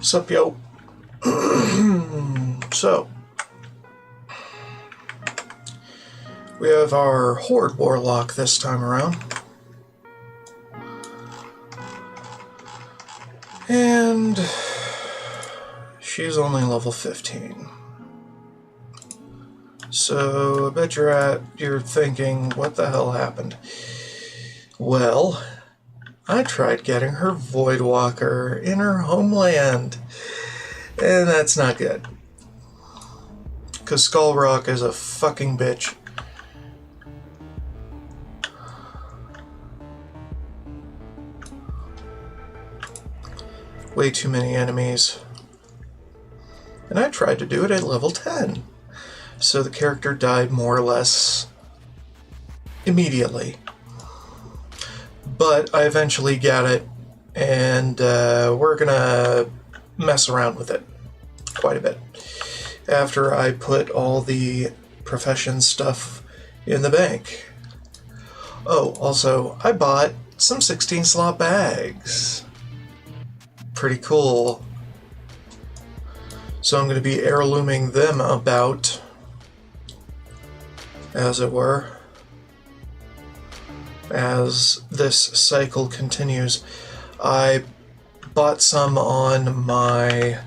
Sup, yo? So, we have our Horde Warlock this time around. And she's only level 15. So, I bet you're thinking, what the hell happened? Well, I tried getting her Voidwalker in her homeland, and that's not good. Because Skullrock is a fucking bitch. Way too many enemies. And I tried to do it at level 10. So the character died more or less immediately. But I eventually got it, and we're gonna mess around with it quite a bit after I put all the profession stuff in the bank. Oh, also, I bought some 16 slot bags. Pretty cool. So I'm going to be heirlooming them about, as it were, as this cycle continues. I bought some on my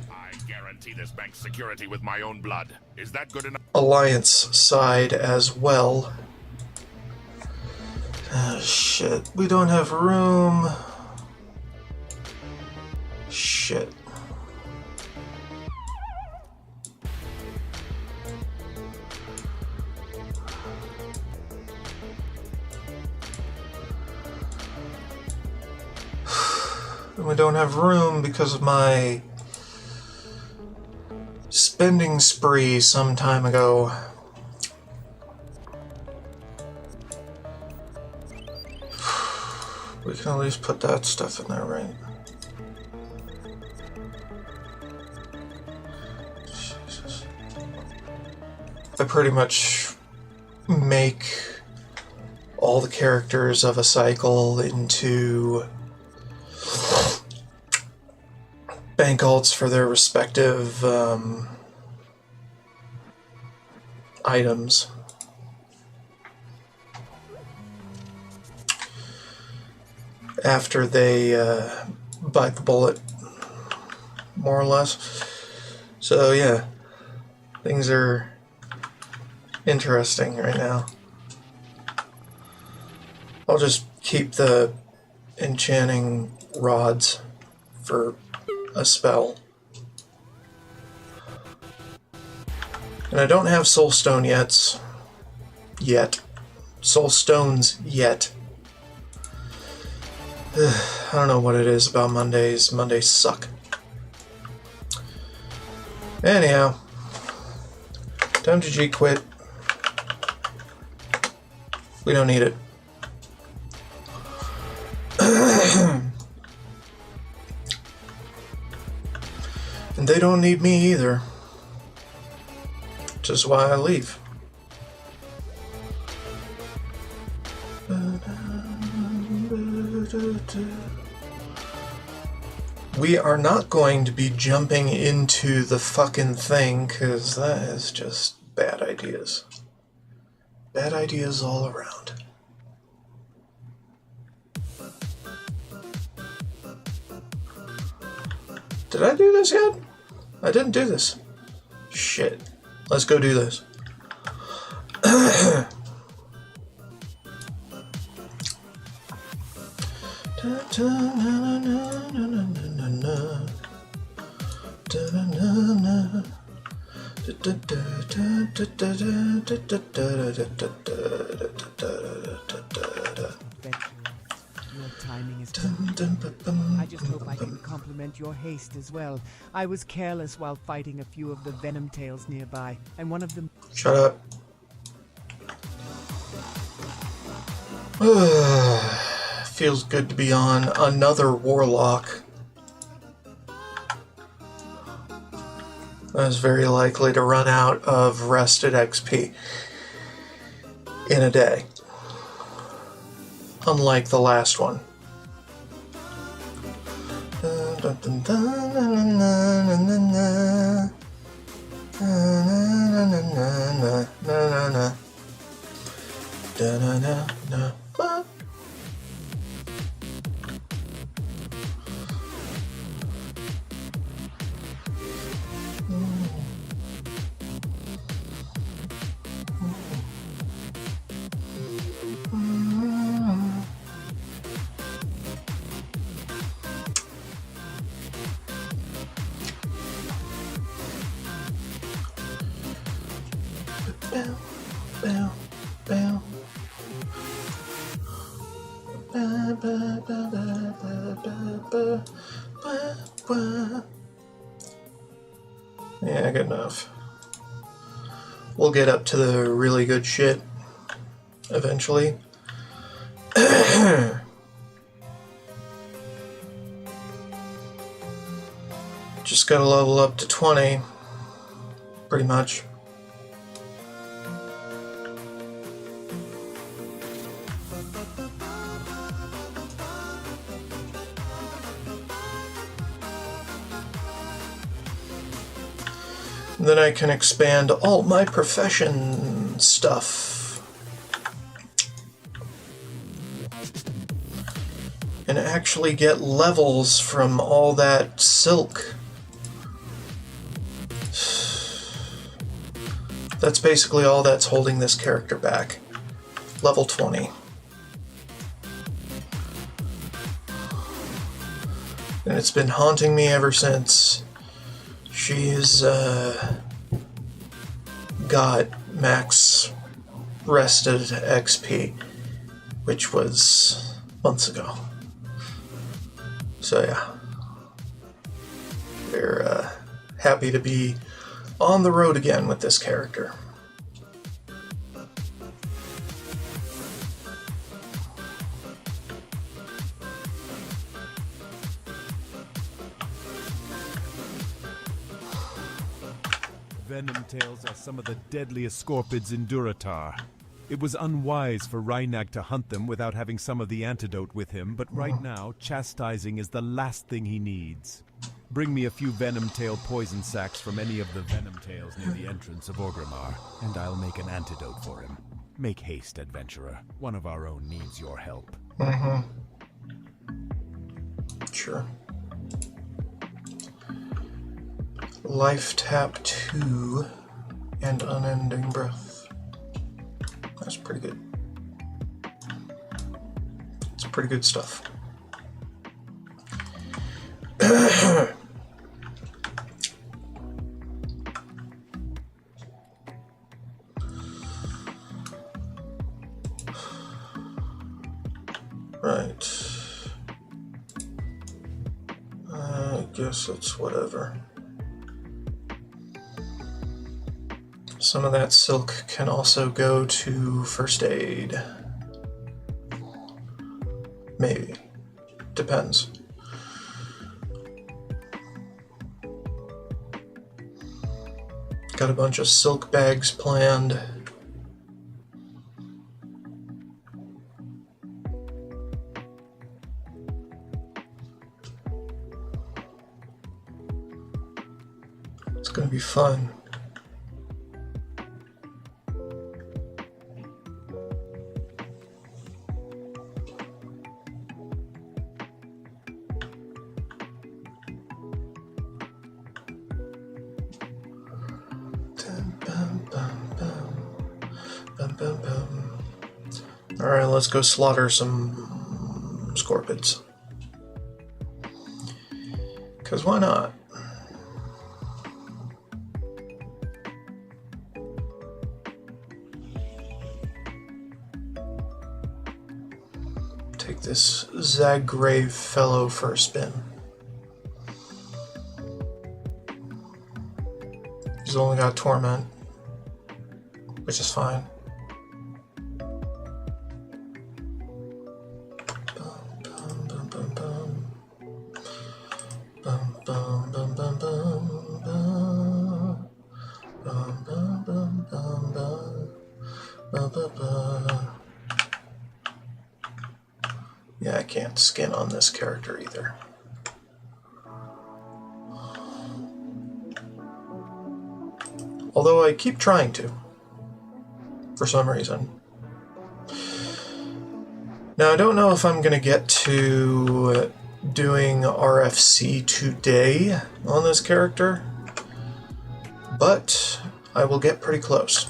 Bank security with my own blood. Is that good enough? Alliance side as well. Oh, shit. We don't have room. Shit. We don't have room because of my spending spree some time ago. We can at least put that stuff in there, right? Jesus. I pretty much make all the characters of a cycle into bank alts for their respective items. After they bite the bullet, more or less. So yeah, things are interesting right now. I'll just keep the enchanting rods for a spell. And I don't have soul stone yet. Soul stones yet. I don't know what it is about Mondays. Mondays suck. Anyhow, time to G-quit. We don't need it. And they don't need me either. Which is why I leave. We are not going to be jumping into the fucking thing, because that is just bad ideas. Bad ideas all around. Did I do this yet? I didn't do this. Shit. Let's go do this. Your timing is perfect. I just hope I can compliment your haste as well. I was careless while fighting a few of the venom tails nearby, and one of them... Shut up. Feels good to be on another Warlock. I was very likely to run out of rested XP in a day. Unlike the last one. Yeah, good enough. We'll get up to the really good shit eventually. Just gotta level up to 20, pretty much. Then I can expand all my profession stuff. And actually get levels from all that silk. That's basically all that's holding this character back. Level 20. And it's been haunting me ever since. She's got max rested XP, which was months ago. So yeah, we're happy to be on the road again with this character. Venom tails are some of the deadliest scorpids in Duratar. It was unwise for Reinag to hunt them without having some of the antidote with him, but right now, chastising is the last thing he needs. Bring me a few venom tail poison sacs from any of the venom tails near the entrance of Orgrimmar, and I'll make an antidote for him. Make haste, adventurer. One of our own needs your help. Sure. Life Tap 2 and Unending Breath. That's pretty good. It's pretty good stuff. Right. I guess it's whatever. Some of that silk can also go to first aid. Maybe. Depends. Got a bunch of silk bags planned. It's gonna be fun. Alright, let's go slaughter some scorpids. 'Cause why not? Take this Zaggrave fellow for a spin. He's only got Torment, which is fine. Yeah, I can't skin on this character either. Although I keep trying to, for some reason. Now, I don't know if I'm going to get to doing RFC today on this character, but I will get pretty close.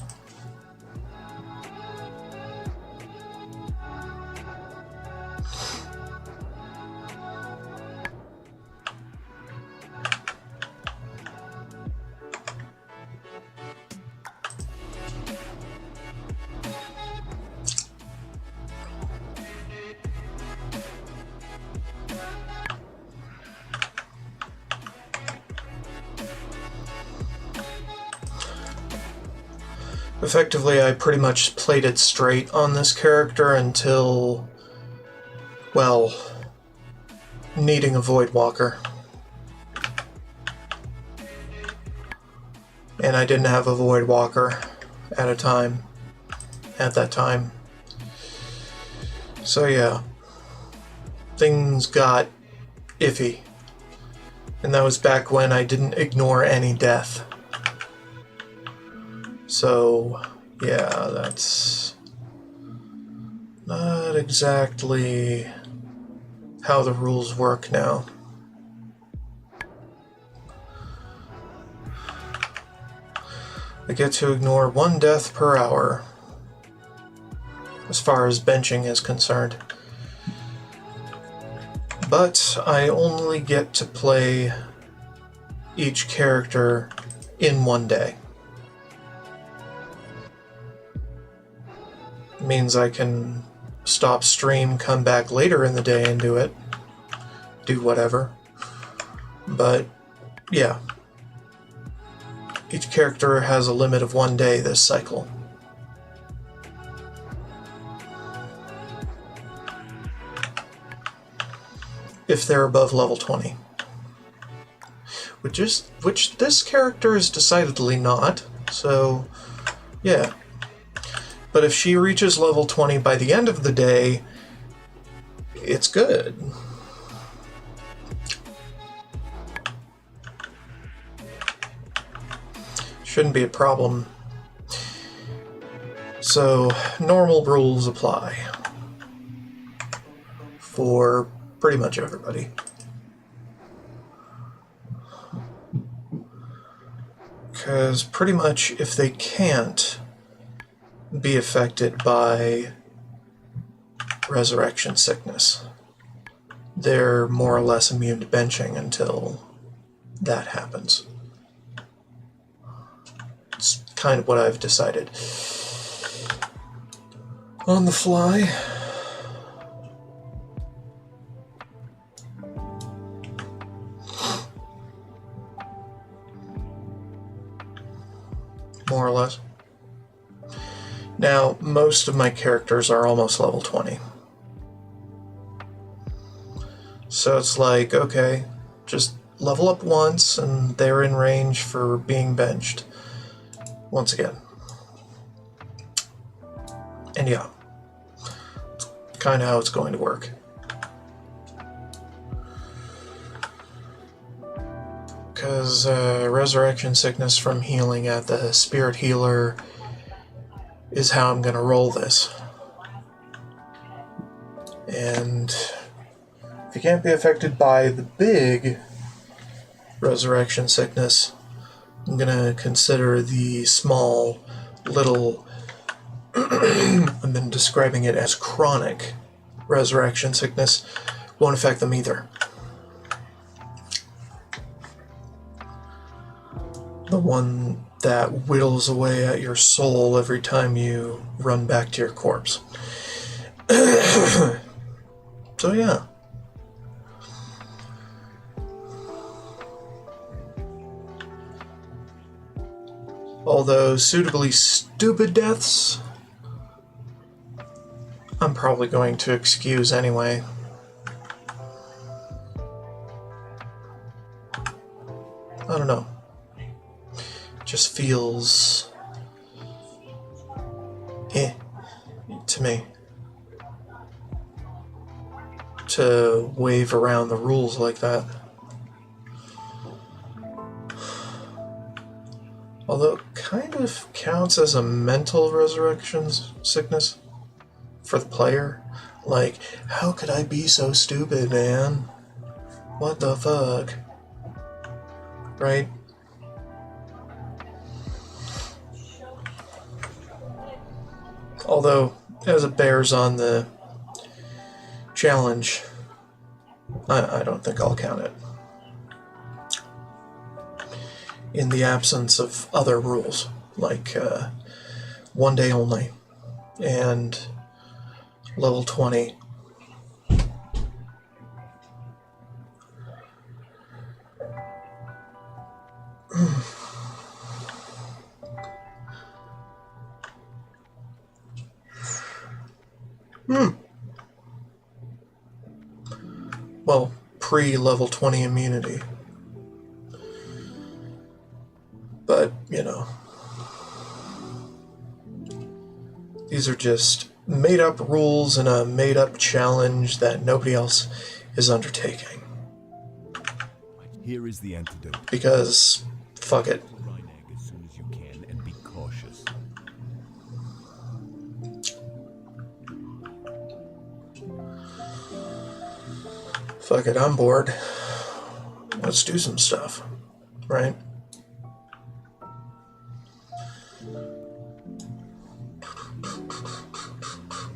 Effectively, I pretty much played it straight on this character until, well, needing a Void Walker. And I didn't have a Void Walker at that time. So yeah, things got iffy. And that was back when I didn't ignore any death. So, yeah, that's not exactly how the rules work now. I get to ignore 1 death per hour, as far as benching is concerned. But I only get to play each character in 1 day. Means I can stop stream, come back later in the day and do it. Do whatever. But, yeah. Each character has a limit of 1 day this cycle. If they're above level 20. Which this character is decidedly not, so, yeah. But if she reaches level 20 by the end of the day, it's good. Shouldn't be a problem. So, normal rules apply for pretty much everybody. Because pretty much if they can't be affected by resurrection sickness, they're more or less immune to benching until that happens. It's kind of what I've decided. On the fly. More or less. Now, most of my characters are almost level 20. So it's like, okay, just level up once and they're in range for being benched once again. And yeah, it's kind of how it's going to work. Because resurrection sickness from healing at the spirit healer is how I'm going to roll this. And if you can't be affected by the big resurrection sickness, I'm going to consider the small, little, I've been describing it as chronic resurrection sickness, won't affect them either. The one that whittles away at your soul every time you run back to your corpse. So yeah. Although suitably stupid deaths, I'm probably going to excuse anyway. I don't know. Just feels to me to wave around the rules like that. Although it kind of counts as a mental resurrection sickness for the player. Like, how could I be so stupid, man? What the fuck? Right? Although, as it bears on the challenge, I don't think I'll count it. In the absence of other rules, like 1 day only, and level 20. Well, pre-level 20 immunity. But, you know, these are just made-up rules in a made-up challenge that nobody else is undertaking. Here is the antidote. Because, fuck it. Rheinegg as soon as you can and be cautious. Fuck it, I'm bored. Let's do some stuff, right?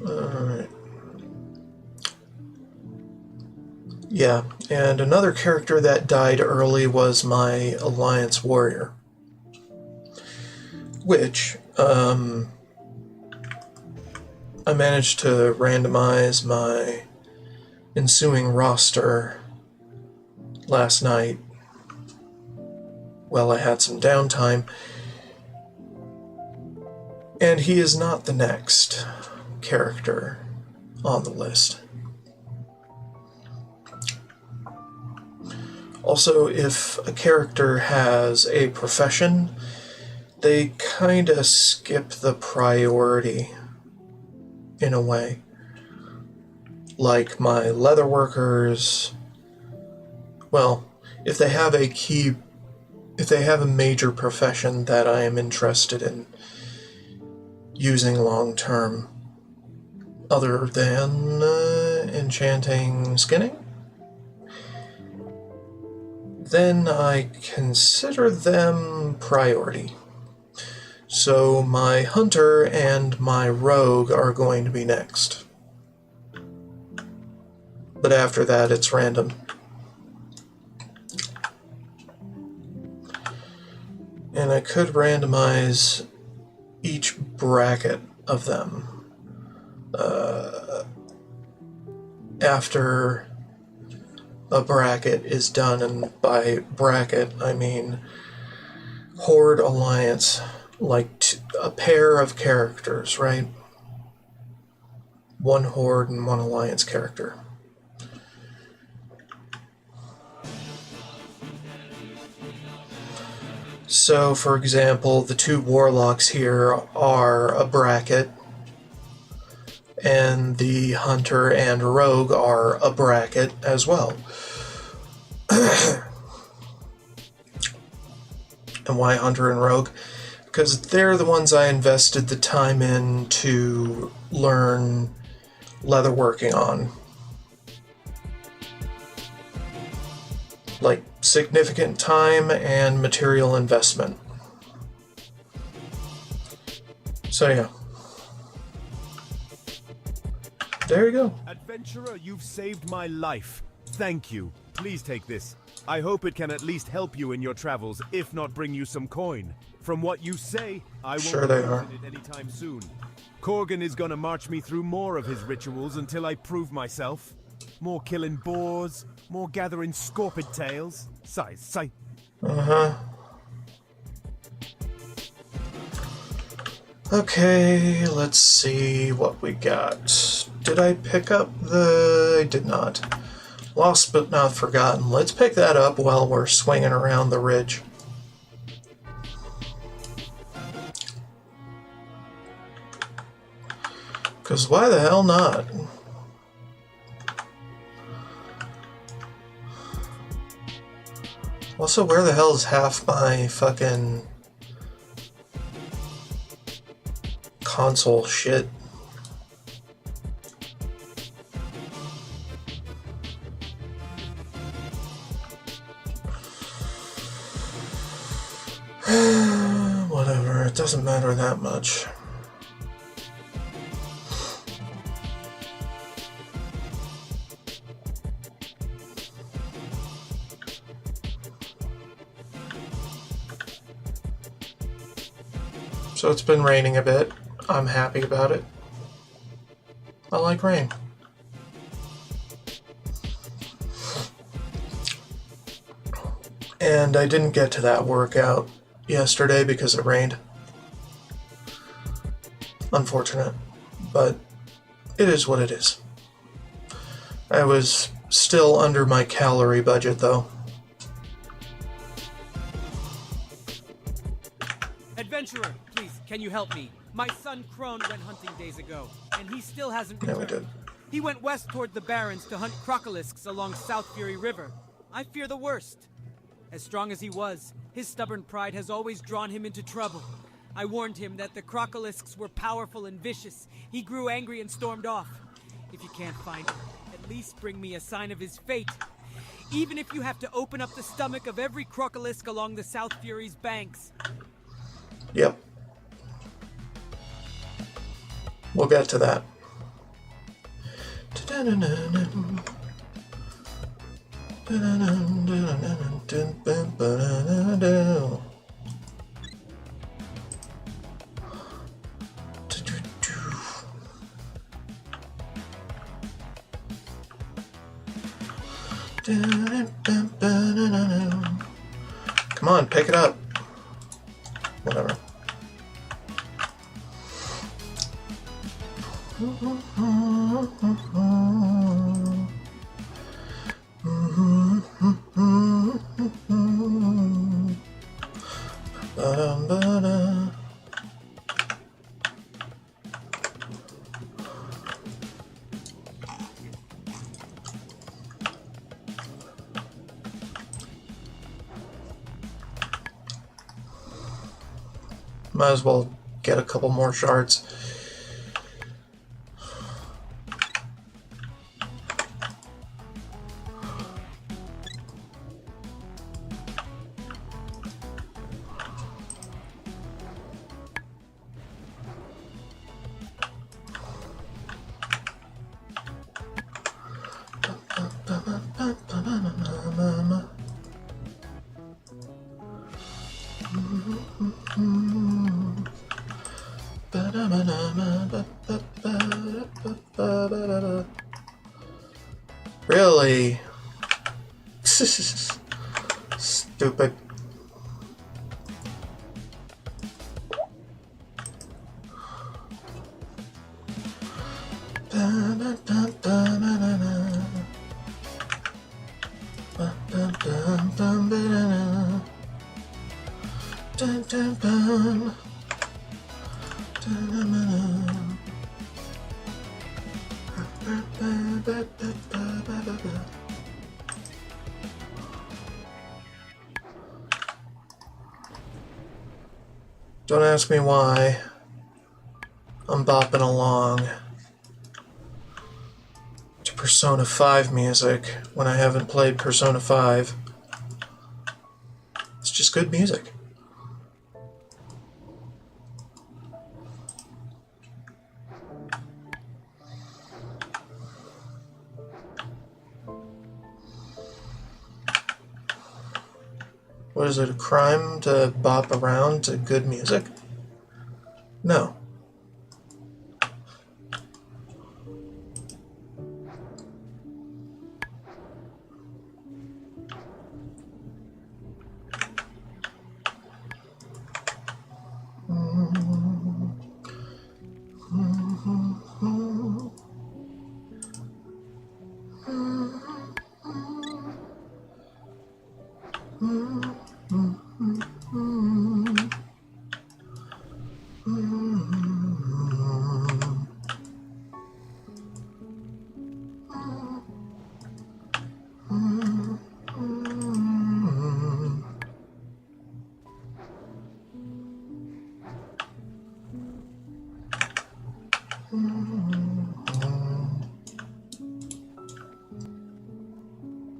Alright. Yeah, and another character that died early was my Alliance Warrior. Which, I managed to randomize my ensuing roster last night while I had some downtime, and he is not the next character on the list. Also, if a character has a profession, they kinda skip the priority in a way. Like my leatherworkers, well, if they have a major profession that I am interested in using long term, other than enchanting skinning, then I consider them priority. So my hunter and my rogue are going to be next. But after that, it's random. And I could randomize each bracket of them after a bracket is done, and by bracket I mean Horde Alliance, like a pair of characters, right? One Horde and one Alliance character. So, for example, the two Warlocks here are a bracket, and the Hunter and Rogue are a bracket as well. And why Hunter and Rogue? Because they're the ones I invested the time in to learn leatherworking on. Like, significant time and material investment. So yeah. There you go. Adventurer, you've saved my life. Thank you. Please take this. I hope it can at least help you in your travels, if not bring you some coin. From what you say, I won't Sure they be are. using it anytime soon. Corgan is gonna march me through more of his rituals until I prove myself. More killing boars, more gathering scorpid tails. Sigh. Okay, let's see what we got. Did I pick up the... I did not. Lost but not forgotten. Let's pick that up while we're swinging around the ridge. Because why the hell not? Also, where the hell is half my fucking console shit. Whatever, it doesn't matter that much. So it's been raining a bit. I'm happy about it. I like rain. And I didn't get to that workout yesterday because it rained. Unfortunate, but it is what it is. I was still under my calorie budget though. Adventurer, please, can you help me? My son Crone went hunting days ago, and he still hasn't Yeah, returned. we did. He went west toward the Barrens to hunt crocolisks along South Fury River. I fear the worst. As strong as he was, his stubborn pride has always drawn him into trouble. I warned him that the crocolisks were powerful and vicious. He grew angry and stormed off. If you can't find him, at least bring me a sign of his fate. Even if you have to open up the stomach of every crocolisk along the South Fury's banks. Yep. We'll get to that. Come on, pick it up. Whatever. Might as well get a couple more shards. Really? Stupid. Don't ask me why. I'm bopping along to Persona 5 music when I haven't played Persona 5. It's just good music. What is it, a crime to bop around to good music? No.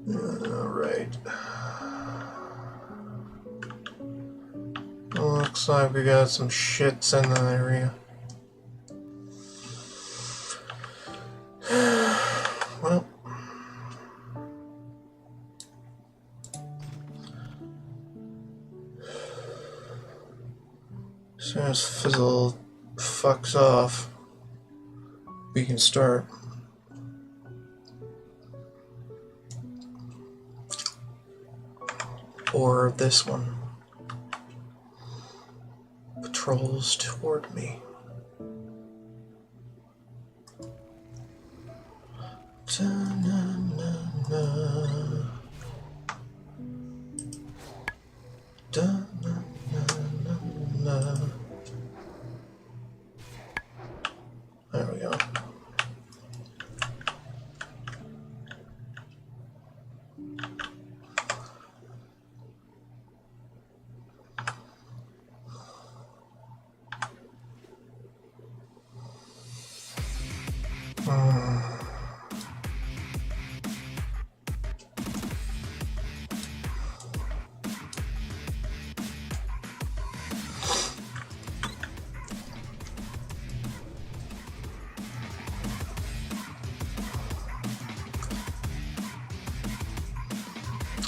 Alright. Looks like we got some shits in the area. Well. As soon as Fizzle fucks off, we can start. Or this one. Patrols toward me. Da-na-na-na. Da-na-na-na-na. There we go.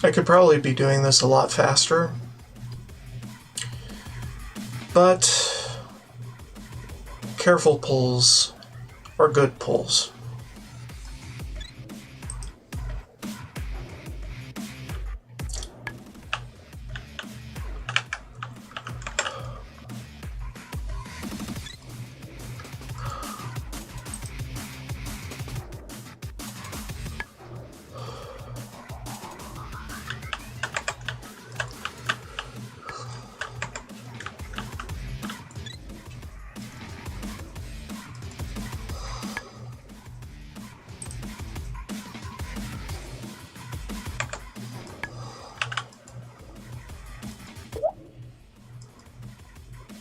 I could probably be doing this a lot faster, but careful pulls are good pulls.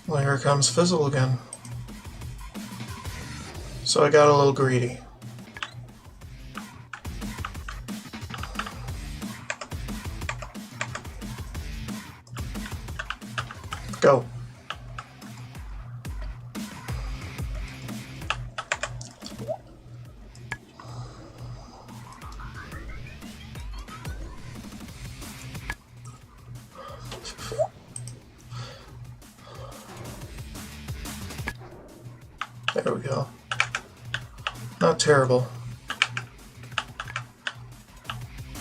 Well, here comes Fizzle again. So I got a little greedy. Go. There we go. Not terrible.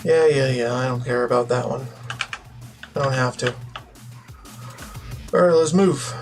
Yeah, I don't care about that one. I don't have to. Alright, let's move.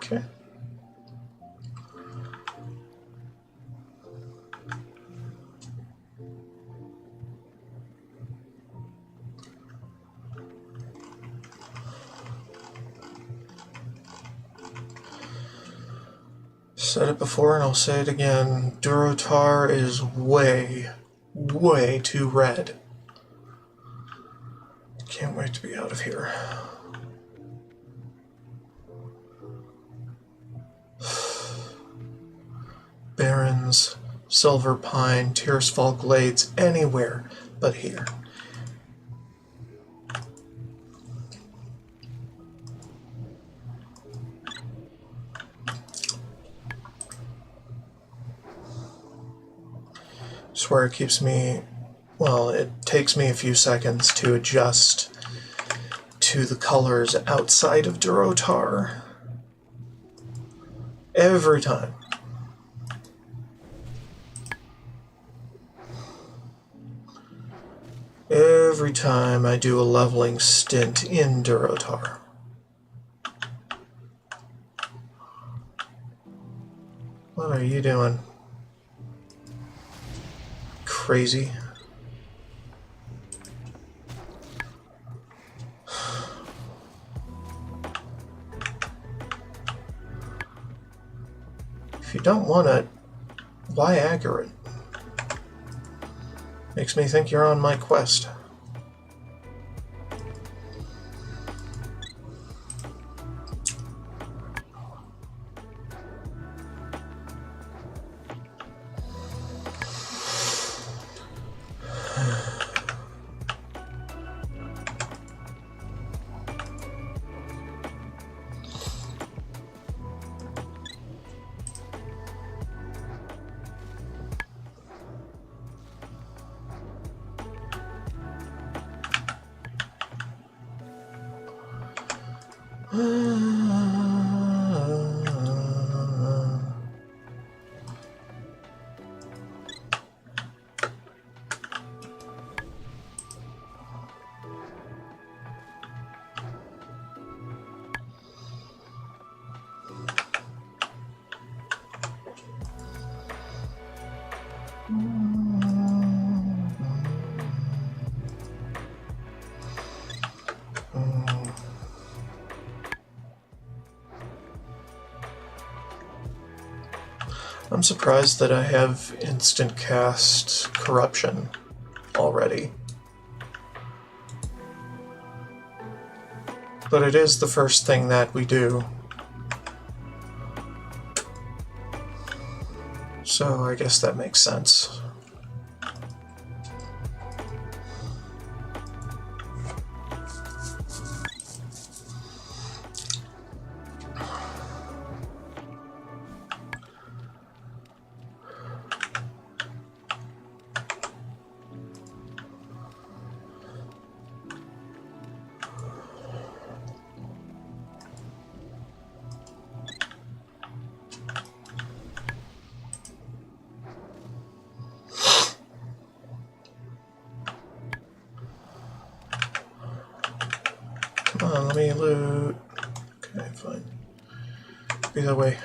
Okay. Said it before and I'll say it again. Durotar is way too red. Can't wait to be out of here. Barrens, Silver Pine, Tearsfall Glades, anywhere but here. It's where it keeps me, well, it takes me a few seconds to adjust to the colors outside of Durotar. Every time. Every time I do a leveling stint in Durotar. What are you doing? Crazy. If you don't want it, why aggro it? Makes me think you're on my quest. I'm surprised that I have instant cast corruption already. But it is the first thing that we do. So I guess that makes sense. Come on, let me loot. Okay, fine. Either way.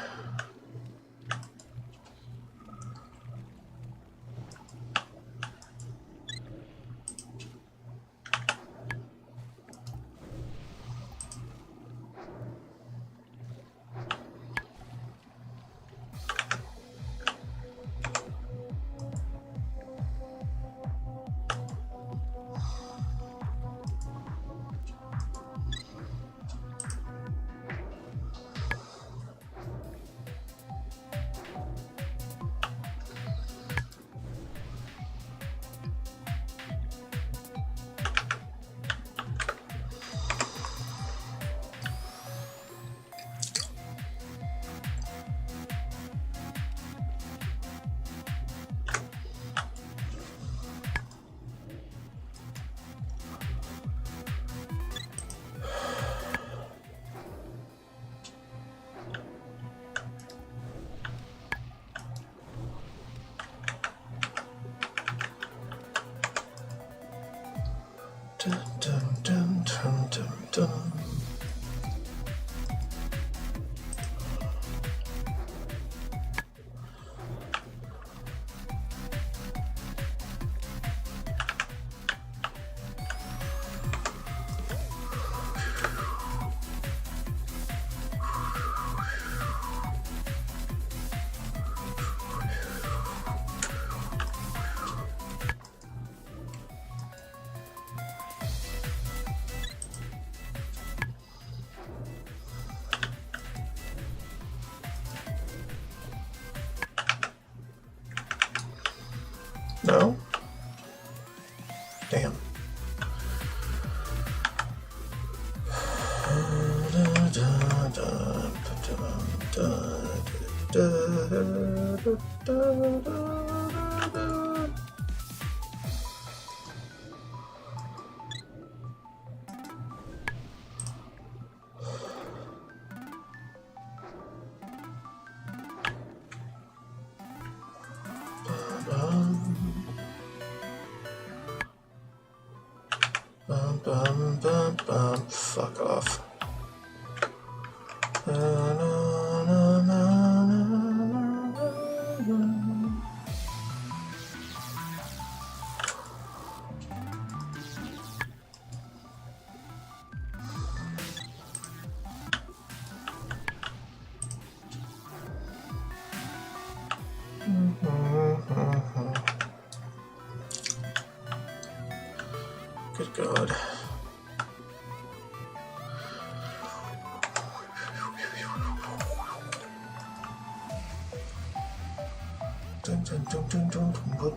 Dun, dun, dun, dun, dun, dun. No? Damn. Fuck off. Good God. Dun, dun, dun, dun, dun, dun, dun.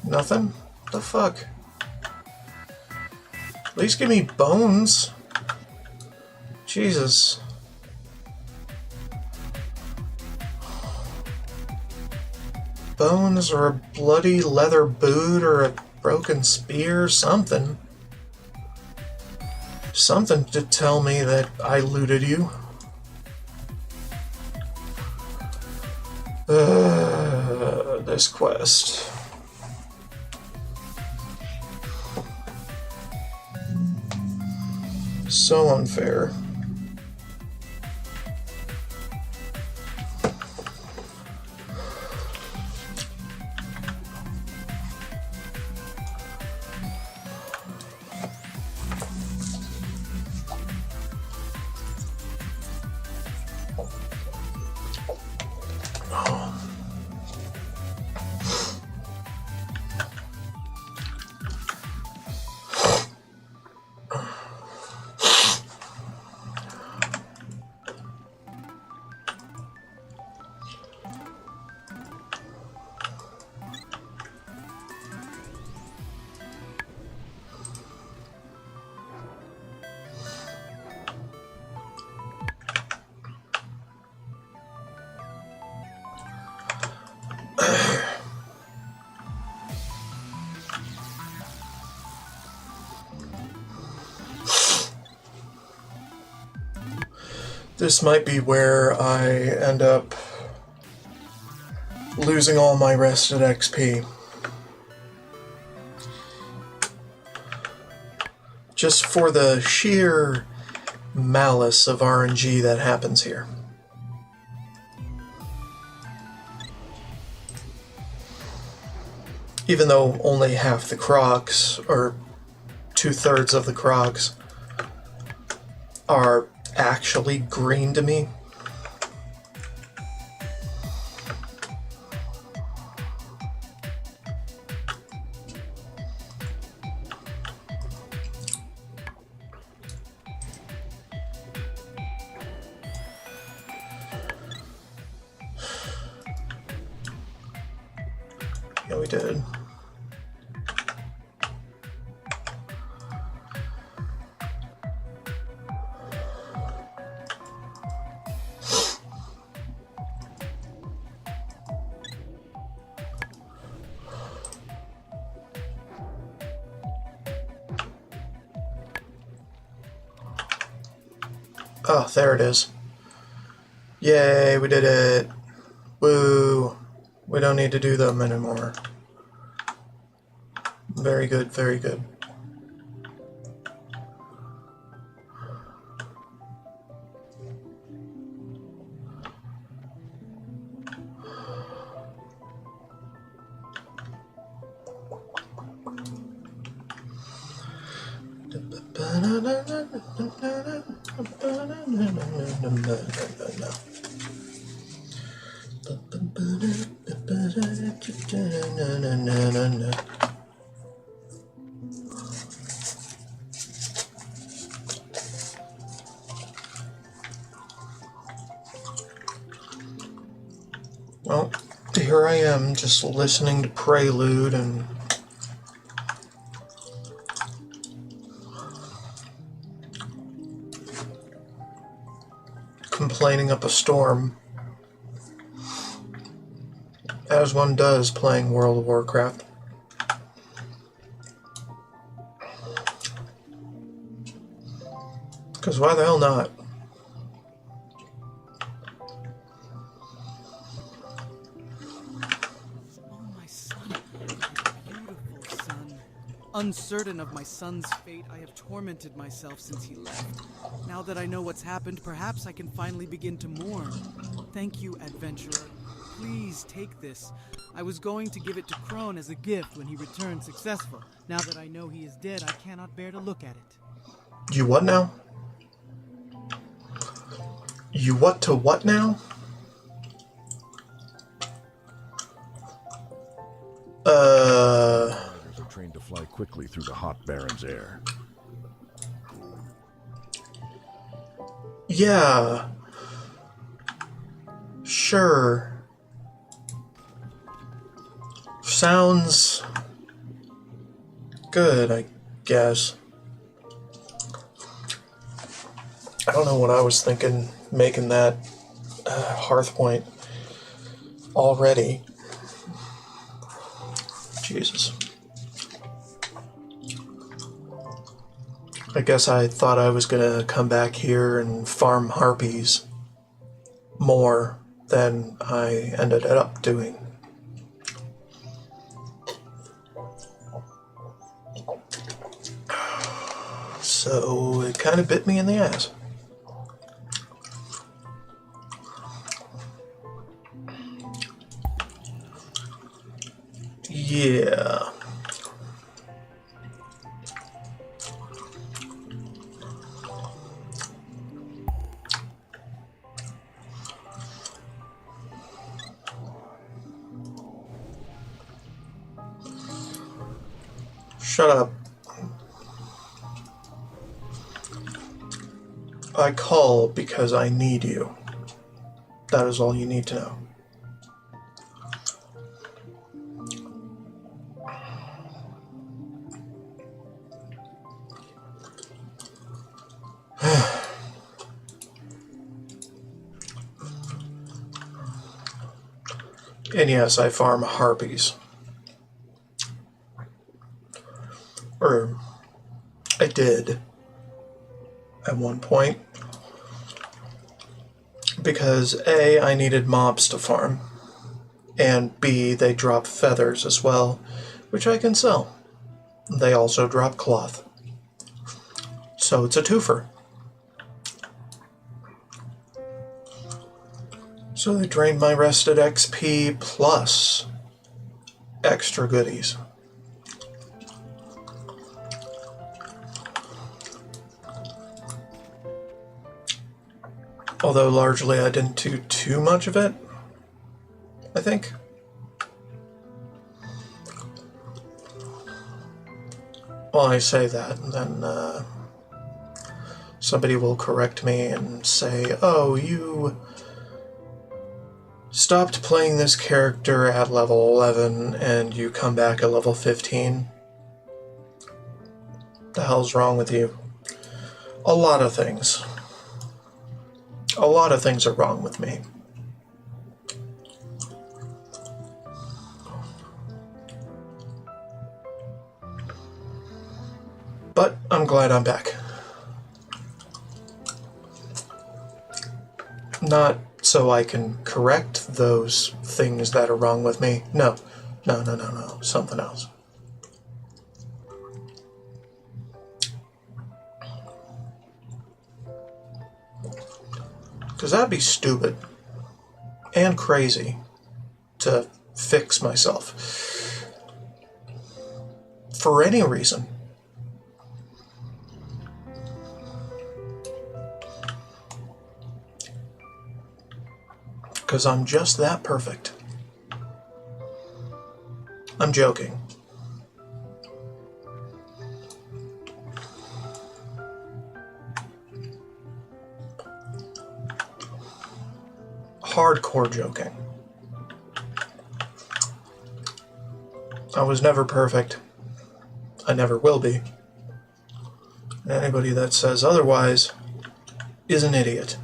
Nothing? The fuck? At least give me bones. Jesus. Bones or a bloody leather boot or a broken spear, something. Something to tell me that I looted you. This quest. So unfair. This might be where I end up losing all my rested XP. Just for the sheer malice of RNG that happens here. Even though only half the crocs, or 2/3 of the crocs, are actually green to me. Yeah, we did. Oh, there it is. Yay, we did it. Woo. We don't need to do them anymore. Very good, very good. Well, here I am, just listening to Prelude and complaining up a storm, as one does playing World of Warcraft. Because why the hell not? Oh, my son. Beautiful son. Uncertain of my son's fate, I have tormented myself since he left. Now that I know what's happened, perhaps I can finally begin to mourn. Thank you, adventurer. Please take this. I was going to give it to Crone as a gift when he returned successful. Now that I know he is dead, I cannot bear to look at it. You what now? You what to what now? Gliders are trained to fly quickly through the hot Baron's air. Yeah. Sure. Sounds good, I guess. I don't know what I was thinking making that hearth point already. Jesus. I guess I thought I was gonna come back here and farm harpies more than I ended up doing. So it kind of bit me in the ass. Yeah. Shut up. I call because I need you. That is all you need to know. And yes, I farm harpies. Or I did at one point. Because A, I needed mobs to farm. And B, they drop feathers as well, which I can sell. They also drop cloth. So it's a twofer. So they drained my rested XP plus extra goodies. Although largely I didn't do too much of it, I think. Well, I say that, and then somebody will correct me and say, oh, you stopped playing this character at level 11 and you come back at level 15. The hell's wrong with you? A lot of things. A lot of things are wrong with me. But I'm glad I'm back. Not so I can correct those things that are wrong with me. No. No. Something else. Because that'd be stupid and crazy to fix myself for any reason. Because I'm just that perfect. I'm joking. Hardcore joking. I was never perfect. I never will be. And anybody that says otherwise is an idiot.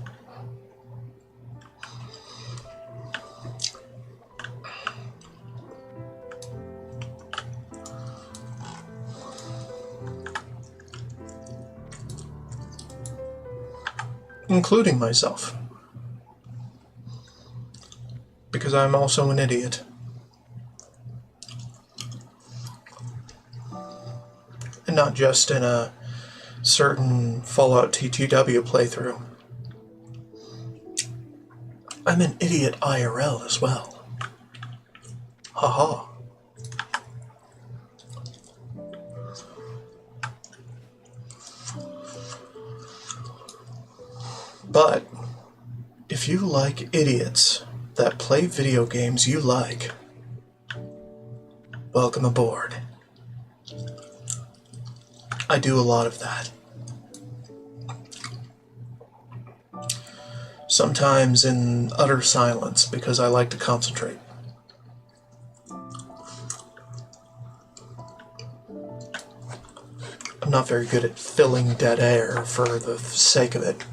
including myself. Because I'm also an idiot. And not just in a certain Fallout TTW playthrough. I'm an idiot IRL as well. Haha. But if you like idiots that play video games you like, welcome aboard. I do a lot of that. Sometimes in utter silence because I like to concentrate. I'm not very good at filling dead air for the sake of it.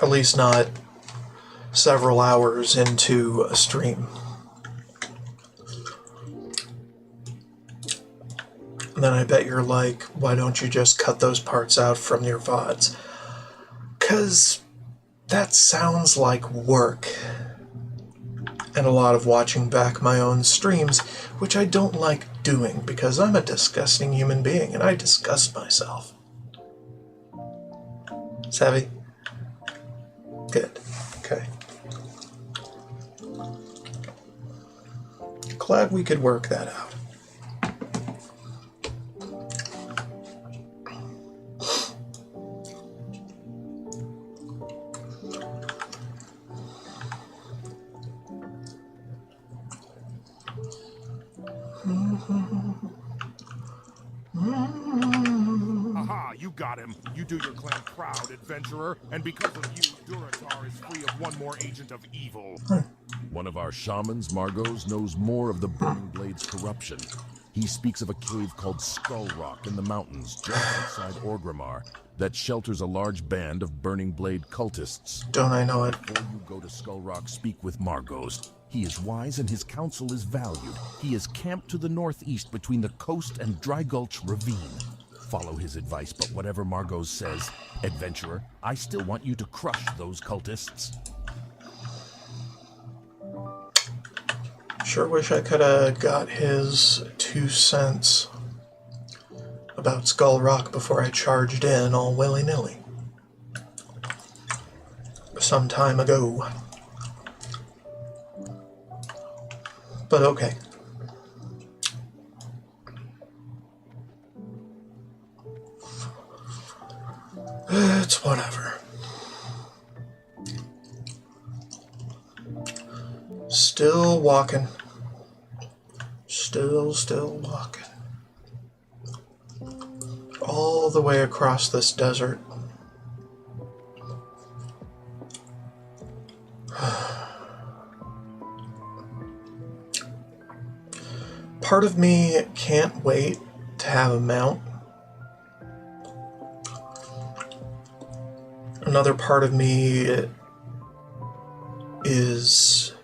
At least not several hours into a stream. And then I bet you're like, why don't you just cut those parts out from your VODs? 'Cause that sounds like work. And a lot of watching back my own streams, which I don't like doing because I'm a disgusting human being and I disgust myself. Savvy? Good. Okay. Glad we could work that out. Aha, you got him. You do your clan proud, adventurer, and because of you, Duratar is free of one more agent of evil. One of our shamans, Margos, knows more of the Burning Blade's corruption. He speaks of a cave called Skull Rock in the mountains just outside Orgrimmar that shelters a large band of Burning Blade cultists. Don't I know it? Before you go to Skull Rock, speak with Margos. He is wise and his counsel is valued. He is camped to the northeast between the coast and Dry Gulch Ravine. Follow his advice, but whatever Margos says, adventurer, I still want you to crush those cultists. Sure wish I could have got his 2 cents about Skull Rock before I charged in all willy-nilly. Some time ago. But okay. It's whatever. Still walking. Still walking. All the way across this desert. Part of me can't wait to have a mount. Another part of me is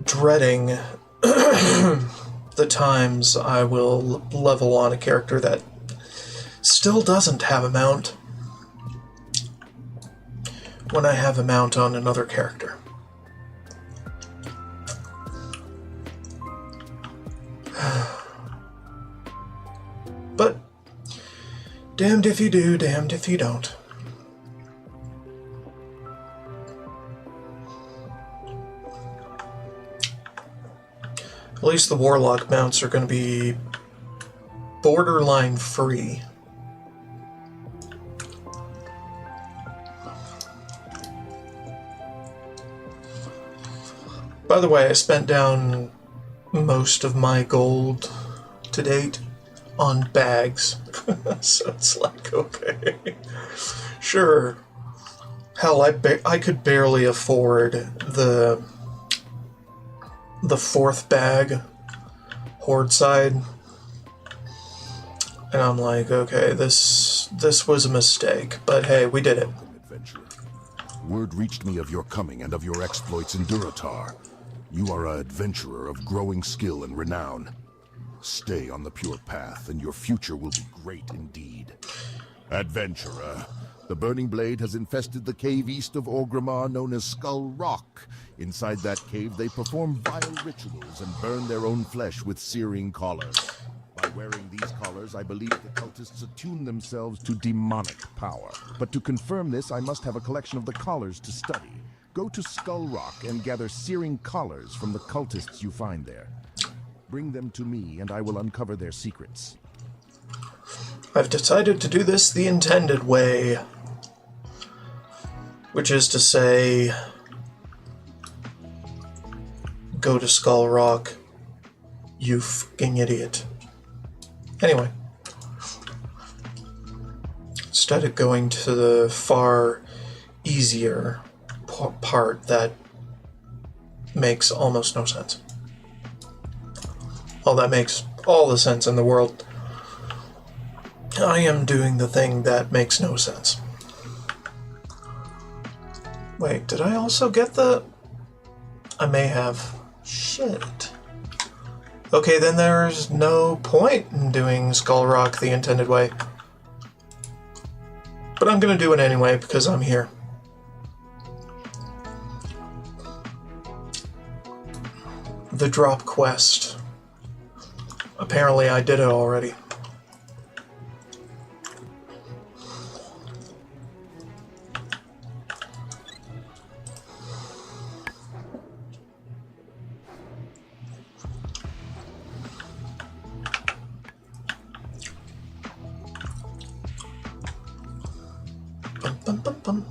dreading the times I will level on a character that still doesn't have a mount when I have a mount on another character. But damned if you do, damned if you don't. At least the Warlock mounts are going to be borderline free. By the way, I spent down most of my gold to date on bags. So it's like, okay. Sure. Hell, I could barely afford the 4th bag, Horde side. And I'm like, okay, this was a mistake, but hey, we did it. Adventurer. Word reached me of your coming and of your exploits in Duratar. You are an adventurer of growing skill and renown. Stay on the pure path, and your future will be great indeed. Adventurer, the Burning Blade has infested the cave east of Orgrimmar known as Skull Rock. Inside that cave, they perform vile rituals and burn their own flesh with searing collars. By wearing these collars, I believe the cultists attune themselves to demonic power. But to confirm this, I must have a collection of the collars to study. Go to Skull Rock and gather searing collars from the cultists you find there. Bring them to me, and I will uncover their secrets. I've decided to do this the intended way. Which is to say, go to Skull Rock, you fucking idiot. Anyway, instead of going to the far easier part that makes almost no sense. That makes all the sense in the world. I am doing the thing that makes no sense. Wait, did I also get the... I may have... Shit. Okay, then there's no point in doing Skull Rock the intended way. But I'm gonna do it anyway, because I'm here. The drop quest. Apparently I did it already. Bum, bum, bum, bum.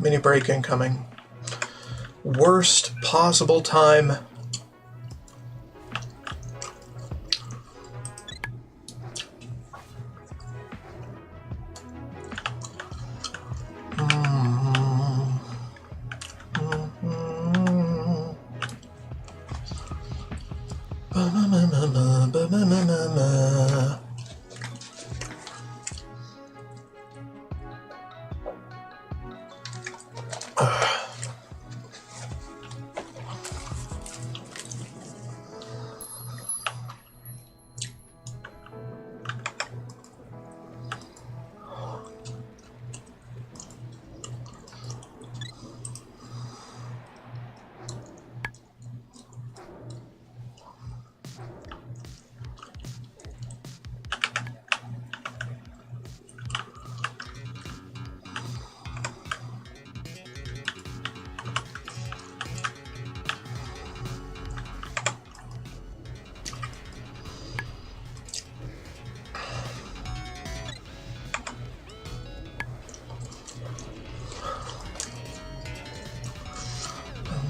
Mini break incoming. Worst possible time.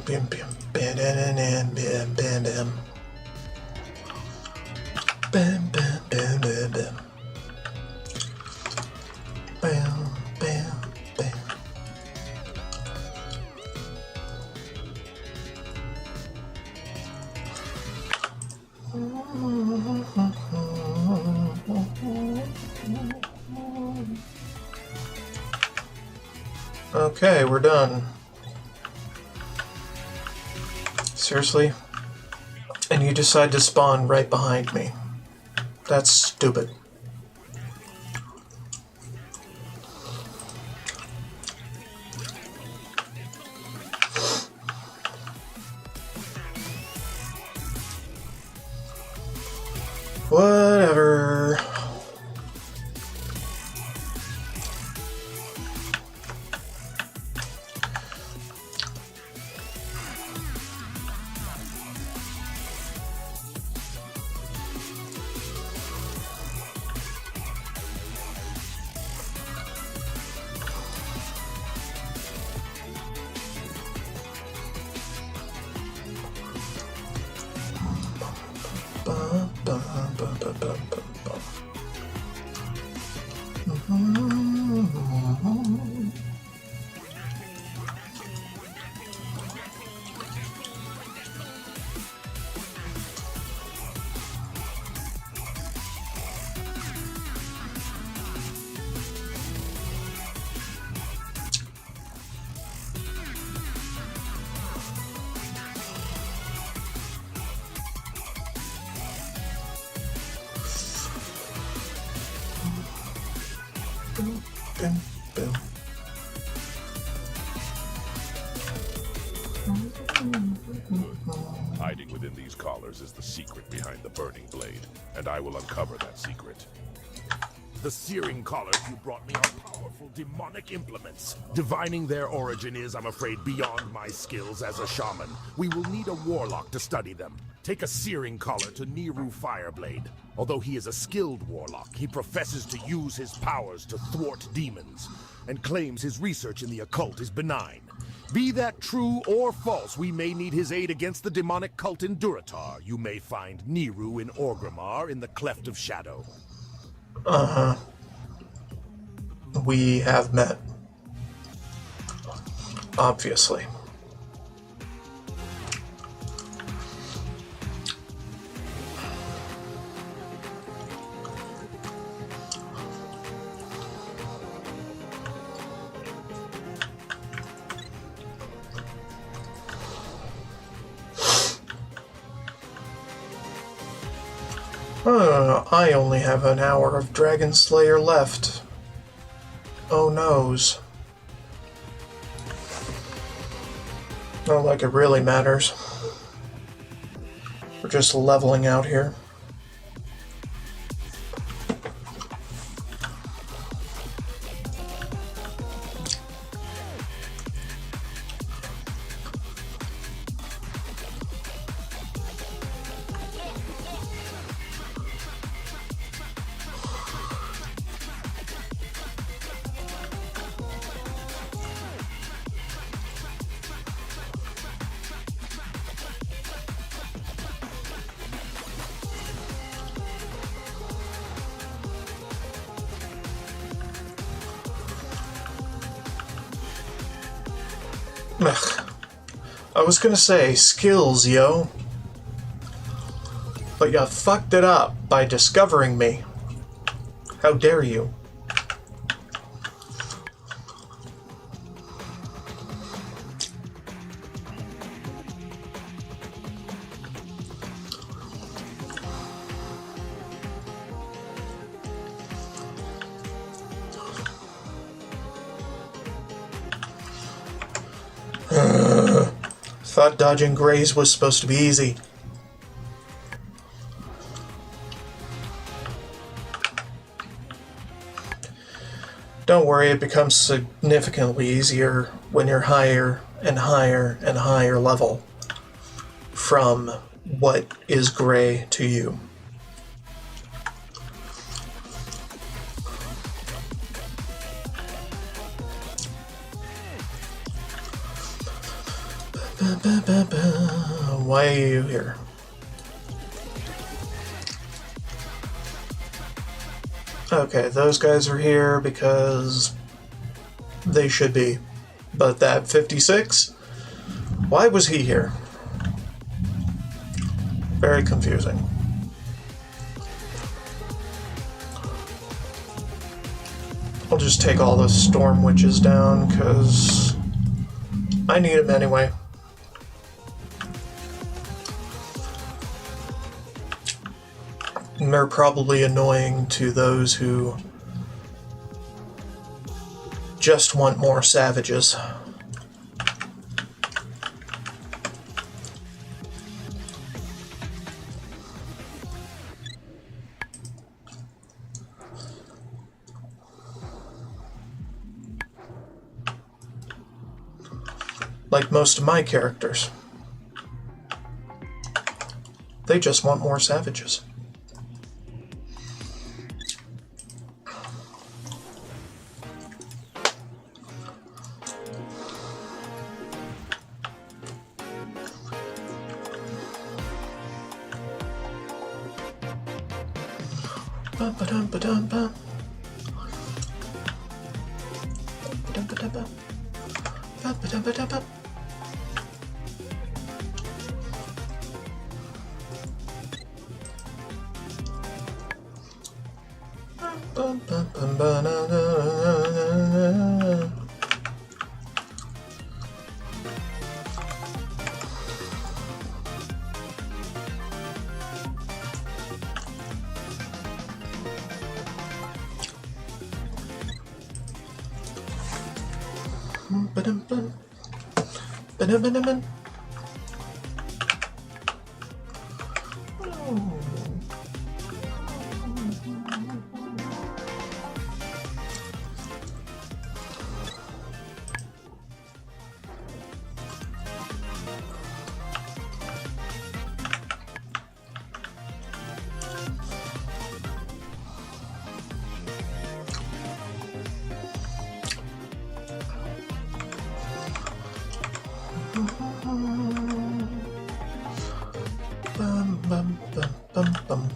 Bim, bim, bam, bam, bam, bam, bam, bam. Bam, bam, bam, bam, bam. Bam, bam, bam. Okay, we're done. Seriously? And you decide to spawn right behind me. That's stupid. Whatever. Boom, boom. Hiding within these collars is the secret behind the burning blade, and I will uncover that secret. The searing collars you brought me are powerful demonic implements. Divining their origin is, I'm afraid, beyond my skills as a shaman. We will need a warlock to study them. Take a searing collar to Niru Fireblade. Although he is a skilled warlock, he professes to use his powers to thwart demons, and claims his research in the occult is benign. Be that true or false, we may need his aid against the demonic cult in Duratar. You may find Niru in Orgrimmar in the Cleft of Shadow. We have met. Obviously. I only have an hour of Dragon Slayer left. Oh noes. Not like it really matters. We're just leveling out here. Ugh. I was gonna say skills, yo. But you fucked it up by discovering me. How dare you? Thought dodging grays was supposed to be easy. Don't worry, it becomes significantly easier when you're higher and higher and higher level from what is gray to you. Why are you here? Okay, those guys are here because they should be. But that 56? Why was he here? Very confusing. I'll just take all the storm witches down because I need them anyway. And they're probably annoying to those who just want more savages. Like most of my characters. They just want more savages. Ba-ba-dum-ba-dum-bum. Ba-dum-ba-dum-bum. Ba-ba-dum-ba-dum-bum. Bum-bum-bum-ba-na-na-na-na-na. Ba-dum-bum. Ba-dum-ba-dum-bum. Bum, bum, bum, bum, bum.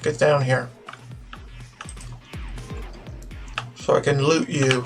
Get down here so I can loot you.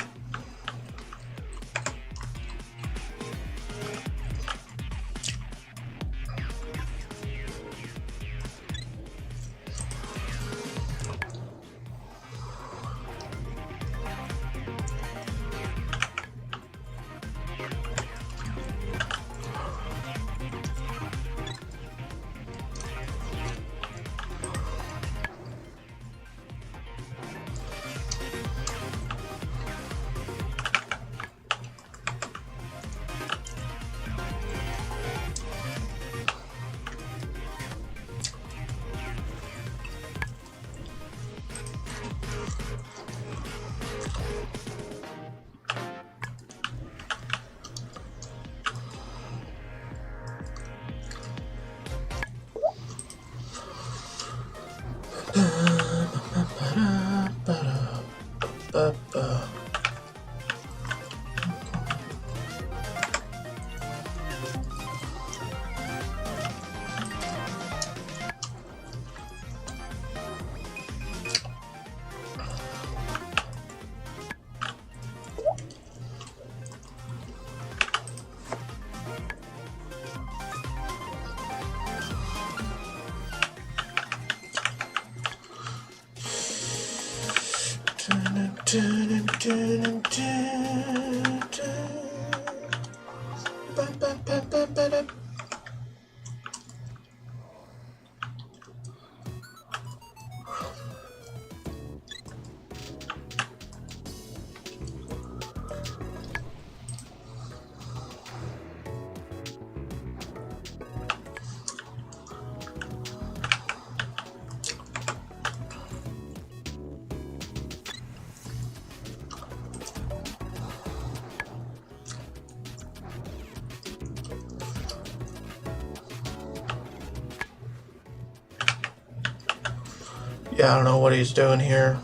Yeah, I don't know what he's doing here,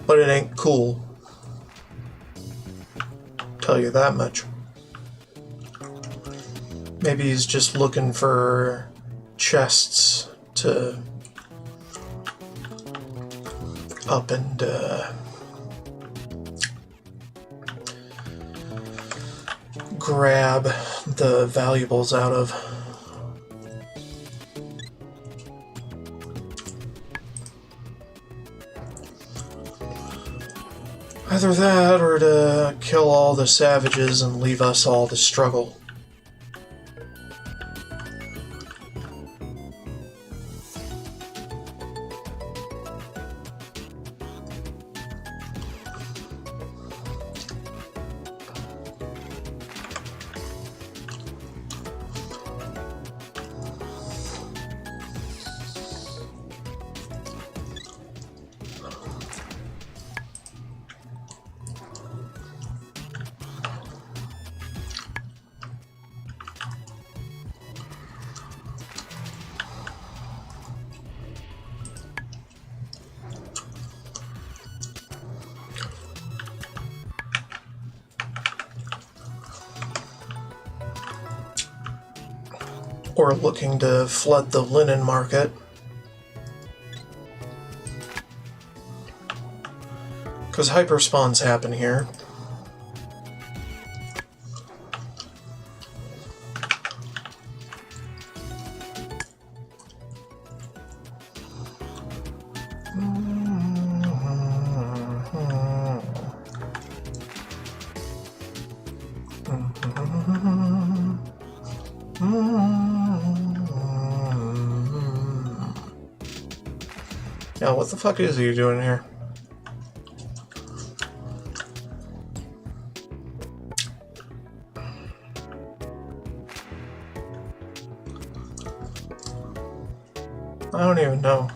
but it ain't cool. Tell you that much. Maybe he's just looking for chests to up and grab the valuables out of. Either that or to kill all the savages and leave us all to struggle. Or looking to flood the linen market. Because hyperspawns happen here. Now, what the fuck is he doing here? I don't even know.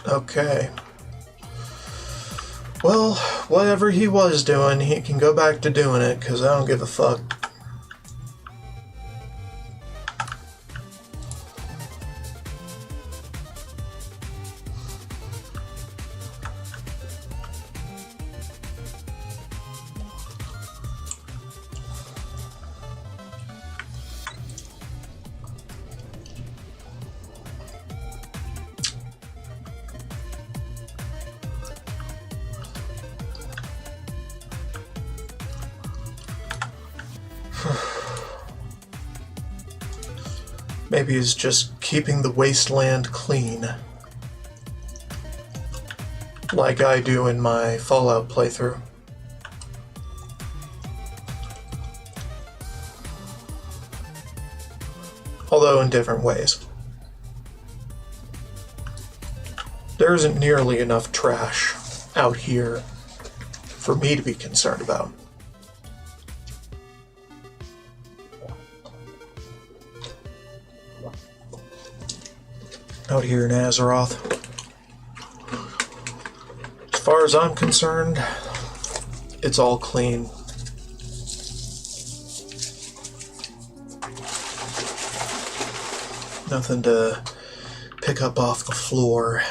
Okay. Well, whatever he was doing, he can go back to doing it, because I don't give a fuck. Maybe he's just keeping the wasteland clean. Like I do in my Fallout playthrough. Although in different ways. There isn't nearly enough trash out here for me to be concerned about. Out here in Azeroth. As far as I'm concerned, it's all clean. Nothing to pick up off the floor.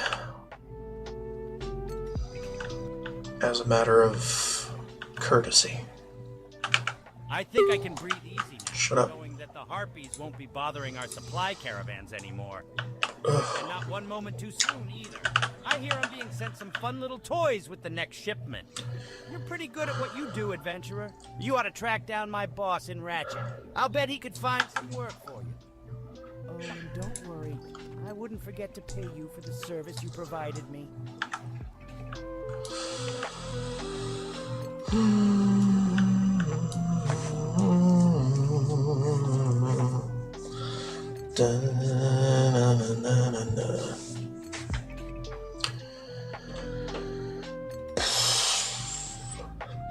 As a matter of courtesy. I think I can breathe easy now, Shut up. knowing that the Harpies won't be bothering our supply caravans anymore. Ugh. And not one moment too soon, either. I hear I'm being sent some fun little toys with the next shipment. You're pretty good at what you do, adventurer. You ought to track down my boss in Ratchet. I'll bet he could find some work for you. Oh, and don't worry. I wouldn't forget to pay you for the service you provided me.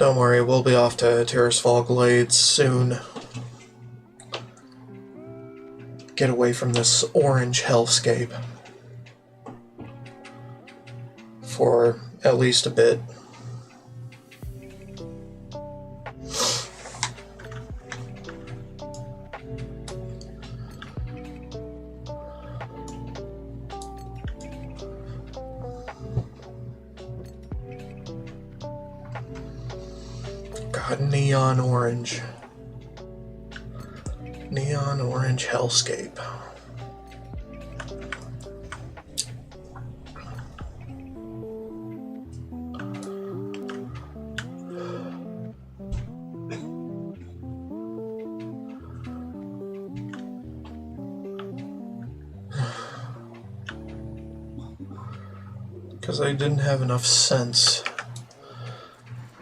Don't worry, we'll be off to Tirisfal Glades soon. Get away from this orange hellscape. For at least a bit. God, neon orange. Neon orange hellscape. Because I didn't have enough sense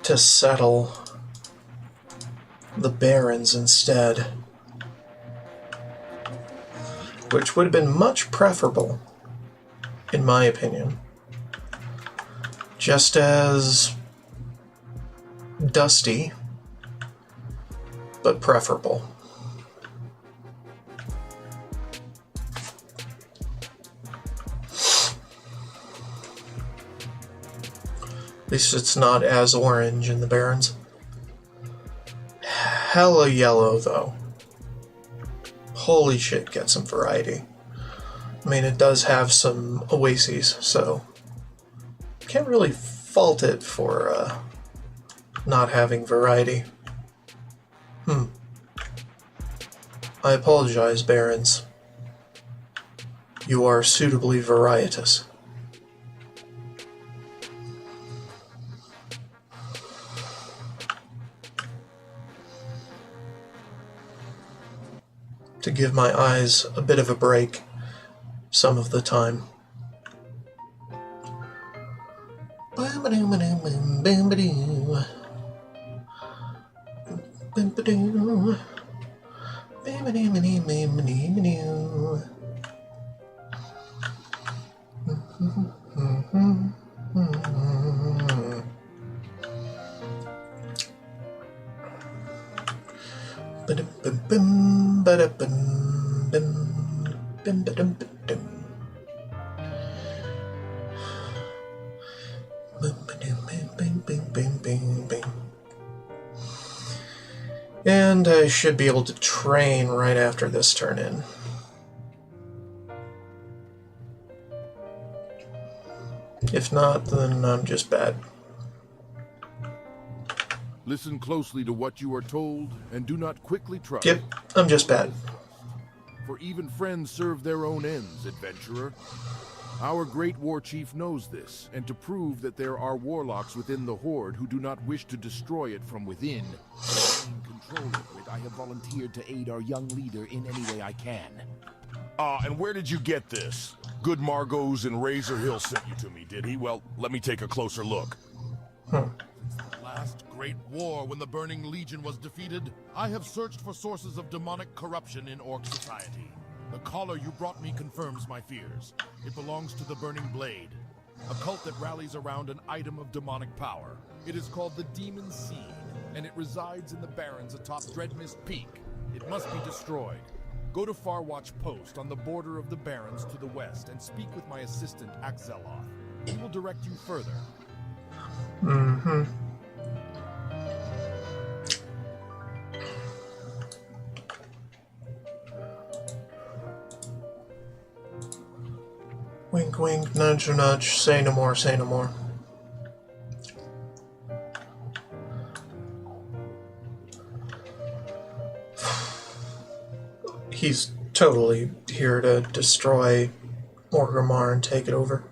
to settle the barons instead, which would have been much preferable, in my opinion. Just as dusty, but preferable. At least it's not as orange in the barons. Hella yellow, though. Holy shit, get some variety. I mean, it does have some oases, so can't really fault it for not having variety. I apologize, barons. You are suitably varietous. To give my eyes a bit of a break some of the time. And I should be able to train right after this turn in. If not, then I'm just bad. Listen closely to what you are told, and do not quickly trust. Yep, I'm just bad. For even friends serve their own ends, adventurer. Our great war chief knows this, and to prove that there are warlocks within the Horde who do not wish to destroy it from within, and gain control over it, I have volunteered to aid our young leader in any way I can. And where did you get this? Good Margot's in Razor Hill sent you to me, did he? Well, let me take a closer look. Since the last great war when the Burning Legion was defeated, I have searched for sources of demonic corruption in Orc society. The collar you brought me confirms my fears. It belongs to the Burning Blade, a cult that rallies around an item of demonic power. It is called the Demon Seed, and it resides in the Barrens atop Dreadmist Peak. It must be destroyed. Go to Farwatch Post on the border of the Barrens to the west and speak with my assistant, Axeloth. He will direct you further. Wink, wink, nudge, nudge, say no more, say no more. He's totally here to destroy Orgrimmar and take it over.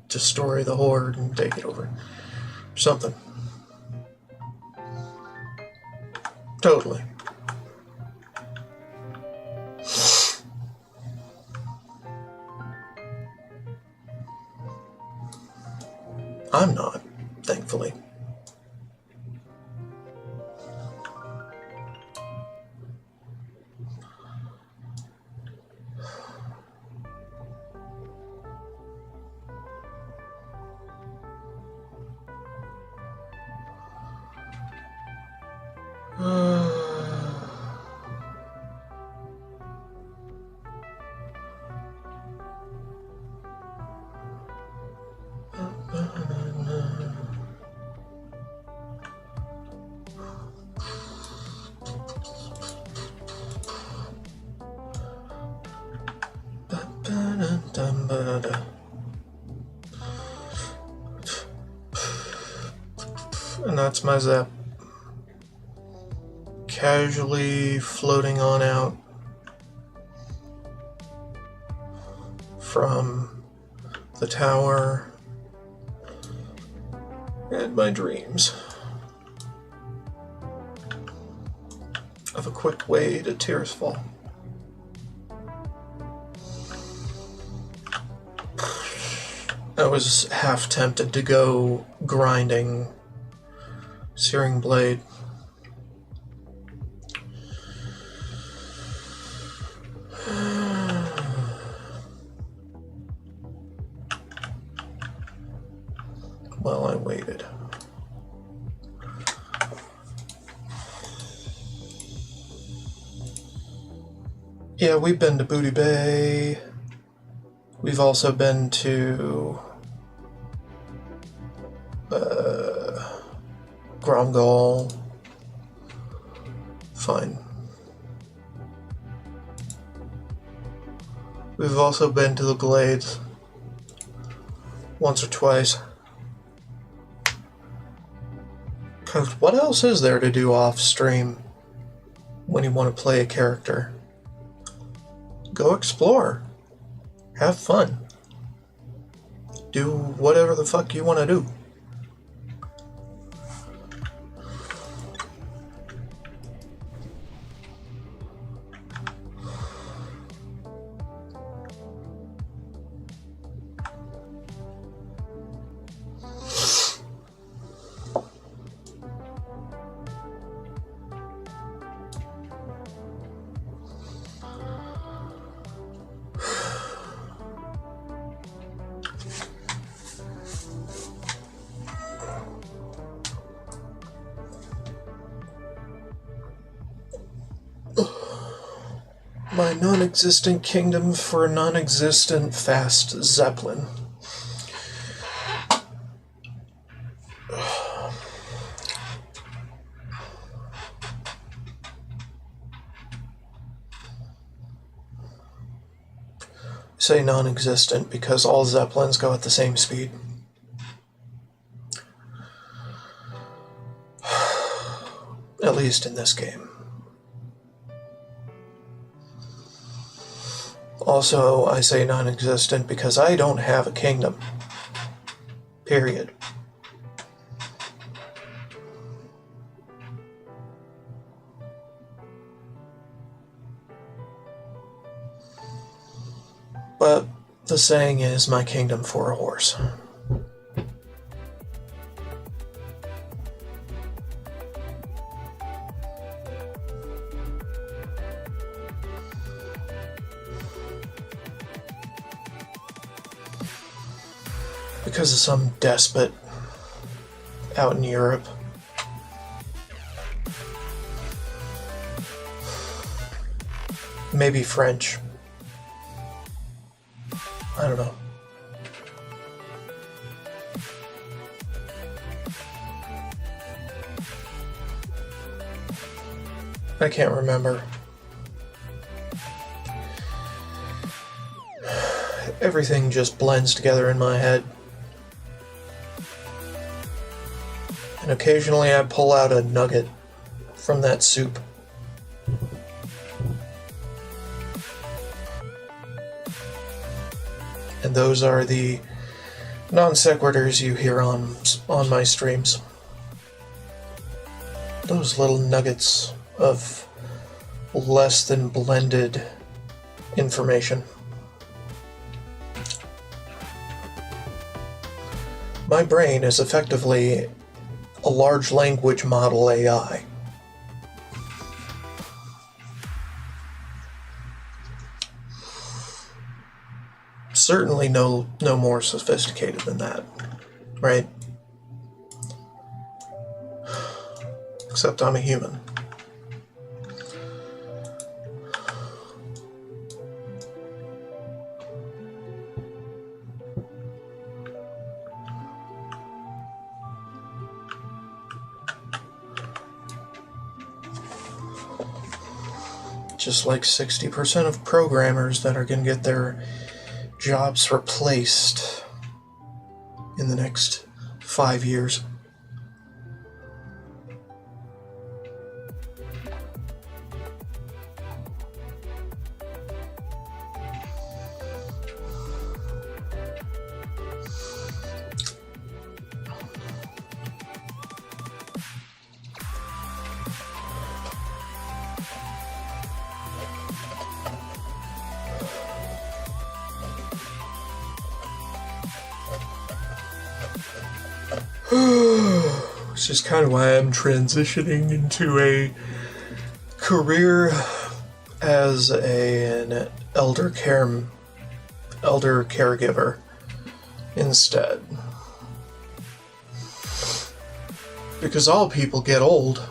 Destroy the Horde and take it over. Something. Totally. I'm not, thankfully. Canada. And that's my Zep. Casually floating on out from the tower and my dreams of a quick way to Tearsfall. I was half tempted to go grinding Searing Blade. Well, I waited. Yeah, we've been to Booty Bay. We've also been to Gromgall. Fine. We've also been to the Glades once or twice. Cause what else is there to do off stream when you want to play a character? Go explore. Have fun. Do whatever the fuck you want to do. My non-existent kingdom for a non-existent fast Zeppelin. I say non-existent because all Zeppelins go at the same speed. At least in this game. Also, I say non-existent because I don't have a kingdom. Period. But the saying is, my kingdom for a horse. Because of some despot out in Europe. Maybe French. I don't know. I can't remember. Everything just blends together in my head. And occasionally I pull out a nugget from that soup. And those are the non sequiturs you hear on my streams. Those little nuggets of less than blended information. My brain is effectively a large language model AI. Certainly no more sophisticated than that, right? Except I'm a human. Just like 60% of programmers that are going to get their jobs replaced in the next 5 years. Which is kind of why I'm transitioning into a career as an elder caregiver instead. Because all people get old.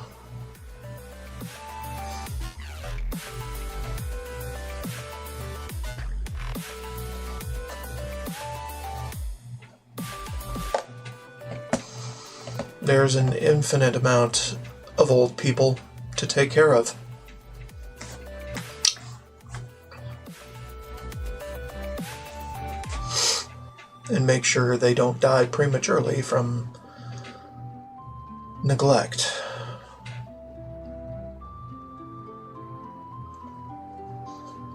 There's an infinite amount of old people to take care of. And make sure they don't die prematurely from neglect.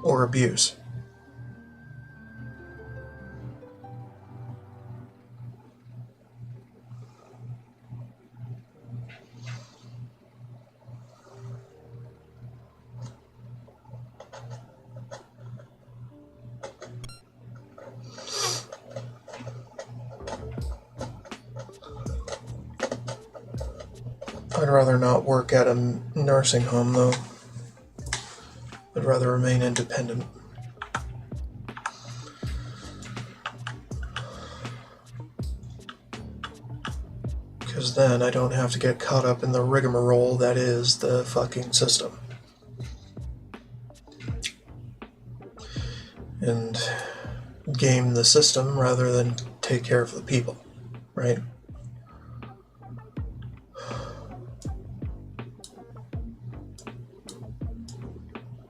Or abuse. I'd rather not work at a nursing home, though. I'd rather remain independent. Because then I don't have to get caught up in the rigmarole that is the fucking system. And game the system rather than take care of the people, right?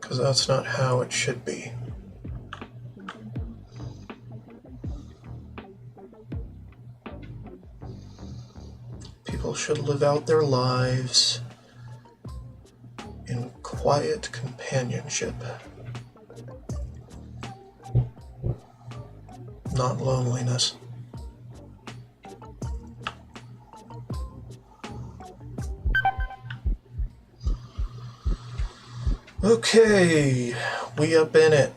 Because that's not how it should be. People should live out their lives in quiet companionship, not loneliness. Okay, we up in it.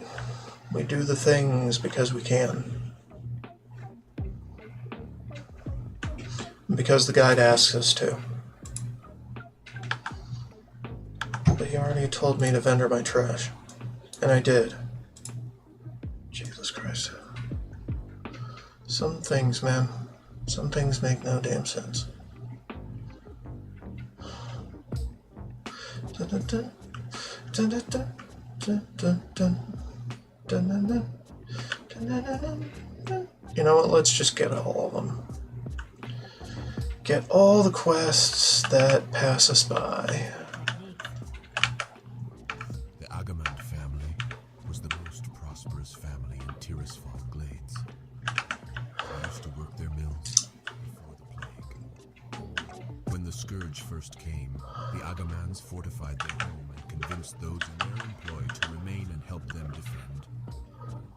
We do the things because we can. Because the guide asks us to. But he already told me to vendor my trash. And I did. Jesus Christ. Some things, man. Some things make no damn sense. Dun, dun, dun. Dun, dun, dun, dun, dun, dun, dun, dun, dun, dun, dun, dun. You know what? Let's just get all of them. Get all the quests that pass us by. The Agamand family was the most prosperous family in Tirisfal Glades. I used to work their mills before the plague. When the scourge first came, the Agamans fortified their home and convinced those in their employ to remain and help them defend.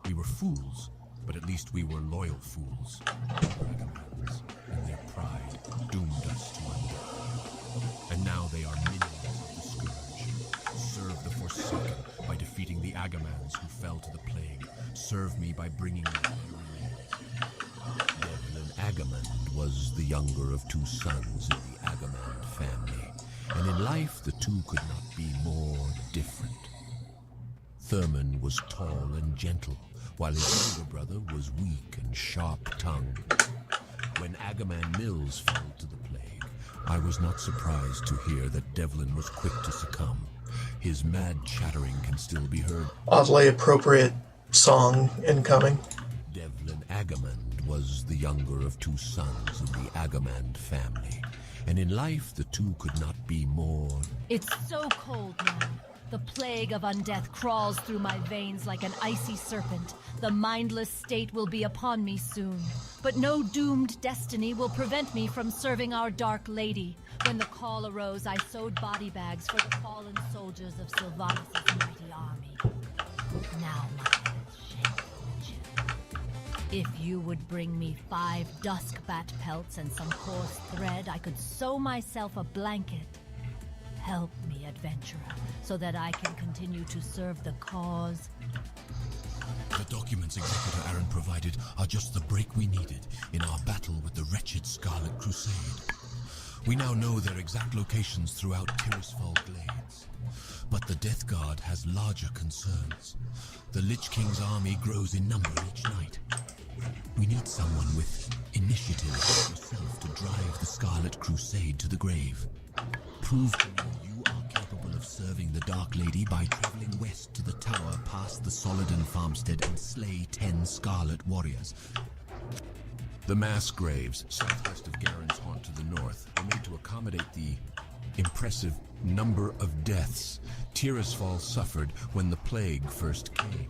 We were fools, but at least we were loyal fools. The Agamans, in their pride, doomed us to undeath. And now they are minions of the scourge. Serve the Forsaken by defeating the Agamans who fell to the plague. Serve me by bringing me their remains. Devlin Agamand was the younger of two sons in the Agamand family, and in life the two could not be more different. Thurman was tall and gentle, while his younger brother was weak and sharp-tongued. When Agamand Mills fell to the plague, I was not surprised to hear that Devlin was quick to succumb. His mad chattering can still be heard. Oddly appropriate song incoming. Devlin Agamand was the younger of two sons in the Agamand family, and in life the two could not be more. It's so cold now. The plague of undeath crawls through my veins like an icy serpent. The mindless state will be upon me soon. But no doomed destiny will prevent me from serving our Dark Lady. When the call arose, I sewed body bags for the fallen soldiers of Sylvanas' mighty army. Now my head is shaken. If you would bring me 5 dusk bat pelts and some coarse thread, I could sew myself a blanket. Help me, adventurer, so that I can continue to serve the cause. The documents Executor Aaron provided are just the break we needed in our battle with the wretched Scarlet Crusade. We now know their exact locations throughout Tirisfal Glades. But the Death Guard has larger concerns. The Lich King's army grows in number each night. We need someone with initiative like yourself to drive the Scarlet Crusade to the grave. Prove to me you are capable of serving the Dark Lady by traveling west to the tower past the Solidon farmstead and slay 10 Scarlet warriors. The mass graves, southwest of Garen's Haunt to the north, were made to accommodate the impressive number of deaths Tirisfal suffered when the plague first came.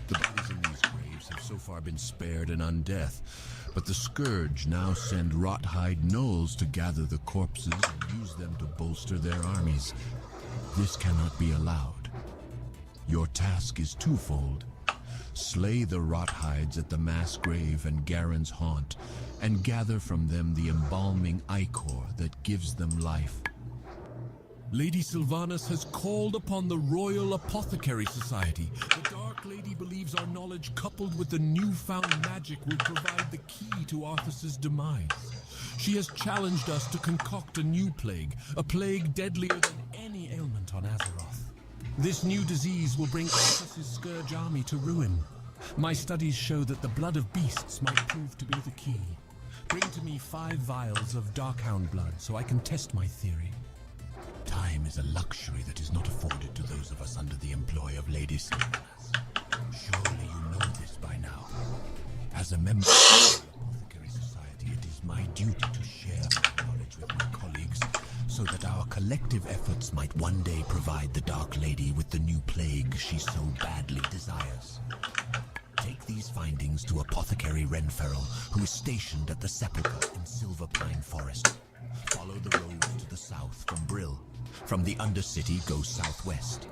The bodies in these graves have so far been spared an undeath, but the Scourge now send Rothhide gnolls to gather the corpses and use them to bolster their armies. This cannot be allowed. Your task is twofold. Slay the Rothides at the mass grave and Garen's Haunt, and gather from them the embalming ichor that gives them life. Lady Sylvanas has called upon the Royal Apothecary Society. The Dark Lady believes our knowledge coupled with the newfound magic will provide the key to Arthas's demise. She has challenged us to concoct a new plague, a plague deadlier than any ailment on Azeroth. This new disease will bring Arthas's Scourge army to ruin. My studies show that the blood of beasts might prove to be the key. Bring to me 5 vials of Darkhound blood so I can test my theory. Time is a luxury that is not afforded to those of us under the employ of Lady Sylvanas. Surely you know this by now. As a member of the Apothecary Society, it is my duty to share my knowledge with my colleagues so that our collective efforts might one day provide the Dark Lady with the new plague she so badly desires. Take these findings to Apothecary Renferrel, who is stationed at the Sepulchre in Silverpine Forest. Follow the roads to the south from Brill. From the Undercity, go southwest.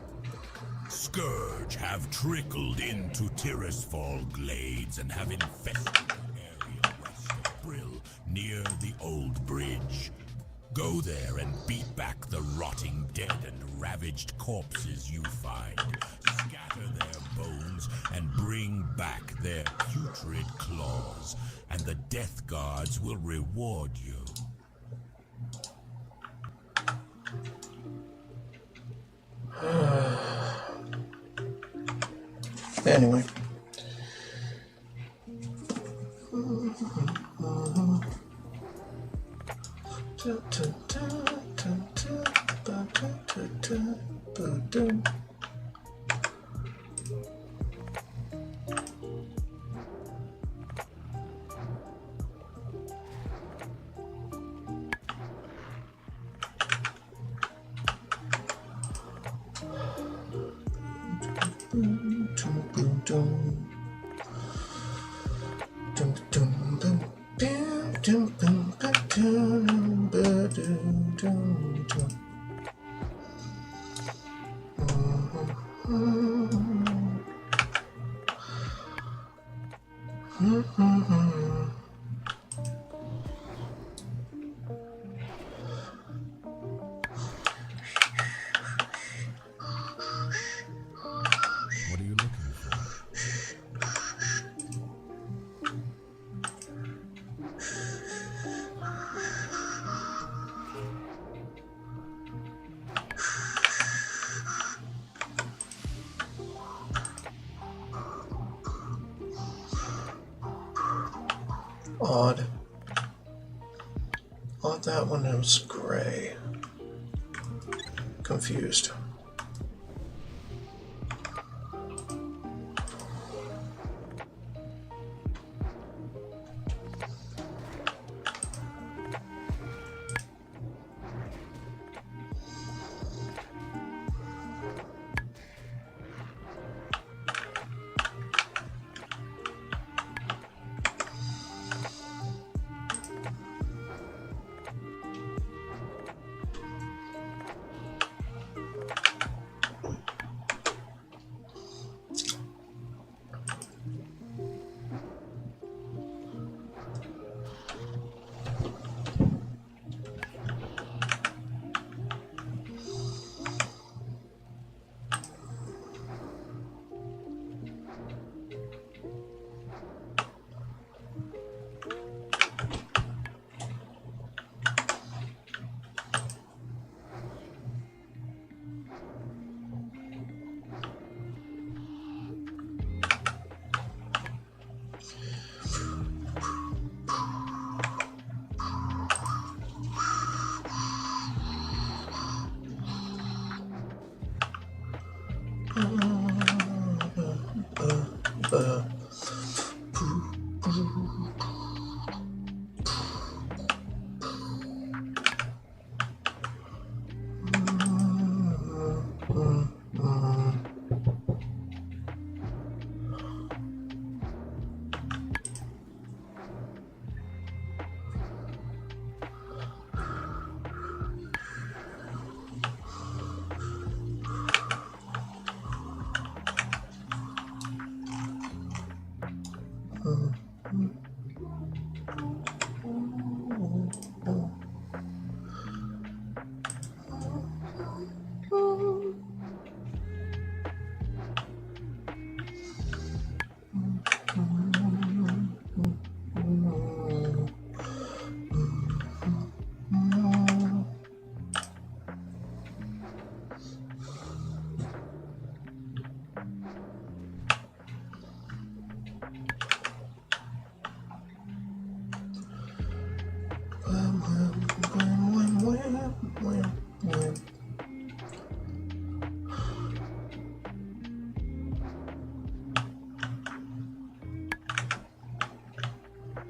Scourge have trickled into Tirisfal Glades and have infested the area west of Brill, near the Old Bridge. Go there and beat back the rotting dead and ravaged corpses you find. Scatter their bones and bring back their putrid claws, and the Death Guards will reward you. Anyway. What are you looking for? Odd. Odd that one was gray. Confused.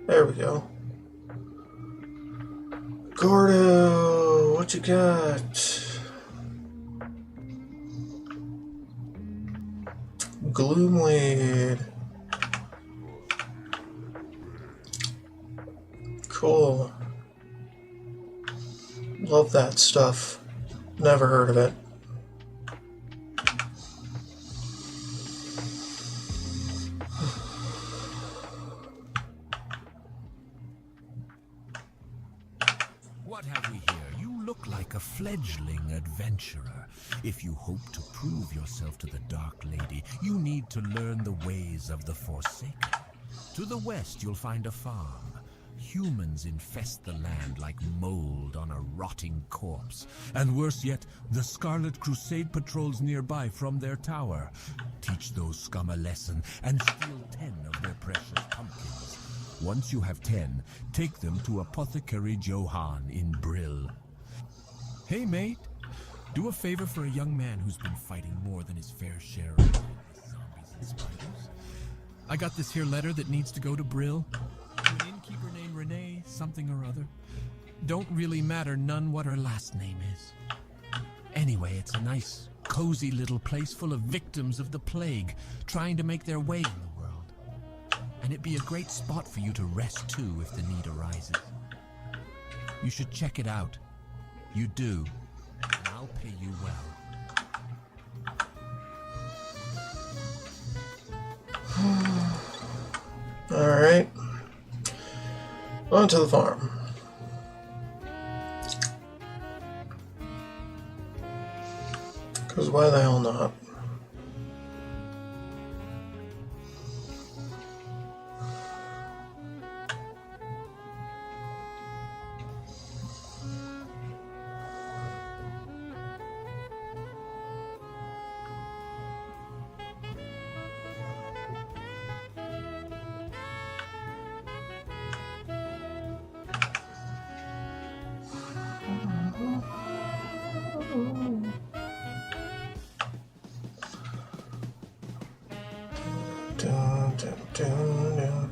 There we go. Gordo, what you got? Gloomblade. Cool. Love that stuff. Never heard of it. What have we here? You look like a fledgling adventurer. If you hope to prove yourself to the Dark Lady, you need to learn the ways of the Forsaken. To the west, you'll find a farm. Humans infest the land like mold on a rotting corpse. And worse yet, the Scarlet Crusade patrols nearby from their tower. Teach those scum a lesson and steal 10 of their precious pumpkins. Once you have 10, take them to Apothecary Johann in Brill. Hey, mate. Do a favor for a young man who's been fighting more than his fair share of zombies and spiders. I got this here letter that needs to go to Brill. An innkeeper named Renee, something or other. Don't really matter none what her last name is. Anyway, it's a nice, cozy little place full of victims of the plague, trying to make their way in the world. And it'd be a great spot for you to rest too if the need arises. You should check it out. You do, and I'll pay you well. Alright. On to the farm. Because why the hell not? Dun, dun, dun, dun.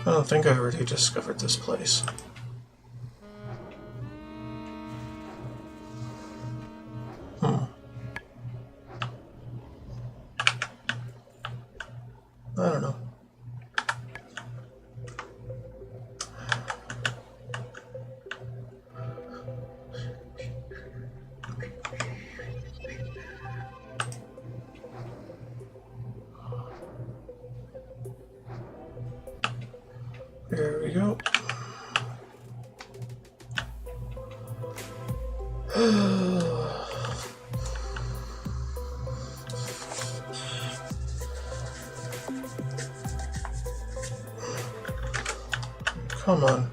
I don't think I already discovered this place. I don't know. There we go. Come on.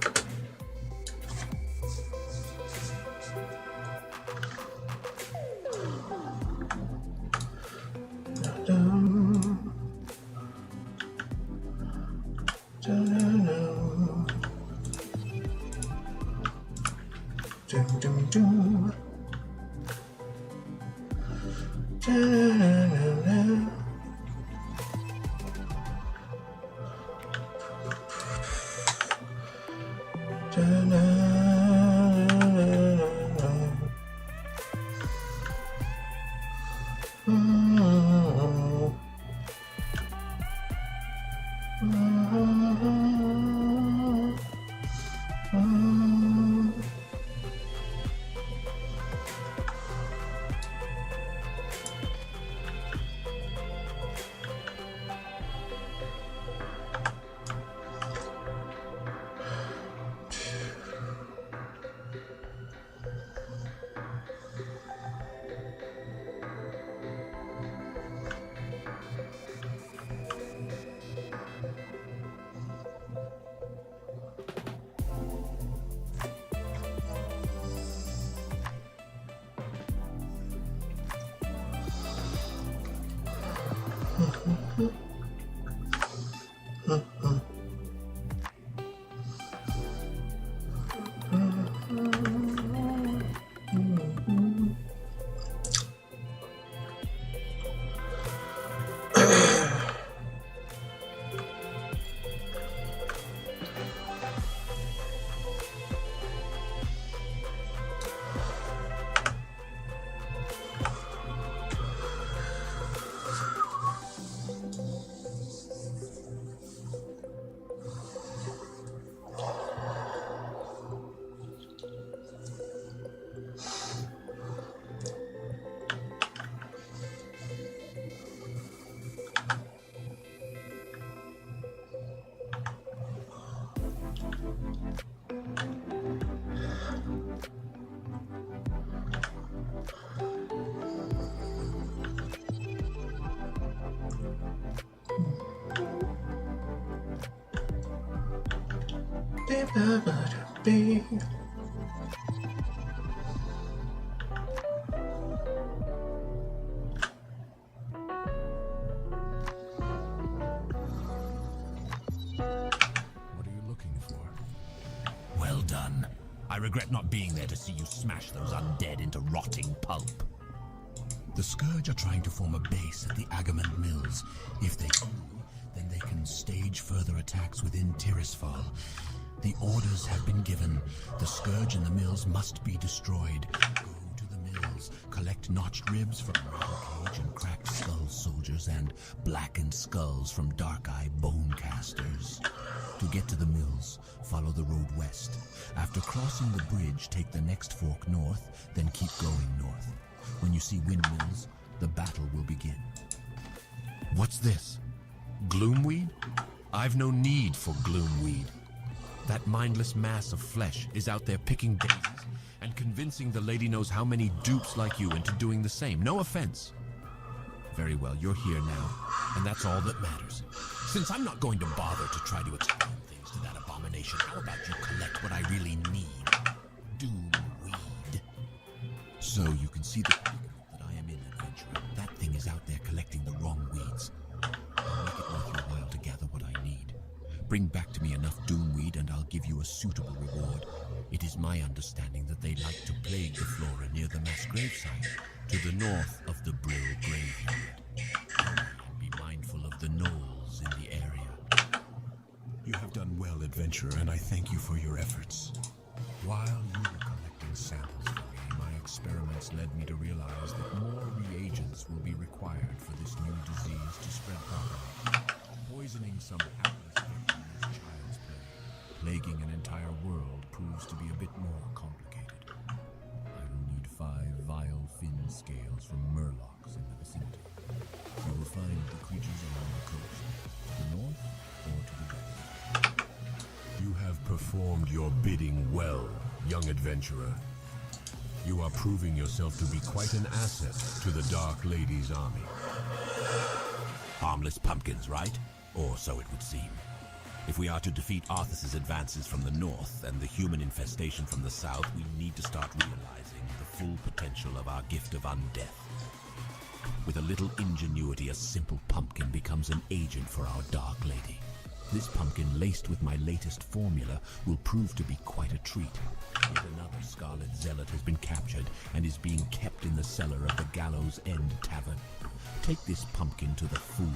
What are you looking for? Well done. I regret not being there to see you smash those undead into rotting pulp. The Scourge are trying to form a base at the Agamemnon Mills. If they do, then they can stage further attacks within Tirisfal. The orders have been given. The Scourge and the mills must be destroyed. Go to the mills, collect notched ribs from Rampage and cracked skull soldiers, and blackened skulls from dark-eye bone casters. To get to the mills, follow the road west. After crossing the bridge, take the next fork north, then keep going north. When you see windmills, the battle will begin. What's this? Gloomweed? I've no need for gloomweed. That mindless mass of flesh is out there picking daisies and convincing the lady knows how many dupes like you into doing the same. No offense. Very well, you're here now, and that's all that matters. Since I'm not going to bother to try to explain things to that abomination, how about you collect what I really need? Doomweed. So you can see the creek that I am in, adventurer. That thing is out there Bring back to me enough doomweed and I'll give you a suitable reward. It is my understanding that they like to plague the flora near the mass gravesite, to the north of the Brill graveyard. And be mindful of the gnolls in the area. You have done well, adventurer, and I thank you for your efforts. While you were collecting samples for me, my experiments led me to realize that more reagents will be required for this new disease to spread properly. Poisoning some hapless victim is child's play. Plaguing an entire world proves to be a bit more complicated. I will need 5 vile fin scales from murlocs in the vicinity. You will find the creatures along the coast, to the north or to the west. You have performed your bidding well, young adventurer. You are proving yourself to be quite an asset to the Dark Lady's army. Harmless pumpkins, right? Or so it would seem. If we are to defeat Arthas's advances from the north and the human infestation from the south, we need to start realizing the full potential of our gift of undeath. With a little ingenuity, a simple pumpkin becomes an agent for our Dark Lady. This pumpkin, laced with my latest formula, will prove to be quite a treat. Yet another Scarlet Zealot has been captured and is being kept in the cellar of the Gallows End Tavern. Take this pumpkin to the fool.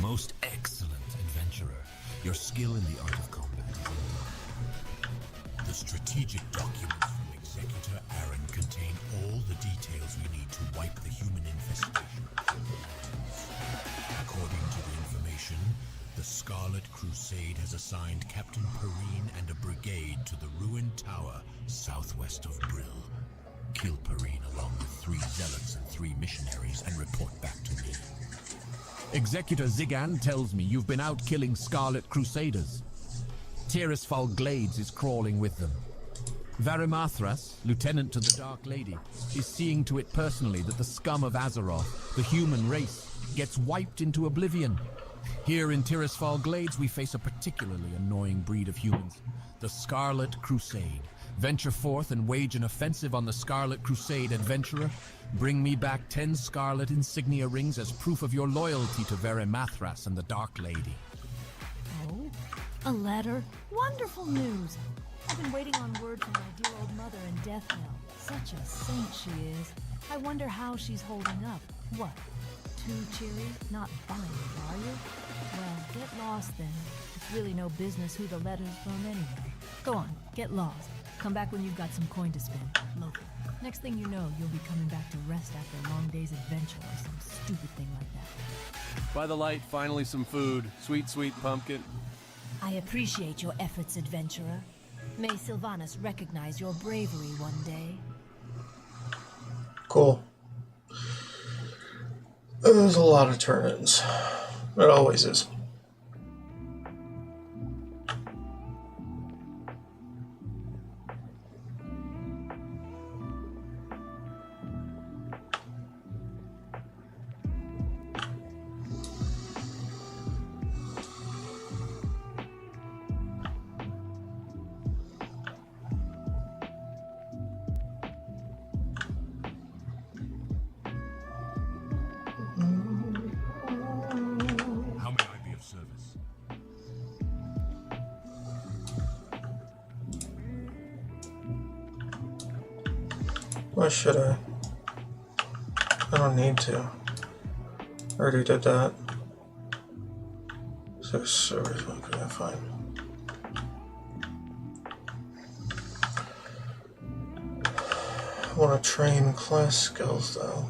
Most excellent adventurer. Your skill in the art of combat is indeed. The strategic documents from Executor Aaron contain all the details we need to wipe the human infestation from the lands. According to the information, the Scarlet Crusade has assigned Captain Perrine and a brigade to the ruined tower southwest of Brill. Kill Perrine along with 3 zealots and 3 missionaries and report back to me. Executor Zigan tells me you've been out killing Scarlet Crusaders. Tirisfal Glades is crawling with them. Varimathras, lieutenant to the Dark Lady, is seeing to it personally that the scum of Azeroth, the human race, gets wiped into oblivion. Here in Tirisfal Glades, we face a particularly annoying breed of humans, the Scarlet Crusade. Venture forth and wage an offensive on the Scarlet Crusade, adventurer. Bring me back 10 Scarlet Insignia rings as proof of your loyalty to Varimathras and the Dark Lady. Oh, a letter? Wonderful news! I've been waiting on word from my dear old mother in Deathnell. Such a saint she is. I wonder how she's holding up. What? Too cheery? Not buying it, are you? Well, get lost then. It's really no business who the letter's from anyway. Go on, get lost. Come back when you've got some coin to spend. Local. Next thing you know, you'll be coming back to rest after a long day's adventure or some stupid thing like that. By the light, finally some food. Sweet, sweet pumpkin. I appreciate your efforts, adventurer. May Sylvanas recognize your bravery one day. Cool. There's a lot of turn-ins. It always is. Why should I? I don't need to. I already did that. So servers, okay, fine. I want to train class skills though.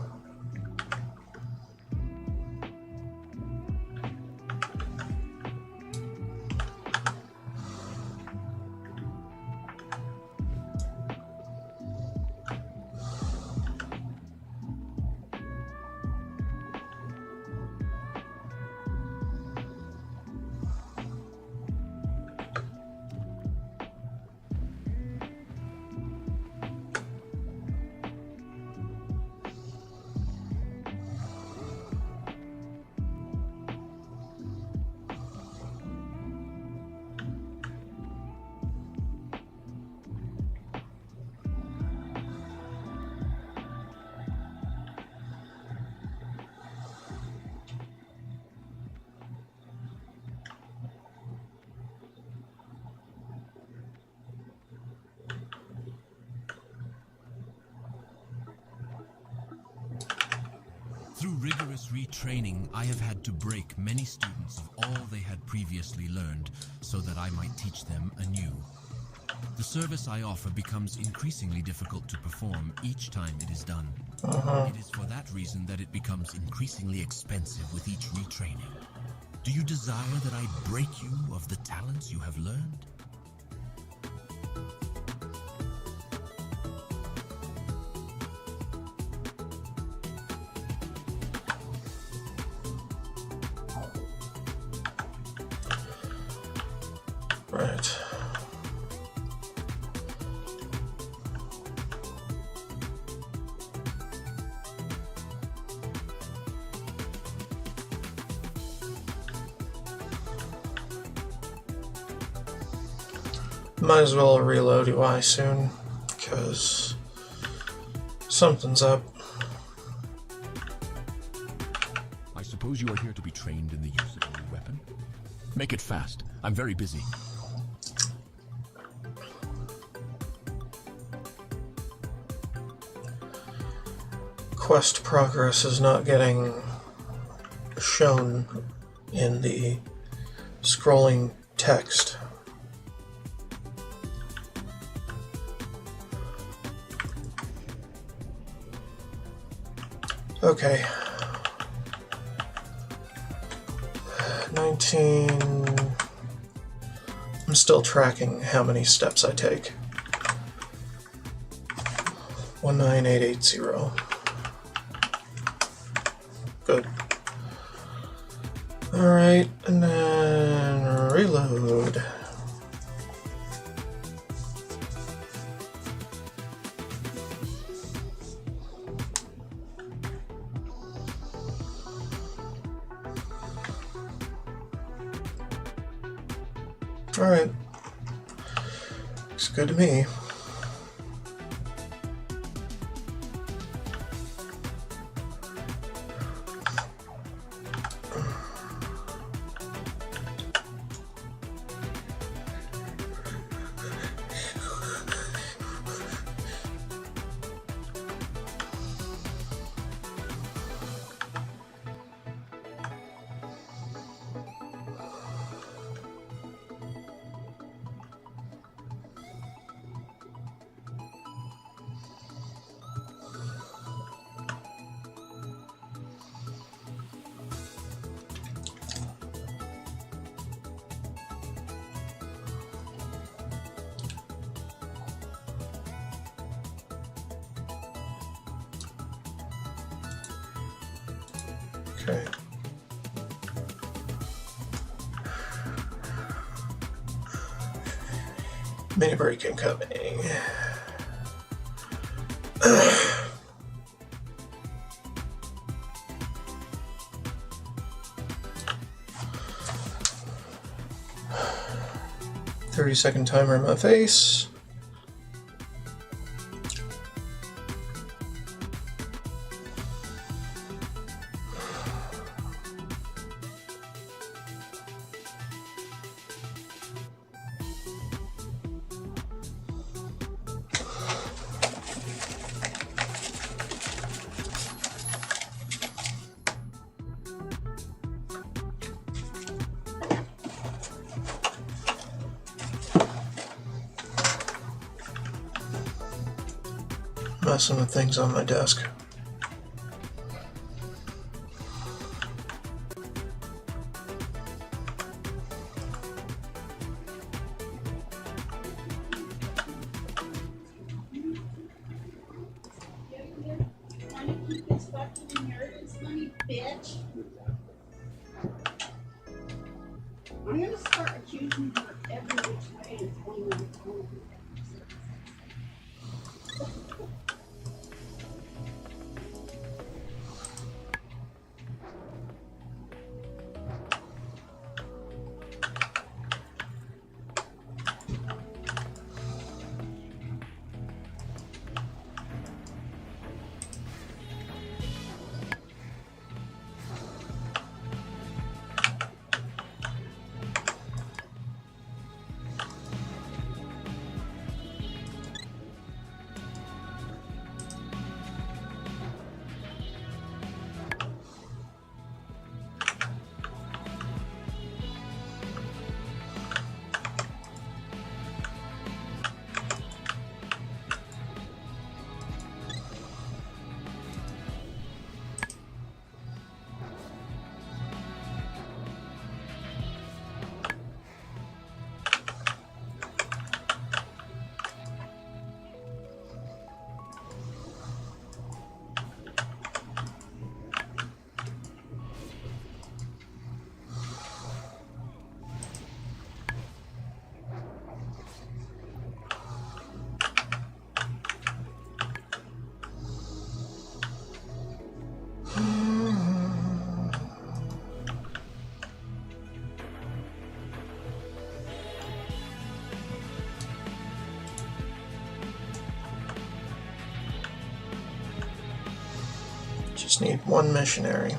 rigorous retraining, I have had to break many students of all they had previously learned so that I might teach them anew. The service I offer becomes increasingly difficult to perform each time it is done. It is for that reason that it becomes increasingly expensive with each retraining. Do you desire that I break you of the talents you have learned? Right. Might as well reload UI soon, because something's up. I suppose you are here to be trained in the use of a new weapon? Make it fast. I'm very busy. Quest progress is not getting shown in the scrolling text. Okay. 19. I'm still tracking how many steps I take. 19880. Good. Alright, and then reload. Alright. Looks good to me. Okay. Mini break incoming. "30-second timer in my face." Messing with things on my desk. I'm gonna start accusing you of every which way and telling you what's going on. Just need one missionary.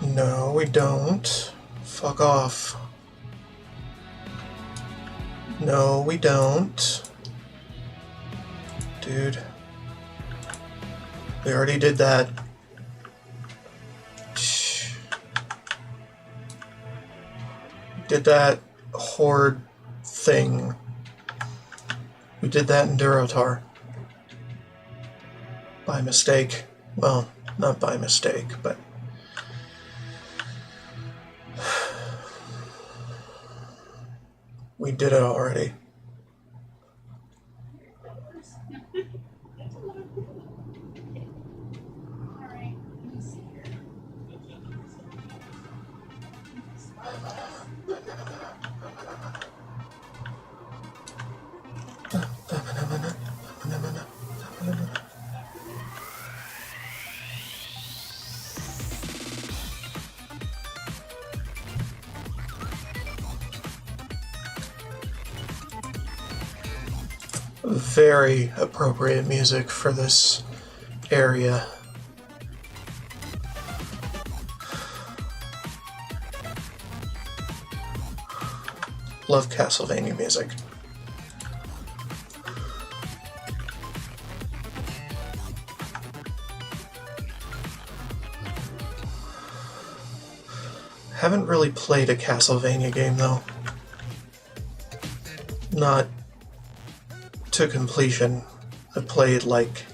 No, we don't. Fuck off. No, we don't. Dude. We already did that. Did that horde thing. We did that in Durotar. By mistake. Well, not by mistake, but... we did it already. Very appropriate music for this area. Love Castlevania music. Haven't really played a Castlevania game though. Not to completion. I played like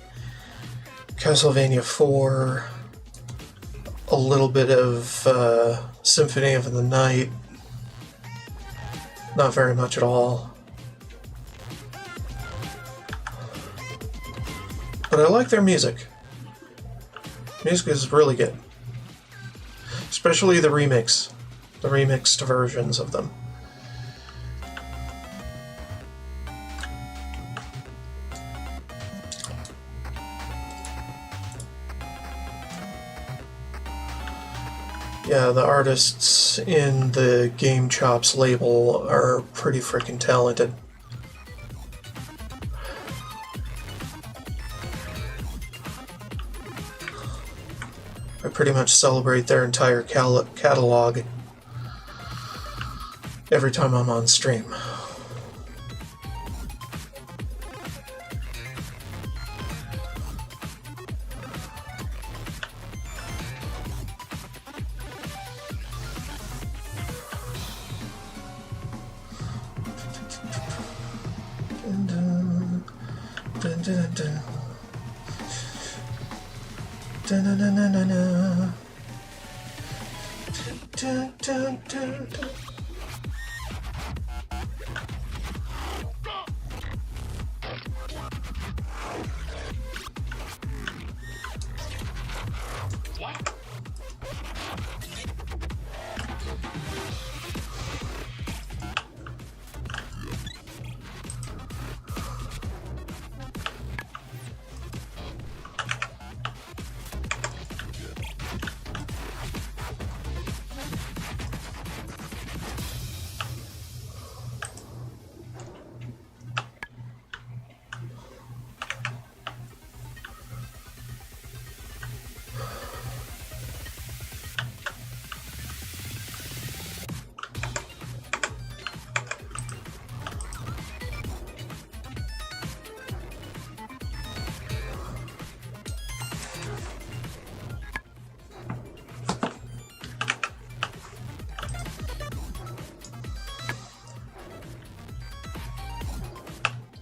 Castlevania 4, a little bit of Symphony of the Night, not very much at all. But I like their music. Music is really good. Especially the remixed versions of them. Yeah, the artists in the Game Chops label are pretty freaking talented. I pretty much celebrate their entire catalog every time I'm on stream.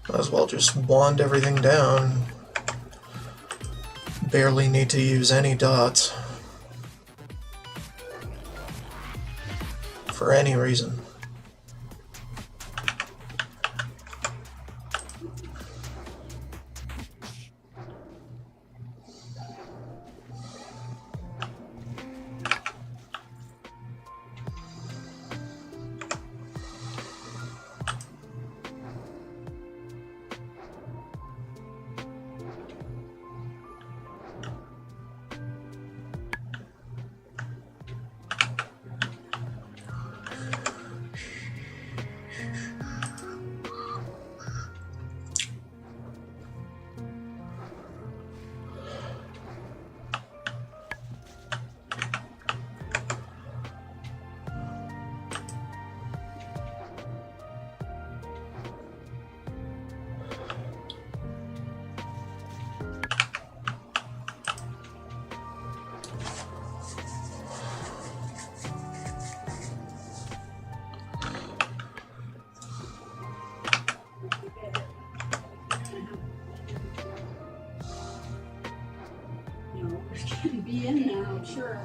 Might as well just wand everything down. Barely need to use any dots. For any reason. You know, we can be in now, sure.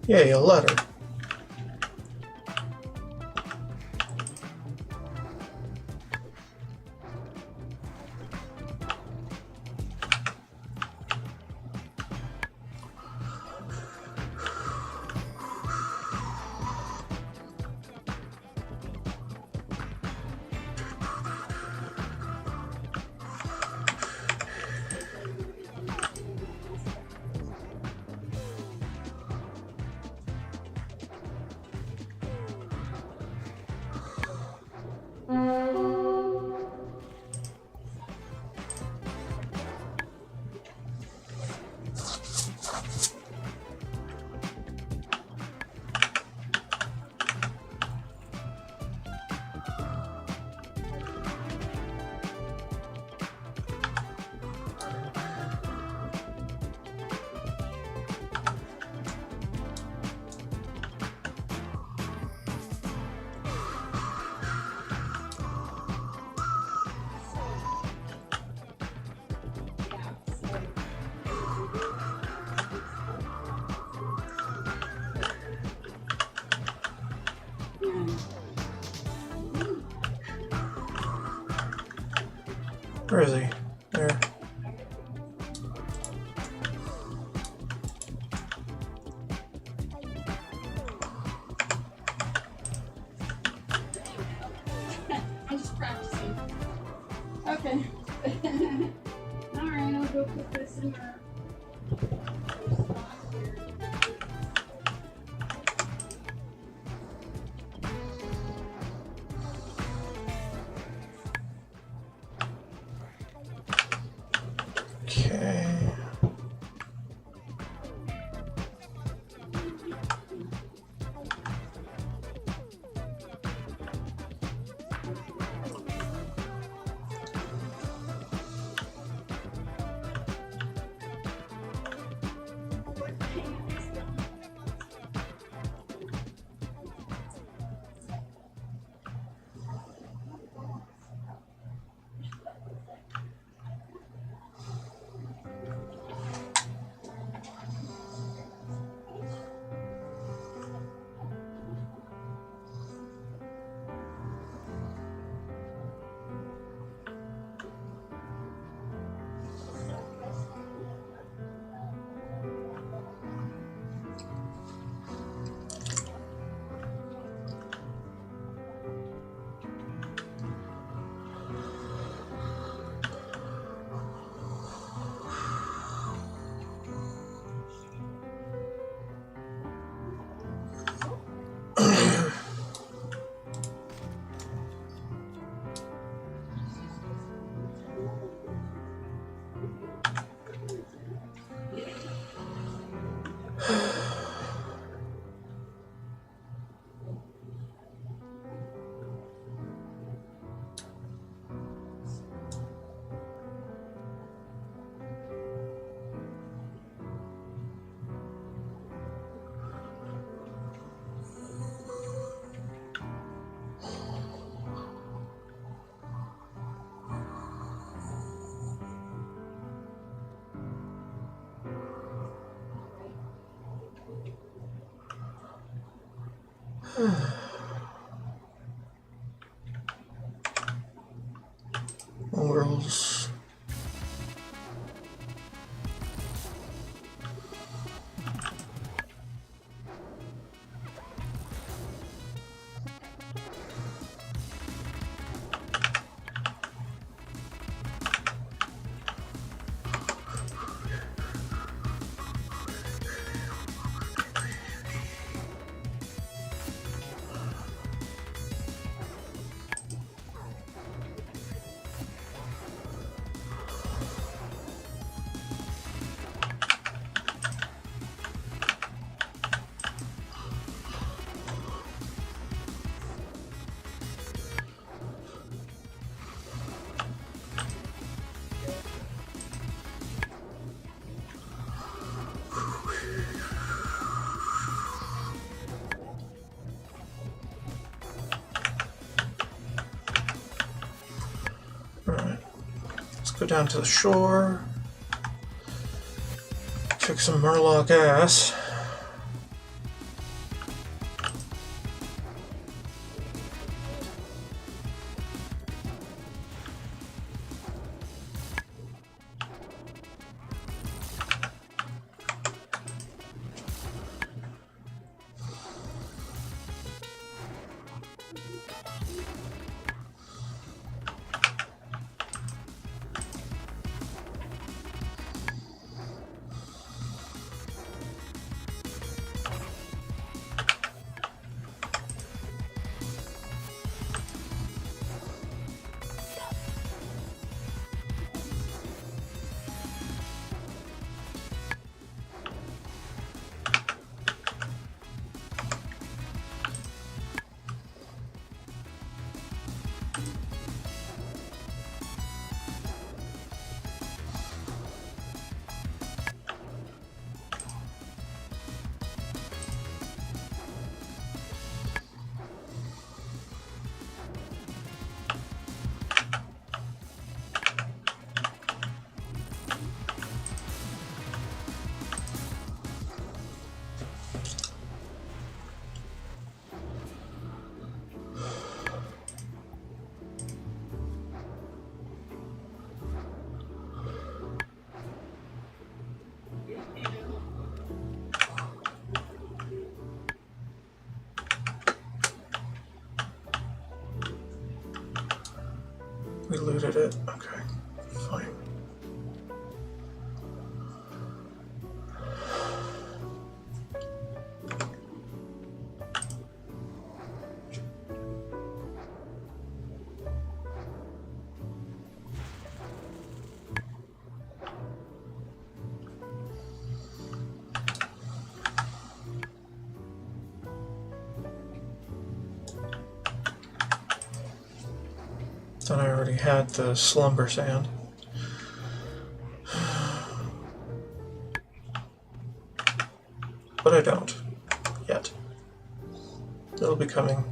Yay, a letter. Where is he? There. I'm just practicing. Okay. Alright, I'll go put this in her. Okay. Morals. Alright, let's go down to the shore, kick some Murloc ass. We looted it. Okay, fine. Thought I already had the slumber sand. But I don't. Yet. It'll be coming.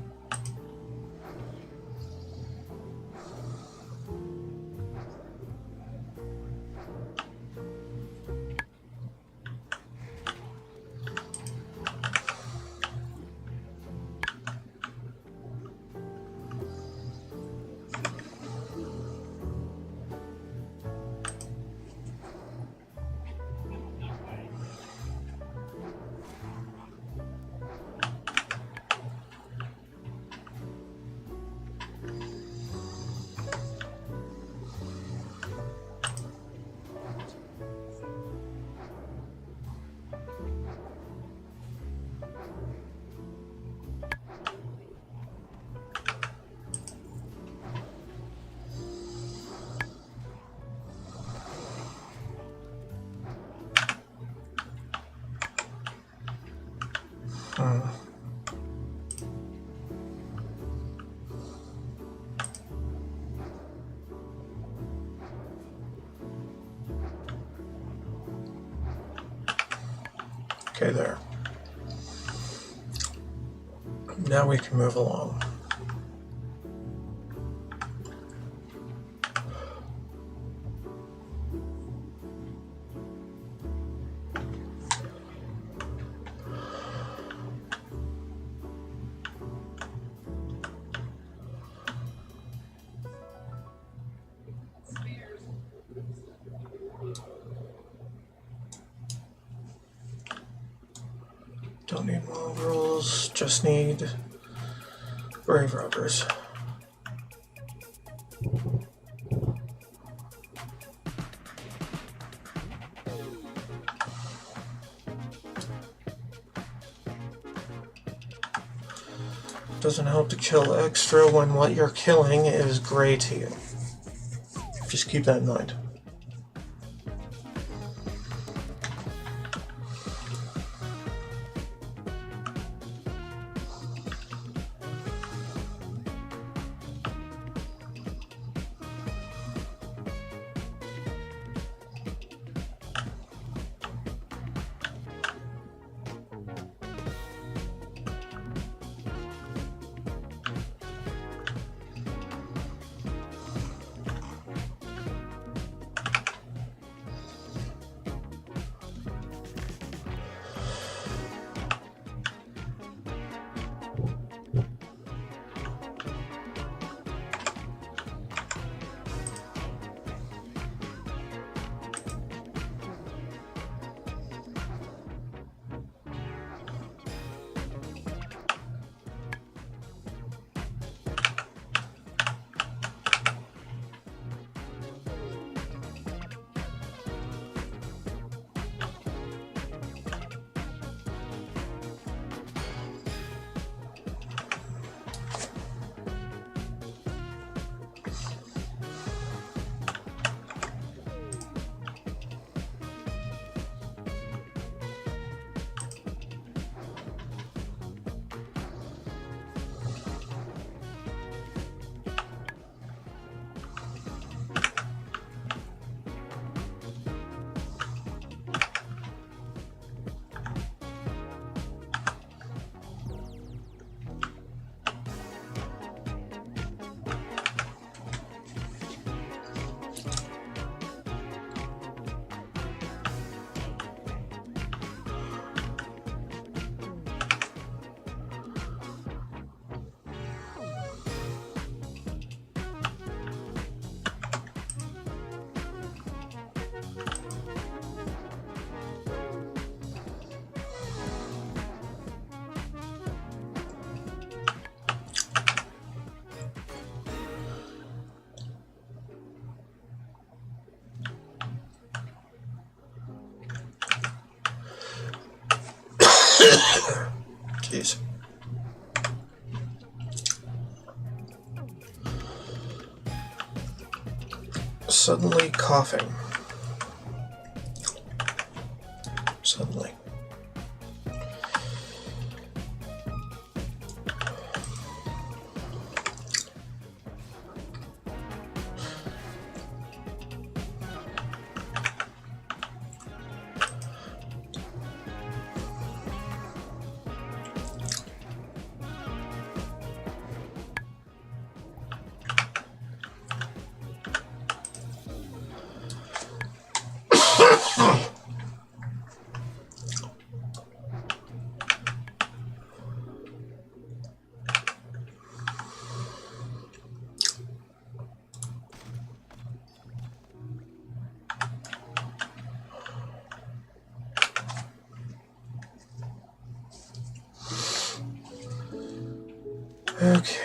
Okay, there. Now we can move along. Don't need mongrels, just need grave robbers. Doesn't help to kill extra when what you're killing is gray to you. Just keep that in mind. Jeez. Suddenly coughing. Suddenly. Okay.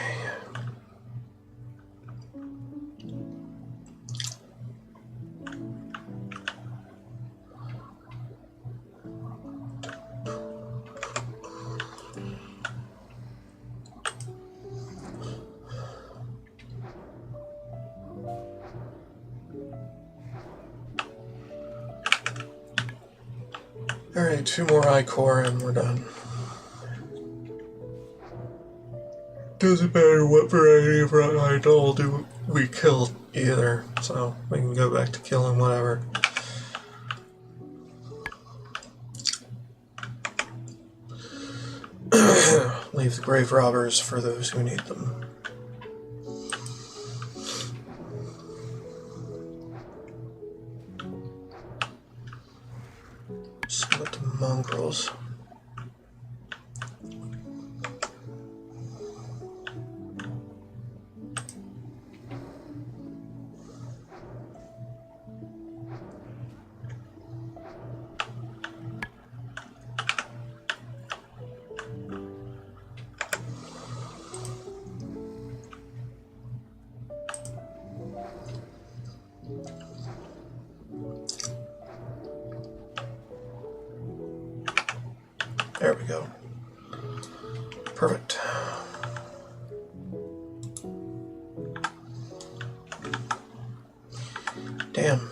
Alright, 2 more I-core and we're done. Doesn't matter what variety of idol do we kill either, so we can go back to killing whatever. Leave the grave robbers for those who need them. Split the mongrels. There we go. Perfect. Damn.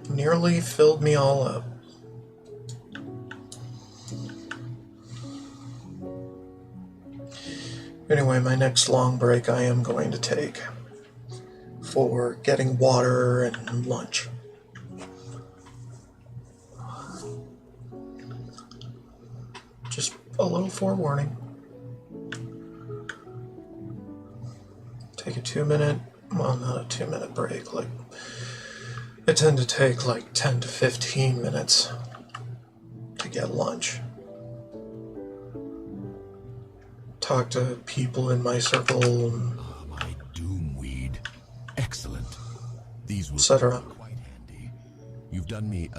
Nearly filled me all up. Anyway, my next long break I am going to take for getting water and lunch. Just a little forewarning. Take a 2-minute, well, not a 2-minute break, like, I tend to take like 10 to 15 minutes to get lunch. Talk to people in my circle, My doomweed. Excellent. These will etc. be quite handy. You've done me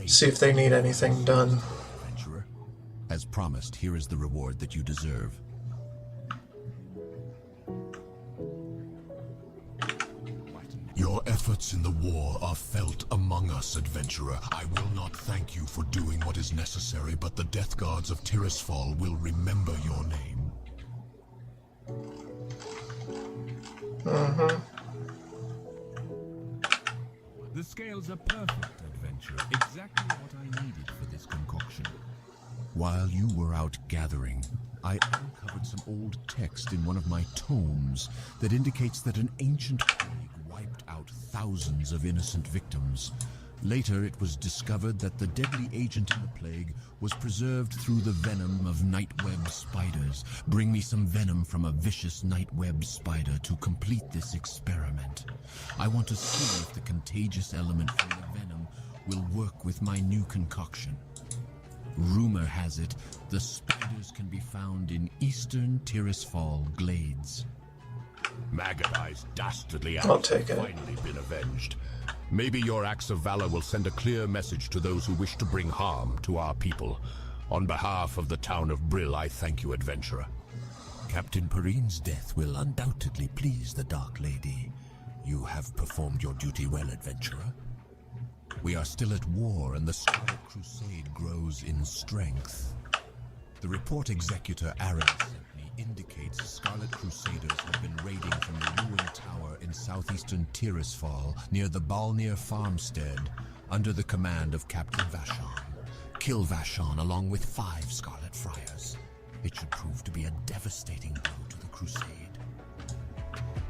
See if they need anything done. adventurer. As promised, here is the reward that you deserve. Your efforts in the war are felt among us, adventurer. I will not thank you for doing what is necessary, but the death guards of Tirisfal will remember your name. The scales are perfect, adventurer. Exactly what I needed for this concoction. While you were out gathering, I uncovered some old text in one of my tomes that indicates that an ancient plague wiped out thousands of innocent victims. Later, it was discovered that the deadly agent in the plague was preserved through the venom of nightweb spiders. Bring me some venom from a vicious nightweb spider to complete this experiment. I want to see if the contagious element from the venom will work with my new concoction. Rumor has it, the spiders can be found in eastern Tirisfal glades. Maggot-Eye's dastardly I'll act take has it. finally been avenged. Maybe your acts of valor will send a clear message to those who wish to bring harm to our people. On behalf of the town of Brill, I thank you, adventurer. Captain Perrine's death will undoubtedly please the Dark Lady. You have performed your duty well, adventurer. We are still at war, and the Scarlet Crusade grows in strength. The report Executor Aaron sent me indicates Scarlet Crusaders have been raiding from the ruined tower in southeastern Tirisfal near the Balnir farmstead under the command of Captain Vashon. Kill Vashon along with 5 Scarlet Friars. It should prove to be a devastating blow to the Crusade.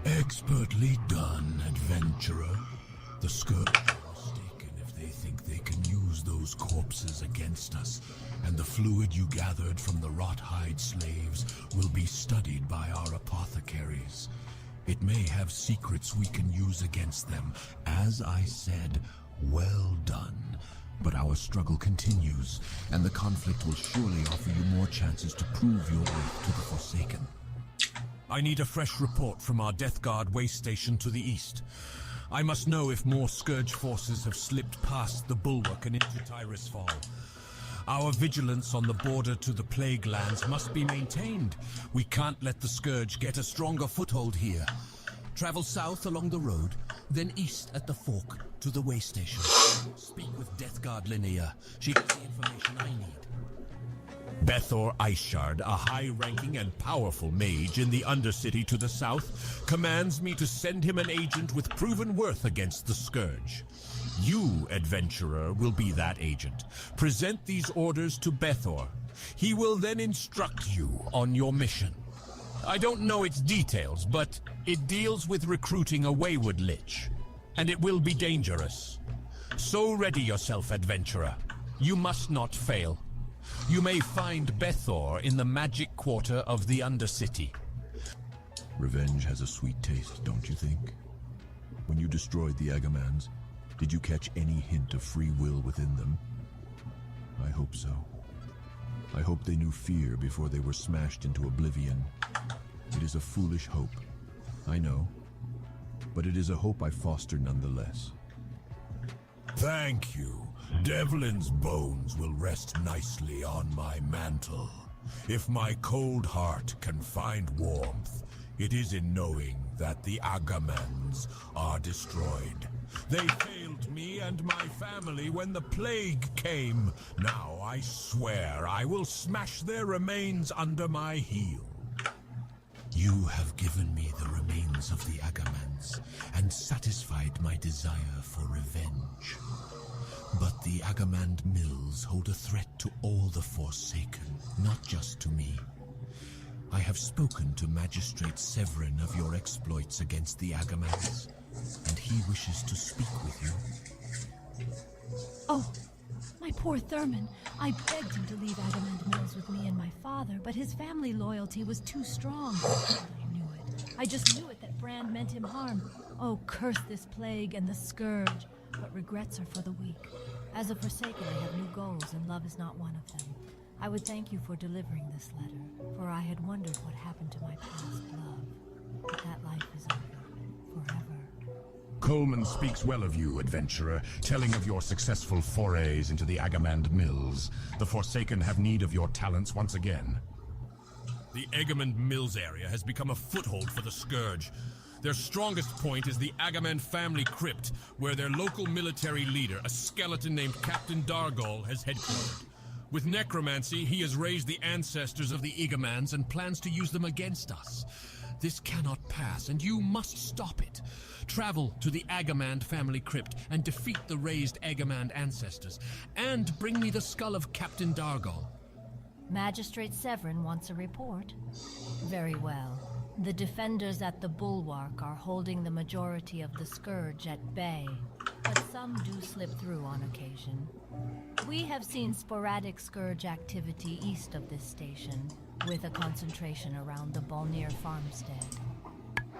Expertly done, adventurer. The Scourge are mistaken if they think they can use those corpses against us, and the fluid you gathered from the wrought-hide slaves will be studied by our apothecaries. It may have secrets we can use against them. As I said, well done. But our struggle continues, and the conflict will surely offer you more chances to prove your worth to the Forsaken. I need a fresh report from our Death Guard way station to the east. I must know if more Scourge forces have slipped past the bulwark and into Tirisfal. Our vigilance on the border to the Plague Lands must be maintained. We can't let the Scourge get a stronger foothold here. Travel south along the road, then east at the fork to the way station. Speak with Death Guard Linnea. She has the information I need. Bethor Iceshard, a high-ranking and powerful mage in the Undercity to the south, commands me to send him an agent with proven worth against the Scourge. You, adventurer, will be that agent. Present these orders to Bethor. He will then instruct you on your mission. I don't know its details, but it deals with recruiting a wayward lich, and it will be dangerous. So ready yourself, adventurer. You must not fail. You may find Bethor in the magic quarter of the Undercity. Revenge has a sweet taste, don't you think? When you destroyed the Agamans, did you catch any hint of free will within them? I hope so. I hope they knew fear before they were smashed into oblivion. It is a foolish hope, I know, but it is a hope I foster nonetheless. Thank you. Devlin's bones will rest nicely on my mantle. If my cold heart can find warmth, it is in knowing that the Agamans are destroyed. They failed me and my family when the plague came. Now I swear I will smash their remains under my heel. You have given me the remains of the Agamans and satisfied my desire for revenge. But the Agamand mills hold a threat to all the Forsaken, not just to me. I have spoken to Magistrate Severin of your exploits against the Agamans, and he wishes to speak with you. Oh, my poor Thurman. I begged him to leave Agamand Mills with me and my father, but his family loyalty was too strong. I knew it. I just knew it that Brand meant him harm. Oh, curse this plague and the scourge. But regrets are for the weak. As a Forsaken, I have new goals, and love is not one of them. I would thank you for delivering this letter, for I had wondered what happened to my past love. But that life is over, forever. Coleman speaks well of you, adventurer, telling of your successful forays into the Agamand Mills. The Forsaken have need of your talents once again. The Agamand Mills area has become a foothold for the Scourge. Their strongest point is the Agamand family crypt, where their local military leader, a skeleton named Captain Dargol, has headquartered. With necromancy, he has raised the ancestors of the Agamans and plans to use them against us. This cannot pass, and you must stop it. Travel to the Agamand family crypt and defeat the raised Agamand ancestors, and bring me the skull of Captain Dargol. Magistrate Severin wants a report. Very well. The defenders at the Bulwark are holding the majority of the Scourge at bay, but some do slip through on occasion. We have seen sporadic Scourge activity east of this station, with a concentration around the Balnir farmstead.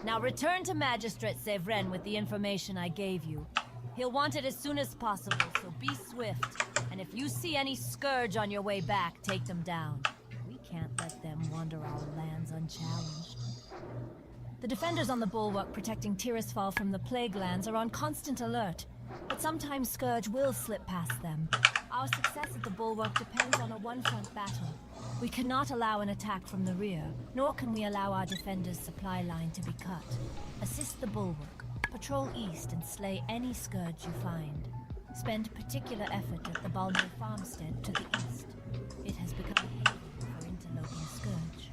Now return to Magistrate Severin with the information I gave you. He'll want it as soon as possible, so be swift. And if you see any Scourge on your way back, take them down. We can't let them wander our lands unchallenged. The defenders on the Bulwark protecting Tirisfal from the Plague Lands are on constant alert, but sometimes Scourge will slip past them. Our success at the Bulwark depends on a one-front battle. We cannot allow an attack from the rear, nor can we allow our defenders' supply line to be cut. Assist the Bulwark, patrol east and slay any Scourge you find. Spend particular effort at the Balnir farmstead to the east. It has become a haven for interloping Scourge.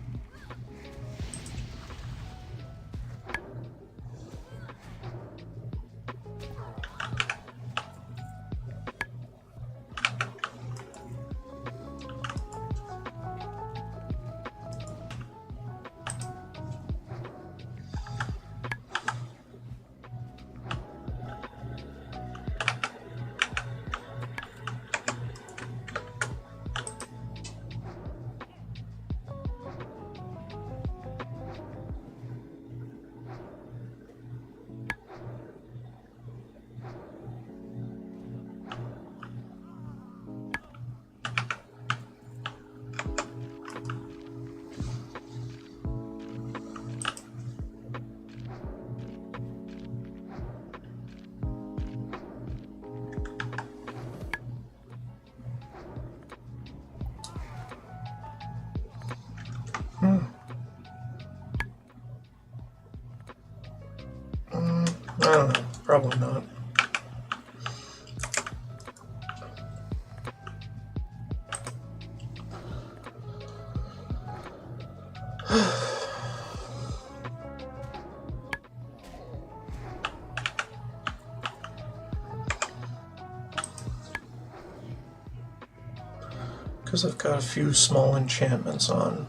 I don't know. Probably not. Because I've got a few small enchantments on.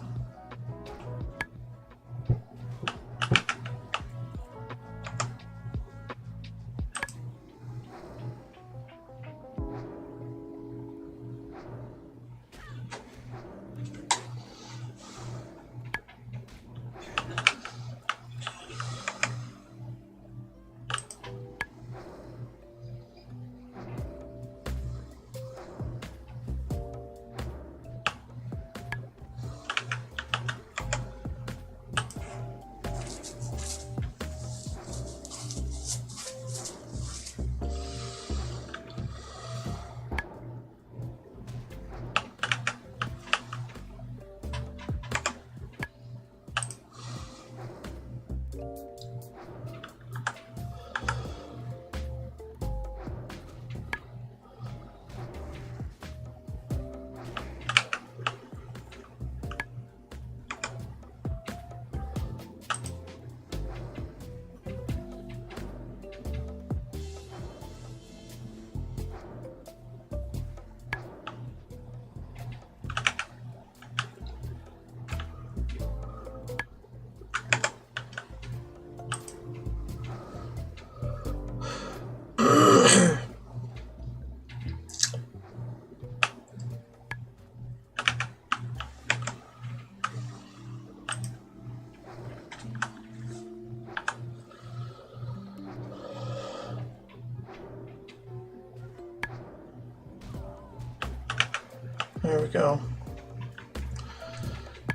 There we go.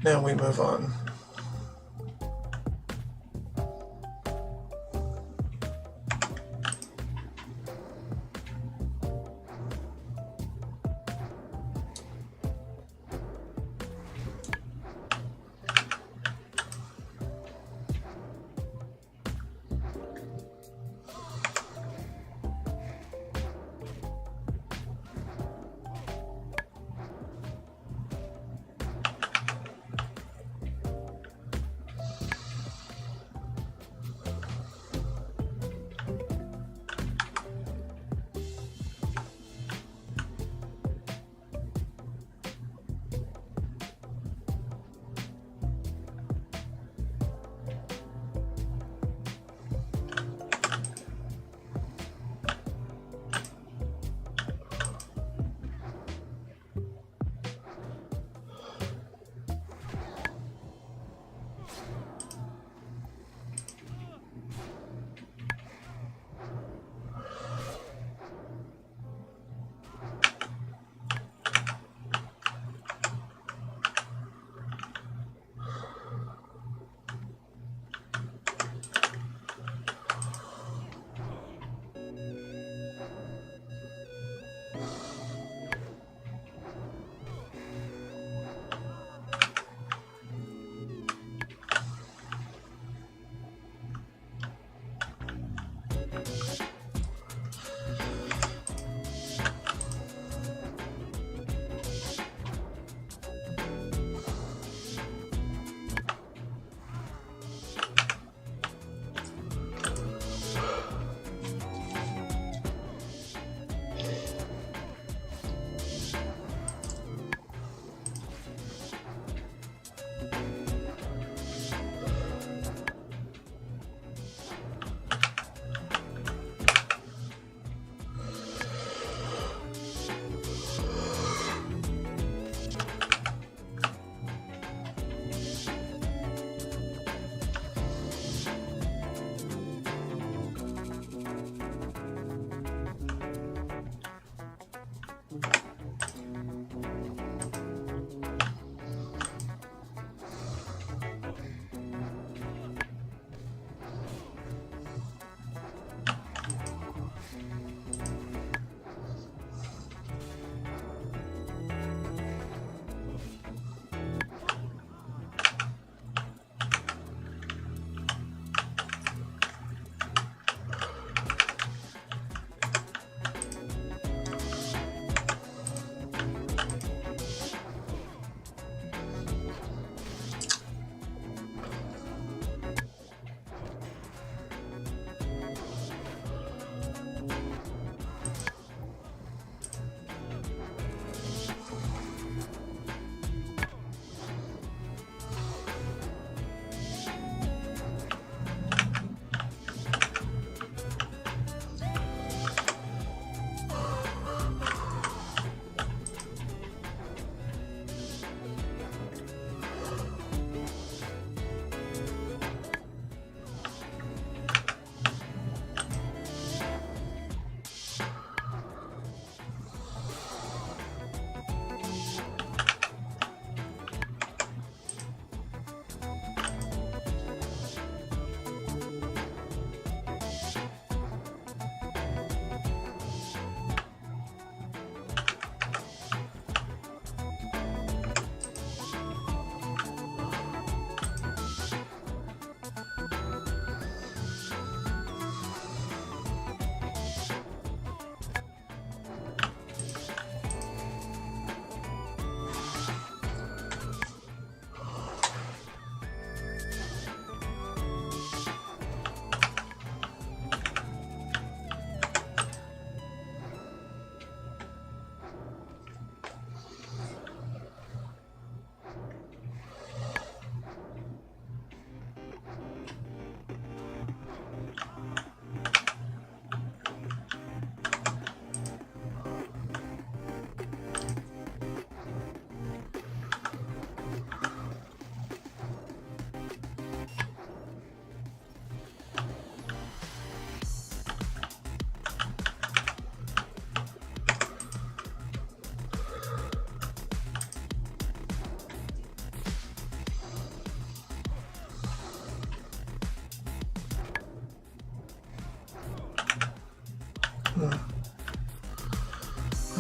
Now we move on.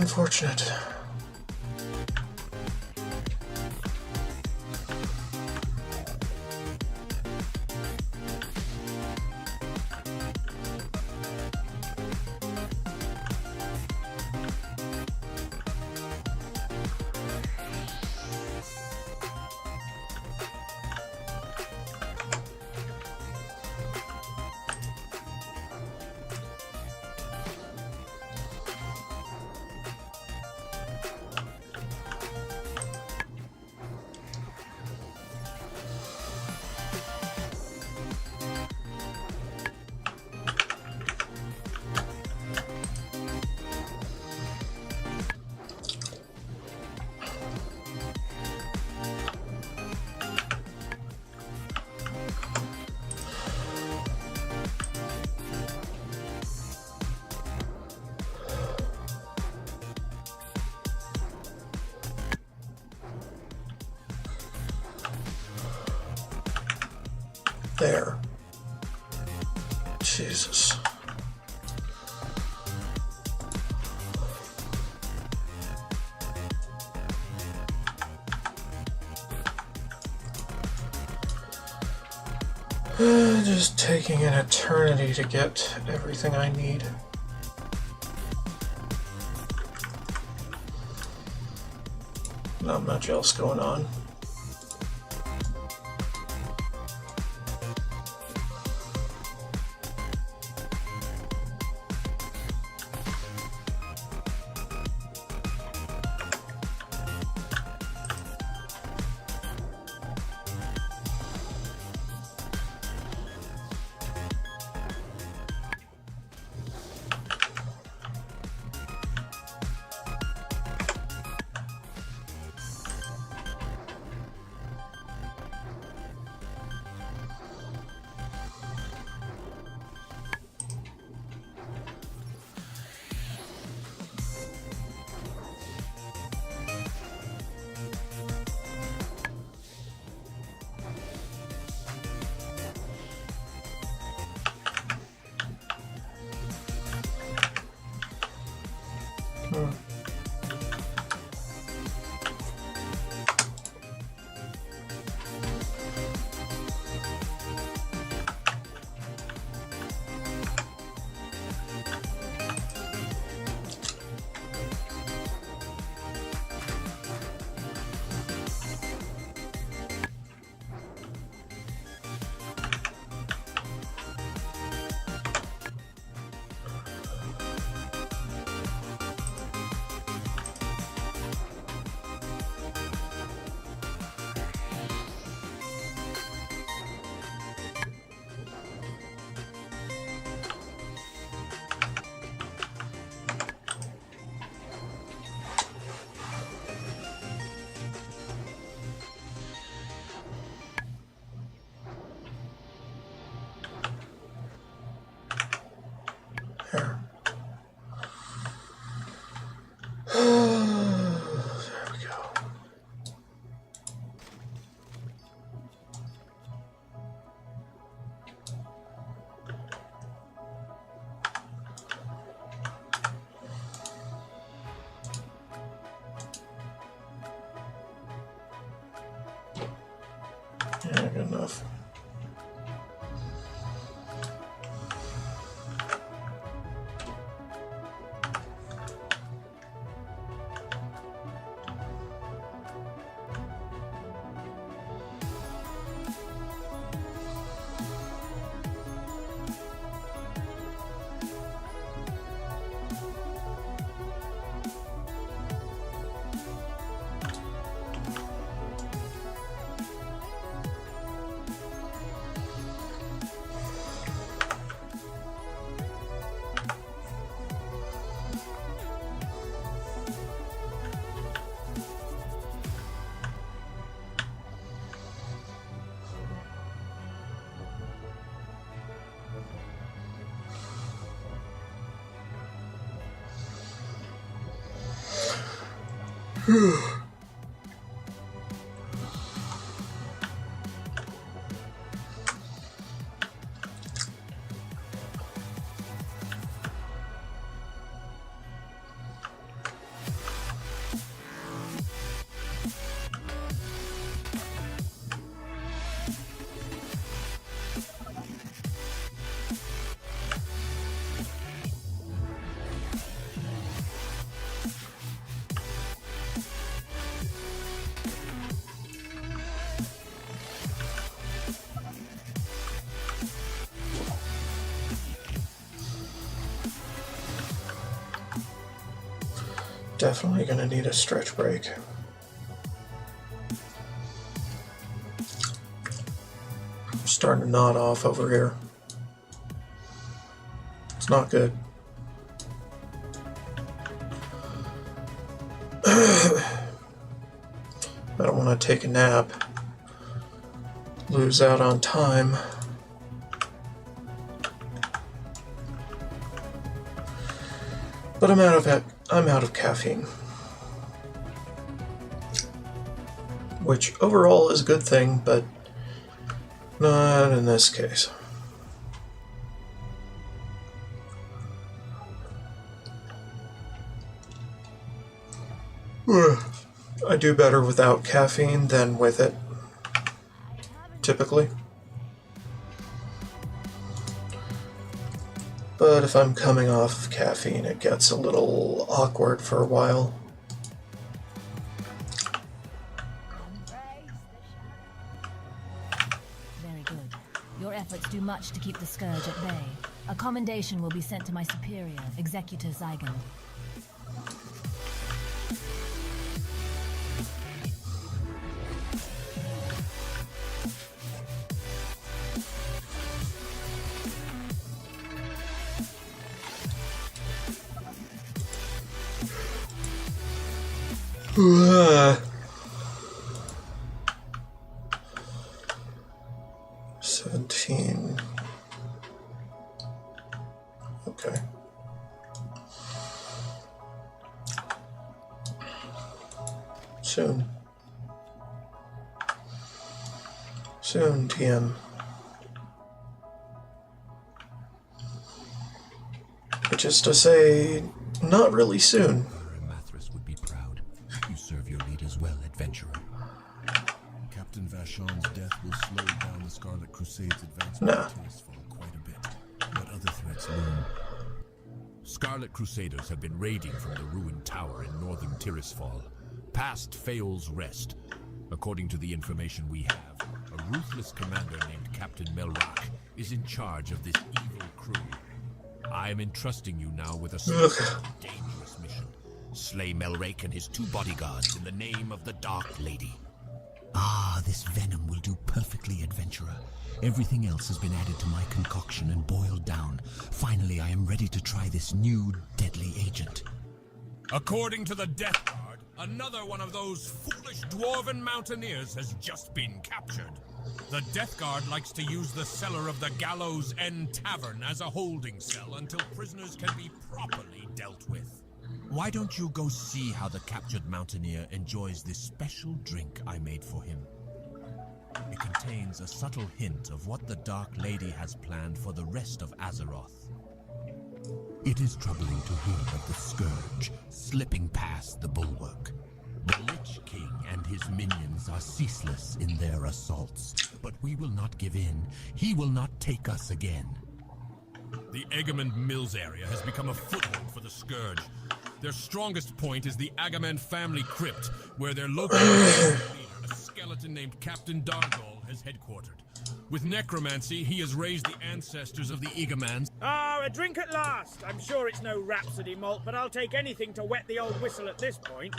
Unfortunate. There. Jesus. Just taking an eternity to get everything I need. Not much else going on. There. There we go. Yeah, good enough. Definitely gonna need a stretch break. I'm starting to nod off over here. It's not good. I don't want to take a nap. Lose out on time. But I'm out of caffeine. Which overall is a good thing, but not in this case. I do better without caffeine than with it, typically. But if I'm coming off of caffeine, it gets a little awkward for a while. Very good. Your efforts do much to keep the Scourge at bay. A commendation will be sent to my superior, Executor Zygand. Uh, 17. Okay. Soon. Soon, TM. Which is to say, not really soon. Well, adventurer. Captain Vashon's death will slow down the Scarlet Crusade's advancement Nah. to Tirisfal quite a bit. What other threats loom? Scarlet Crusaders have been raiding from the ruined tower in northern Tirisfal, past Feol's Rest. According to the information we have, a ruthless commander named Captain Melrock is in charge of this evil crew. I am entrusting you now with a dangerous mission. Slay Melrake and his 2 bodyguards in the name of the Dark Lady. Ah, this venom will do perfectly, adventurer. Everything else has been added to my concoction and boiled down. Finally, I am ready to try this new deadly agent. According to the Death Guard, another one of those foolish dwarven mountaineers has just been captured. The Death Guard likes to use the cellar of the Gallows End Tavern as a holding cell until prisoners can be properly dealt with. Why don't you go see how the captured mountaineer enjoys this special drink I made for him? It contains a subtle hint of what the Dark Lady has planned for the rest of Azeroth. It is troubling to hear of the Scourge slipping past the bulwark. The Lich King and his minions are ceaseless in their assaults, but we will not give in. He will not take us again. The Egermond Mills area has become a foothold for the Scourge. Their strongest point is the Agamand family crypt, where their local leader, a skeleton named Captain Dargol, has headquartered. With necromancy, he has raised the ancestors of the Egermans. Ah, a drink at last! I'm sure it's no Rhapsody malt, but I'll take anything to wet the old whistle at this point.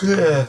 Yeah.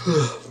Yeah.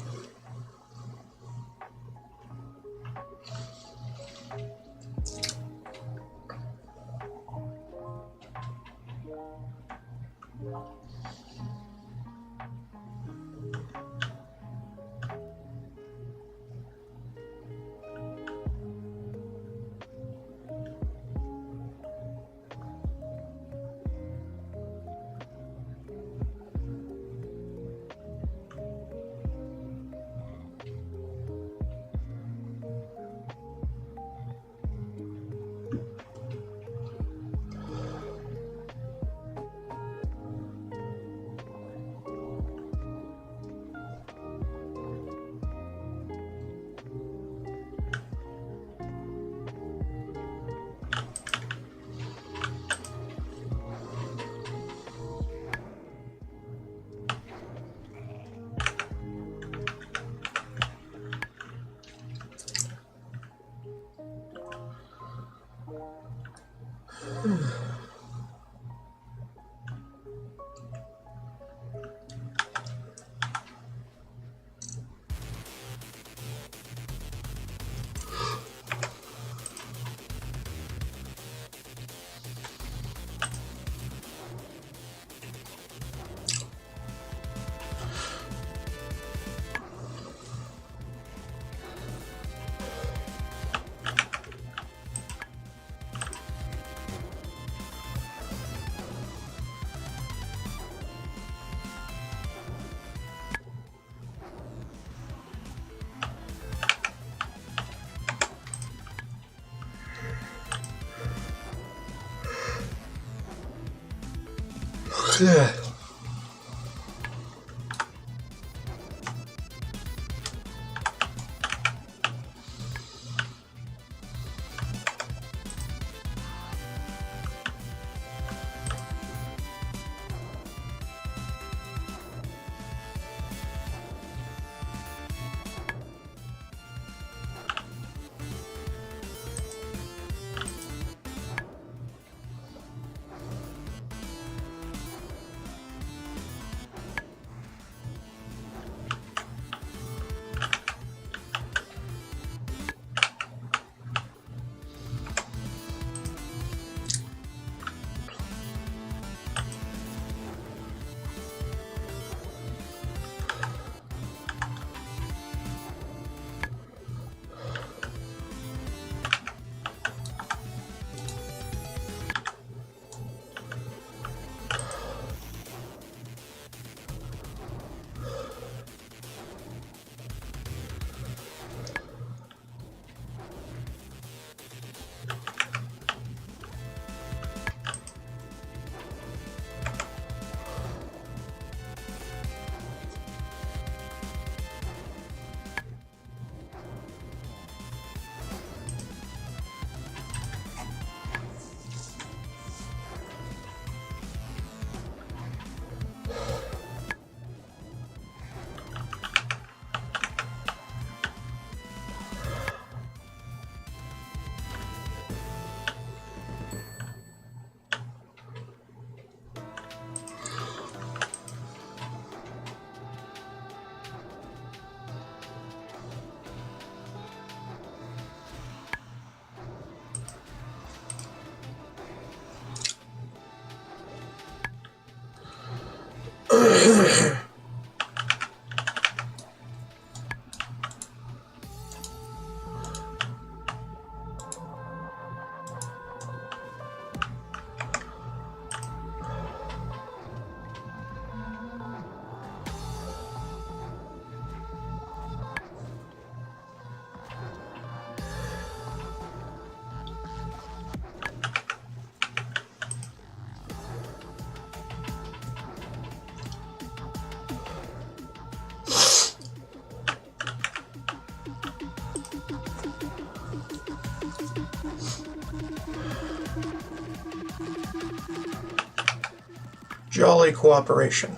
Jolly cooperation.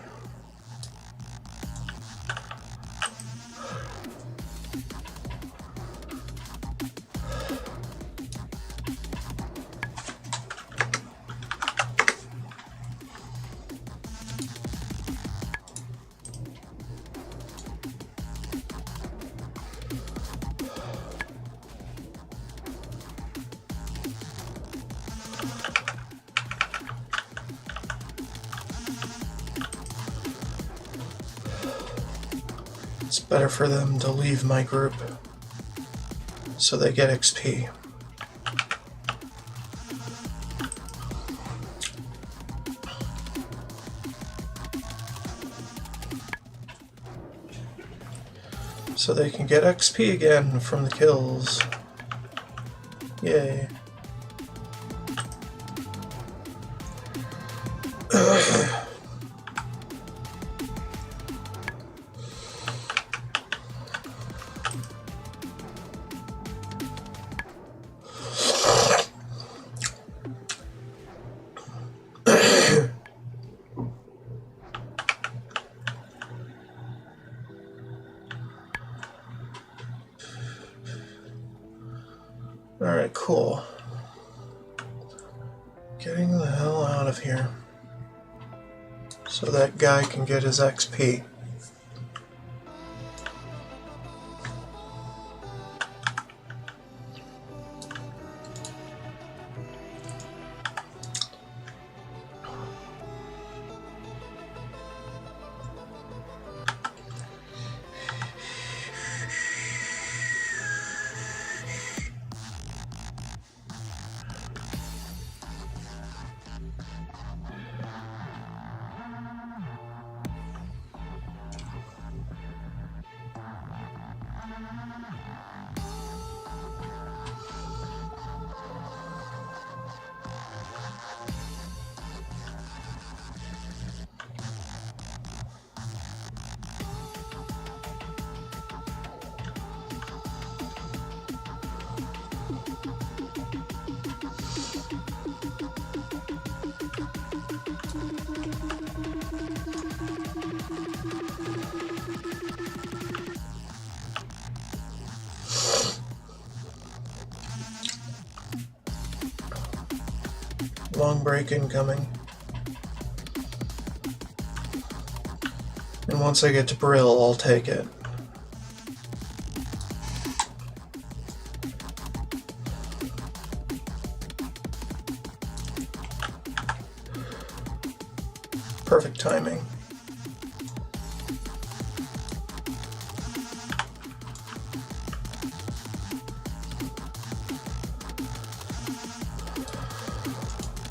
It's better for them to leave my group so they get XP. So they can get XP again from the kills. Yay. Alright, cool. Getting the hell out of here so that guy can get his XP. Long break incoming. And once I get to Brill, I'll take it. Perfect timing.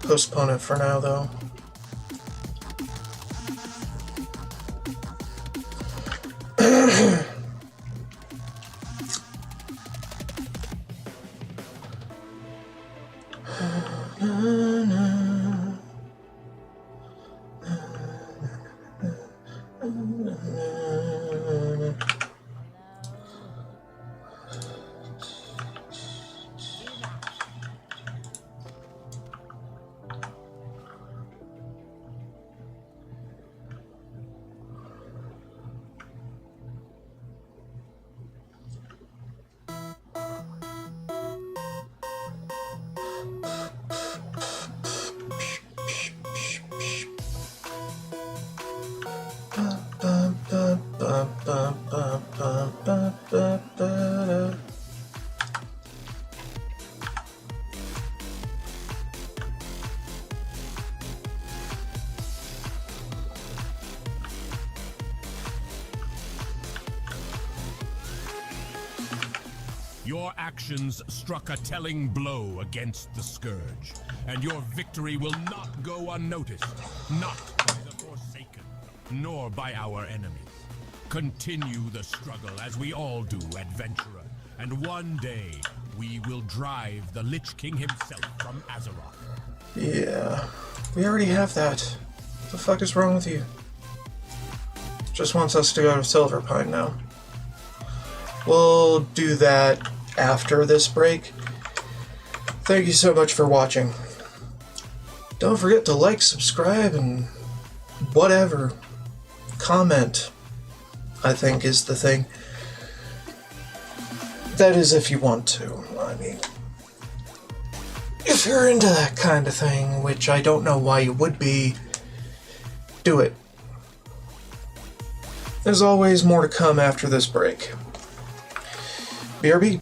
Postpone it for now, though. Your actions struck a telling blow against the Scourge, and your victory will not go unnoticed, not by the Forsaken, nor by our enemies. Continue the struggle as we all do, adventurer, and one day we will drive the Lich King himself from Azeroth. Yeah, we already have that. What the fuck is wrong with you? Just wants us to go to Silverpine now. We'll do that after this break. Thank you so much for watching. Don't forget to like, subscribe, and whatever. Comment, I think, is the thing. That is if you want to. I mean, if you're into that kind of thing, which I don't know why you would be, do it. There's always more to come after this break. BRB.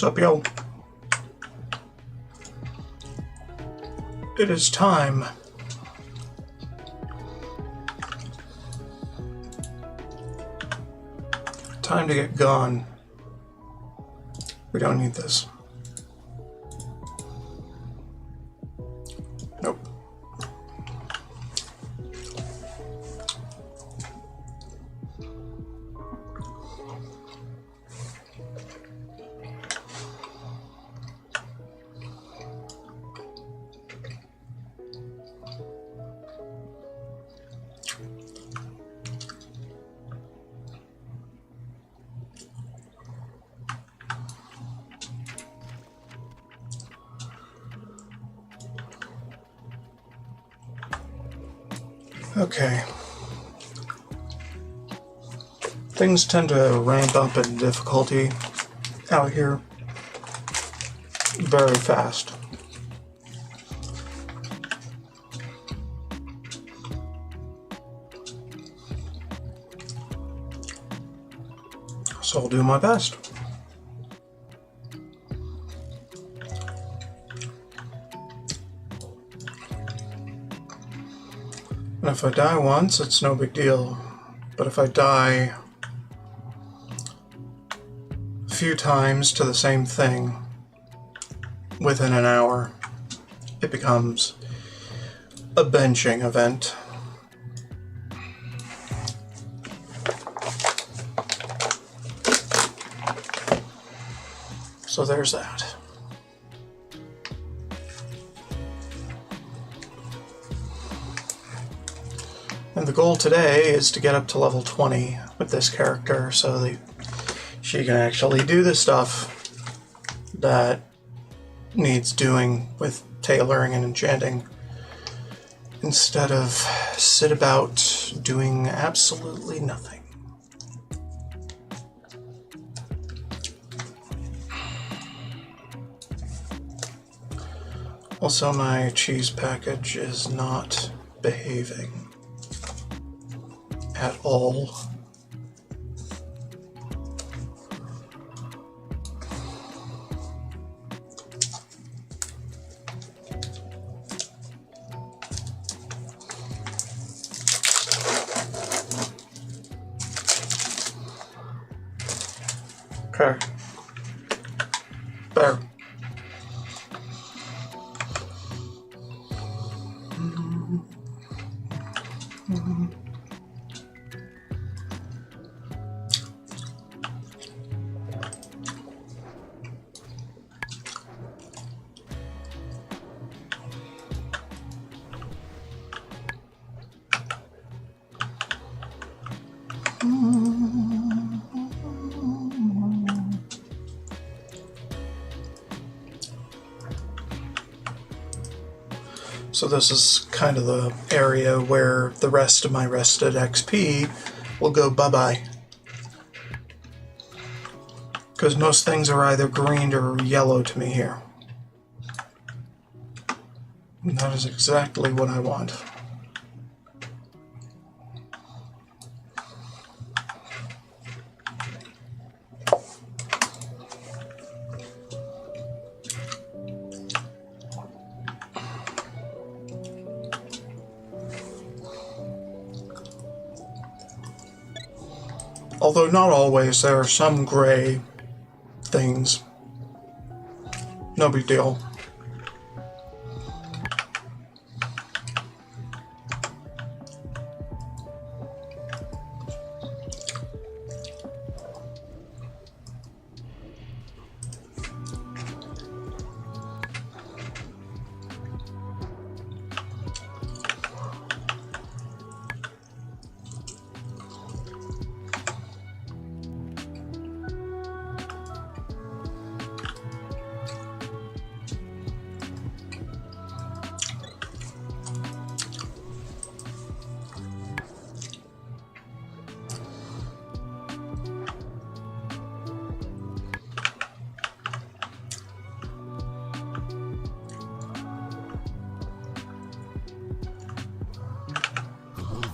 What's up, yo? It is time. Time to get gone. We don't need this. Nope. Okay. Things tend to ramp up in difficulty out here very fast. So I'll do my best. And if I die once, it's no big deal. But if I die a few times to the same thing within an hour, it becomes a benching event. So there's that. And the goal today is to get up to level 20 with this character so that she can actually do the stuff that needs doing with tailoring and enchanting instead of sit about doing absolutely nothing. Also, my cheese package is not behaving at all. Okay. There. So this is kind of the area where the rest of my rested XP will go bye-bye. Because most things are either green or yellow to me here. And that is exactly what I want. Although not always, there are some gray things. No big deal.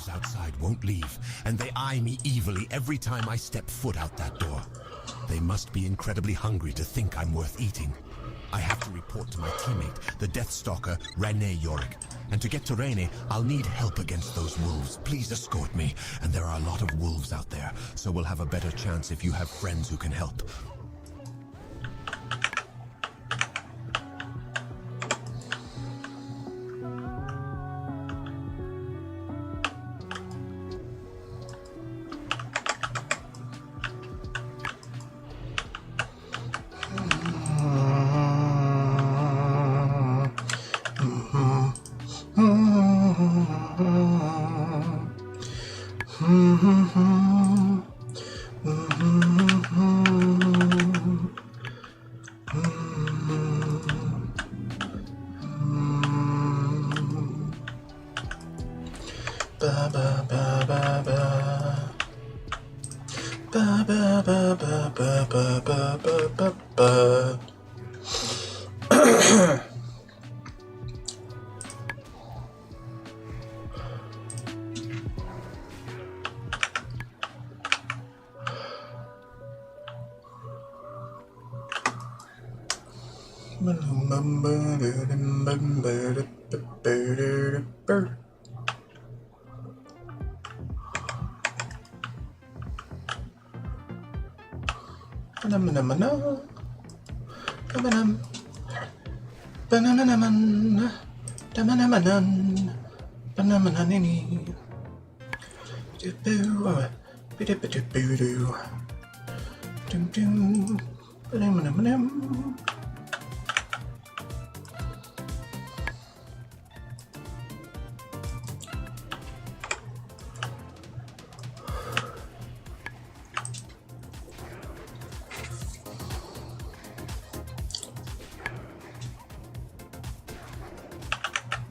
Outside won't leave, and they eye me evilly every time I step foot out that door. They must be incredibly hungry to think I'm worth eating. I have to report to my teammate, the Deathstalker, Rene Yorick. And to get to Rene, I'll need help against those wolves. Please escort me. And there are a lot of wolves out there, so we'll have a better chance if you have friends who can help. Ba ba ba ba ba. Ba ba ba ba ba ba ba ba ba ba.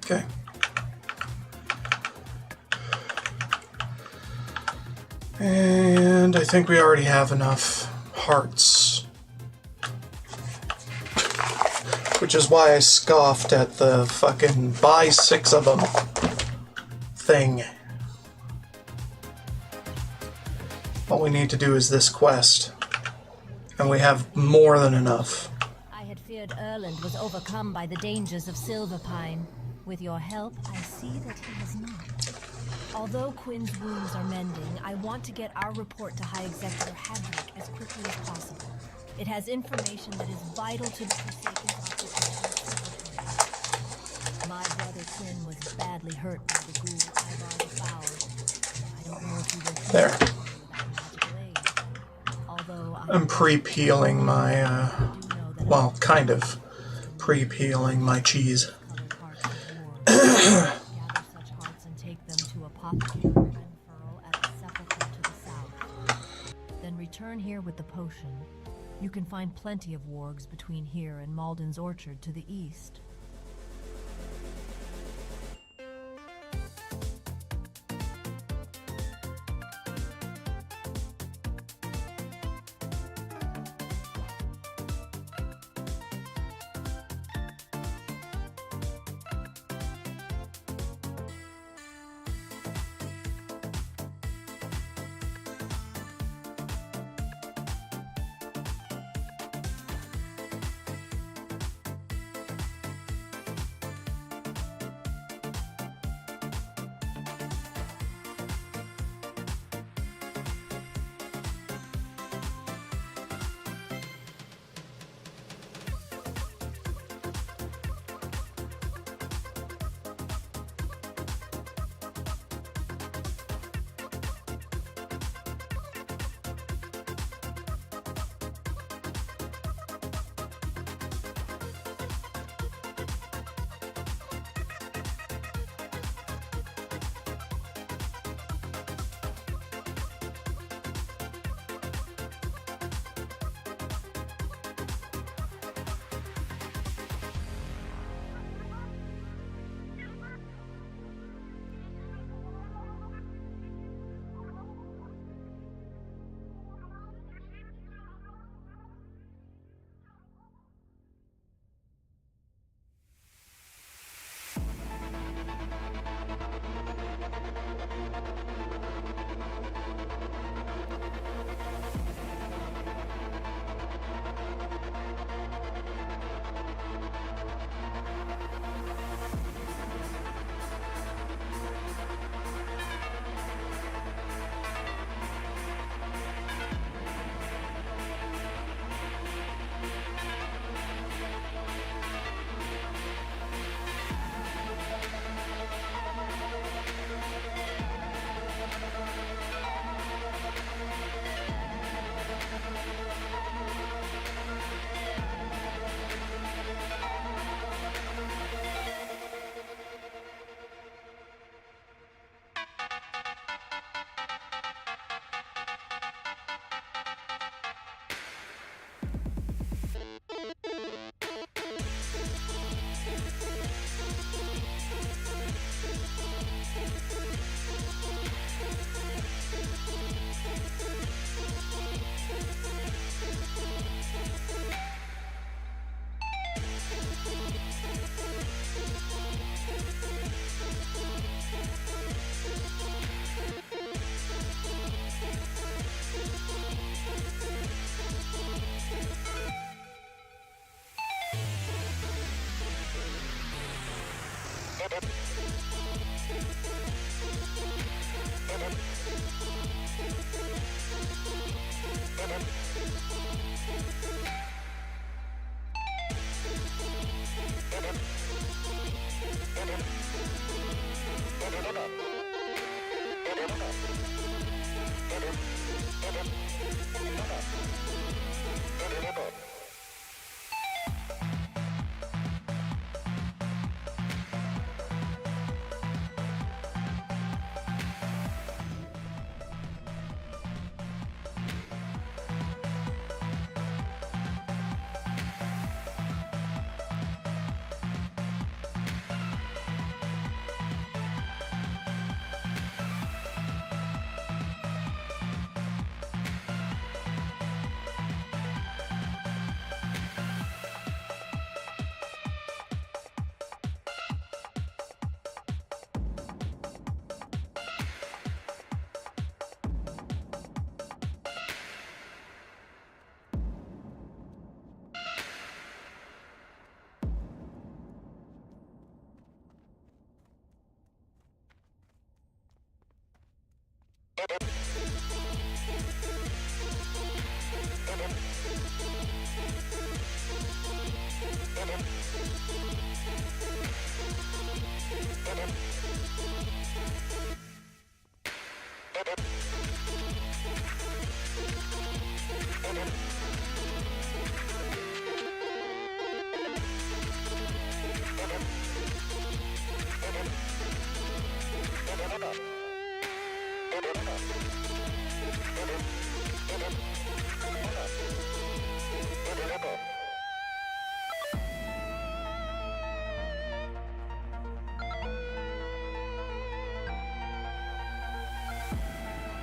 Okay. And I think we already have enough hearts. Which is why I scoffed at the fucking buy 6 of them thing. All we need to do is this quest. And we have more than enough. I had feared Erland was overcome by the dangers of Silverpine. With your help, I see that he has not. Although Quinn's wounds are mending, I want to get our report to High Executive Hadrick as quickly as possible. It has information that is vital to the Forsaken's occupation of Silverpine. My brother Quinn was badly hurt by the ghoul Ivar the Foul. I don't know if he will There. magical aid. Although I'm pre-peeling my, well, kind of pre-peeling my cheese. Gather such hearts and take them to a popular unfurl at the sepulchre to the south. Then return here with the potion. You can find plenty of wargs between here and Malden's Orchard to the east.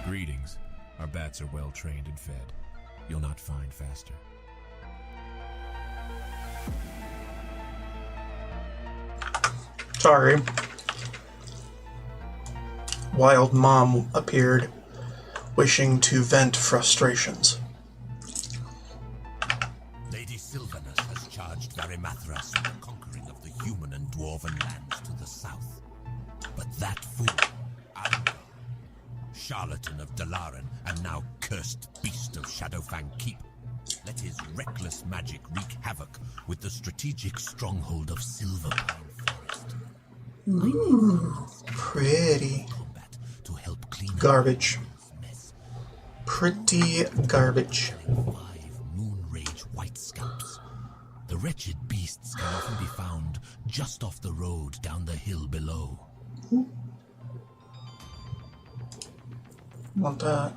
Greetings. Our bats are well trained and fed. You'll not find faster. Sorry. Wild Mom appeared, wishing to vent frustrations. Lady Sylvanus has charged Varimathras with the conquering of the human and dwarven lands to the south. But that fool, Algar, charlatan of Dalaran and now cursed beast of Shadowfang Keep, let his reckless magic wreak havoc with the strategic stronghold of Silverpine Forest. Ooh, pretty. To help clean garbage. Pretty garbage. 5 Moonrage white scalps. The wretched beasts can often be found just off the road down the hill below. Want that.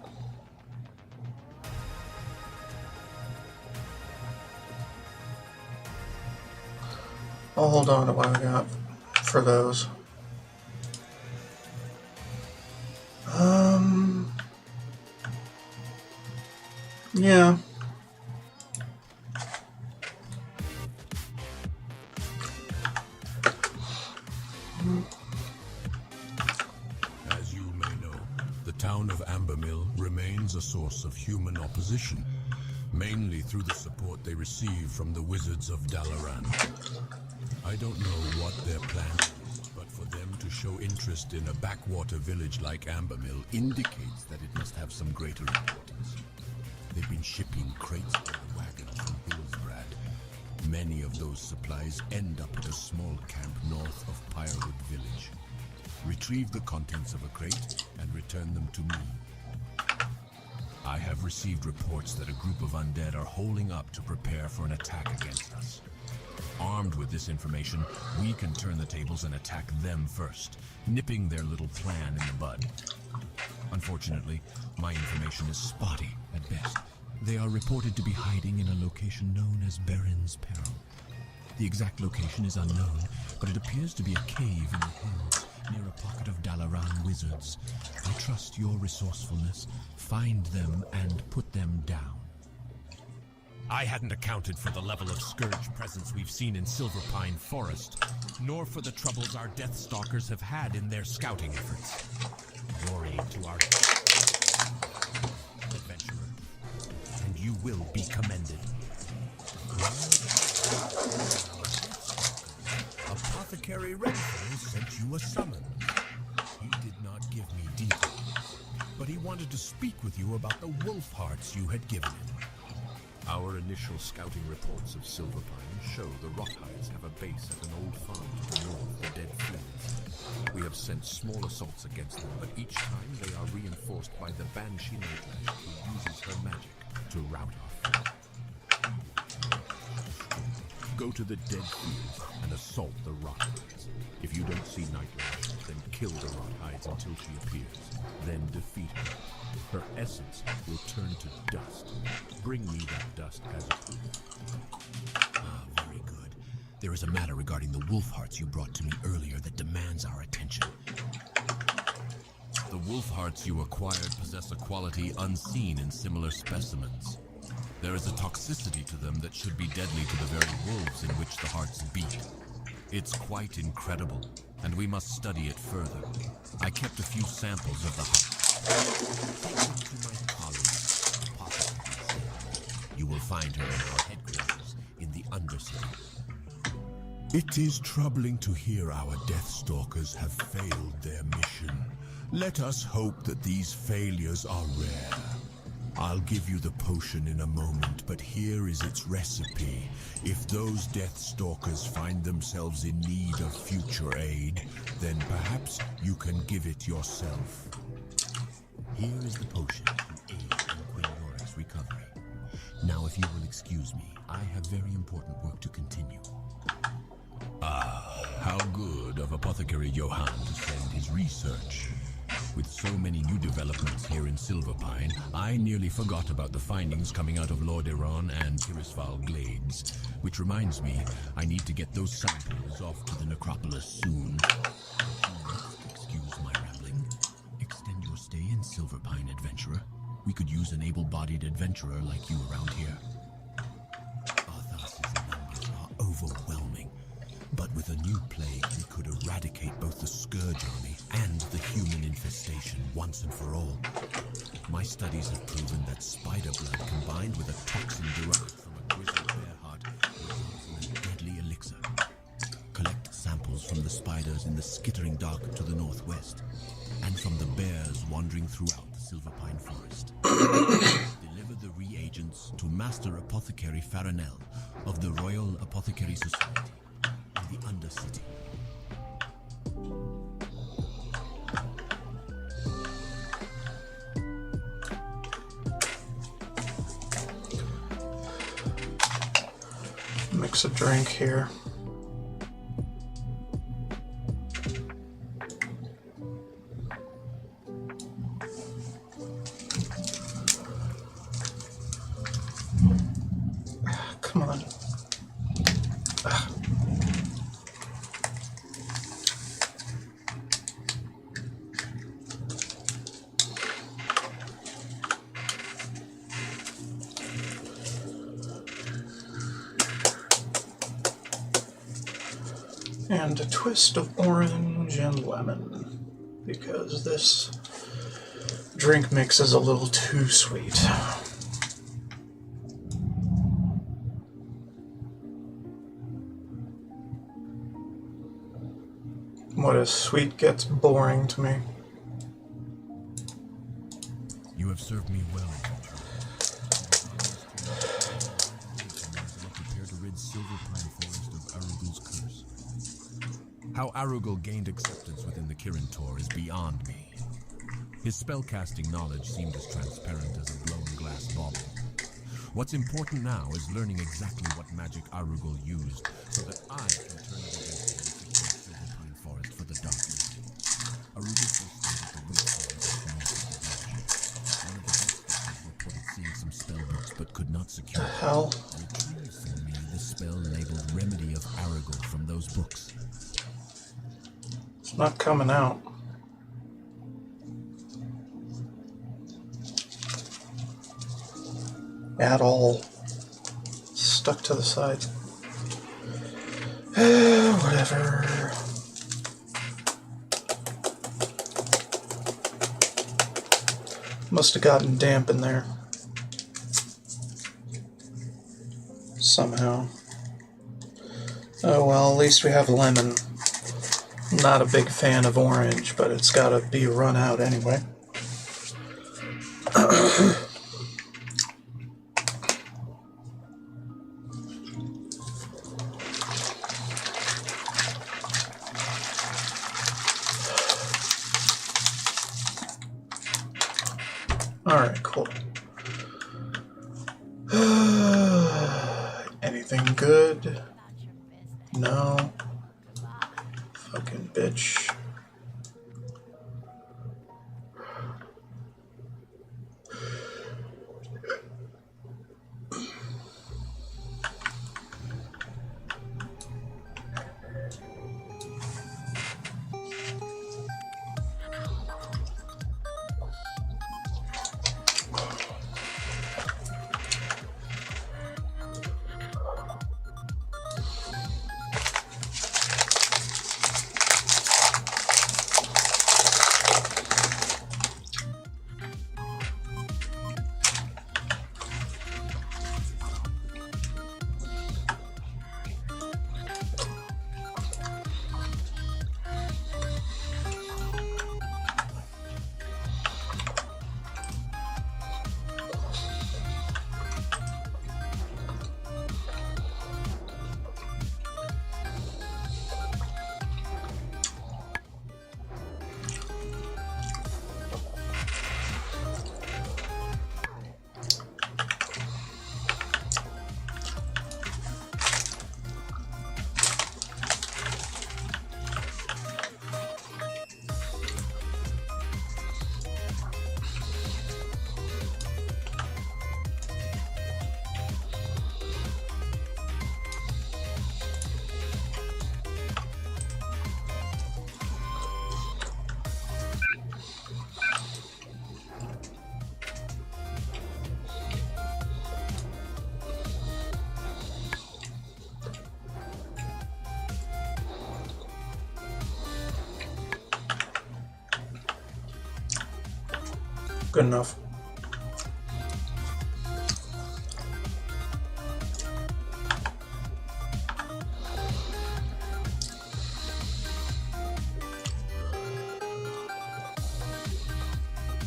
I'll hold on to what I got for those. Yeah. As you may know, the town of Ambermill remains a source of human opposition, mainly through the support they receive from the wizards of Dalaran. I don't know what their plan is, but for them to show interest in a backwater village like Ambermill indicates that it must have some greater importance. They've been shipping crates and wagons from Hillsbrad. Many of those supplies end up at a small camp north of Pyrewood Village. Retrieve the contents of a crate and return them to me. I have received reports that a group of undead are holding up to prepare for an attack against us. Armed with this information, we can turn the tables and attack them first, nipping their little plan in the bud. Unfortunately, my information is spotty at best. They are reported to be hiding in a location known as Baron's Peril. The exact location is unknown, but it appears to be a cave in the hills near a pocket of Dalaran wizards. I trust your resourcefulness. Find them and put them down. I hadn't accounted for the level of Scourge presence we've seen in Silverpine Forest, nor for the troubles our Deathstalkers have had in their scouting efforts. Your aid to our adventurer, and you will be commended. Apothecary Renfrew sent you a summons. He did not give me details, but he wanted to speak with you about the wolf hearts you had given him. Our initial scouting reports of Silverpine show the Rothides have a base at an old farm to the north, the Dead Fields. We have sent small assaults against them, but each time they are reinforced by the Banshee Nightlash, who uses her magic to rout our foe. Go to the Dead Fields and assault the Rothides. If you don't see Nightlash, then kill the Rothides until she appears. Then defeat her. Her essence will turn to dust. Bring me that dust as proof. Ah, very good. There is a matter regarding the wolf hearts you brought to me earlier that demands our attention. The wolf hearts you acquired possess a quality unseen in similar specimens. There is a toxicity to them that should be deadly to the very wolves in which the hearts beat. It's quite incredible, and we must study it further. I kept a few samples of the heart. Take them to my colleague, possibly. You will find her in our headquarters in the Undercity. It is troubling to hear our Deathstalkers have failed their mission. Let us hope that these failures are rare. I'll give you the potion in a moment, but here is its recipe. If those Deathstalkers find themselves in need of future aid, then perhaps you can give it yourself. Here is the potion to aid in Queen Yora's recovery. Now, if you will excuse me, I have very important work to continue. Ah, how good of Apothecary Johann to send his research. With so many new developments here in Silverpine, I nearly forgot about the findings coming out of Lordaeron and Tirisfal Glades. Which reminds me, I need to get those samples off to the necropolis soon. Excuse my rambling. Extend your stay in Silverpine, adventurer. We could use an able-bodied adventurer like you around here. Arthas's numbers are overwhelming. But with a new plague, we could eradicate both the Scourge army and the human infestation once and for all. My studies have proven that spider blood combined with a toxin derived from a grizzled bear heart results in a deadly elixir. Collect samples from the spiders in the skittering dark to the northwest, and from the bears wandering throughout the Silverpine forest. Deliver the reagents to Master Apothecary Farinell of the Royal Apothecary Society in the Undercity. Mix a drink here. Come on. And a twist of orange and lemon, because this drink mix is a little too sweet. What is sweet gets boring to me. You have served me well. Prepare to rid Silverpine Forest of Arugul's curse. How Arugul gained acceptance within the Kirin Tor is beyond me. His spellcasting knowledge seemed as transparent as a blown glass bauble. What's important now is learning exactly what magic Arugul used, so that I can turn it against him and secure Silverpine Forest for the Darkness. Arugul first stated the weak point of the One of the Deathstalkers reported seeing some spellbooks, but could not secure The hell? Retrieve for me the spell labeled Remedy of Arugul from those books. It's not coming out. At all. Stuck to the side. Whatever. Must have gotten damp in there. Somehow. Oh well, at least we have lemon. Not a big fan of orange, but it's gotta be run out anyway. Alright, cool. Anything good? No. Fucking bitch. Good enough.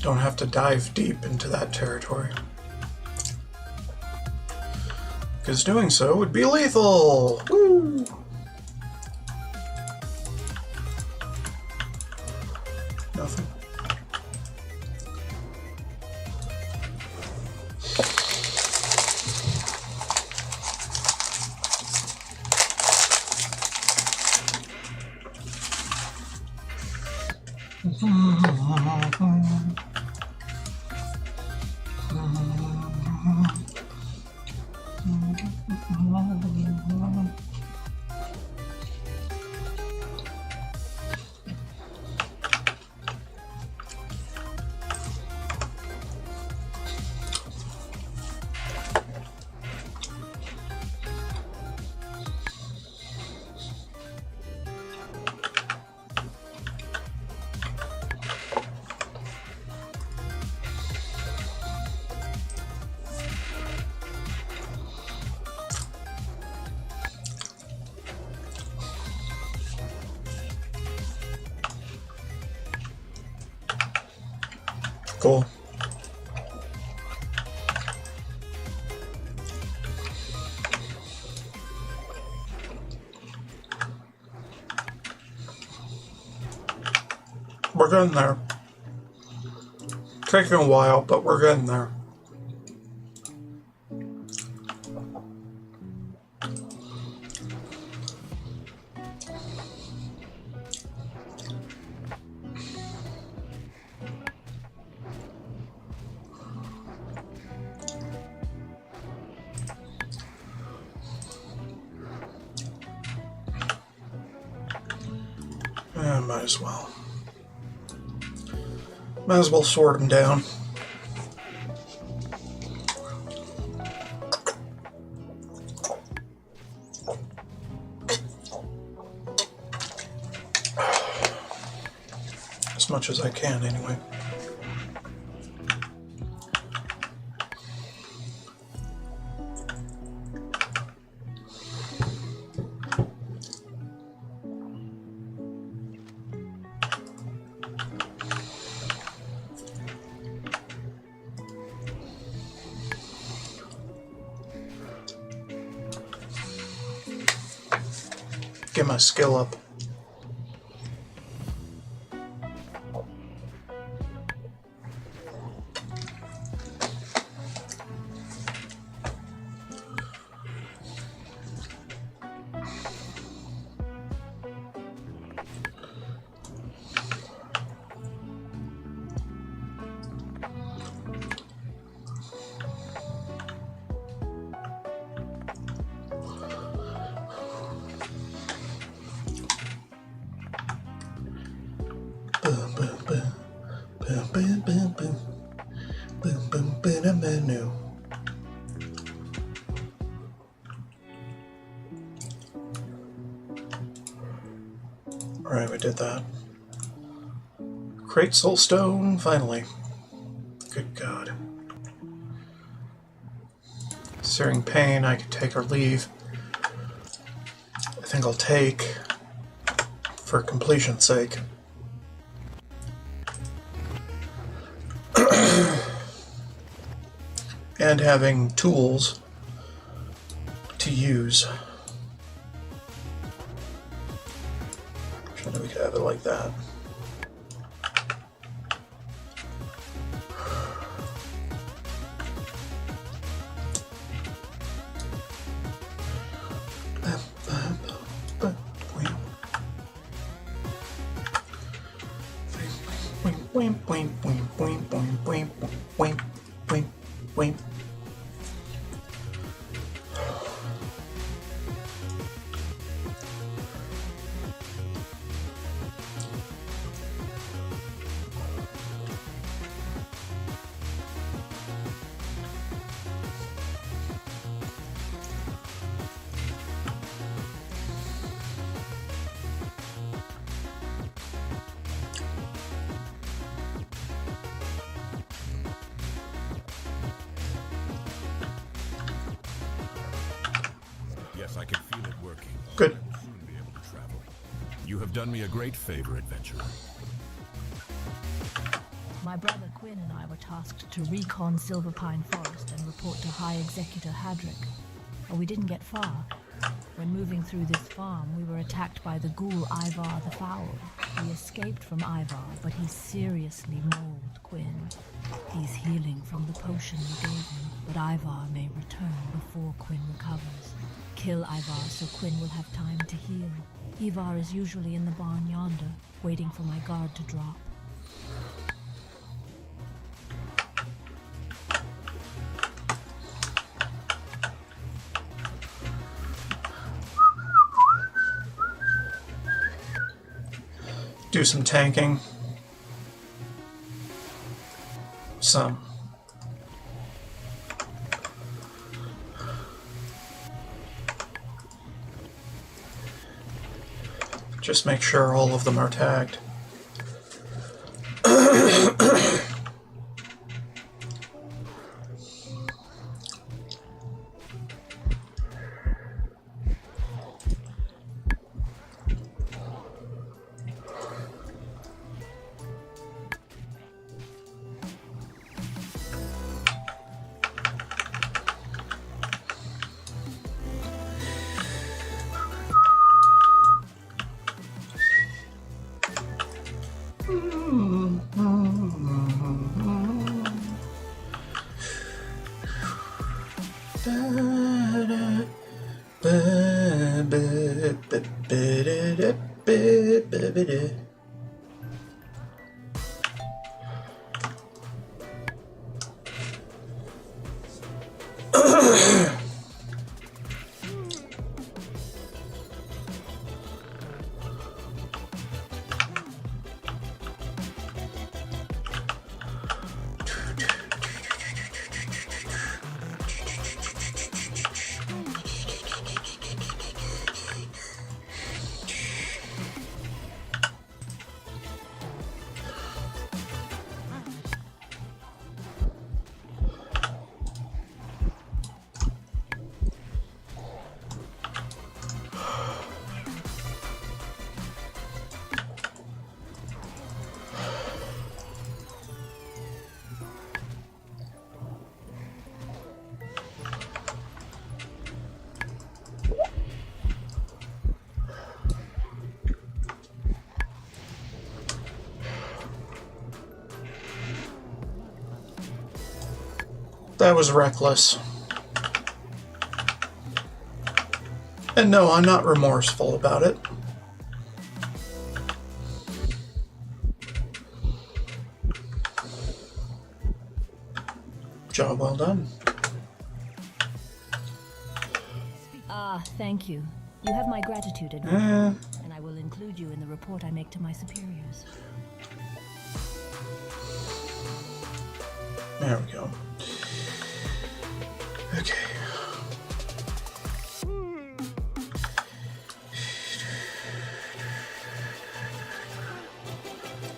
Don't have to dive deep into that territory, because doing so would be lethal. Woo! Nothing. Cool. We're getting there. Taking a while, but we're getting there. Might as well. Might as well sort them down. As much as I can, anyway. Get my skill up. Menu. Alright, we did that. Crate Soulstone, finally. Good God. Searing Pain, I could take or leave. I think I'll take, for completion's sake. And having tools to use. Surely we could have it like that. Yes, I can feel it working. Good. I will soon be able to travel. You have done me a great favor, adventurer. My brother Quinn and I were tasked to recon Silverpine Forest and report to High Executor Hadrick. But we didn't get far. When moving through this farm, we were attacked by the ghoul Ivar the Foul. We escaped from Ivar, but he seriously mauled Quinn. He's healing from the potion we gave him, but Ivar may return before Quinn recovers. Kill Ivar so Quinn will have time to heal. Ivar is usually in the barn yonder, waiting for my guard to drop. Do some tanking. Some. Just make sure all of them are tagged. That was reckless. And no, I'm not remorseful about it. Job well done. Ah, thank you. You have my gratitude, adventurer, and I will include you in the report I make to my superiors. There we go. Okay.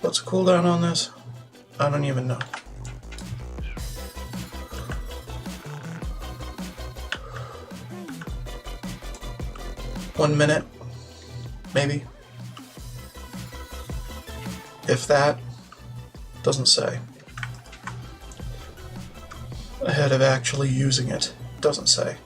What's the cooldown on this? I don't even know. One minute, maybe. If that, doesn't say. Ahead of actually using it, doesn't say.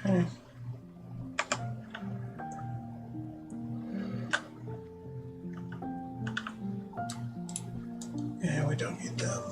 Okay. Yeah, we don't need them.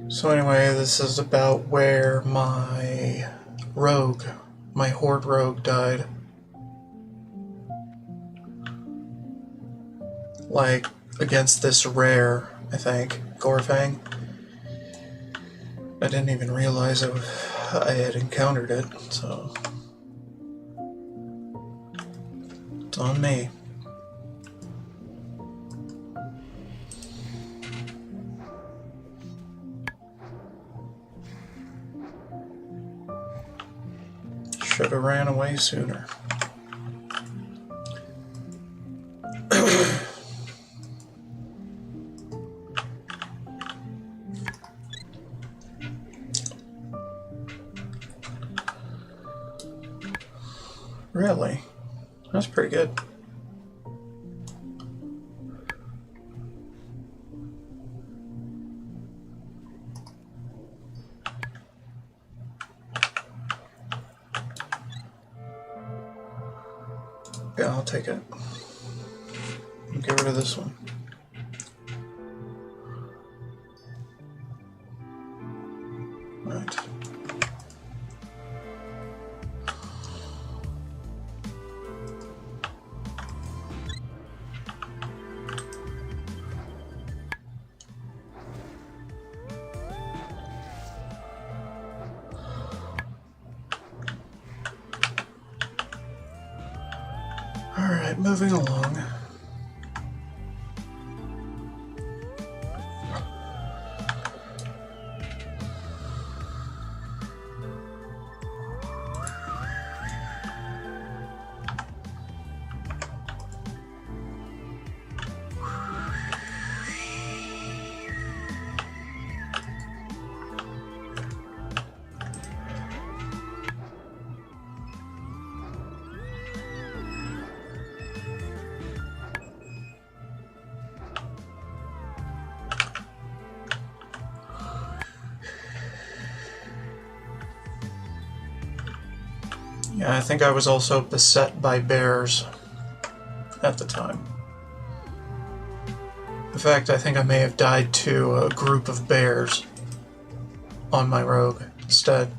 So anyway, this is about where my horde rogue died. Like, against this rare, I think, Gorfang. I didn't even realize I had encountered it, so... It's on me. Should have ran away sooner. Really? That's pretty good. Yeah, I'll take it. Get rid of this one. Right. Alright, moving along. Yeah, I think I was also beset by bears at the time. In fact, I think I may have died to a group of bears on my rogue instead.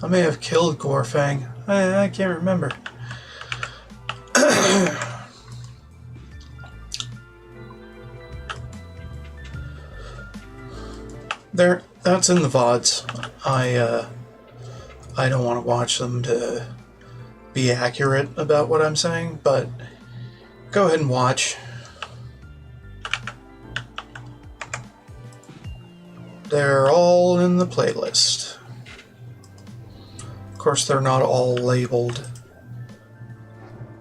I may have killed Gorfang. I can't remember. That's in the VODs. I don't want to watch them to be accurate about what I'm saying, but go ahead and watch. They're all in the playlist. Of course, they're not all labeled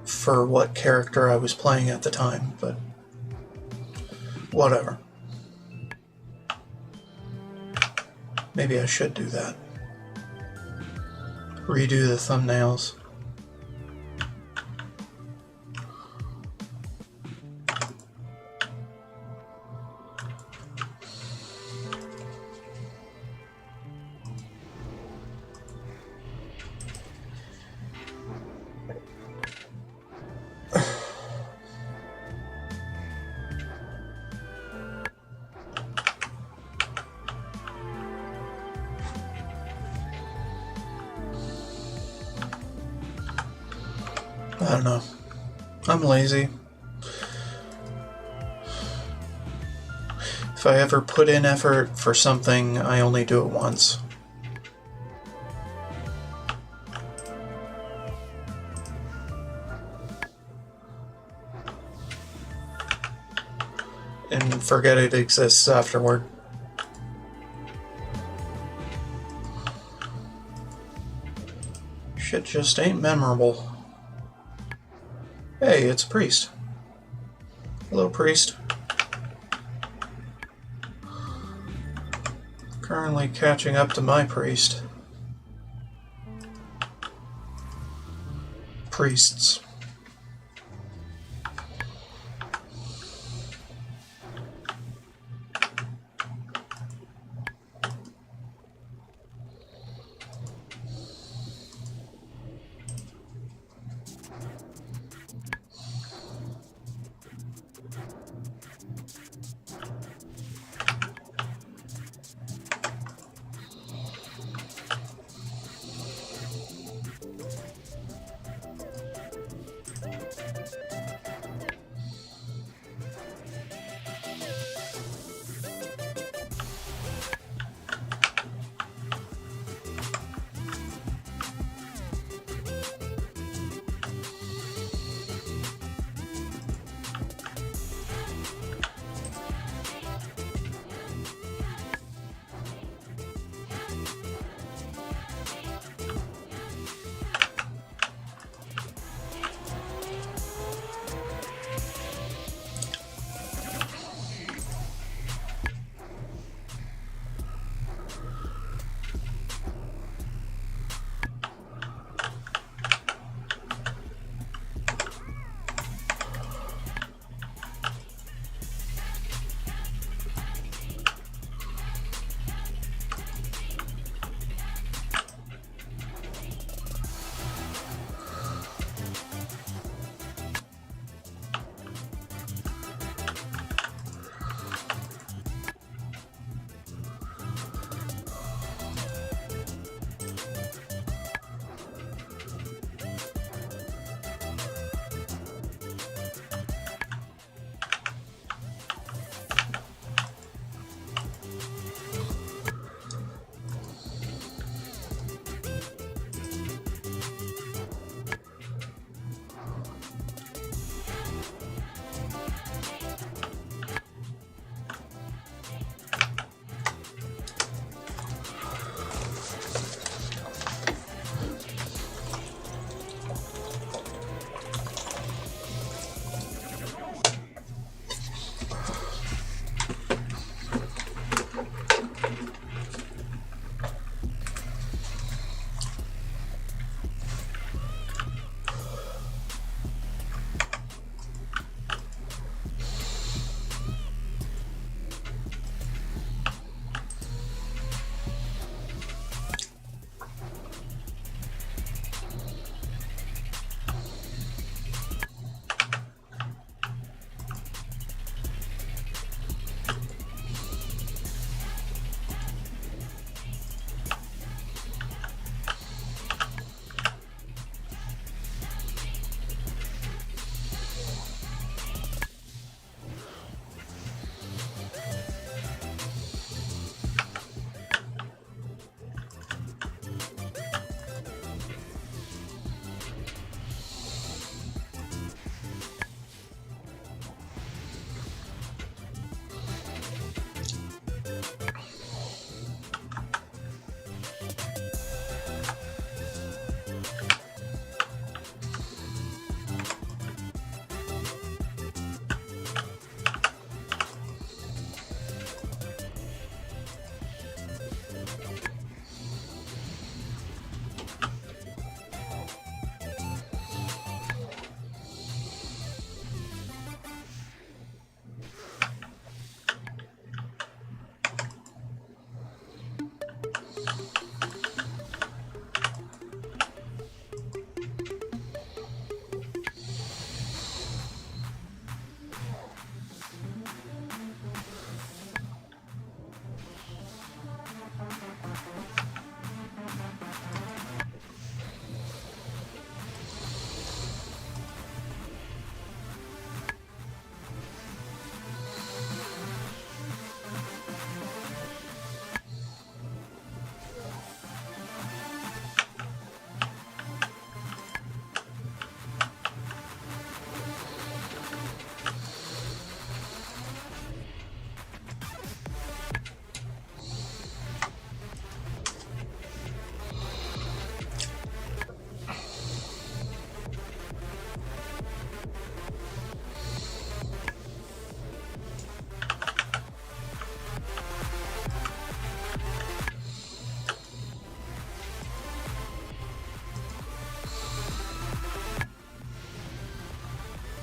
for what character I was playing at the time, but whatever. Maybe I should do that. Redo the thumbnails. I don't know. I'm lazy. If I ever put in effort for something, I only do it once. And forget it exists afterward. Shit just ain't memorable. Hey, it's a priest. Hello, priest. Currently catching up to my priest. Priests.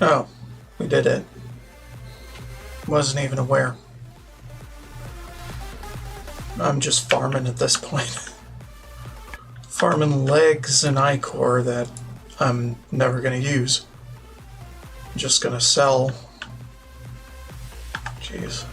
Oh, we did it. Wasn't even aware. I'm just farming at this point. Farming legs and ichor that I'm never gonna use. I'm just gonna sell. Jeez.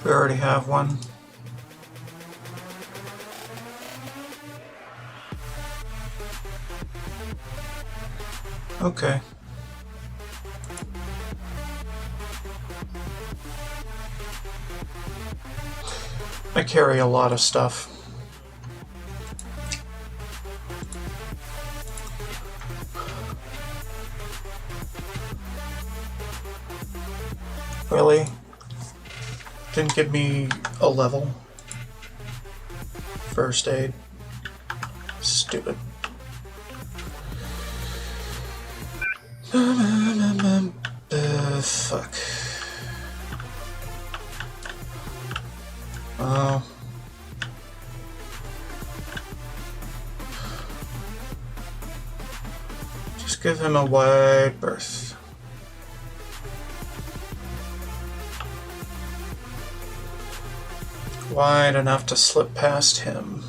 We already have one. Okay. I carry a lot of stuff. Really? Didn't give me a level. First aid. Stupid. Fuck. Oh. Just give him a wide berth. Wide enough to slip past him.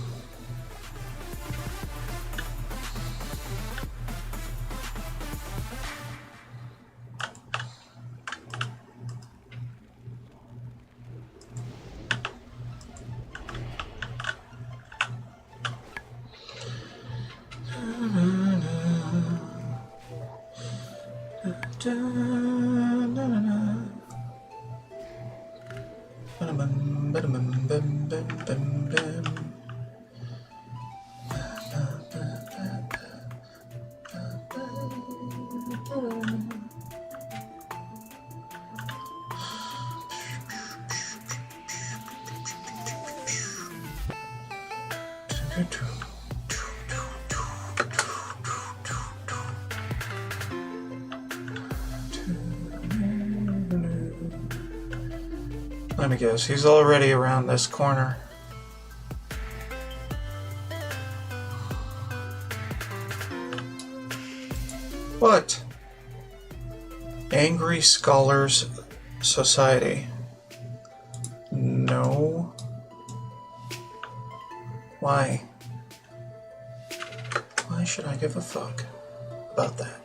Let me guess, he's already around this corner. What? Angry Scholars Society. No. Why? Why should I give a fuck about that?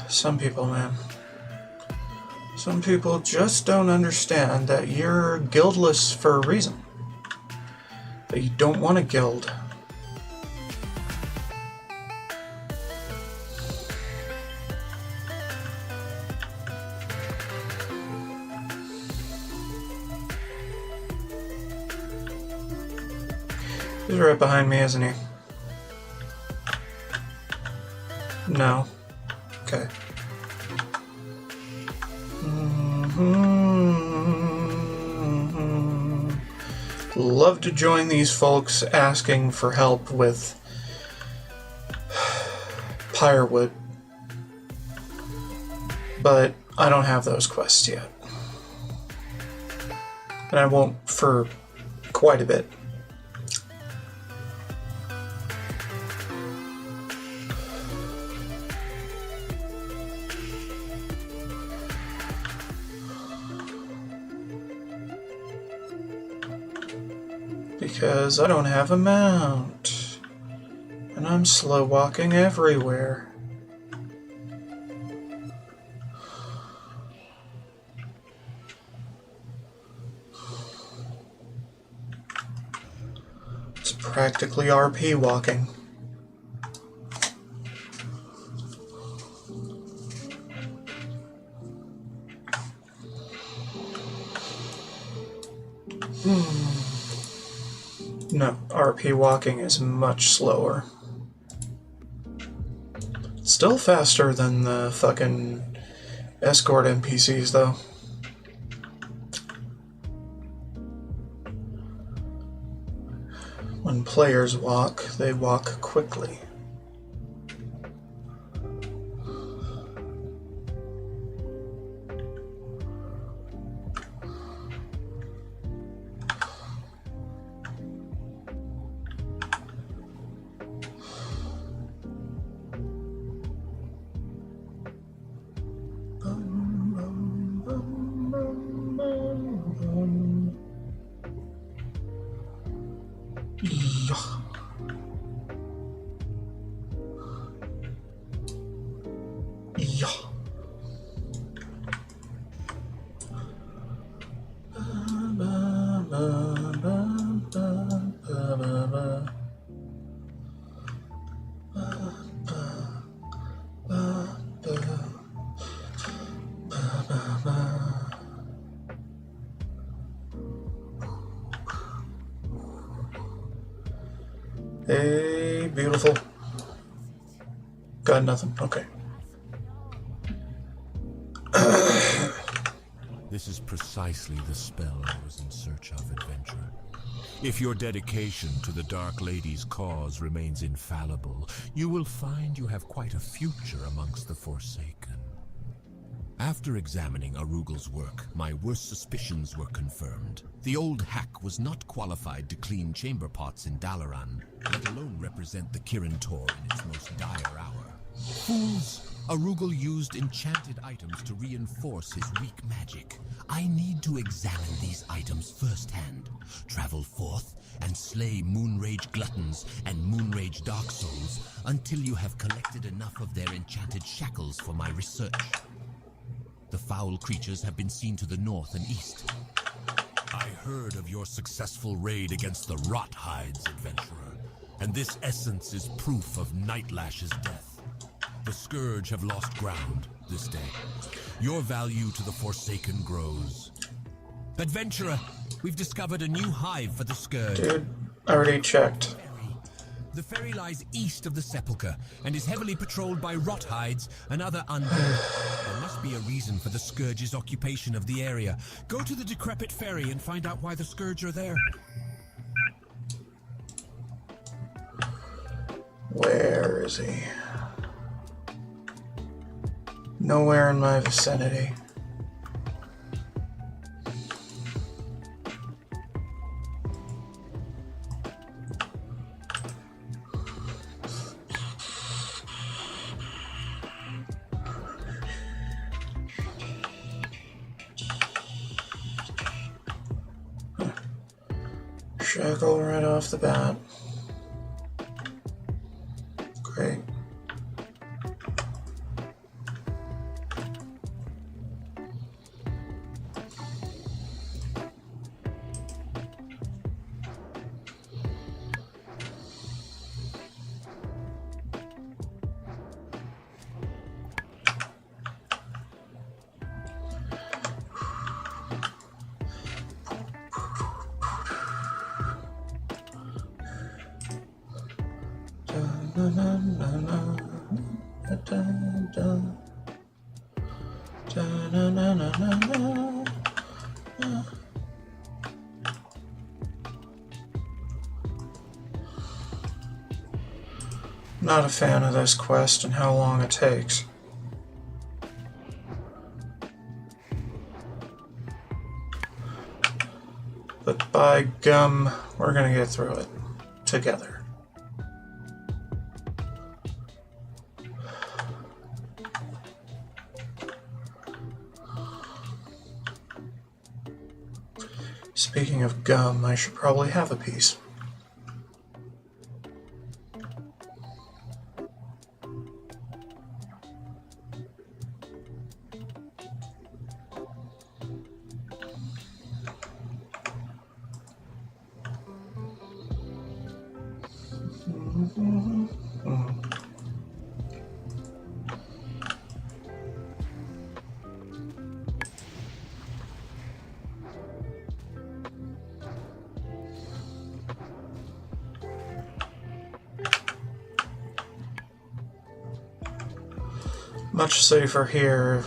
Some people, man. Some people just don't understand that you're guildless for a reason. That you don't want a guild. He's right behind me, isn't he? No. Okay. Love to join these folks asking for help with firewood, but I don't have those quests yet. And I won't for quite a bit. Because I don't have a mount. And I'm slow walking everywhere. It's practically RP walking. No, RP walking is much slower. Still faster than the fucking escort NPCs, though. When players walk, they walk quickly. Hey, beautiful. Got nothing. Okay. This is precisely the spell I was in search of, adventurer. If your dedication to the Dark Lady's cause remains infallible, you will find you have quite a future amongst the Forsaken. After examining Arugel's work, my worst suspicions were confirmed. The old hack was not qualified to clean chamber pots in Dalaran, let alone represent the Kirin Tor in its most dire hour. Fools! Arugel used enchanted items to reinforce his weak magic. I need to examine these items firsthand, travel forth, and slay Moonrage Gluttons and Moonrage Dark Souls until you have collected enough of their enchanted shackles for my research. The foul creatures have been seen to the north and east. I heard of your successful raid against the Rot Hides, adventurer, and this essence is proof of Nightlash's death. The Scourge have lost ground this day. Your value to the Forsaken grows. Adventurer, we've discovered a new hive for the Scourge. Dude, I already checked. The ferry lies east of the Sepulchre and is heavily patrolled by Rot Hides and other undead. There must be a reason for the Scourge's occupation of the area. Go to the decrepit ferry and find out why the Scourge are there. Where is he? Nowhere in my vicinity. Shackle right off the bat. Great. Not a fan of this quest and how long it takes. But by gum, we're gonna get through it together. Speaking of gum, I should probably have a piece. Much safer here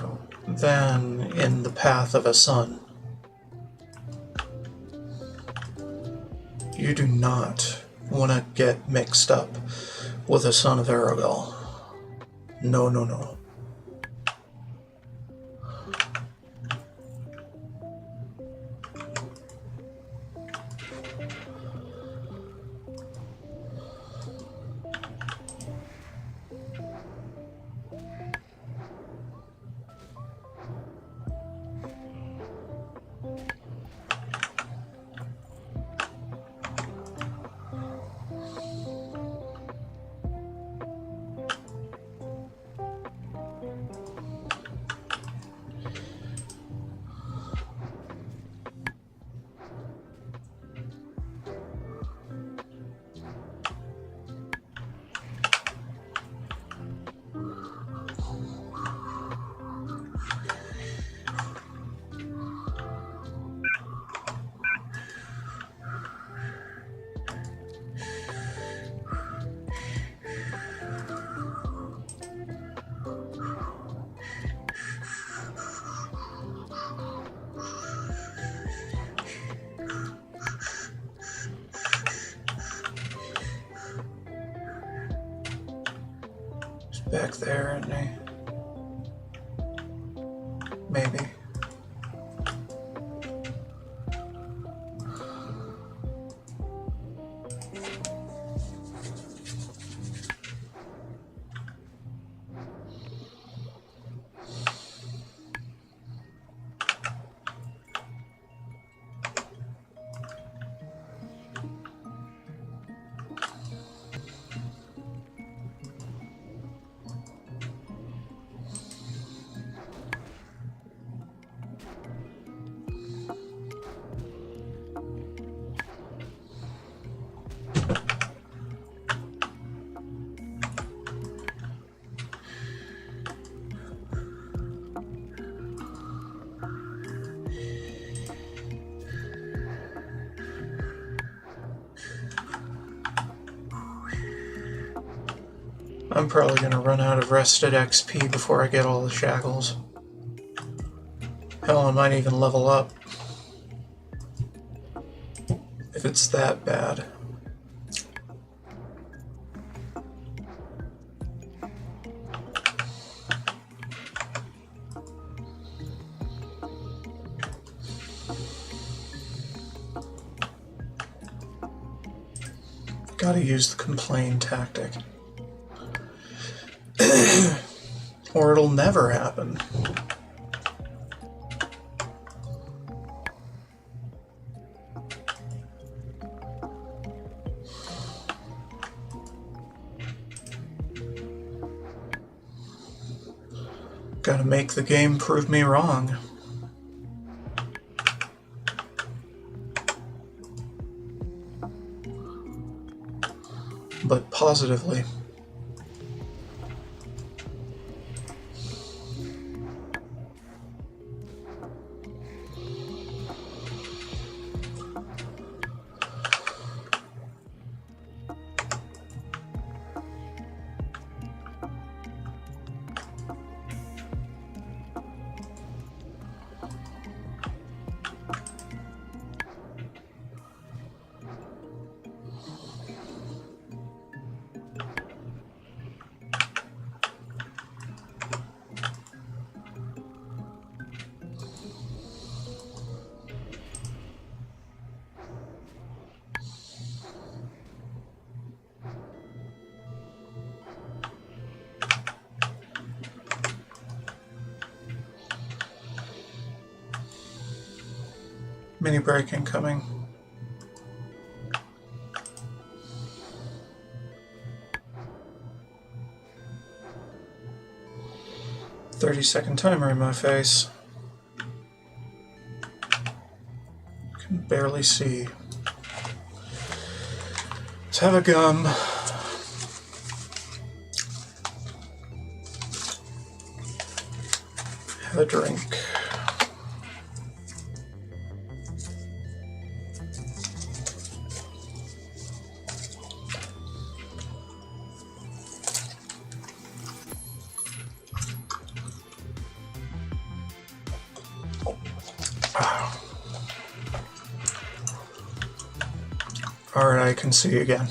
than in the path of a sun. You do not want to get mixed up with a son of Aragal. No, no, no. Back there, isn't he? Maybe. I'm probably going to run out of rested XP before I get all the shackles. Hell, I might even level up. If it's that bad. Gotta use the complain tactic. Or it'll never happen. Gotta make the game prove me wrong. But positively. Mini break incoming. "30-second timer in my face. Can barely see. Let's have a gum. a drink. Alright, I can see again.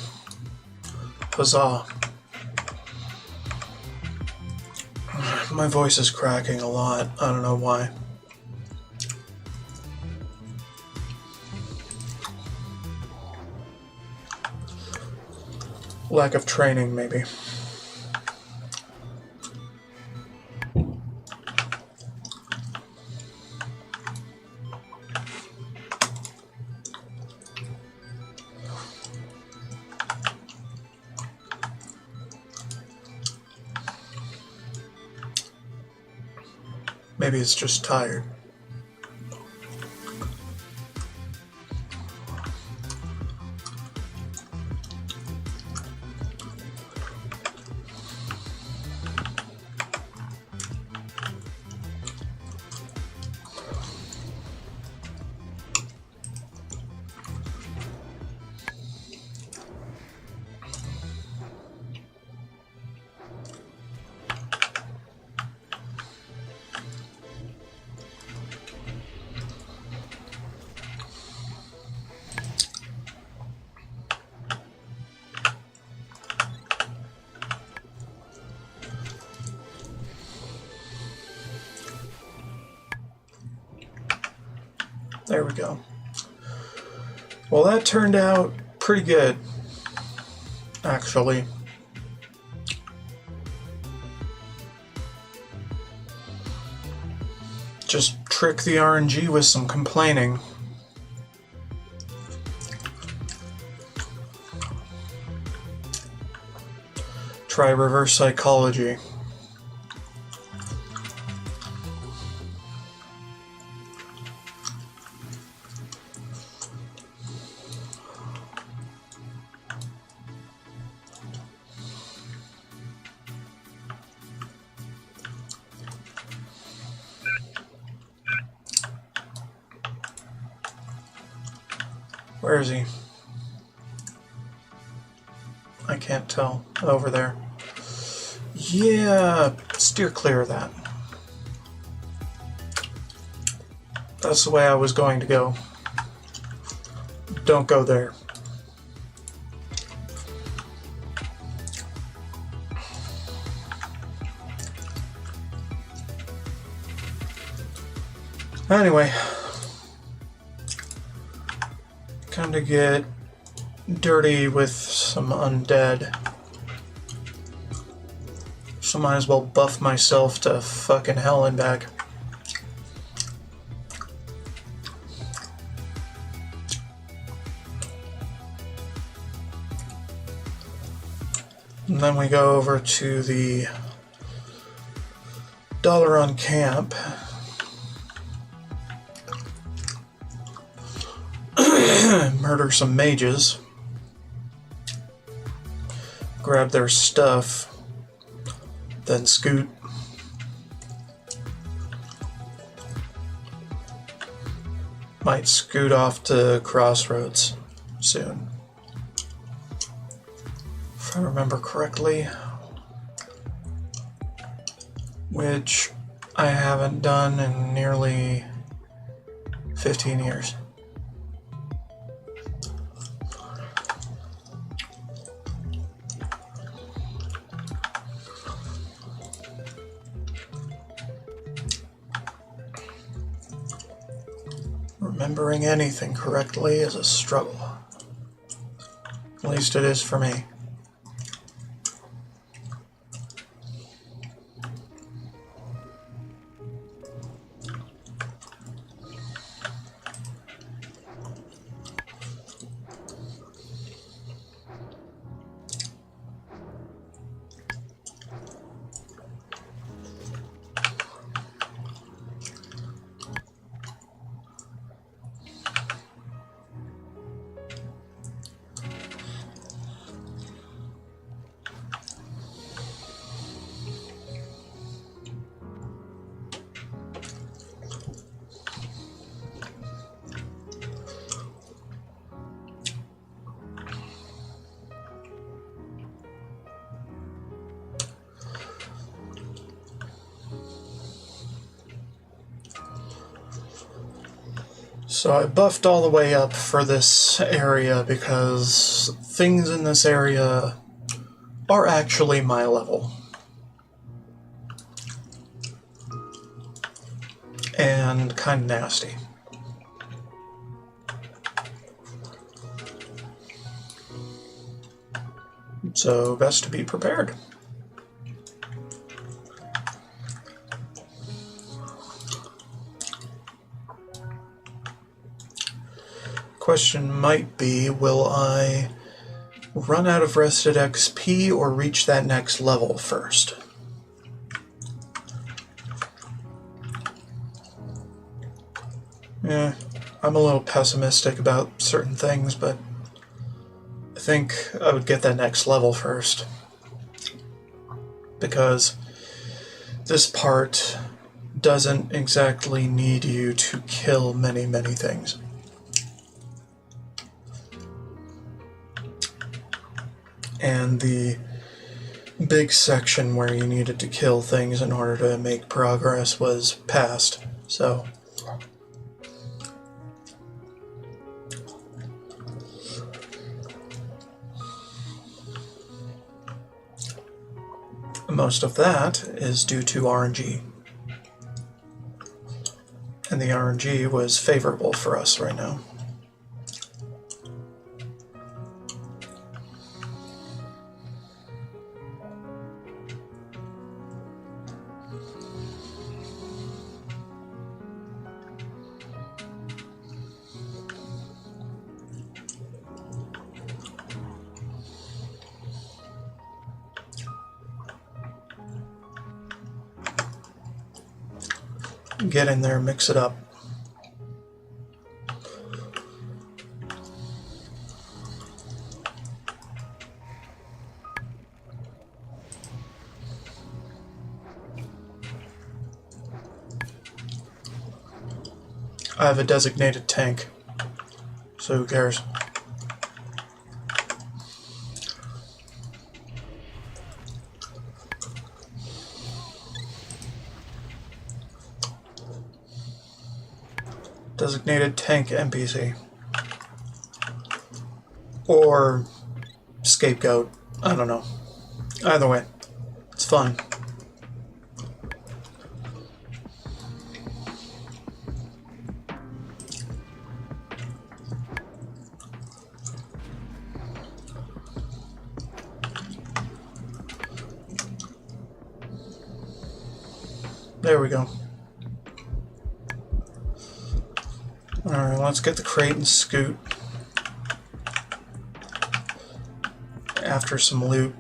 Huzzah. My voice is cracking a lot. I don't know why. Lack of training, maybe. Maybe it's just tired. There we go. Well, that turned out pretty good, actually. Just trick the RNG with some complaining. Try reverse psychology. Where is he? I can't tell. Over there. Yeah, steer clear of that. That's the way I was going to go. Don't go there. Anyway. Time to get dirty with some undead. So might as well buff myself to fucking hell and back. And then we go over to the Dalaran camp. Murder some mages. Grab their stuff. Then scoot. Might scoot off to Crossroads soon. If I remember correctly. Which I haven't done in nearly 15 years. Remembering anything correctly is a struggle. At least it is for me. So I buffed all the way up for this area because things in this area are actually my level. And kind of nasty. So best to be prepared. Question might be, will I run out of rested XP or reach that next level first? Yeah, I'm a little pessimistic about certain things, but I think I would get that next level first. Because this part doesn't exactly need you to kill many things. And the big section where you needed to kill things in order to make progress was past, so... Most of that is due to RNG. And the RNG was favorable for us right now. Get in there, mix it up. I have a designated tank, so who cares? Designated tank NPC. Or scapegoat. I don't know. Either way, it's fun. There we go. Alright, let's get the crate and scoot. After some loot.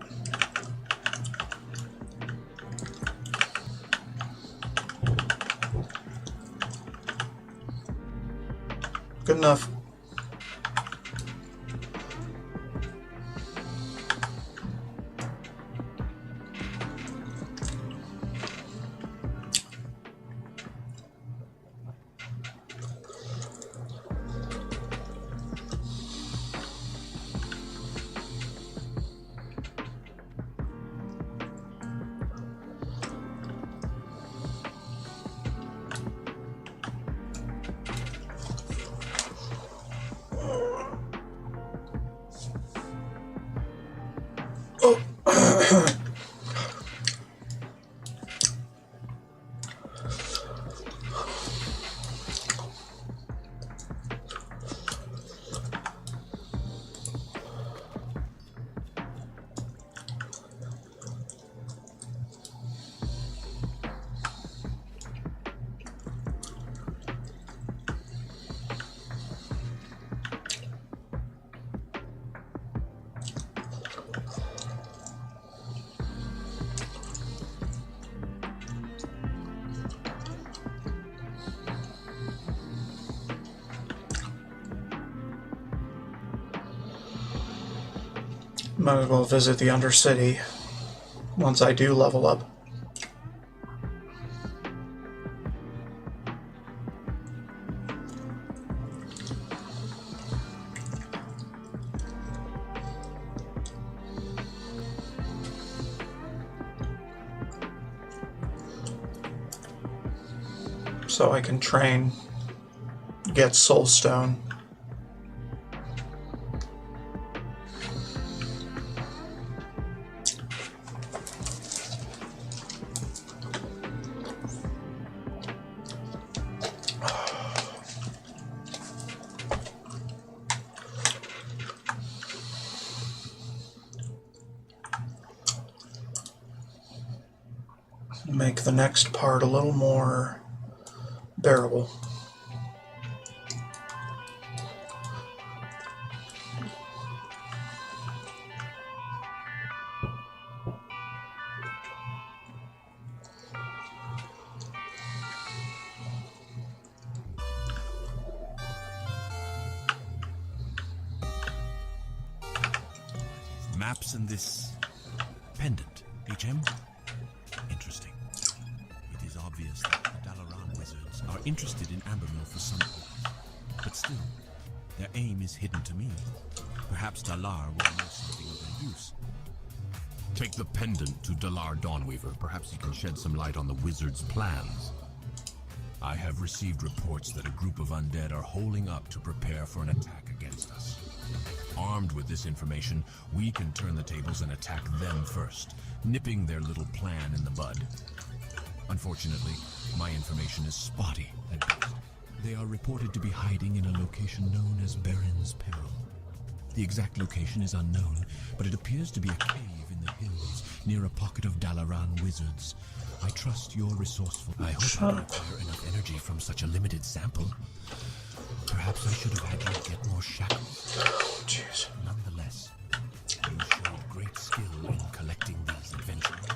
Good enough. Might as well visit the Undercity once I do level up. So I can train, get soulstone. Make the next part a little more bearable. Maps and this pendant, HM? Interesting. It is obvious that the Dalaran wizards are interested in Ambermill for some purpose. But still, their aim is hidden to me. Perhaps Dalar will know something of their use. Take the pendant to Dalar Dawnweaver. Perhaps he can shed some light on the wizard's plans. I have received reports that a group of undead are holding up to prepare for an attack against us. Armed with this information, we can turn the tables and attack them first, nipping their little plan in the bud. Unfortunately, my information is spotty at best. They are reported to be hiding in a location known as Baron's Peril. The exact location is unknown, but it appears to be a cave in the hills near a pocket of Dalaran wizards. I trust you're resourceful. I hope I acquire enough energy from such a limited sample. Perhaps I should have had you get more shackles. Oh, jeez. Nonetheless, you showed great skill in collecting these adventures.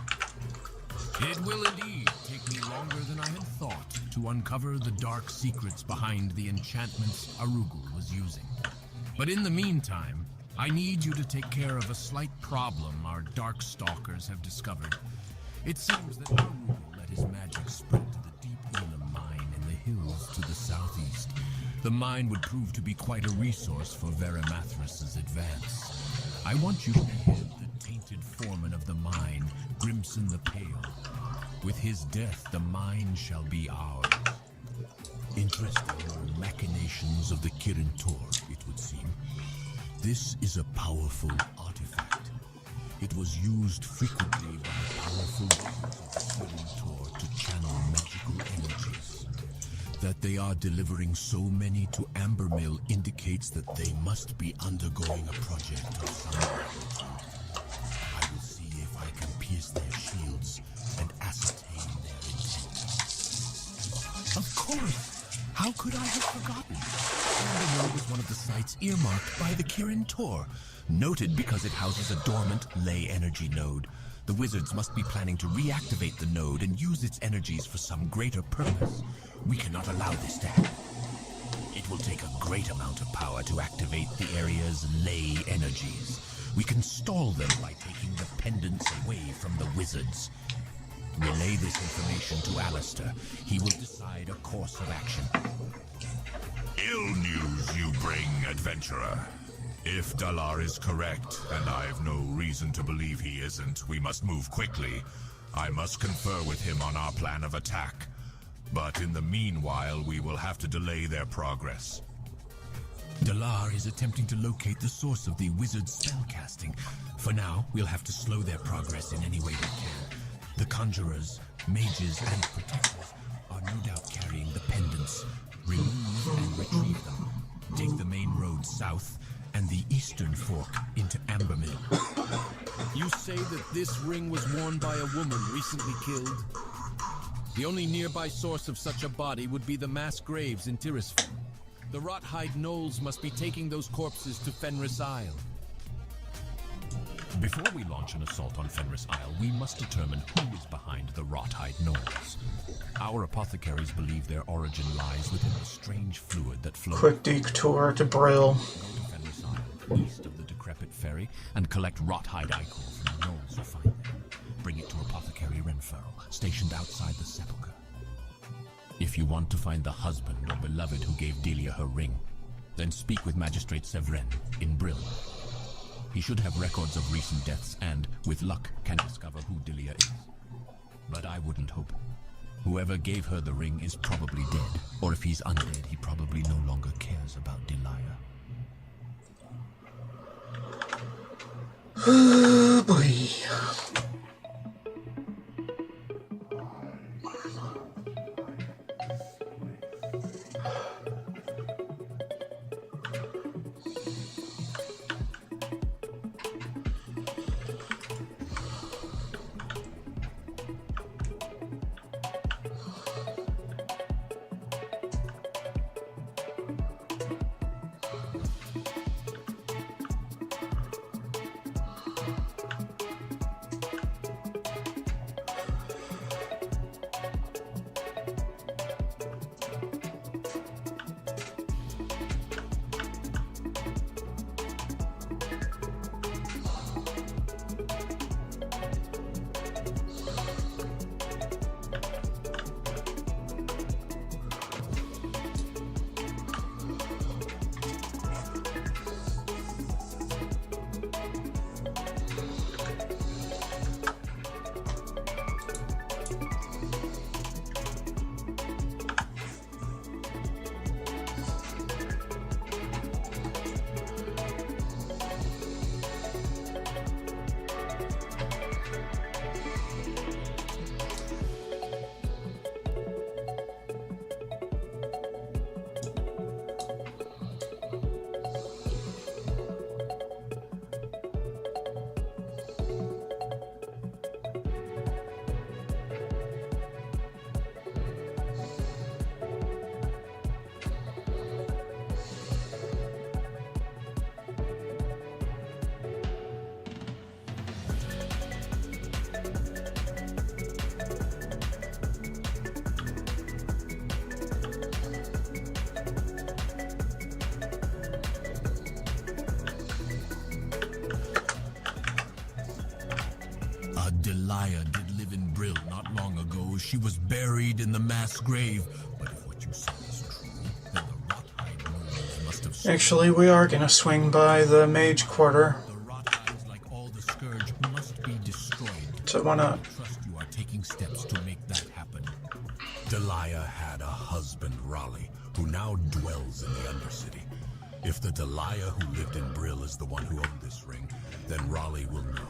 It will indeed take me longer than I had thought to uncover the dark secrets behind the enchantments Arugul was using. But in the meantime, I need you to take care of a slight problem our dark stalkers have discovered. It seems that Arugul let his magic spread to the deep Elam mine in the hills to the southeast. The mine would prove to be quite a resource for Verimathras' advance. I want you to head the tainted foreman of the mine, Grimson the Pale. With his death, the mine shall be ours. Interesting machinations of the Kirin Tor, it would seem. This is a powerful artifact. It was used frequently by powerful users of the Kirin Tor to channel magical energies. That they are delivering so many to Ambermill indicates that they must be undergoing a project of some magnitude. I will see if I can pierce their shields and ascertain their intent. Of course! How could I have forgotten? Ambermill was one of the sites earmarked by the Kirin Tor, noted because it houses a dormant ley energy node. The wizards must be planning to reactivate the node and use its energies for some greater purpose. We cannot allow this to happen. It will take a great amount of power to activate the area's ley energies. We can stall them by taking the pendants away from the wizards. Relay this information to Alistair. He will decide a course of action. Ill news you bring, adventurer. If Dalar is correct, and I've no reason to believe he isn't, we must move quickly. I must confer with him on our plan of attack. But in the meanwhile, we will have to delay their progress. Dalar is attempting to locate the source of the wizard's spellcasting. For now, we'll have to slow their progress in any way we can. The conjurers, mages, and protectors are no doubt carrying the pendants. Remove and retrieve them. Take the main road south and the eastern fork into Ambermill. You say that this ring was worn by a woman recently killed? The only nearby source of such a body would be the mass graves in Tirisfal. The Rothhide Gnolls must be taking those corpses to Fenris Isle. Before we launch an assault on Fenris Isle, we must determine who is behind the Rothhide Gnolls. Our apothecaries believe their origin lies within a strange fluid that flows. Quick detour to Brill. Go to Fenris Isle, east of the decrepit ferry, and collect Rothhide ichor from the Gnolls who find them. Bring it to Apothecary Renfurl, stationed outside the sepulchre. If you want to find the husband or beloved who gave Delia her ring, then speak with Magistrate Sevren in Brill. He should have records of recent deaths and, with luck, can discover who Delia is. But I wouldn't hope. Whoever gave her the ring is probably dead. Or if he's undead, he probably no longer cares about Delia. Oh boy. Delia did live in Brill not long ago. She was buried in the mass grave. But if what you say is true, then the Rothhide gnolls must have... Actually, we are gonna swing by the mage quarter. The Rothides, like all the Scourge, must be destroyed. So why not? I trust you are taking steps to make that happen. Delia had a husband, Raleigh, who now dwells in the Undercity. If the Delia who lived in Brill is the one who owned this ring, then Raleigh will know.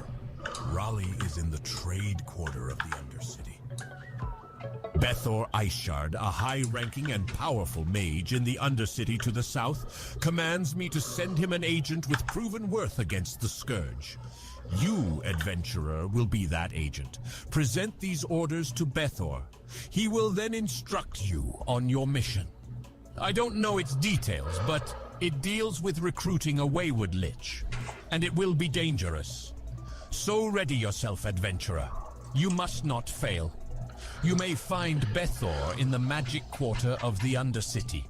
Raleigh is in the trade quarter of the Undercity. Bethor Ishard, a high-ranking and powerful mage in the Undercity to the south, commands me to send him an agent with proven worth against the Scourge. You, adventurer, will be that agent. Present these orders to Bethor. He will then instruct you on your mission. I don't know its details, but it deals with recruiting a wayward lich, and it will be dangerous. So ready yourself, adventurer. You must not fail. You may find Bethor in the magic quarter of the Undercity.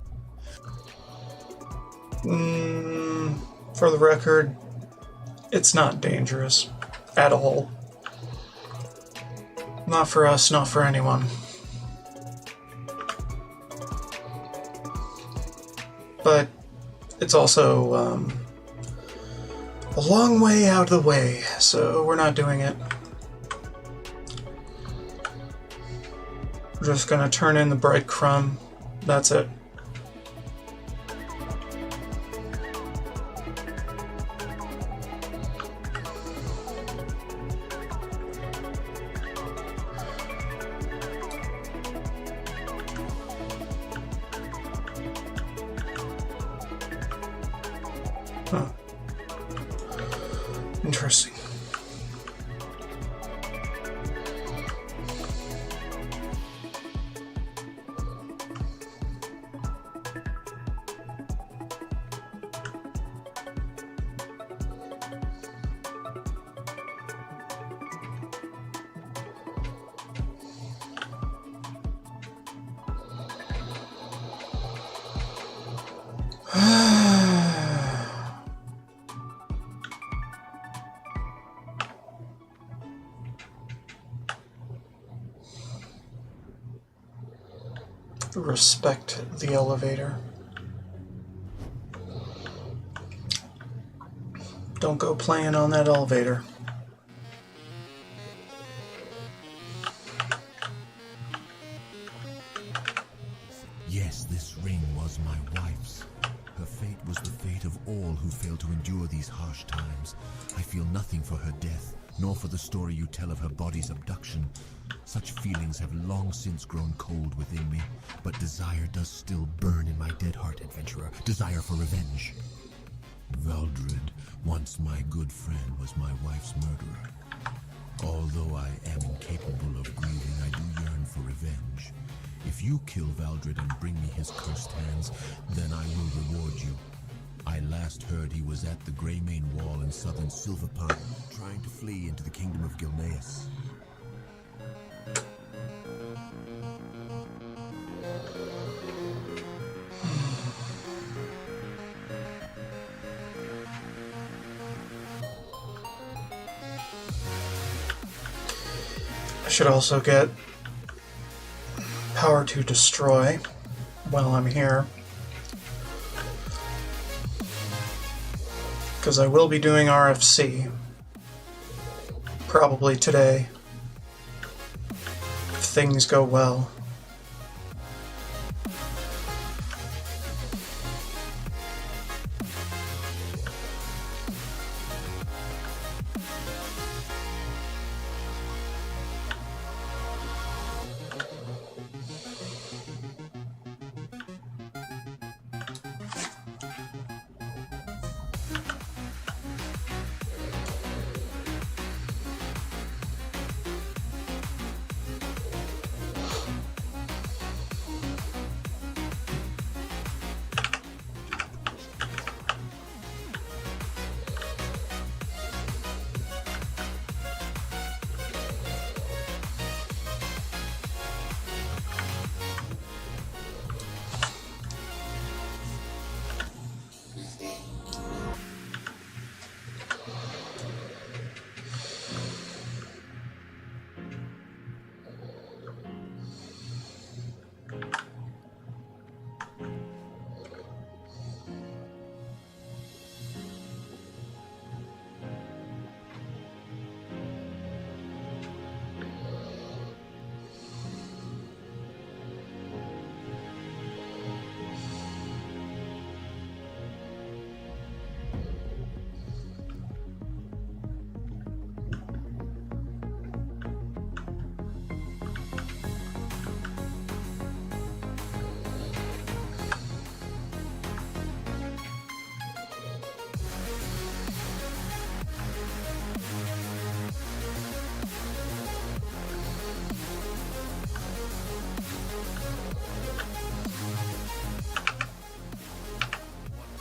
For the record, it's not dangerous. At all. Not for us, not for anyone. But it's also, a long way out of the way, so we're not doing it. We're just gonna turn in the breadcrumb. That's it. Huh. Interesting. Respect the elevator. Don't go playing on that elevator. Yes, this ring was my wife's. Her fate was the fate of all who failed to endure these harsh times. I feel nothing for her death, nor for the story you tell of her body's abduction. Such feelings have long since grown cold within me, but desire does still burn in my dead heart, adventurer. Desire for revenge. Valdred, once my good friend, was my wife's murderer. Although I am incapable of grieving, I do yearn for revenge. If you kill Valdred and bring me his cursed hands, then I will reward you. I last heard he was at the Greymane Wall in southern Silverpine, trying to flee into the kingdom of Gilneas. I should also get power to destroy while I'm here, because I will be doing RFC probably today if things go well.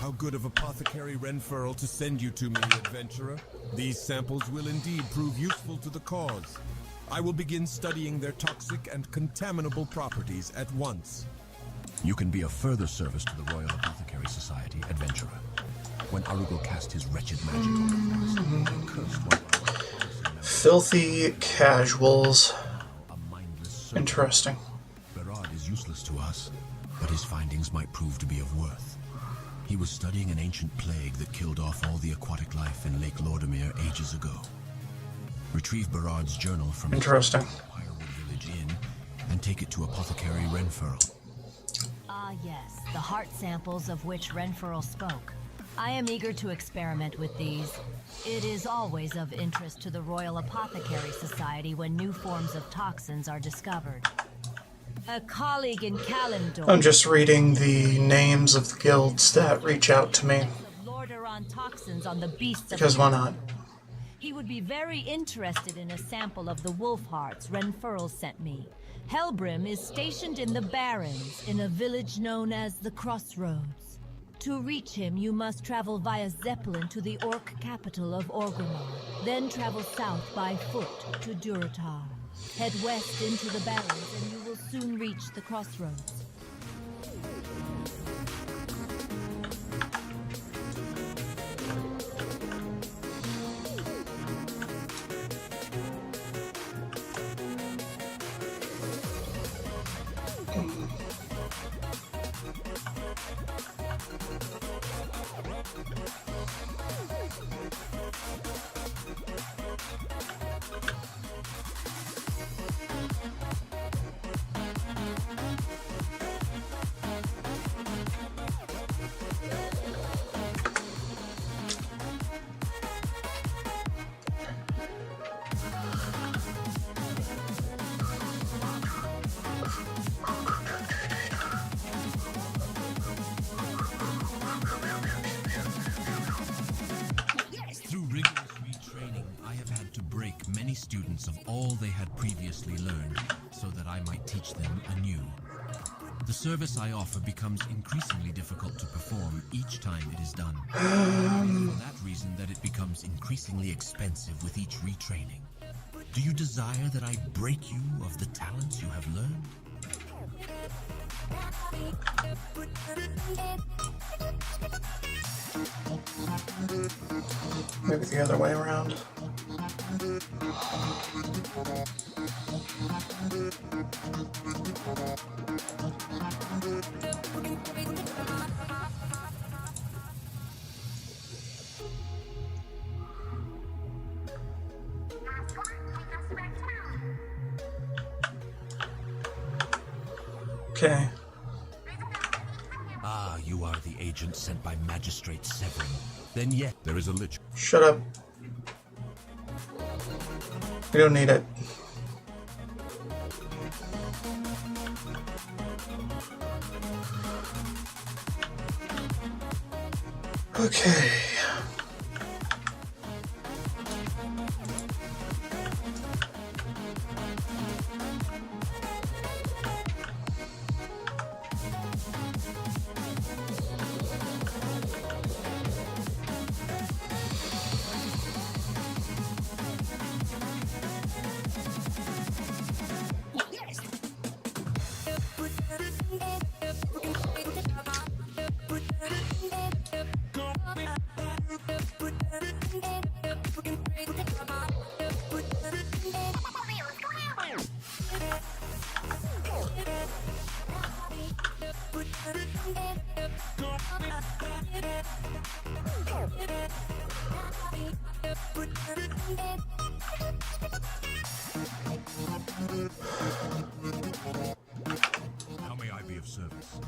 How good of Apothecary Renfurl to send you to me, adventurer. These samples will indeed prove useful to the cause. I will begin studying their toxic and contaminable properties at once. You can be of further service to the Royal Apothecary Society, adventurer. When Arugel cast his wretched magic on the forest, and cursed one Filthy casuals. Interesting. Berard is useless to us, but his findings might prove to be of worth. He was studying an ancient plague that killed off all the aquatic life in Lake Lordomere ages ago. Retrieve Berard's journal from Interesting. Firewood Village Inn and take it to Apothecary Renfurl. Ah yes, the heart samples of which Renfurl spoke. I am eager to experiment with these. It is always of interest to the Royal Apothecary Society when new forms of toxins are discovered. A colleague in Kalimdor. I'm just reading the names of the guilds that reach out to me. Toxins on the beasts Because why not? He would be very interested in a sample of the wolf hearts Renfurl sent me. Helbrim is stationed in the Barrens, in a village known as the Crossroads. To reach him, you must travel via Zeppelin to the Orc capital of Orgrimmar, then travel south by foot to Durotar. Head west into the Barrens and you will soon reach the Crossroads. The service I offer becomes increasingly difficult to perform each time it is done. For that reason that it becomes increasingly expensive with each retraining. Do you desire that I break you of the talents you have learned? Maybe the other way around. Okay. Ah, you are the agent sent by Magistrate Severin. Then yet There is a lich. Shut up. We don't need it. Okay. How may I be of service?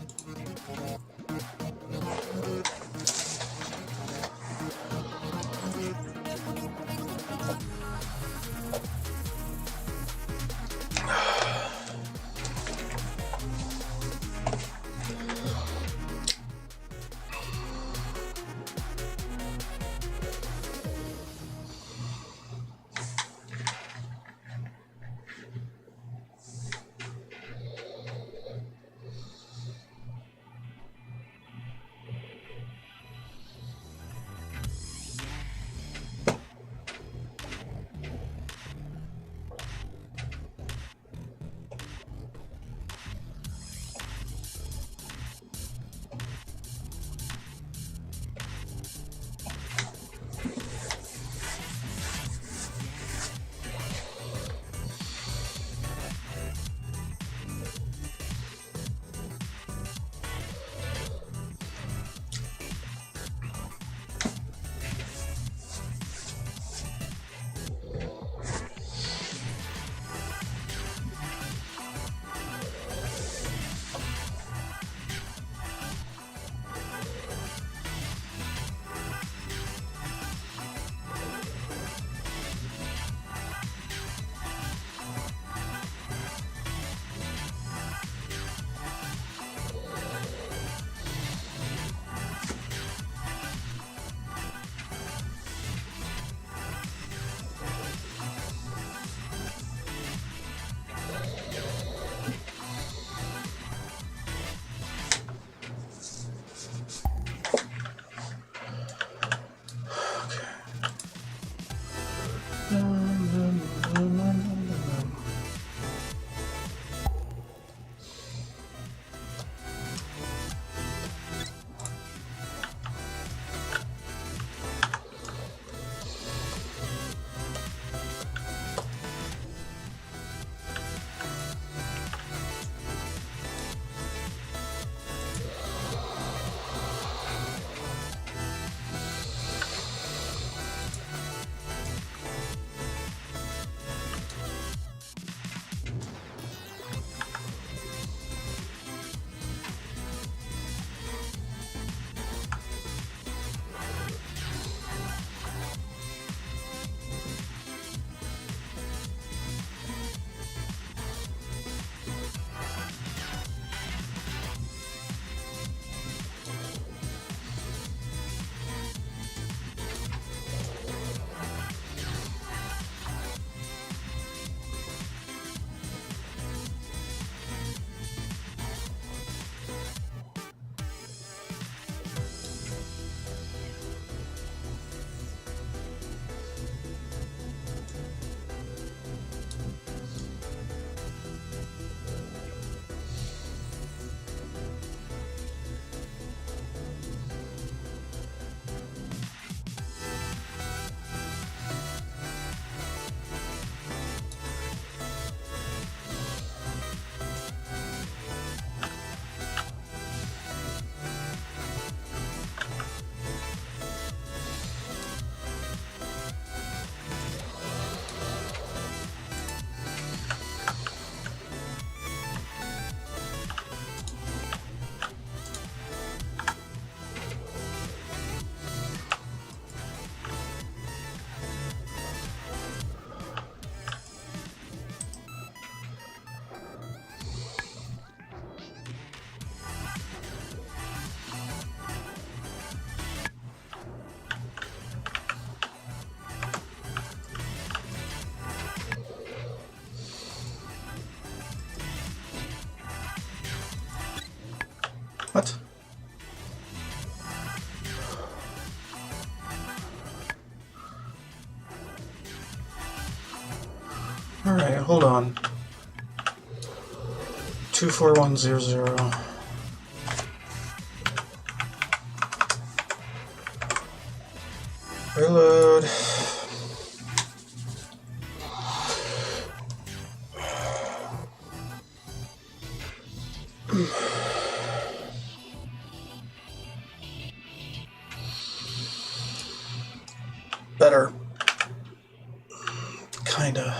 What? Alright, hold on. 24100. Reload. Better. Kinda.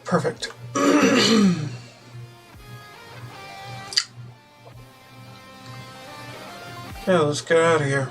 Perfect. Yeah, let's get out of here.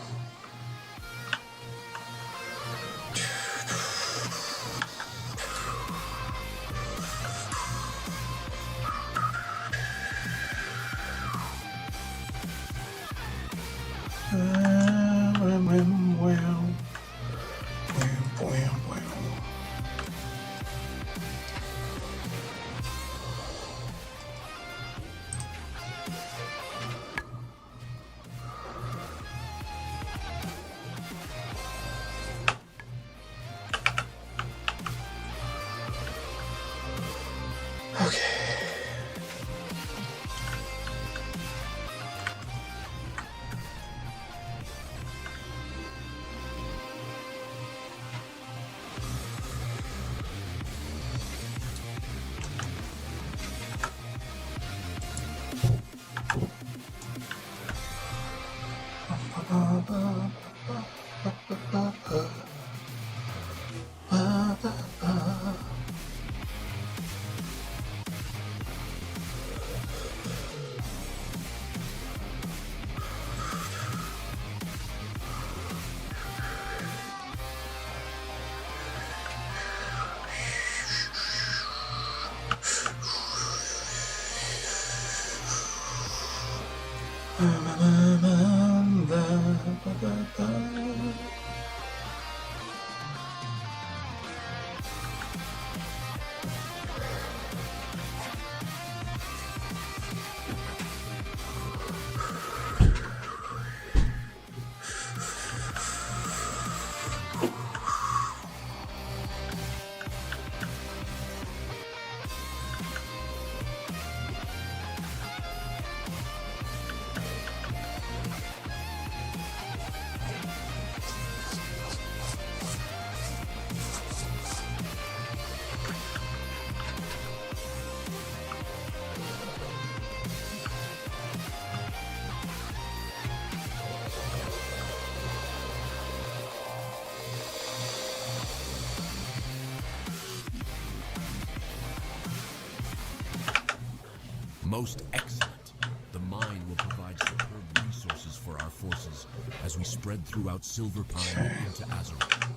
Most excellent. The mine will provide superb resources for our forces as we spread throughout Silver Pine into Azeroth.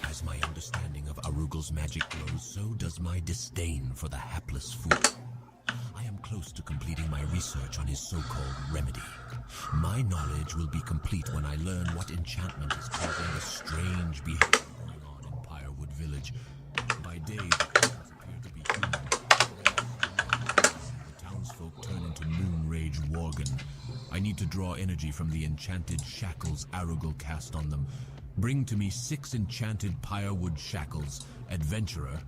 As my understanding of Arugel's magic grows, so does my disdain for the hapless fool. I am close to completing my research on his so-called remedy. My knowledge will be complete when I learn what enchantment is causing the strange behavior going on in Pyrewood Village. By day, the creatures appear to be human. Folk turn into Moonrage Worgen. I need to draw energy from the enchanted shackles Arugel cast on them. Bring to me 6 enchanted Pyrewood shackles. Adventurer.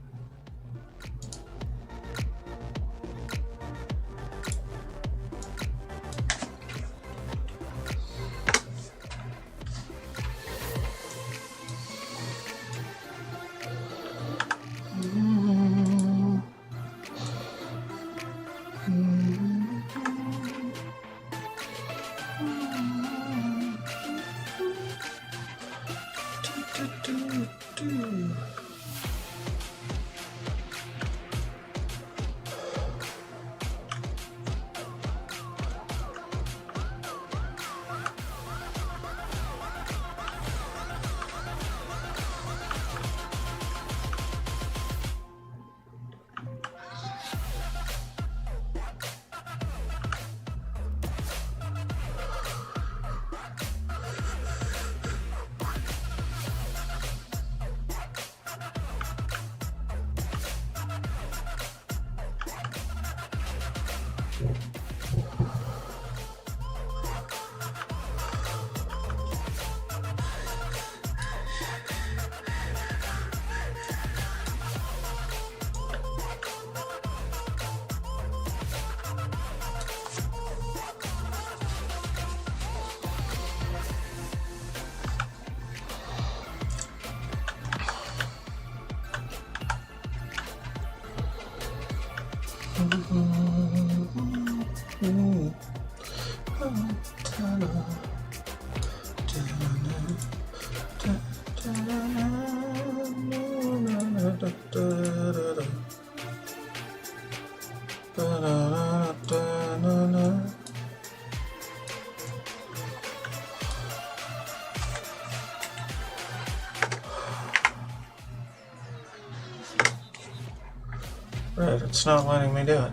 Right, it's not letting me do it.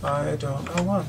I don't know why.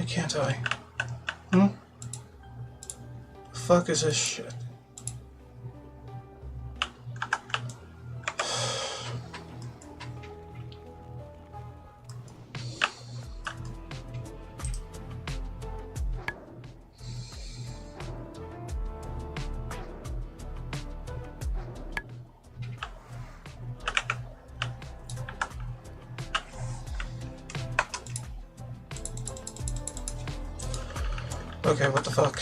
can't I? Hmm? The fuck is this shit? Okay, what the fuck?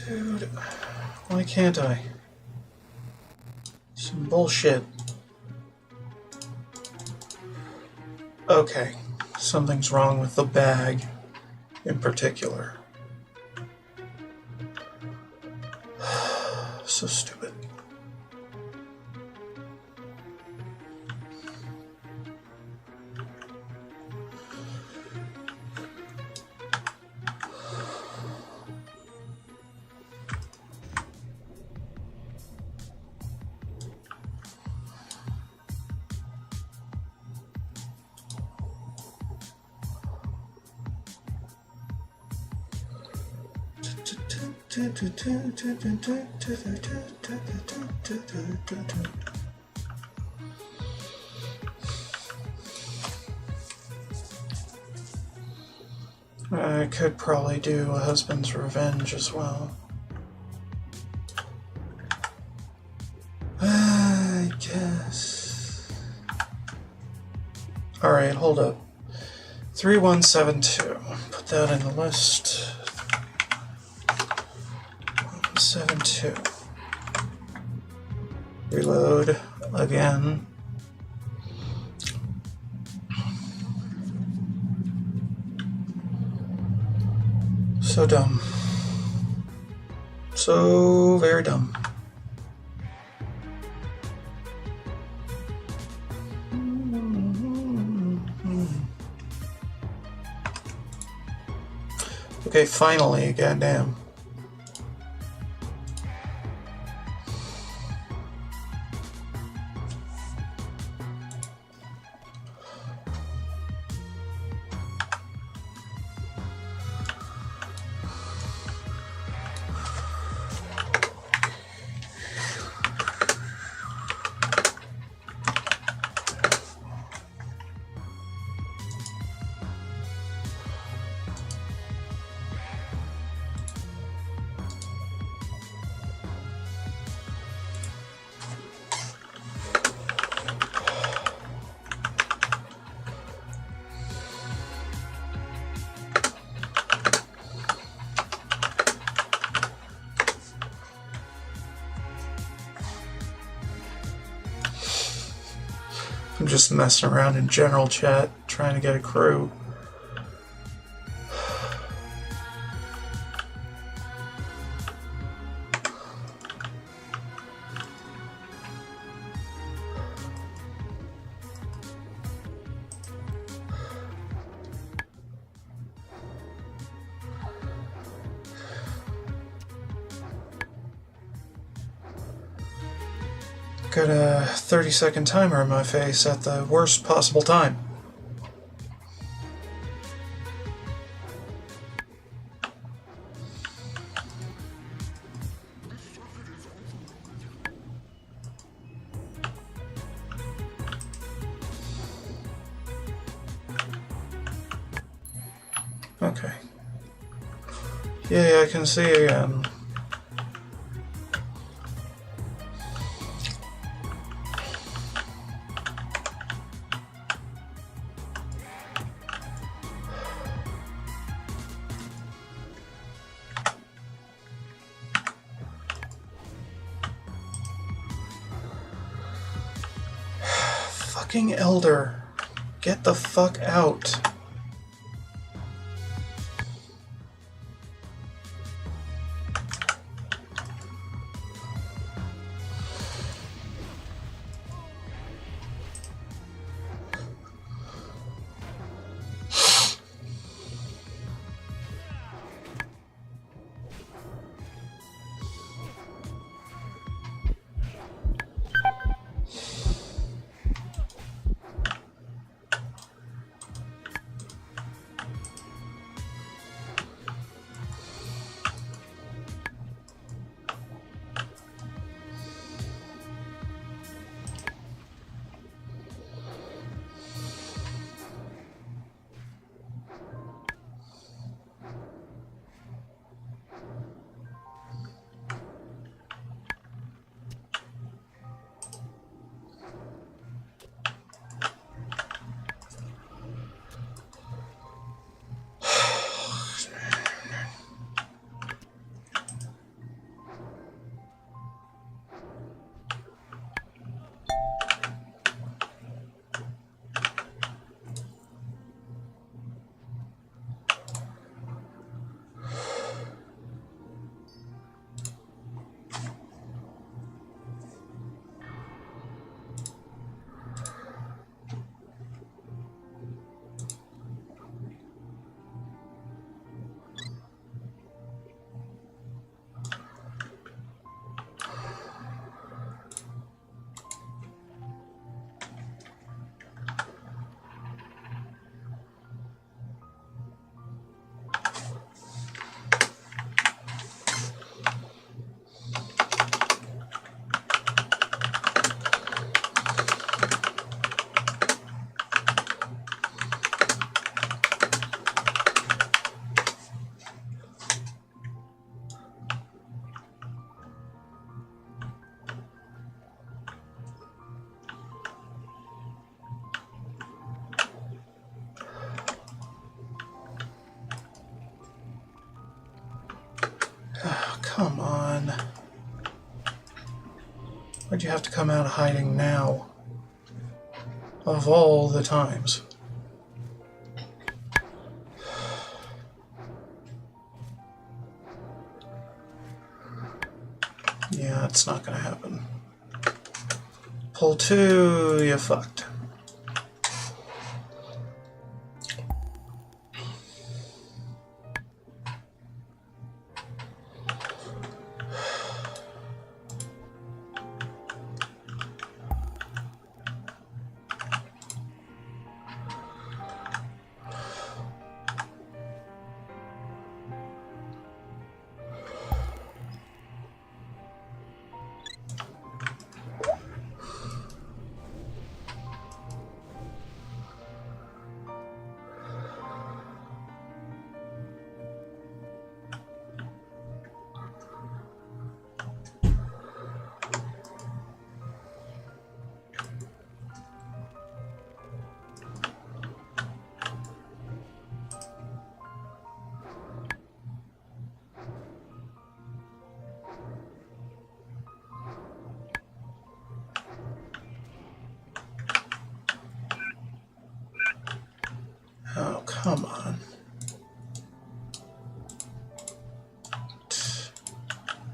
Dude, why can't I? Some bullshit. Okay, something's wrong with the bag in particular. So stupid. I could probably do a husband's revenge as well. I guess. Alright, hold up. 3172. Put that in the list. 72. Reload again. So dumb. So very dumb. Okay, finally, goddamn. I'm just messing around in general chat, trying to get a crew. Got a 30-second timer in my face at the worst possible time. Okay. Yeah, I can see again. Fucking Elder. Get the fuck out. come on. Why'd you have to come out of hiding now? Of all the times. Yeah, it's not gonna happen. Pull 2, you fucked. Oh, come on.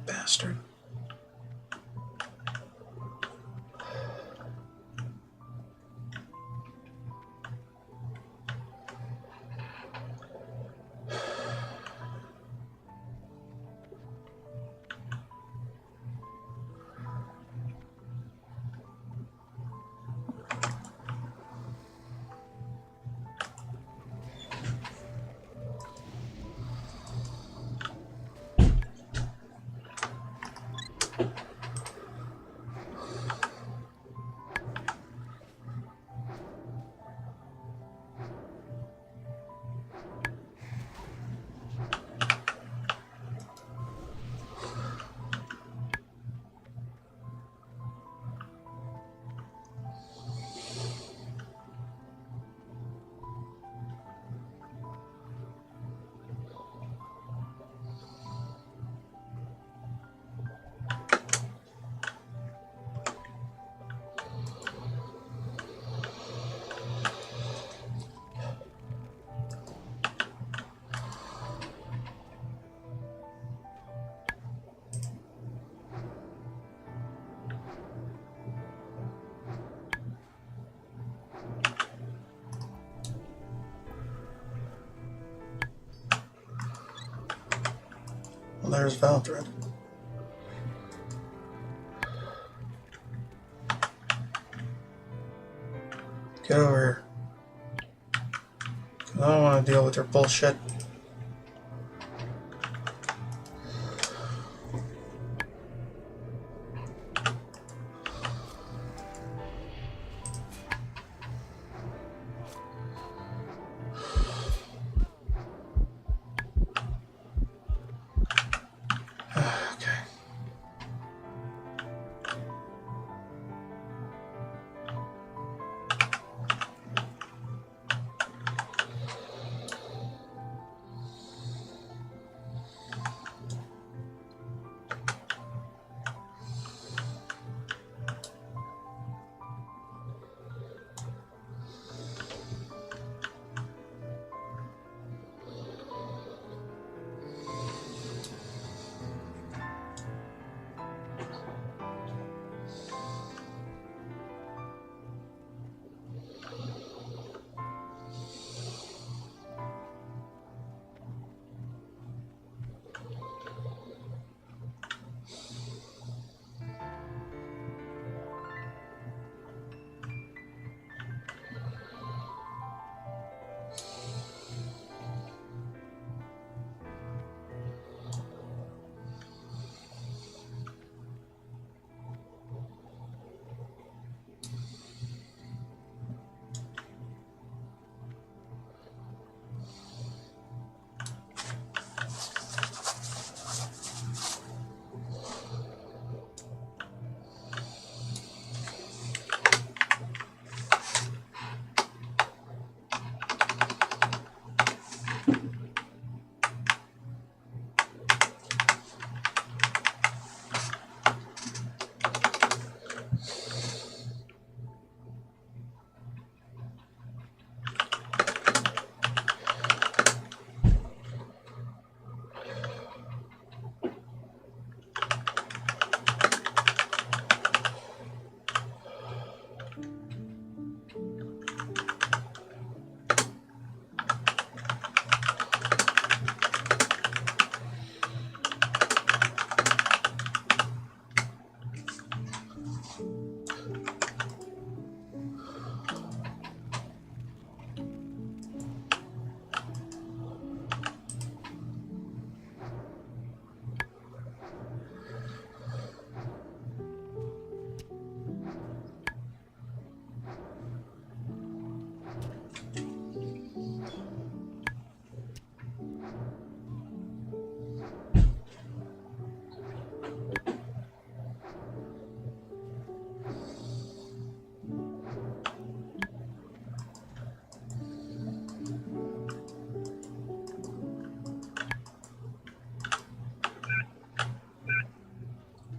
Bastard. Well, there's Valdred. Get over here. I don't want to deal with your bullshit. Okay.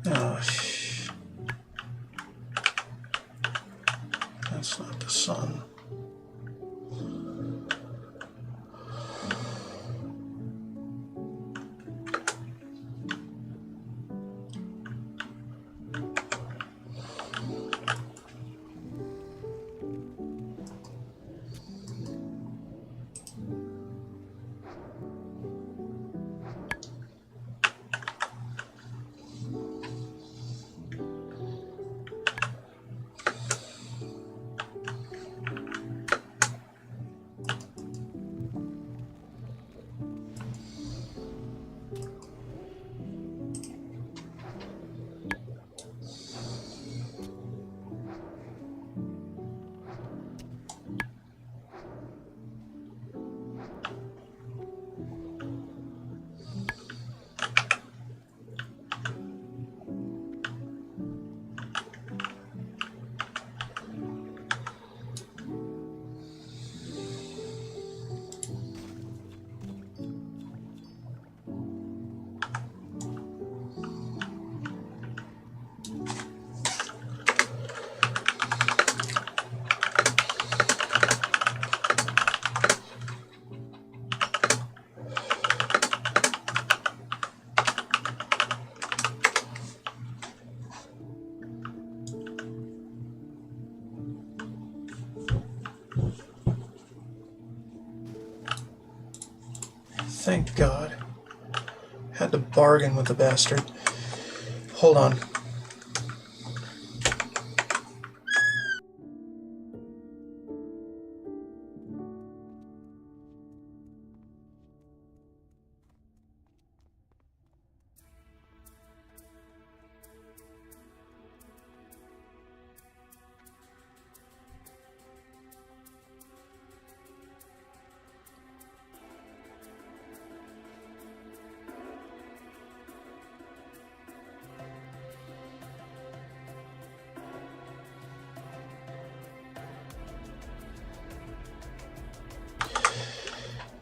Oh, that's not the sun. Thank God. Had to bargain with the bastard. Hold on.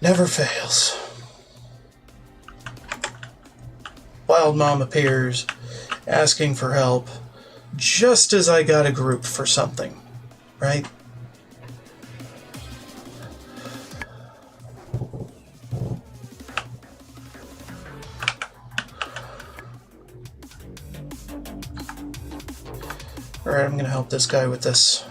Never fails. Wild Mom appears, asking for help, just as I got a group for something, right? Alright, I'm gonna help this guy with this.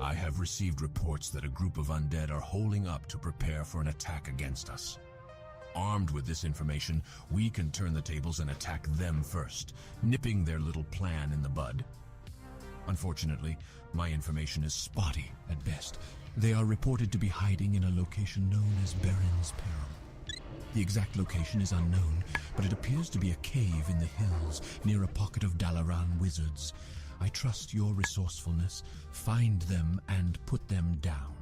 I have received reports that a group of undead are holding up to prepare for an attack against us. Armed with this information, we can turn the tables and attack them first, nipping their little plan in the bud. Unfortunately, my information is spotty at best. They are reported to be hiding in a location known as Baron's Peril. The exact location is unknown, but it appears to be a cave in the hills near a pocket of Dalaran wizards. I trust your resourcefulness. Find them and put them down.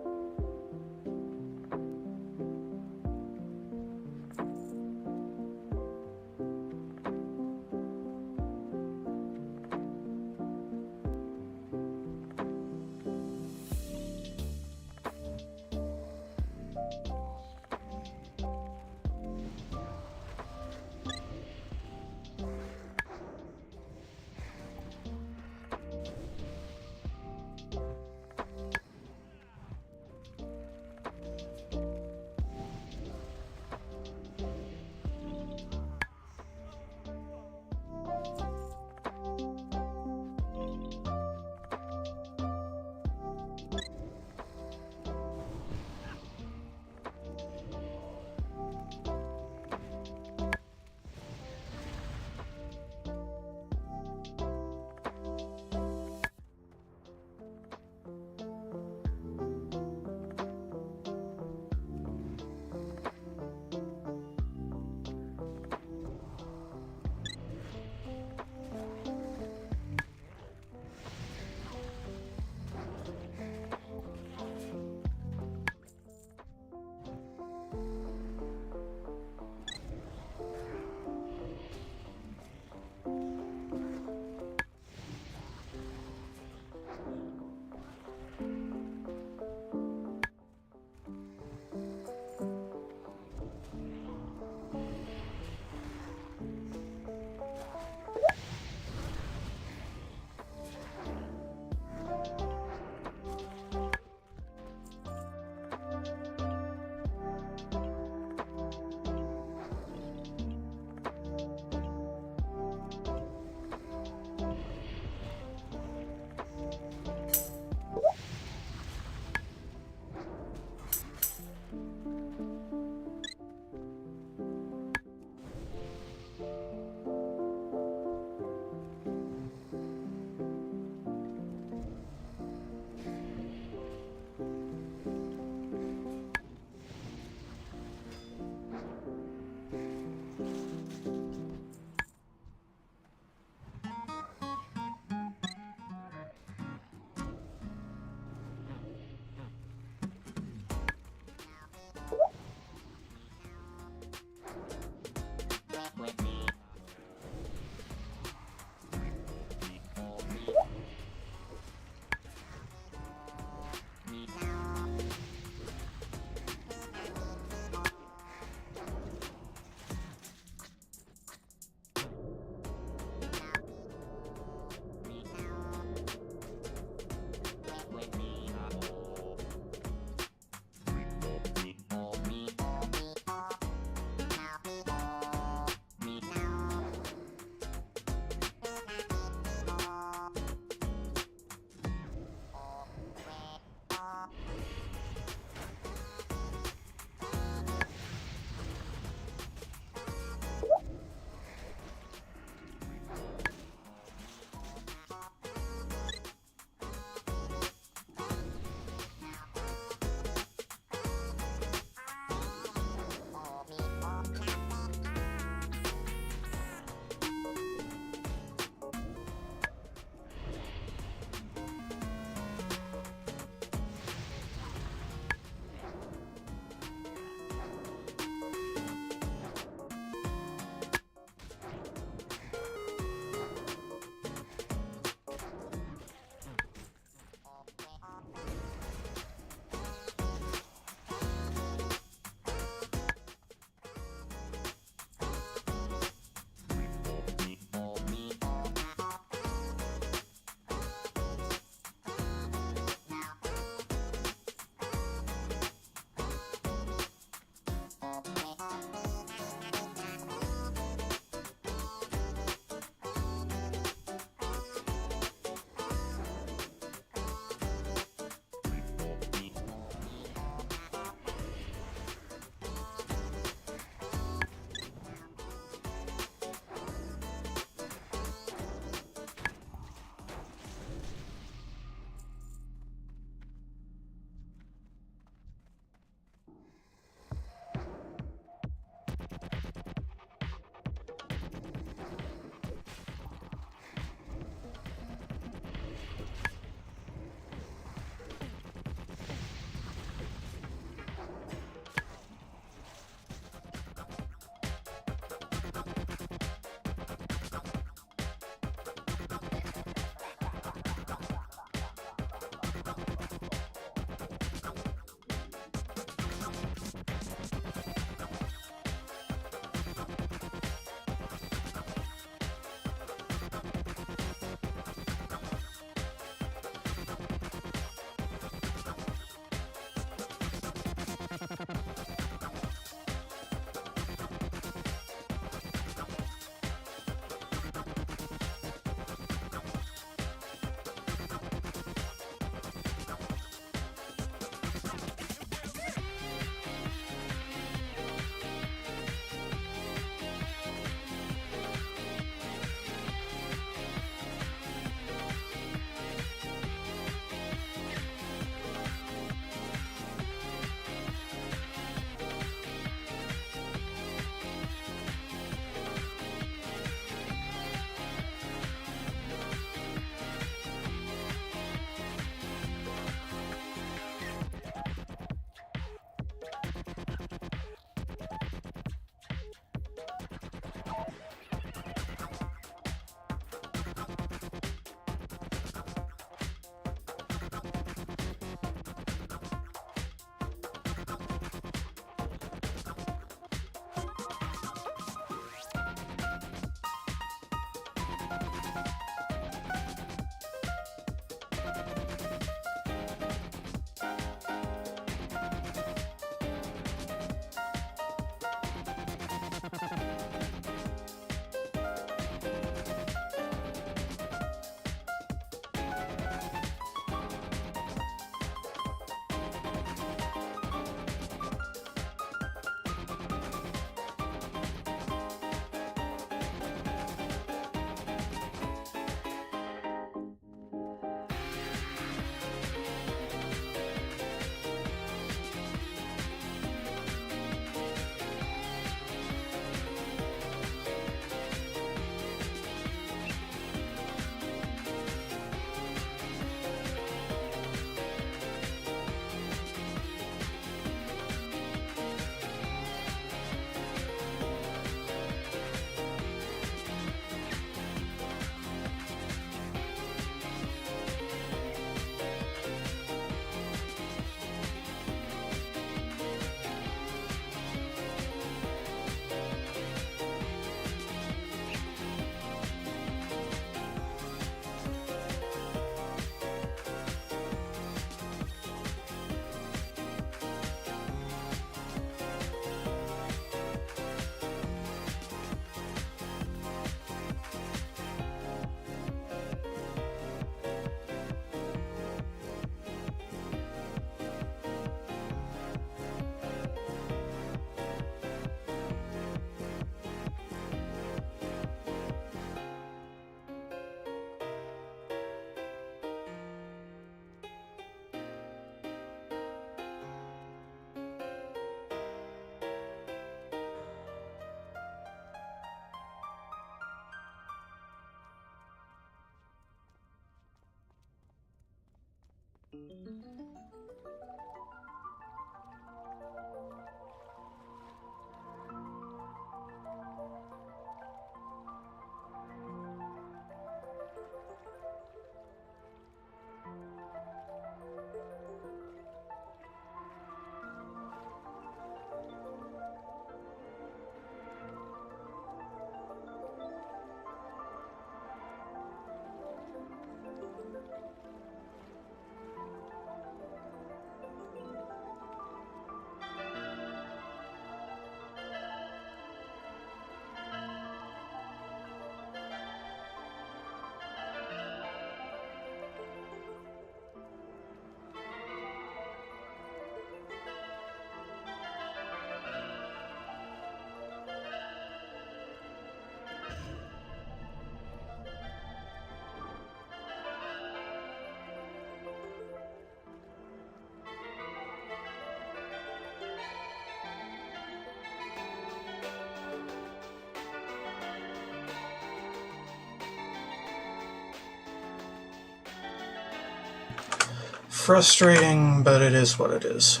frustrating, but it is what it is.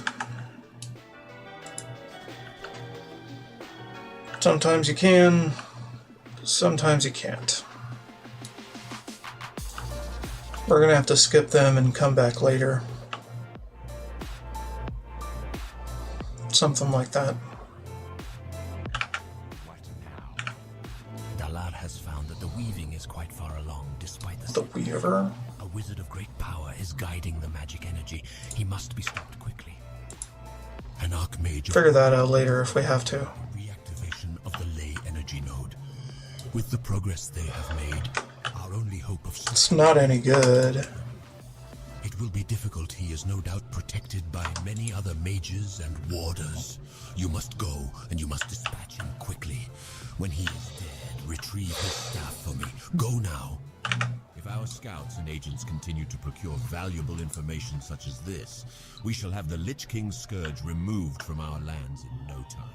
Sometimes you can, sometimes you can't. We're gonna have to skip them and come back later. Something like that. Dalar has found that the weaving is quite far along, despite the Weaver? A wizard of great power is guiding the magic energy. He must be stopped quickly. An archmage... Figure that out later if we have to. Reactivation of the ley energy node. With the progress they have made, our only hope of... It's not any good. It will be difficult. He is no doubt protected by many other mages and warders. You must go, and you must dispatch him quickly. When he is dead, retrieve his staff for me. Go now. If our scouts and agents continue to procure valuable information such as this, we shall have the Lich King's scourge removed from our lands in no time.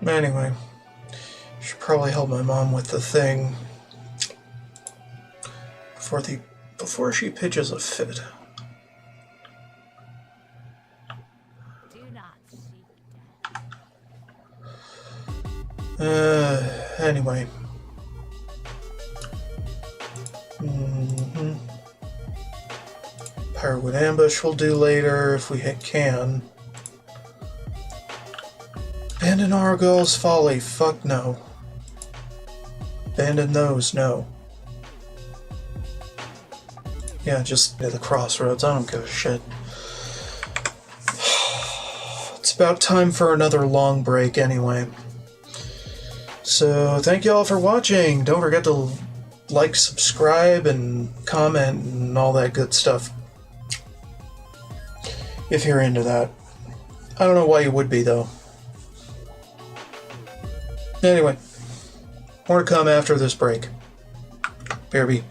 Anyway, should probably help my mom with the thing before she pitches a fit. Anyway. Firewood ambush we'll do later if we can. Abandon Argyll's Folly, fuck no. Abandon those, no. Yeah, just near the crossroads, I don't give a shit. It's about time for another long break anyway. So, thank you all for watching. Don't forget to like, subscribe, and comment, and all that good stuff. If you're into that. I don't know why you would be, though. Anyway, more to come after this break. BRB.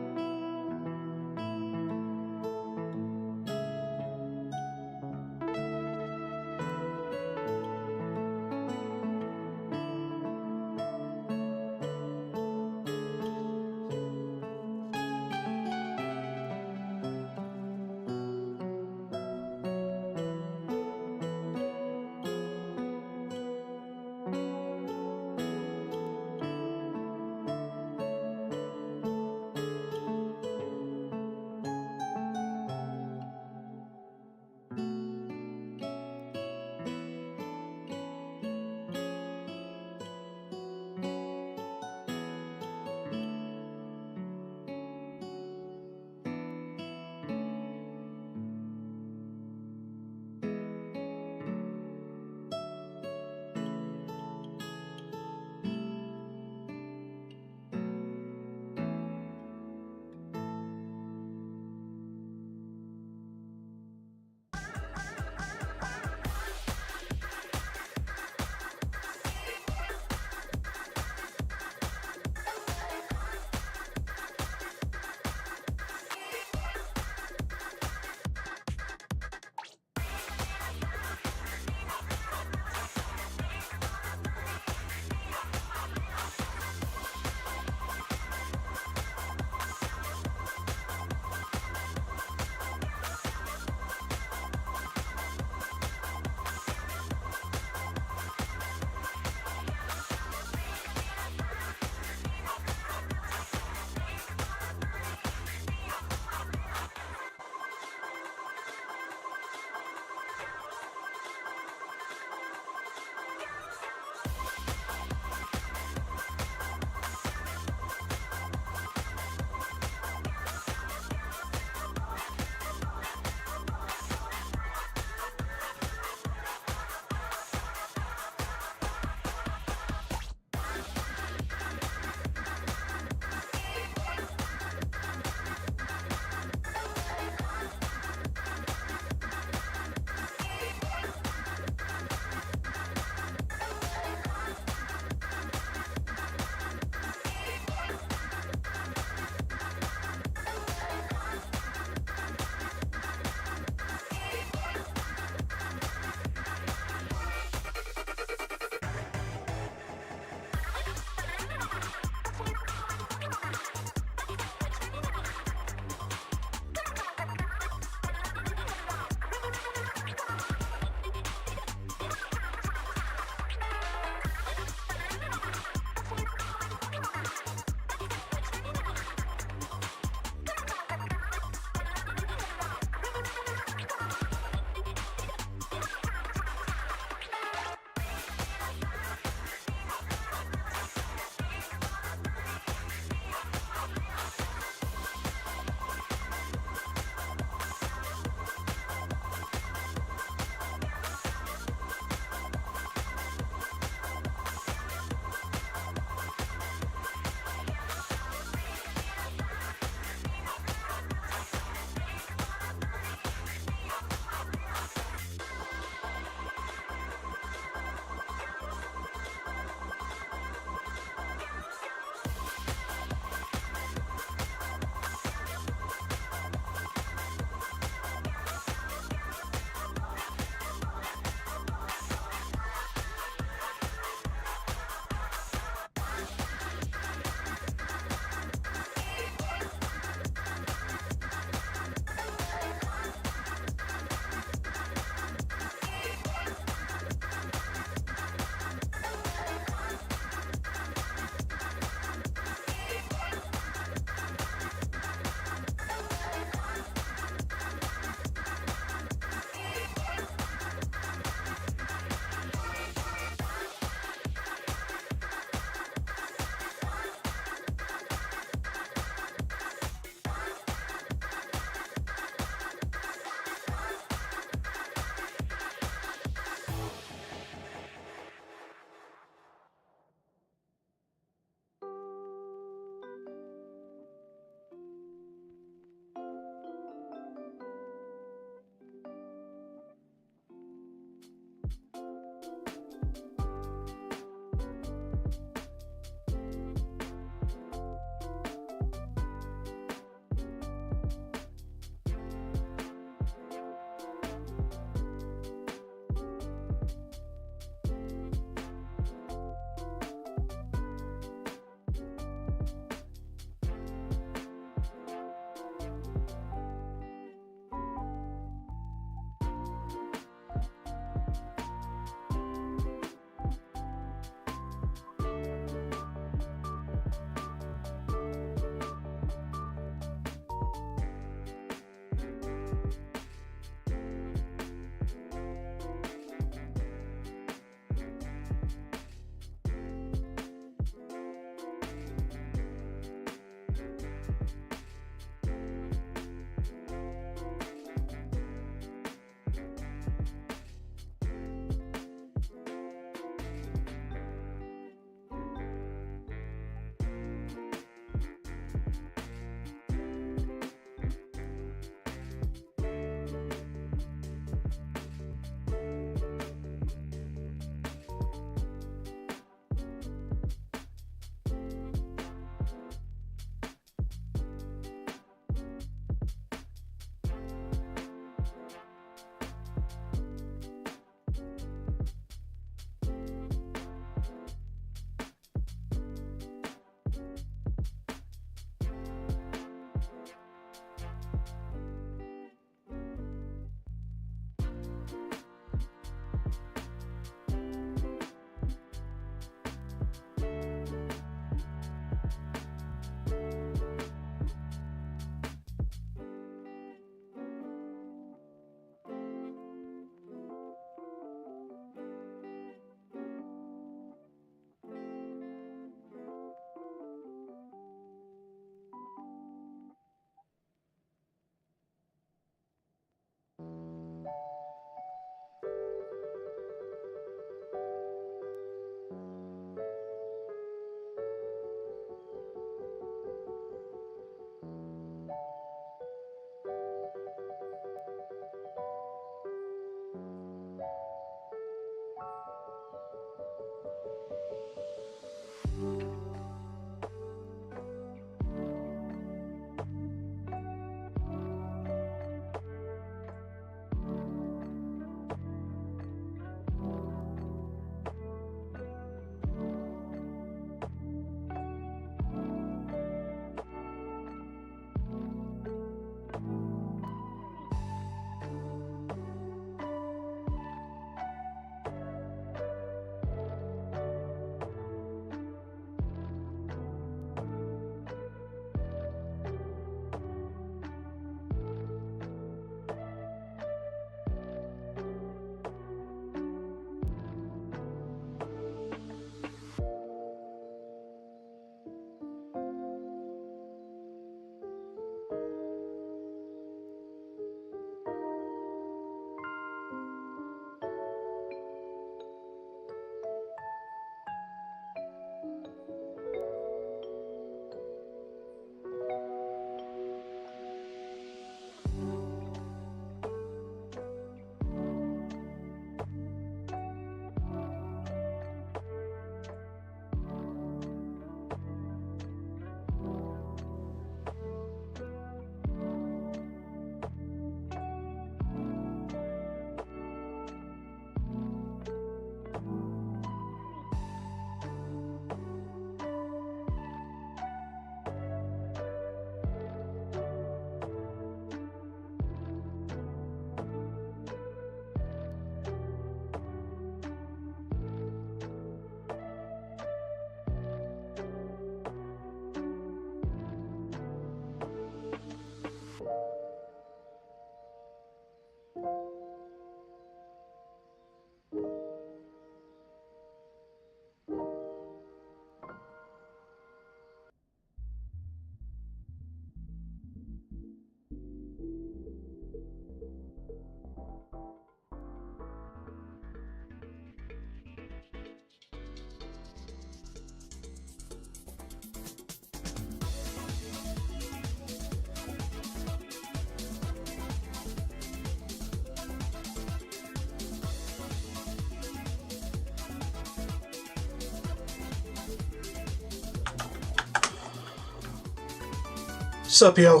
Sup, yo?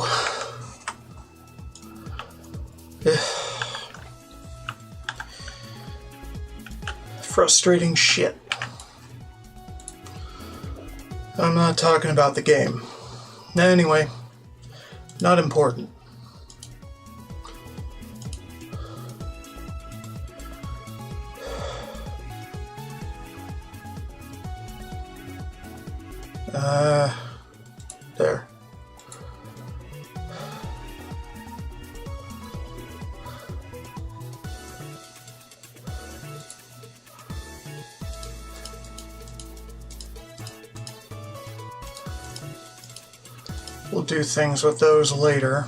Frustrating shit. I'm not talking about the game. Anyway, not important. There. We'll do things with those later.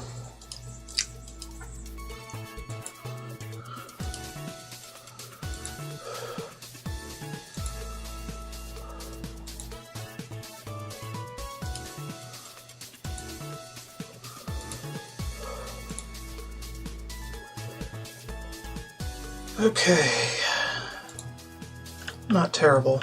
Okay. Not terrible.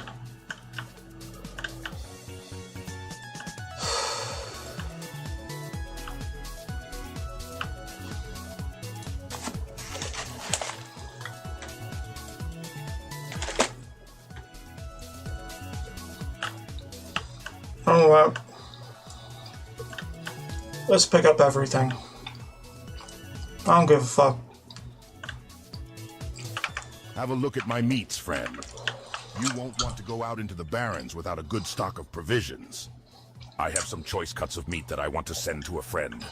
Oh, wow. Let's pick up everything. I don't give a fuck. Have a look at my meats, friend. You won't want to go out into the barrens without a good stock of provisions. I have some choice cuts of meat that I want to send to a friend.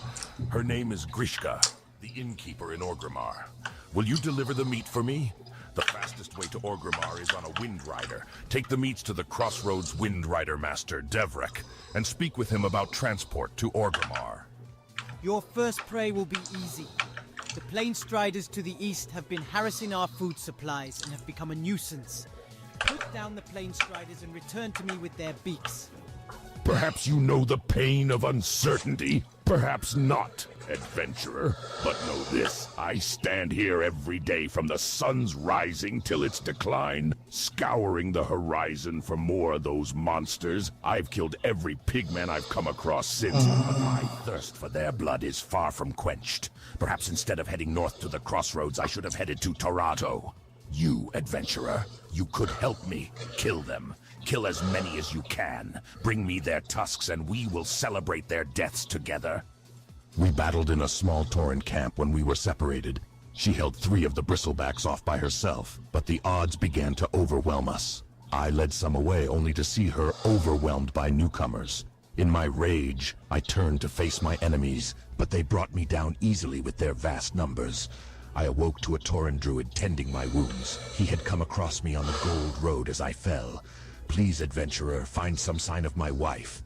Her name is Grishka, the innkeeper in Orgrimmar. Will you deliver the meat for me? The fastest way to Orgrimmar is on a Wind Rider. Take the meats to the Crossroads Wind Rider Master, Devrek, and speak with him about transport to Orgrimmar. Your first prey will be easy. The Plain Striders to the east have been harassing our food supplies and have become a nuisance. Put down the Plain Striders and return to me with their beaks. Perhaps you know the pain of uncertainty. Perhaps not, adventurer. But know this, I stand here every day from the sun's rising till its decline, scouring the horizon for more of those monsters. I've killed every pigman I've come across since, but my thirst for their blood is far from quenched. Perhaps instead of heading north to the crossroads, I should have headed to Toronto. You, adventurer, you could help me. Kill them. Kill as many as you can. Bring me their tusks and we will celebrate their deaths together. We battled in a small Tauren camp when we were separated. She held 3 of the bristlebacks off by herself, but the odds began to overwhelm us. I led some away only to see her overwhelmed by newcomers. In my rage, I turned to face my enemies, but they brought me down easily with their vast numbers. I awoke to a Tauren druid tending my wounds. He had come across me on the Gold Road as I fell. Please, adventurer, find some sign of my wife.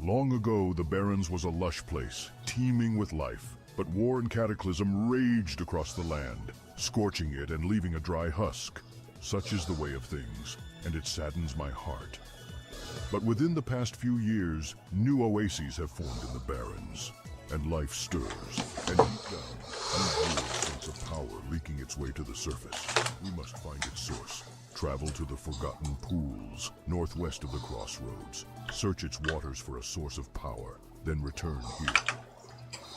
Long ago, the Barrens was a lush place, teeming with life. But war and cataclysm raged across the land, scorching it and leaving a dry husk. Such is the way of things, and it saddens my heart. But within the past few years, new oases have formed in the Barrens, and life stirs. And deep down, we feel a sense of power leaking its way to the surface. We must find its source. Travel to the Forgotten Pools, northwest of the Crossroads. Search its waters for a source of power, then return here.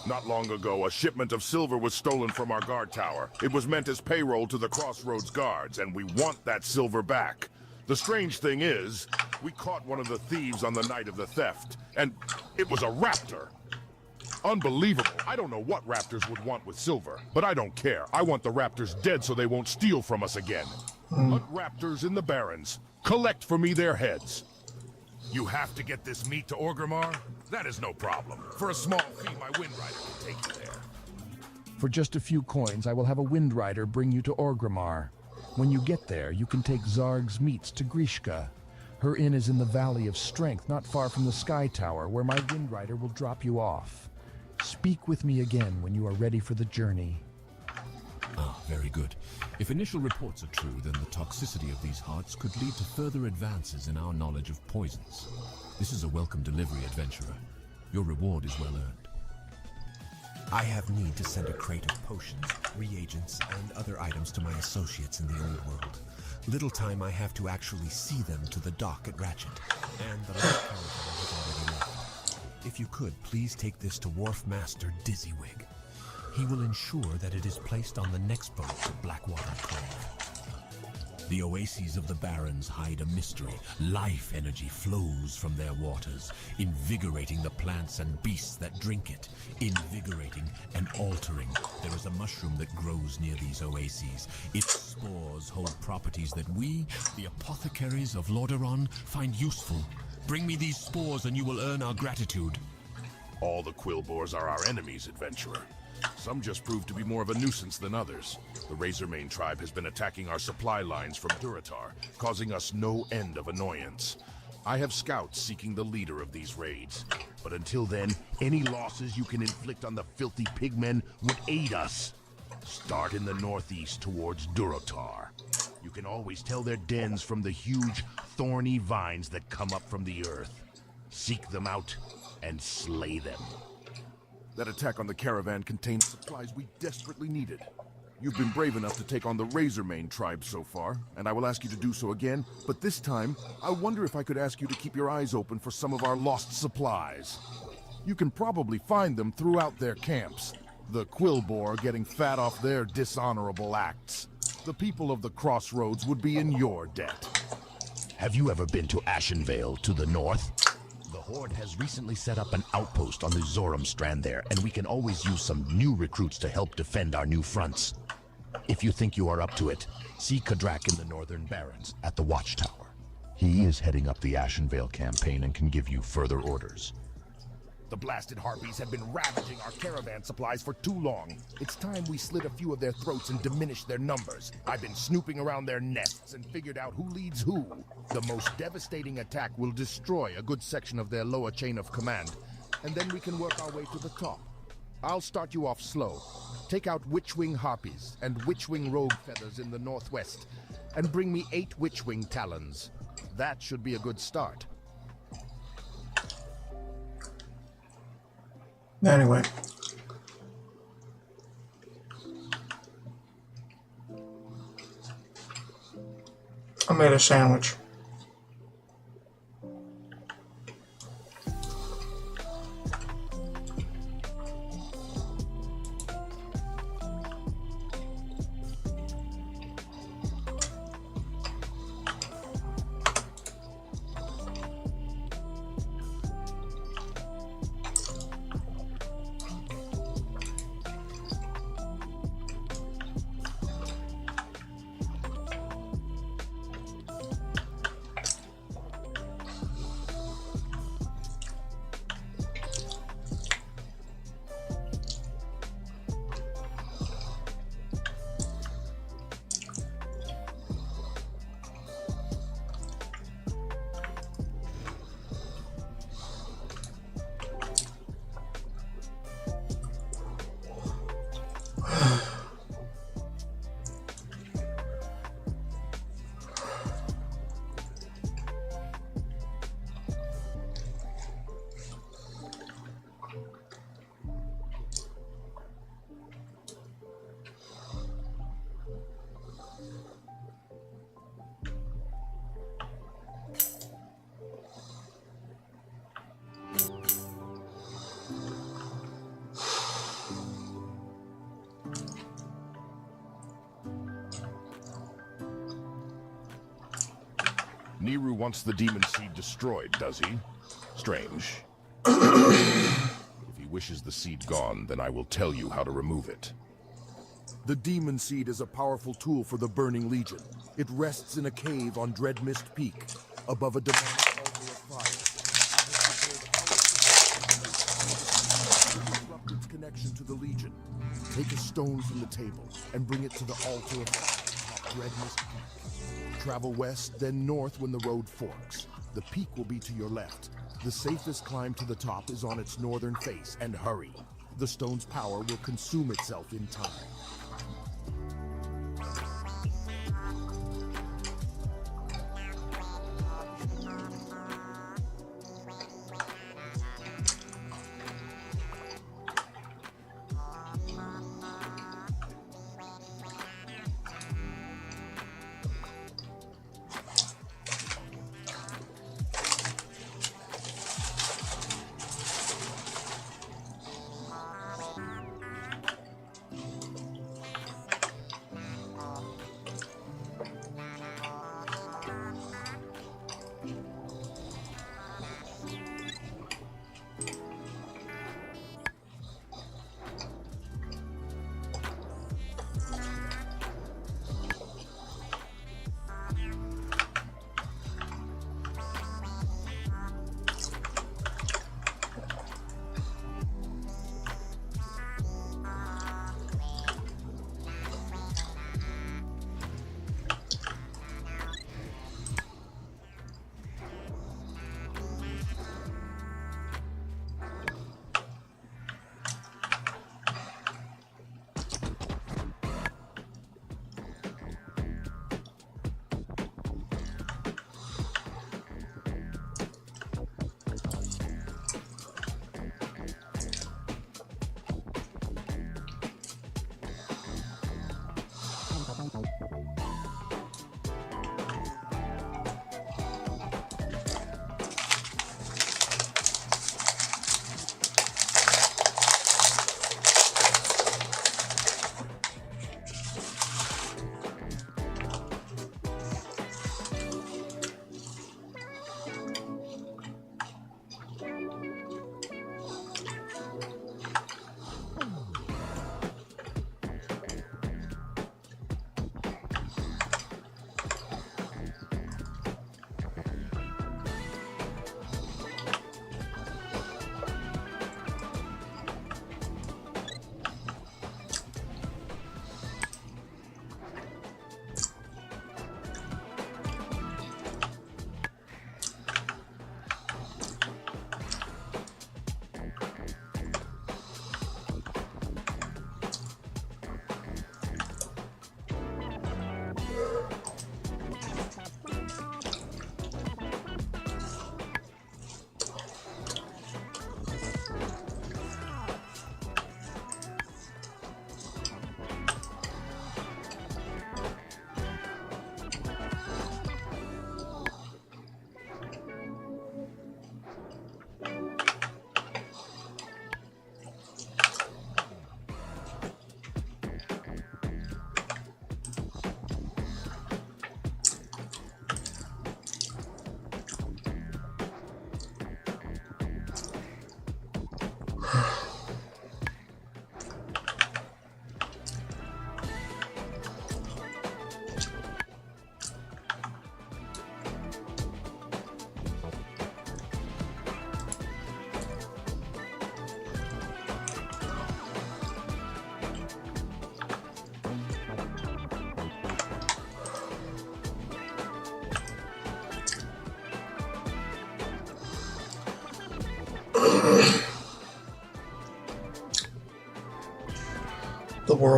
Not long ago, a shipment of silver was stolen from our guard tower. It was meant as payroll to the Crossroads guards, and we want that silver back. The strange thing is, we caught one of the thieves on the night of the theft, and it was a raptor. Unbelievable. I don't know what raptors would want with silver, but I don't care. I want the raptors dead so they won't steal from us again. Hunt raptors in the Barrens. Collect for me their heads. You have to get this meat to Orgrimmar? That is no problem. For a small fee, my Wind Rider can take you there. For just a few coins, I will have a Wind Rider bring you to Orgrimmar. When you get there, you can take Zarg's meats to Grishka. Her inn is in the Valley of Strength, not far from the Sky Tower, where my Wind Rider will drop you off. Speak with me again when you are ready for the journey. Ah, very good. If initial reports are true, then the toxicity of these hearts could lead to further advances in our knowledge of poisons. This is a welcome delivery, adventurer. Your reward is well earned. I have need to send a crate of potions, reagents, and other items to my associates in the old world. Little time I have to actually see them to the dock at Ratchet, and the last carriage has already left. If you could, please take this to Wharf Master Dizzywig. He will ensure that it is placed on the next boat to Blackwater Cove. The oases of the Barrens hide a mystery. Life energy flows from their waters, invigorating the plants and beasts that drink it, invigorating and altering. There is a mushroom that grows near these oases. Its spores hold properties that we, the apothecaries of Lordaeron, find useful. Bring me these spores and you will earn our gratitude. All the Quillboars are our enemies, adventurer. Some just prove to be more of a nuisance than others. The Razormane tribe has been attacking our supply lines from Durotar, causing us no end of annoyance. I have scouts seeking the leader of these raids. But until then, any losses you can inflict on the filthy pigmen would aid us. Start in the northeast towards Durotar. You can always tell their dens from the huge, thorny vines that come up from the earth. Seek them out and slay them. That attack on the caravan contained supplies we desperately needed. You've been brave enough to take on the Razormane tribe so far, and I will ask you to do so again, but this time, I wonder if I could ask you to keep your eyes open for some of our lost supplies. You can probably find them throughout their camps. The Quillboar getting fat off their dishonorable acts. The people of the Crossroads would be in your debt. Have you ever been to Ashenvale to the north? The Horde has recently set up an outpost on the Zoram Strand there, and we can always use some new recruits to help defend our new fronts. If you think you are up to it, see Kadrak in the Northern Barrens at the Watchtower. He is heading up the Ashenvale campaign and can give you further orders. The blasted harpies have been ravaging our caravan supplies for too long. It's time we slit a few of their throats and diminished their numbers. I've been snooping around their nests and figured out who leads who. The most devastating attack will destroy a good section of their lower chain of command, and then we can work our way to the top. I'll start you off slow. Take out Witchwing harpies and Witchwing rogue feathers in the northwest, and bring me 8 Witchwing talons. That should be a good start. Anyway. I made a sandwich. Niru wants the demon seed destroyed, does he? Strange. If he wishes the seed gone, then I will tell you how to remove it. The demon seed is a powerful tool for the Burning Legion. It rests in a cave on Dreadmist Peak, above a demonic altar of fire. Disrupt its connection to the Legion. Take a stone from the table and bring it to the altar of fire atop Dreadmist Peak. Travel west, then north when the road forks. The peak will be to your left. The safest climb to the top is on its northern face, and hurry. The stone's power will consume itself in time.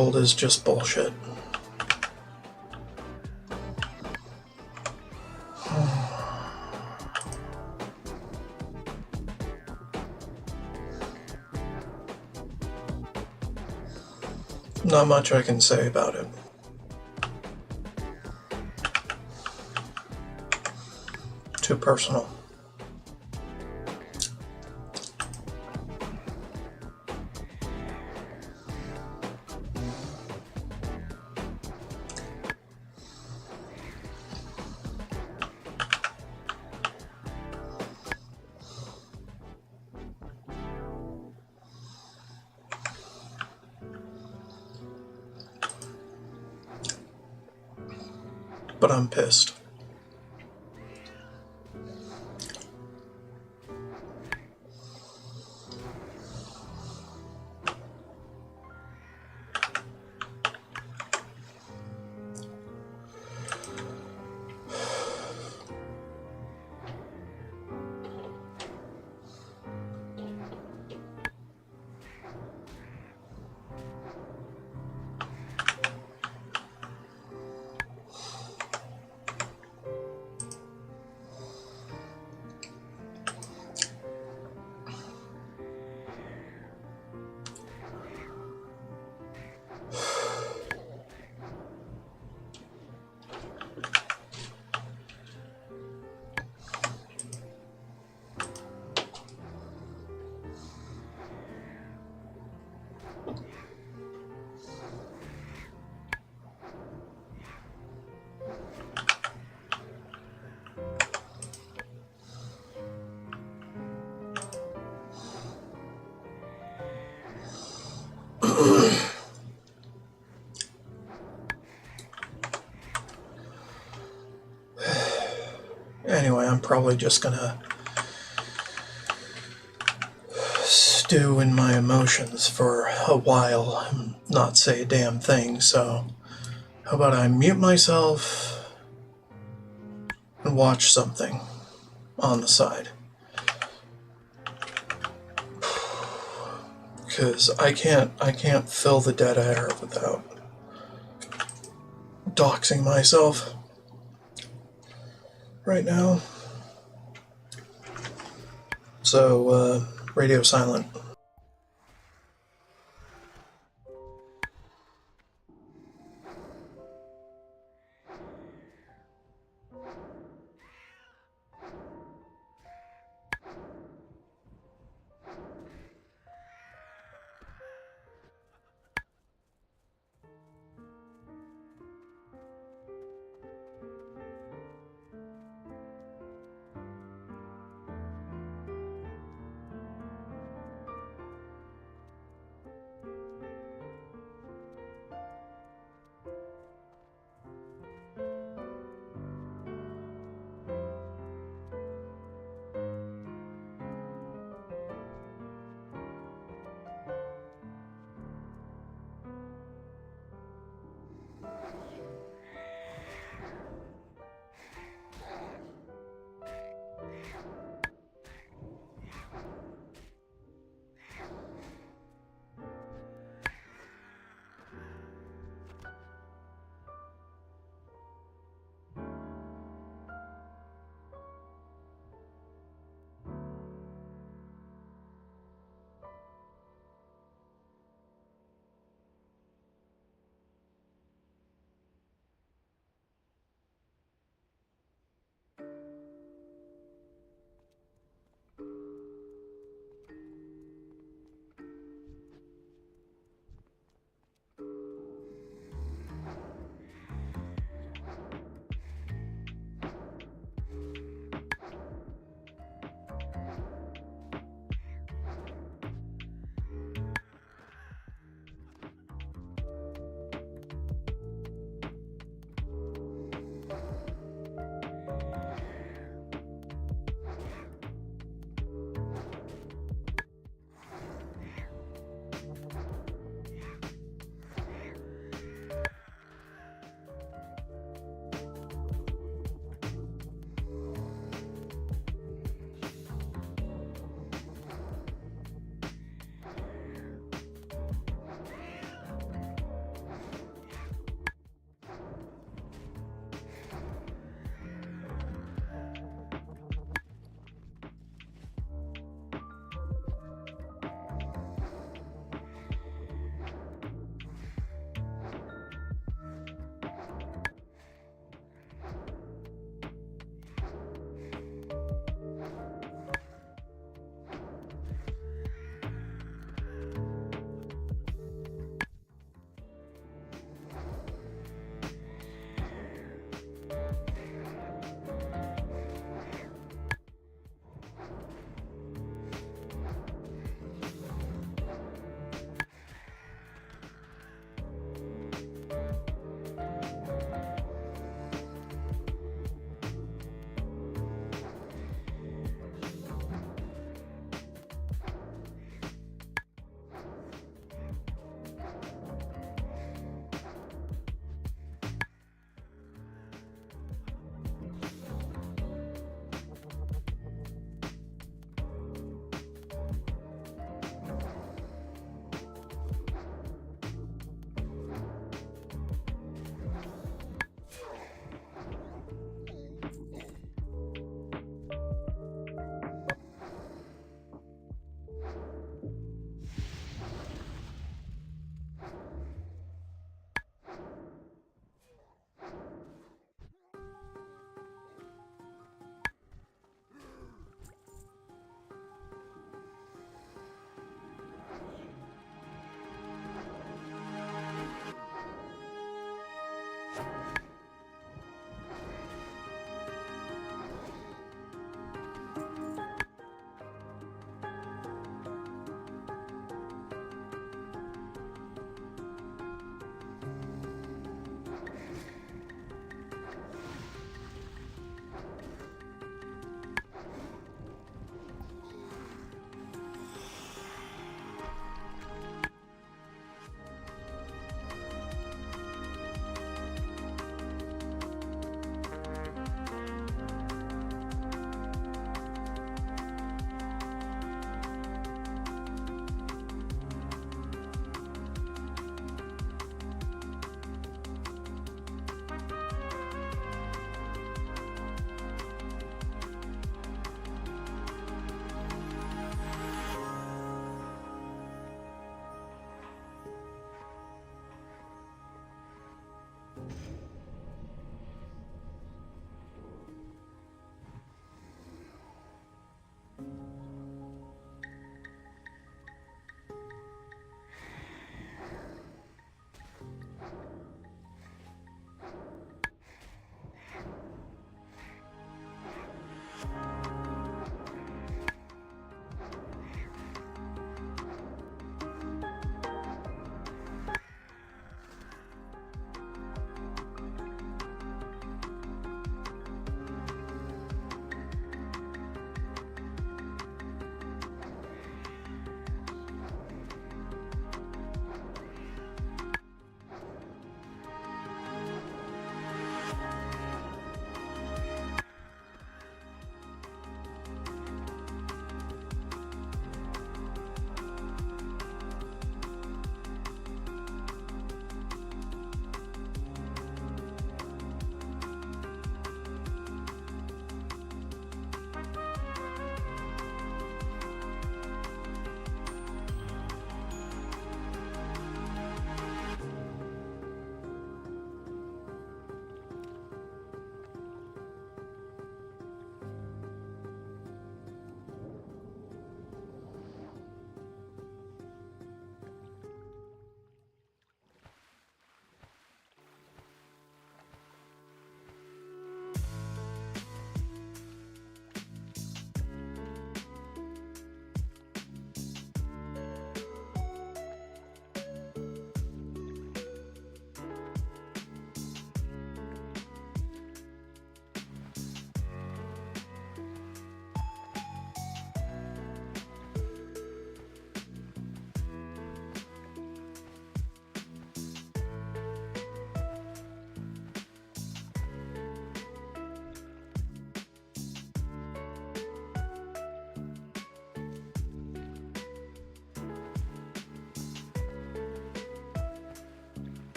world is just bullshit. Not much I can say about it. Too personal. But I'm pissed. Anyway, I'm probably just gonna stew in my emotions for a while and not say a damn thing, so how about I mute myself and watch something on the side. Because I can't fill the dead air without doxing myself right now. So, radio silent.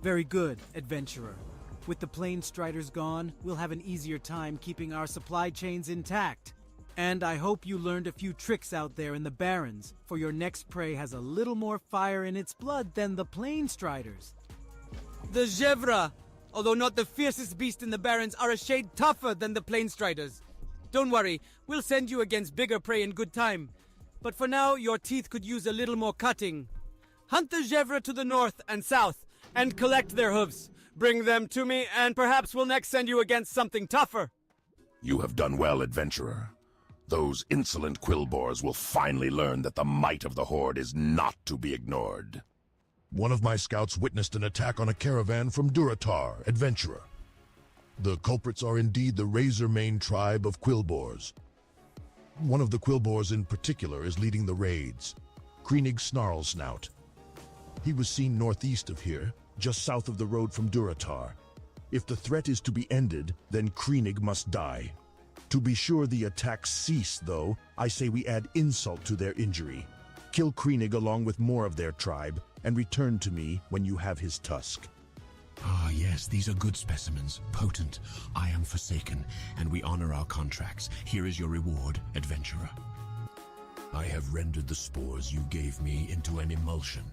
Very good, adventurer. With the Plain Striders gone, we'll have an easier time keeping our supply chains intact. And I hope you learned a few tricks out there in the Barrens, for your next prey has a little more fire in its blood than the Plain Striders. The Gevra, although not the fiercest beast in the Barrens, are a shade tougher than the Plain Striders. Don't worry, we'll send you against bigger prey in good time. But for now, your teeth could use a little more cutting. Hunt the Gevra to the north and south, and collect their hooves. Bring them to me, and perhaps we'll next send you against something tougher. You have done well, adventurer. Those insolent Quillboars will finally learn that the might of the Horde is not to be ignored. One of my scouts witnessed an attack on a caravan from Duratar, adventurer. The culprits are indeed the Razormane tribe of Quillboars. One of the Quillboars in particular is leading the raids, Kreenig Snarlsnout. He was seen northeast of here, just south of the road from Duratar. If the threat is to be ended, then Kreenig must die. To be sure the attacks cease, though, I say we add insult to their injury. Kill Kreenig along with more of their tribe, and return to me when you have his tusk. Ah, yes, these are good specimens. Potent. I am forsaken, and we honor our contracts. Here is your reward, adventurer. I have rendered the spores you gave me into an emulsion.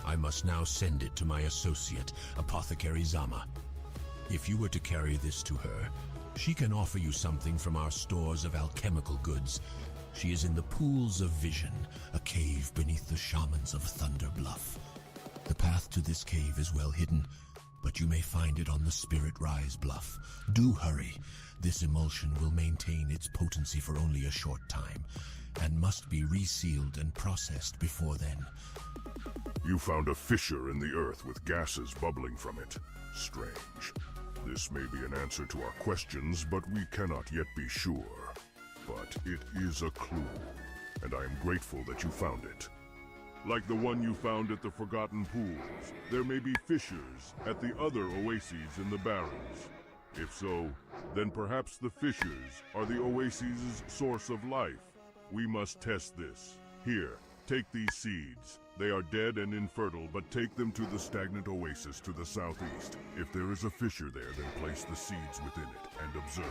I must now send it to my associate, Apothecary Zama. If you were to carry this to her, she can offer you something from our stores of alchemical goods. She is in the Pools of Vision, a cave beneath the shamans of Thunder Bluff. The path to this cave is well hidden, but you may find it on the Spirit Rise Bluff. Do hurry. This emulsion will maintain its potency for only a short time, and must be resealed and processed before then. You found a fissure in the earth with gases bubbling from it. Strange. This may be an answer to our questions, but we cannot yet be sure. But it is a clue, and I am grateful that you found it. Like the one you found at the Forgotten Pools, there may be fissures at the other oases in the Barrens. If so, then perhaps the fissures are the oases' source of life. We must test this. Here, take these seeds. They are dead and infertile, but take them to the stagnant oasis to the southeast. If there is a fissure there, then place the seeds within it and observe.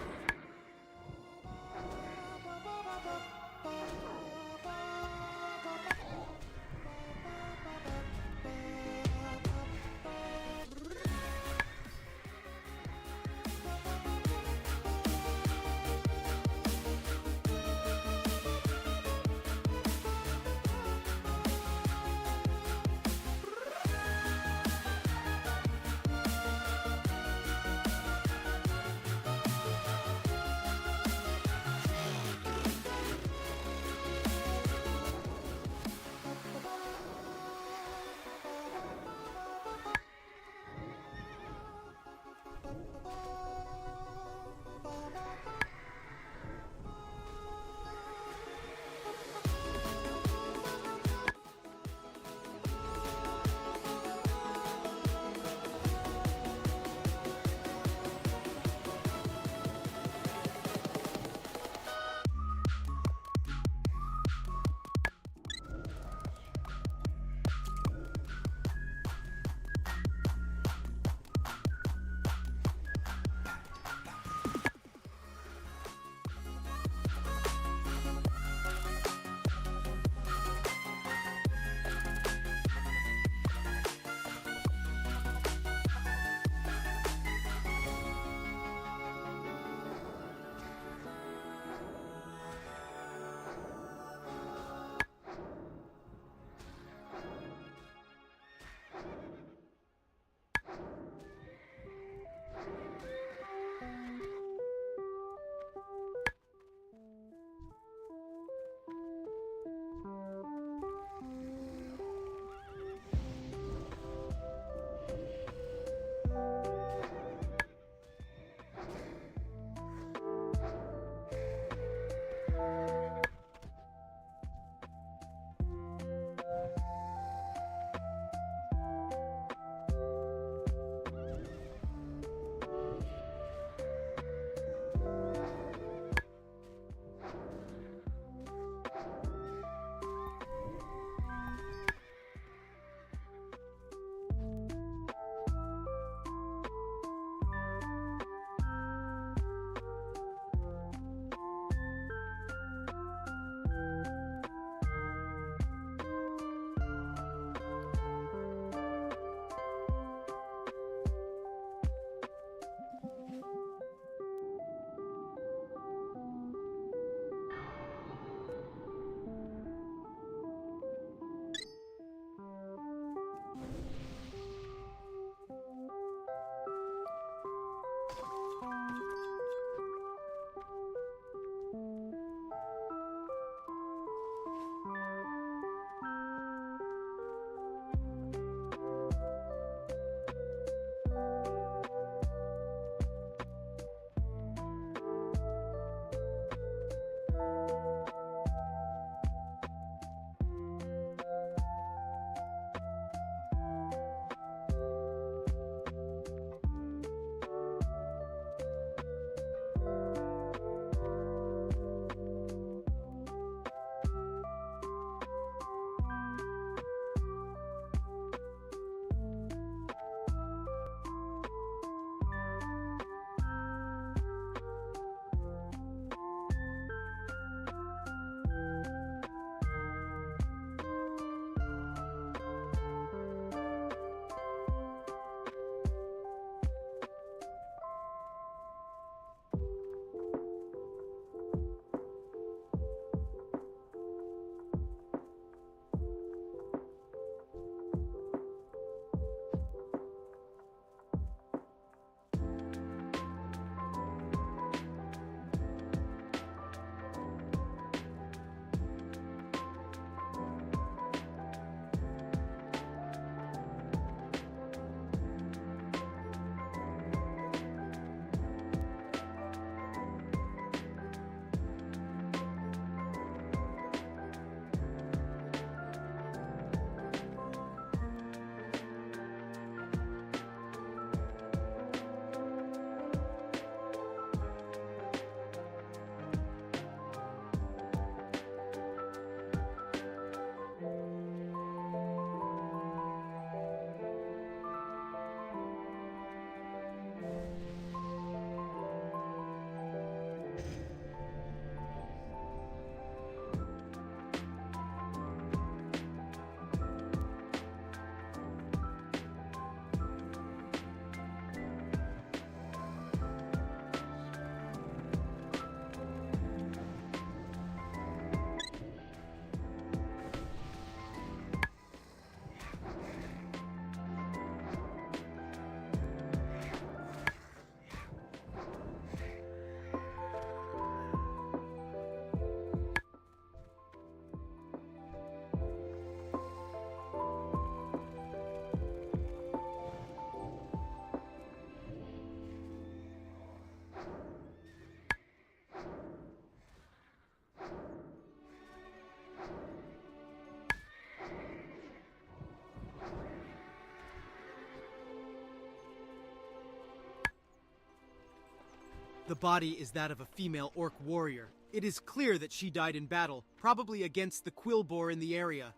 The body is that of a female orc warrior. It is clear that she died in battle, probably against the Quillboar in the area.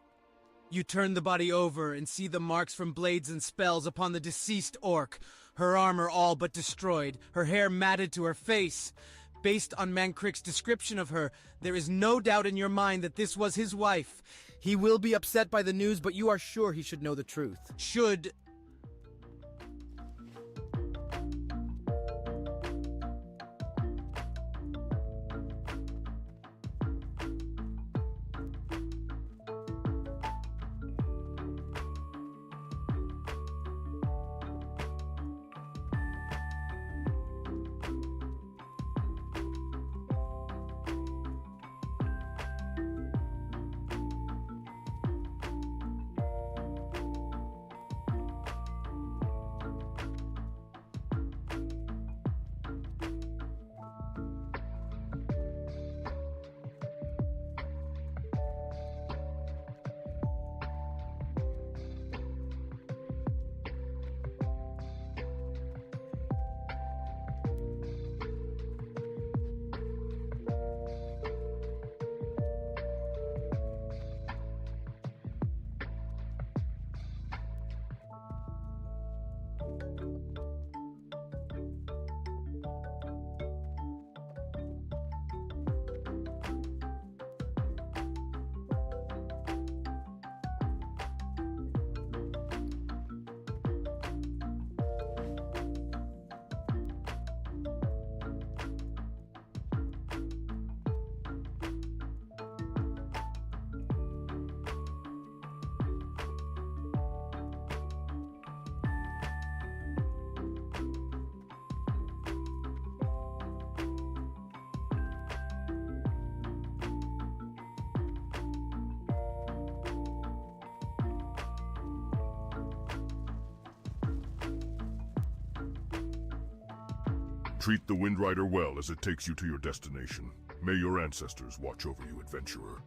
You turn the body over and see the marks from blades and spells upon the deceased orc. Her armor all but destroyed, her hair matted to her face. Based on Mancrick's description of her, there is no doubt in your mind that this was his wife. He will be upset by the news, but you are sure he should know the truth. Should... Treat the Wind Rider well as it takes you to your destination. May your ancestors watch over you, adventurer.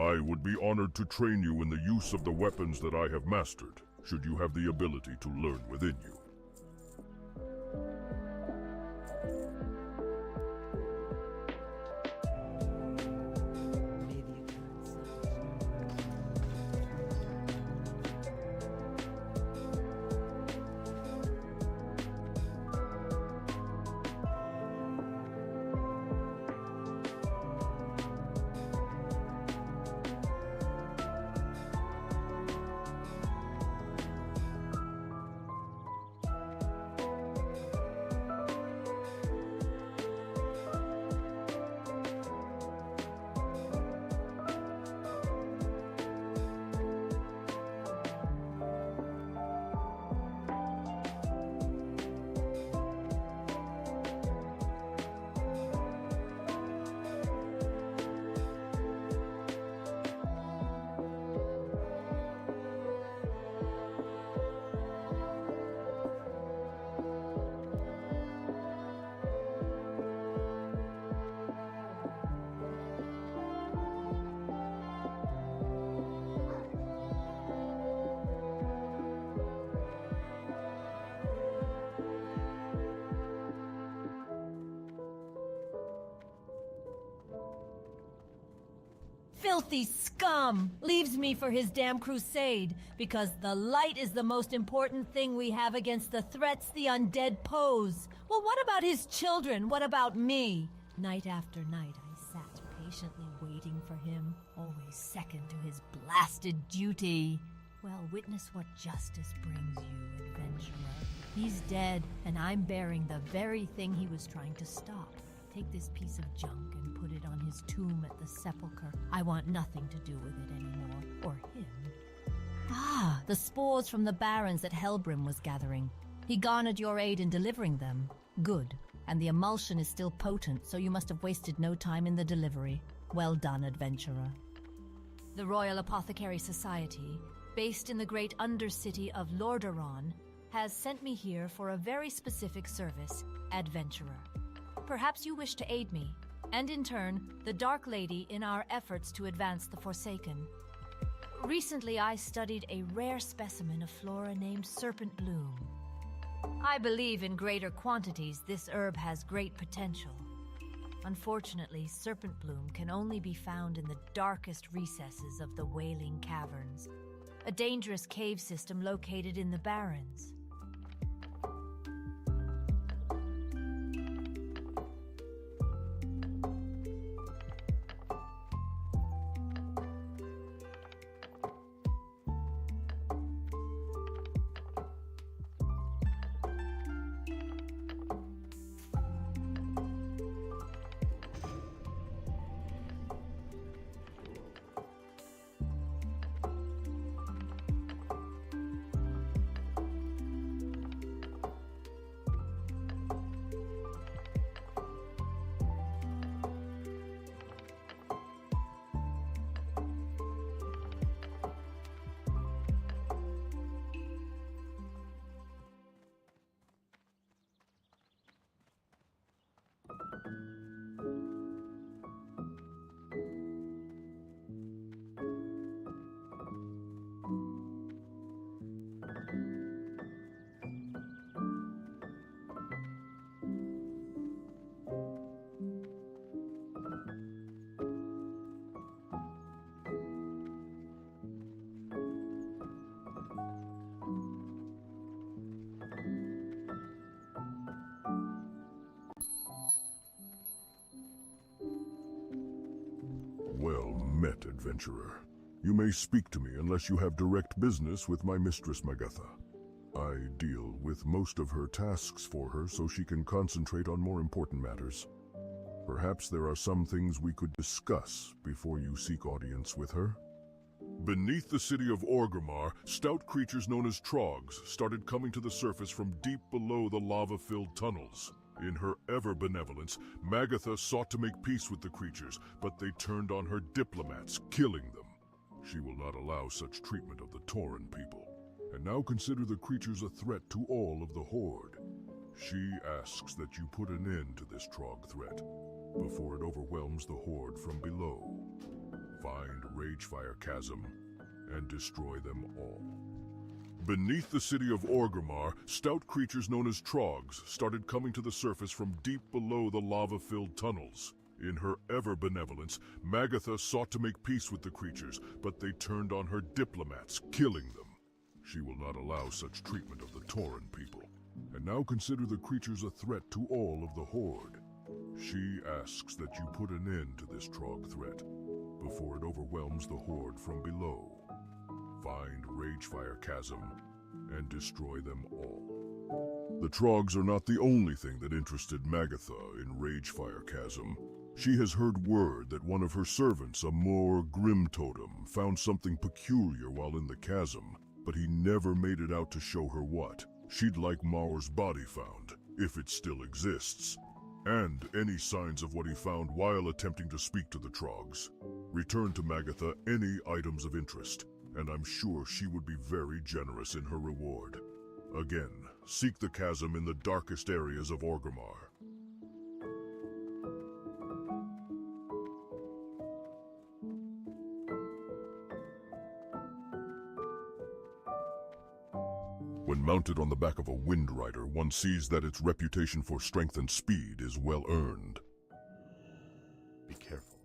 I would be honored to train you in the use of the weapons that I have mastered, should you have the ability to learn within you. Filthy scum! Leaves me for his damn crusade, because the light is the most important thing we have against the threats the undead pose. Well, what about his children? What about me? Night after night, I sat patiently waiting for him, always second to his blasted duty. Well, witness what justice brings you, adventurer. He's dead, and I'm bearing the very thing he was trying to stop. Take this piece of junk and put it on his tomb at the sepulchre. I want nothing to do with it anymore, or him. Ah, the spores from the barons that Helbrim was gathering. He garnered your aid in delivering them. Good. And the emulsion is still potent, so you must have wasted no time in the delivery. Well done, adventurer. The Royal Apothecary Society, based in the great undercity of Lordaeron, has sent me here for a very specific service, adventurer. Perhaps you wish to aid me, and in turn, the Dark Lady in our efforts to advance the Forsaken. Recently, I studied a rare specimen of flora named Serpent Bloom. I believe in greater quantities this herb has great potential. Unfortunately, Serpent Bloom can only be found in the darkest recesses of the Wailing Caverns, a dangerous cave system located in the Barrens. Well met, adventurer. You may speak to me unless you have direct business with my mistress Magatha. I deal with most of her tasks for her so she can concentrate on more important matters. Perhaps there are some things we could discuss before you seek audience with her. Beneath the city of Orgrimmar, stout creatures known as trogs started coming to the surface from deep below the lava-filled tunnels. In her ever-benevolence, Magatha sought to make peace with the creatures, but they turned on her diplomats, killing them. She will not allow such treatment of the Tauren people, and now consider the creatures a threat to all of the Horde. She asks that you put an end to this trog threat before it overwhelms the Horde from below. Find Ragefire Chasm and destroy them all. Beneath the city of Orgrimmar, stout creatures known as Trogs started coming to the surface from deep below the lava-filled tunnels. In her ever-benevolence, Magatha sought to make peace with the creatures, but they turned on her diplomats, killing them. She will not allow such treatment of the Tauren people, and now consider the creatures a threat to all of the Horde. She asks that you put an end to this Trog threat before it overwhelms the Horde from below. Find Ragefire Chasm and destroy them all. The Trogs are not the only thing that interested Magatha in Ragefire Chasm. She has heard word that one of her servants, a Moor Grim Totem, found something peculiar while in the chasm, but he never made it out to show her what. She'd like Maur's body found, if it still exists, and any signs of what he found while attempting to speak to the Trogs. Return to Magatha any items of interest, and I'm sure she would be very generous in her reward. Again, seek the chasm in the darkest areas of Orgrimmar. When mounted on the back of a Wind Rider, one sees that its reputation for strength and speed is well earned. Be careful.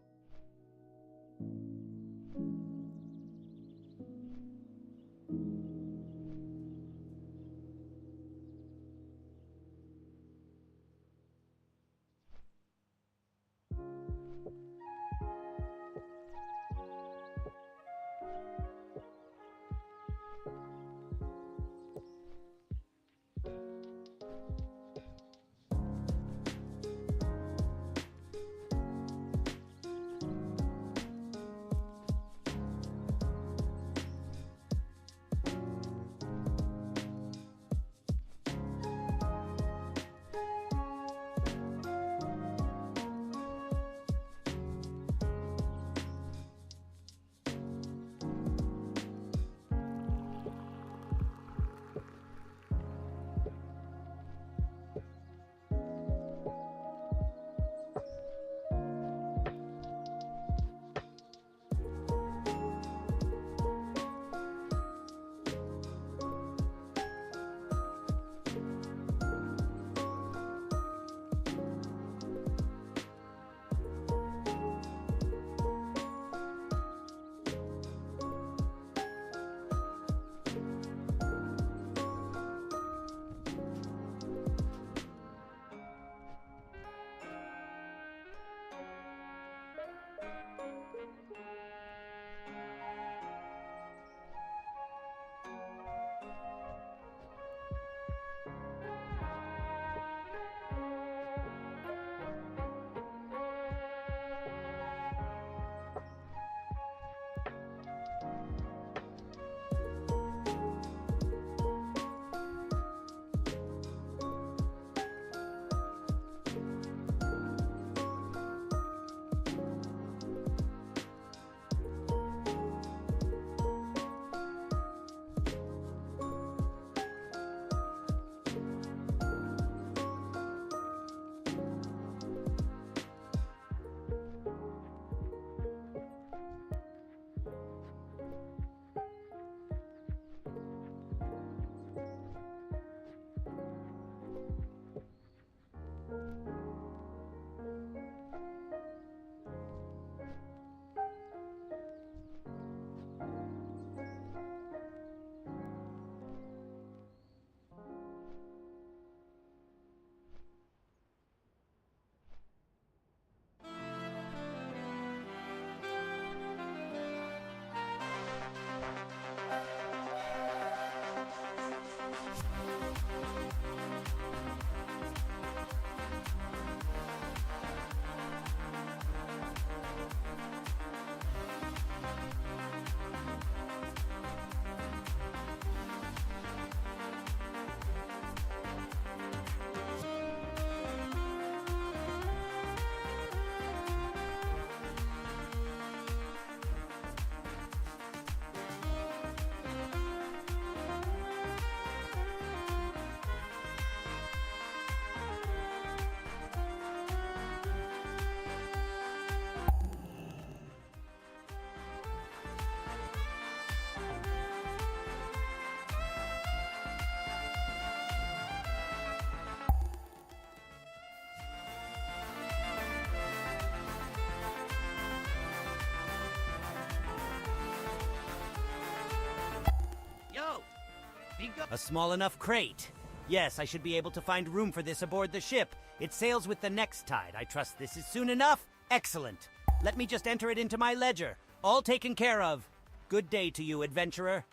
A small enough crate. Yes, I should be able to find room for this aboard the ship. It sails with the next tide. I trust this is soon enough. Excellent. Let me just enter it into my ledger. All taken care of. Good day to you, adventurer.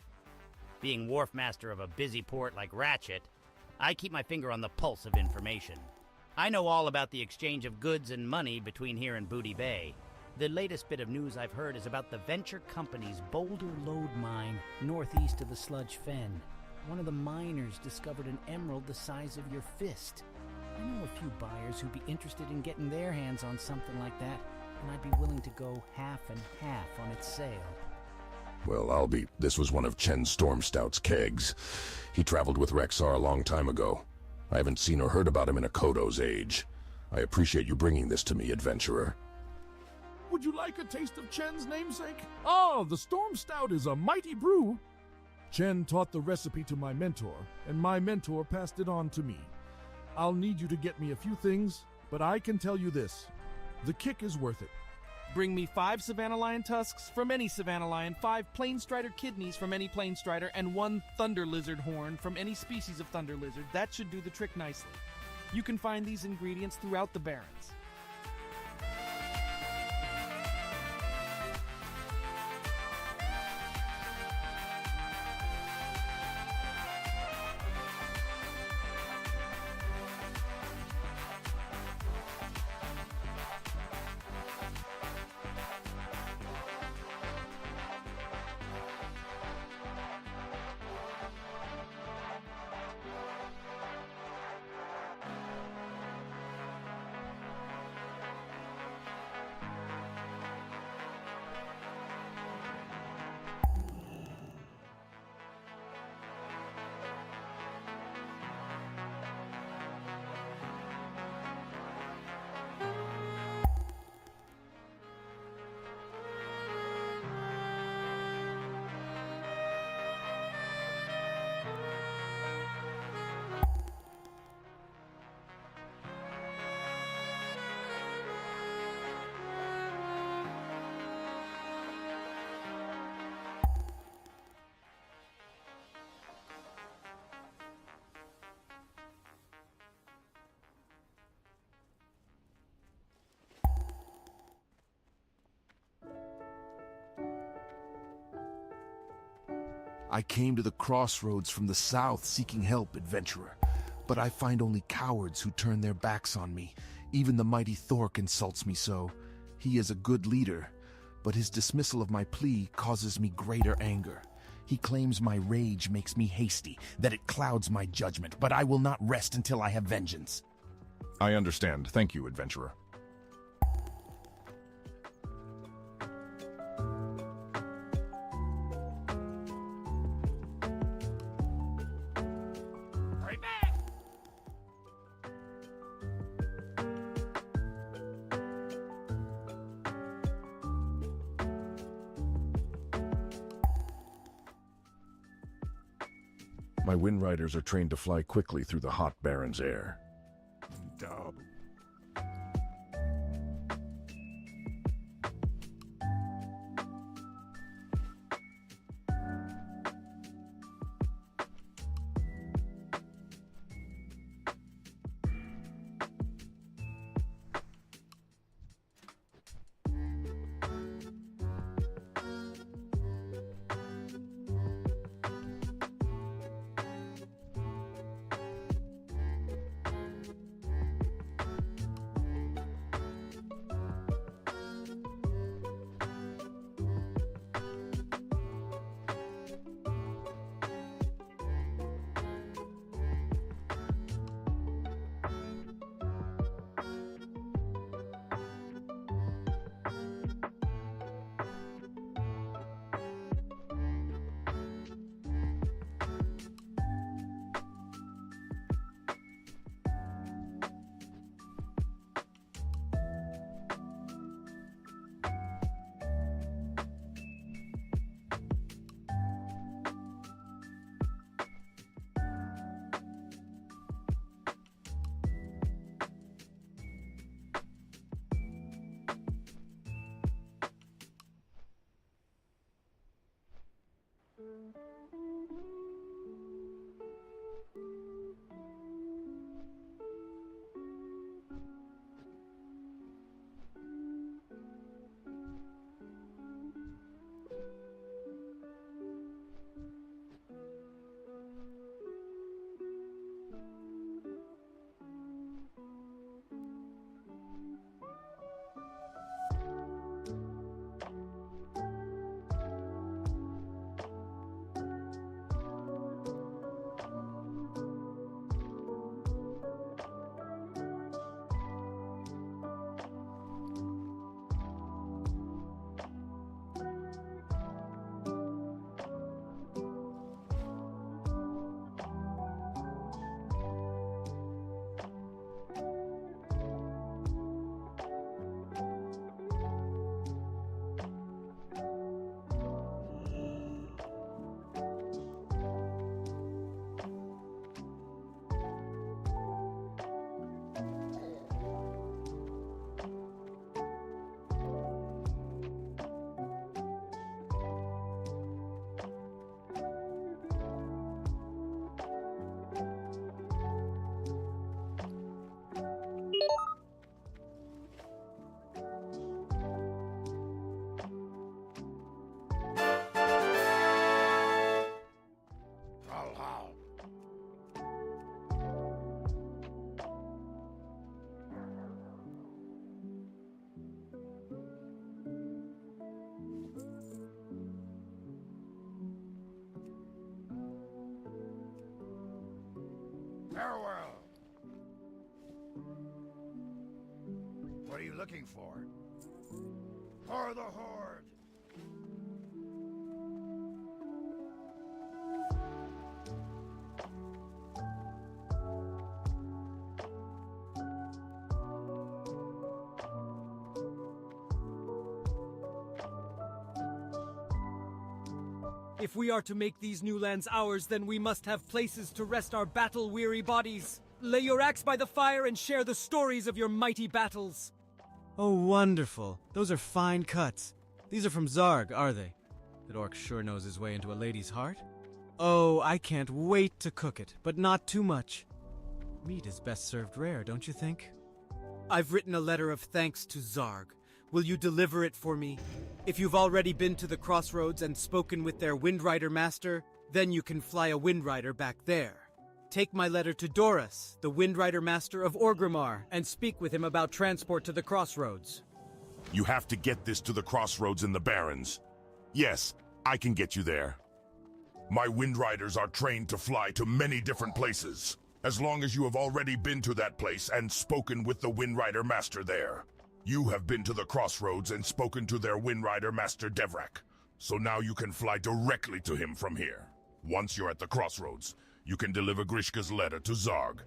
Being wharf master of a busy port like Ratchet, I keep my finger on the pulse of information. I know all about the exchange of goods and money between here and Booty Bay. The latest bit of news I've heard is about the Venture Company's Boulder Lode Mine, northeast of the Sludge Fen. One of the miners discovered an emerald the size of your fist. I know a few buyers who'd be interested in getting their hands on something like that, and I'd be willing to go half and half on its sale. Well, this was one of Chen Stormstout's kegs. He traveled with Rexar a long time ago. I haven't seen or heard about him in a Kodo's age. I appreciate you bringing this to me, adventurer. Would you like a taste of Chen's namesake? Ah, the Storm Stout is a mighty brew. Chen taught the recipe to my mentor, and my mentor passed it on to me. I'll need you to get me a few things, but I can tell you this. The kick is worth it. Bring me 5 Savannah Lion tusks from any Savannah Lion, 5 Plain Strider kidneys from any Plain Strider, and 1 Thunder Lizard horn from any species of Thunder Lizard. That should do the trick nicely. You can find these ingredients throughout the Barrens. I came to the crossroads from the south seeking help, adventurer. But I find only cowards who turn their backs on me. Even the mighty Thork insults me so. He is a good leader, but his dismissal of my plea causes me greater anger. He claims my rage makes me hasty, that it clouds my judgment, but I will not rest until I have vengeance. I understand. Thank you, adventurer. My Wind Riders are trained to fly quickly through the hot Baron's air. Farewell. What are you looking for? For the Horde! If we are to make these new lands ours, then we must have places to rest our battle-weary bodies. Lay your axe by the fire and share the stories of your mighty battles. Oh, wonderful. Those are fine cuts. These are from Zarg, are they? That orc sure knows his way into a lady's heart. Oh, I can't wait to cook it, but not too much. Meat is best served rare, don't you think? I've written a letter of thanks to Zarg. Will you deliver it for me? If you've already been to the crossroads and spoken with their Windrider master, then you can fly a Windrider back there. Take my letter to Doris, the Windrider master of Orgrimmar, and speak with him about transport to the crossroads. You have to get this to the crossroads in the Barrens. Yes, I can get you there. My Windriders are trained to fly to many different places, as long as you have already been to that place and spoken with the Windrider master there. You have been to the crossroads and spoken to their Windrider master Devrak, so now you can fly directly to him from here. Once you're at the crossroads, you can deliver Grishka's letter to Zarg.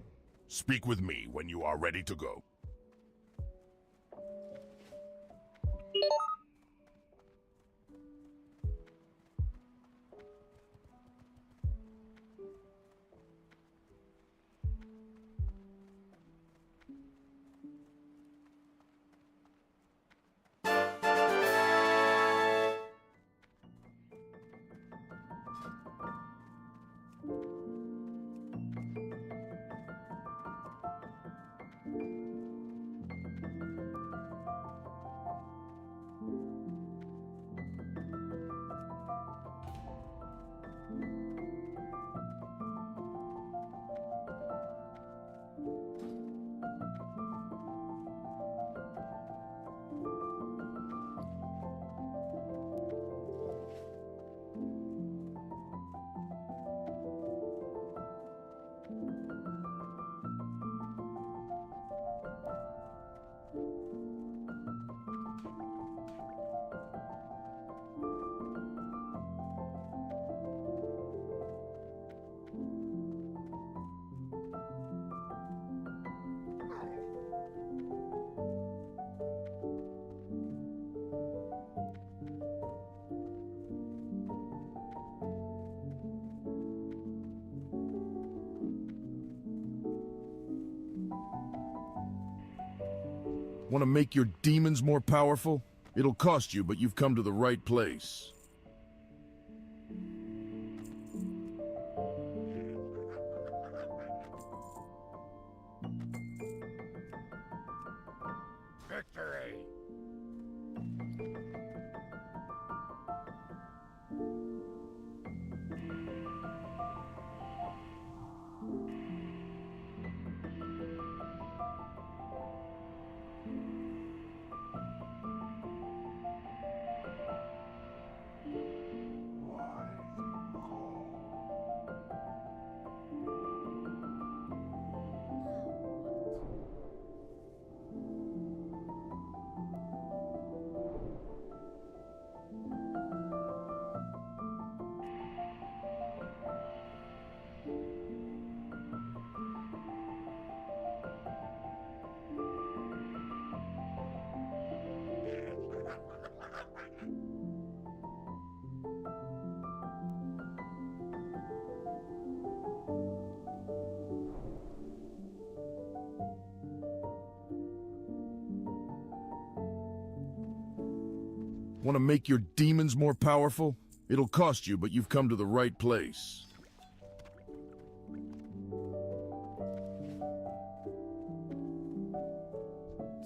Speak with me when you are ready to go. Want to make your demons more powerful? It'll cost you, but you've come to the right place. Victory! Want to make your demons more powerful? It'll cost you, but you've come to the right place.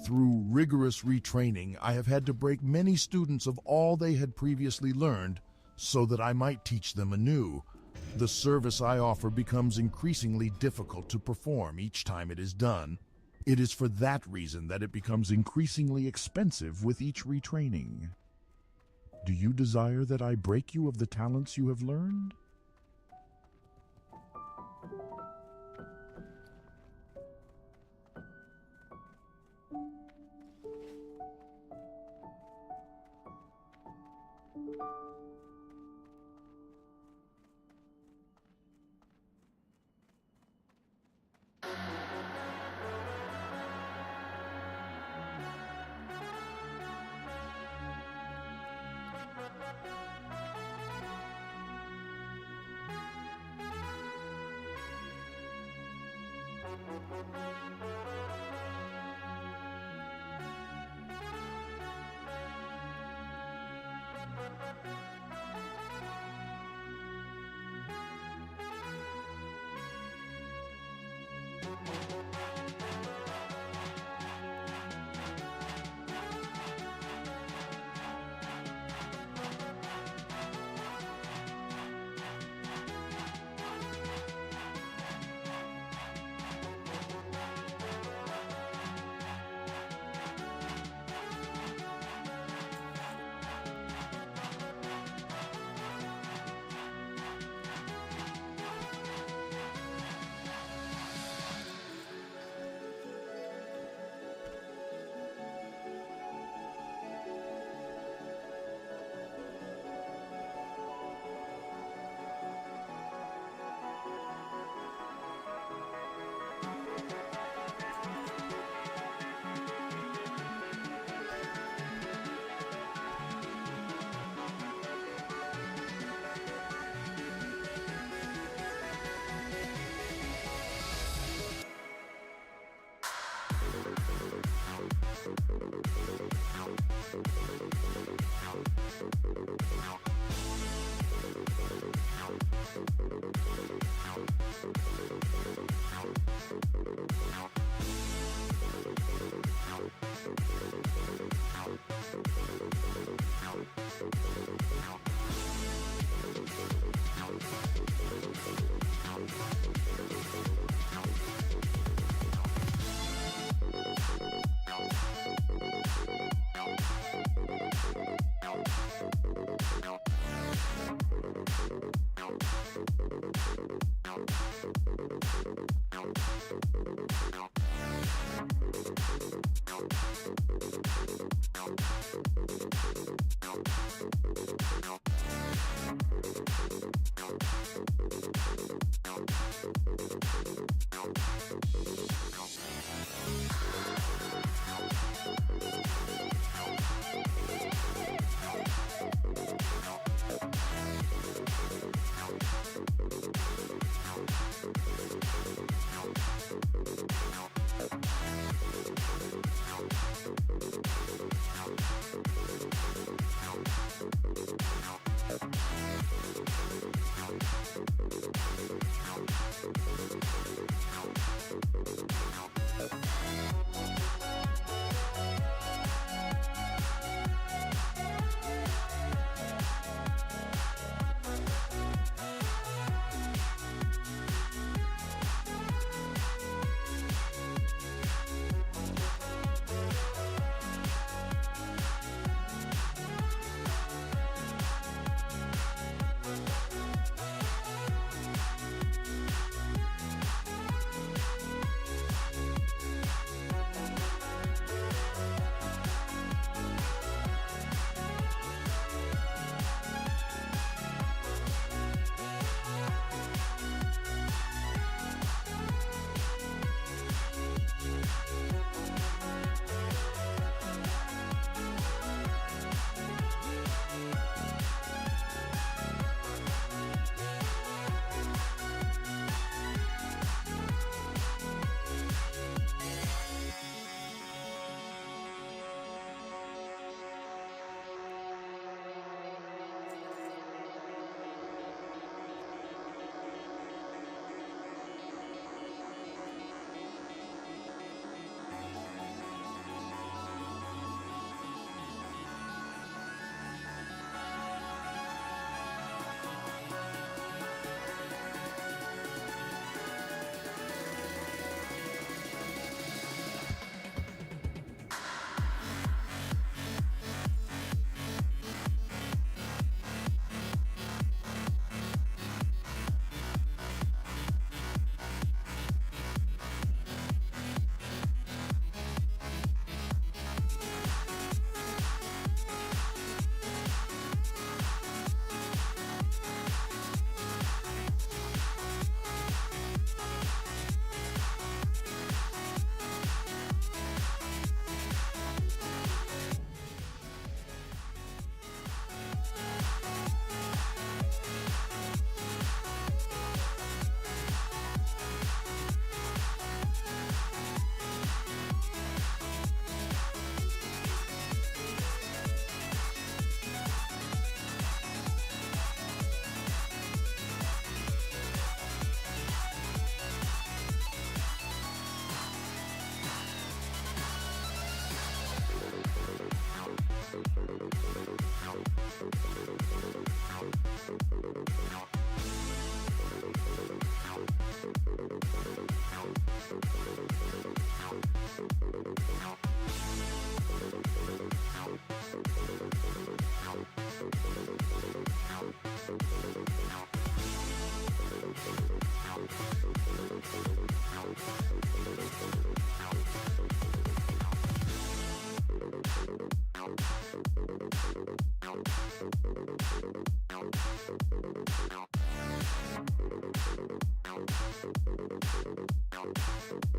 Through rigorous retraining, I have had to break many students of all they had previously learned so that I might teach them anew. The service I offer becomes increasingly difficult to perform each time it is done. It is for that reason that it becomes increasingly expensive with each retraining. Do you desire that I break you of the talents you have learned?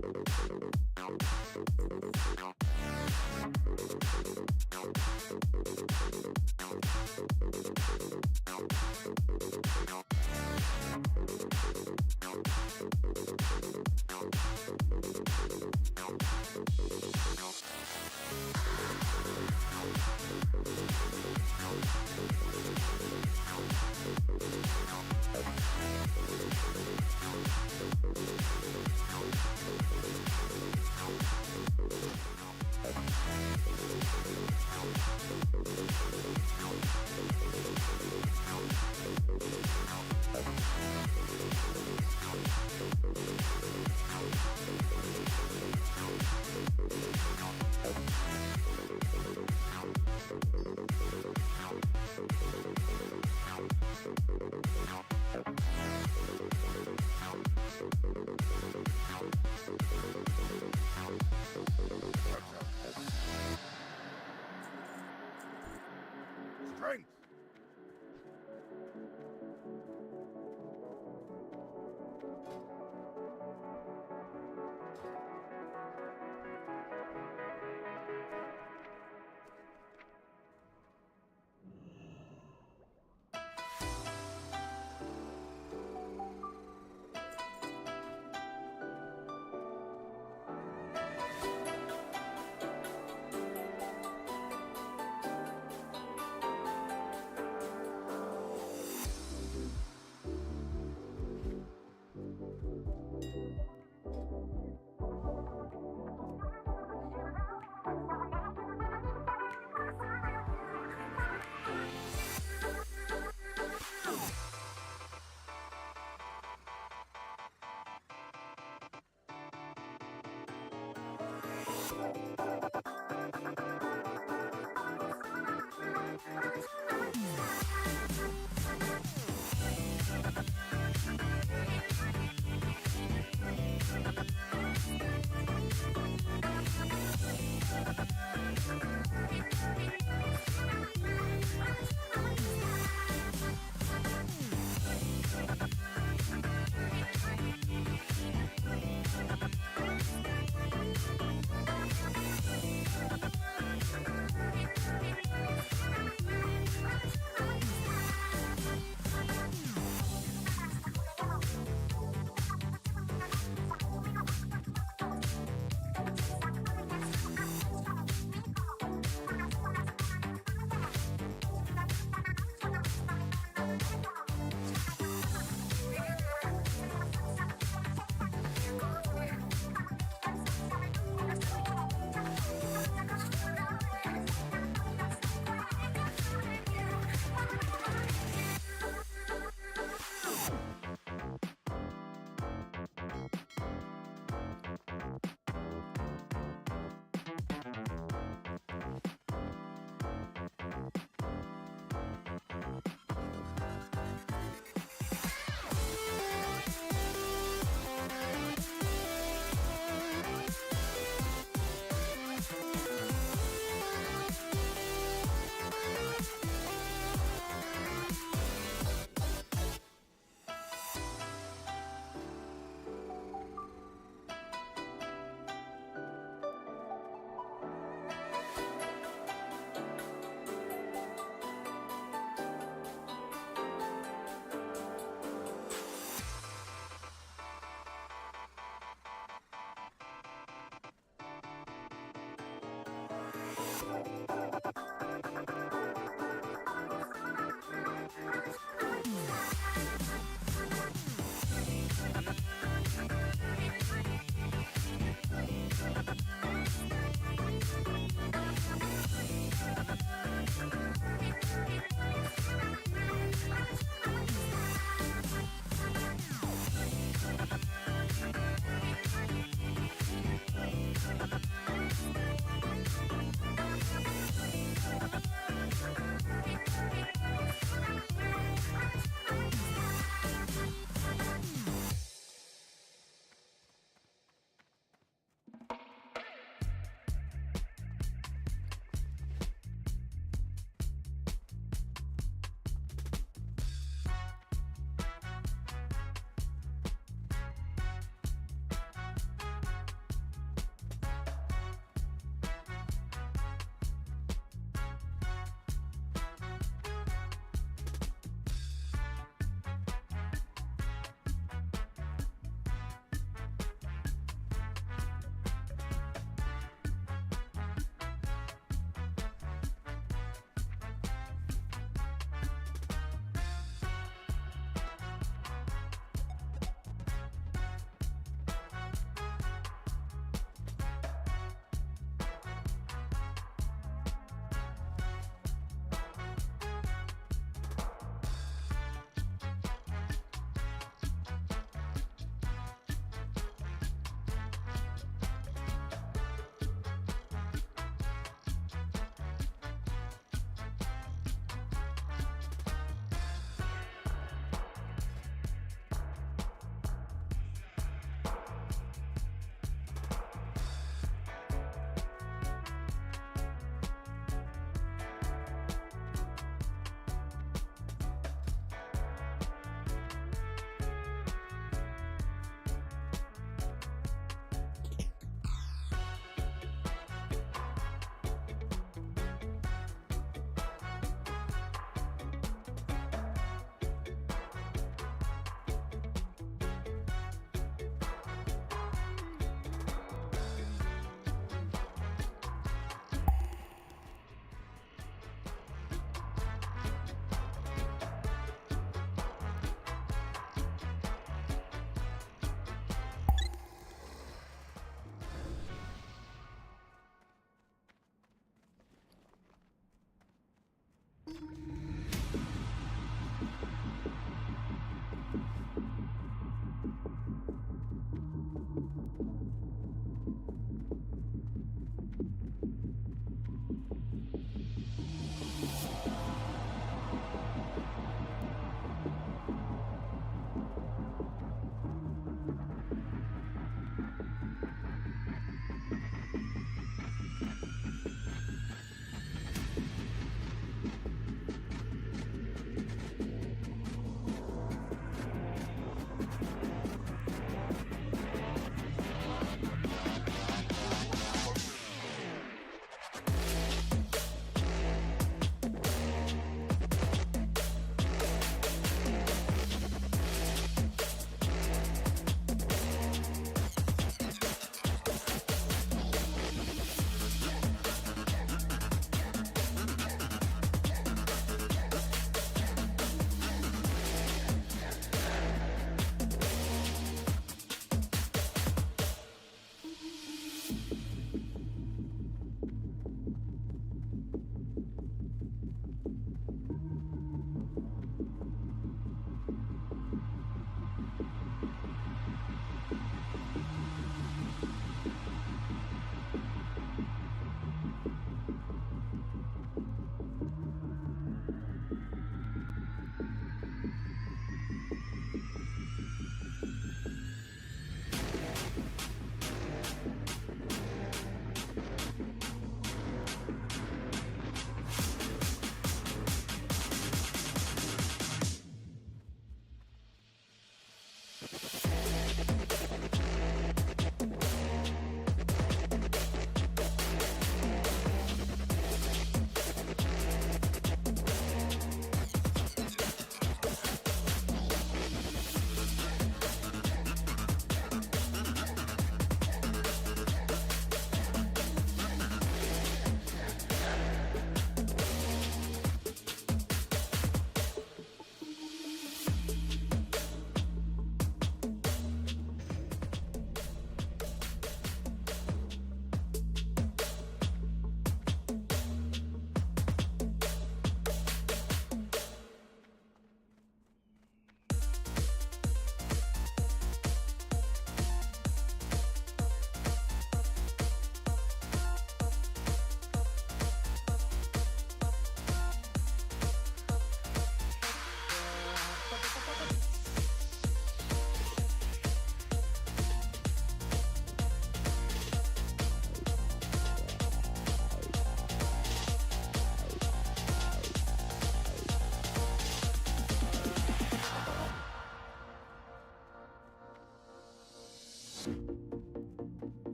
Strength!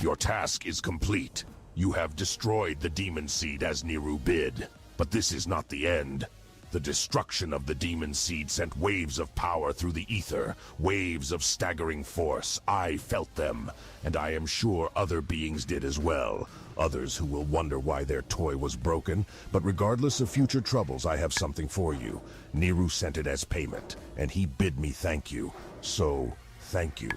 Your task is complete. You have destroyed the demon seed as Niru bid. But this is not the end. The destruction of the demon seed sent waves of power through the ether, waves of staggering force. I felt them, and I am sure other beings did as well. Others who will wonder why their toy was broken. But regardless of future troubles, I have something for you. Niru sent it as payment, and he bid me thank you. So, thank you.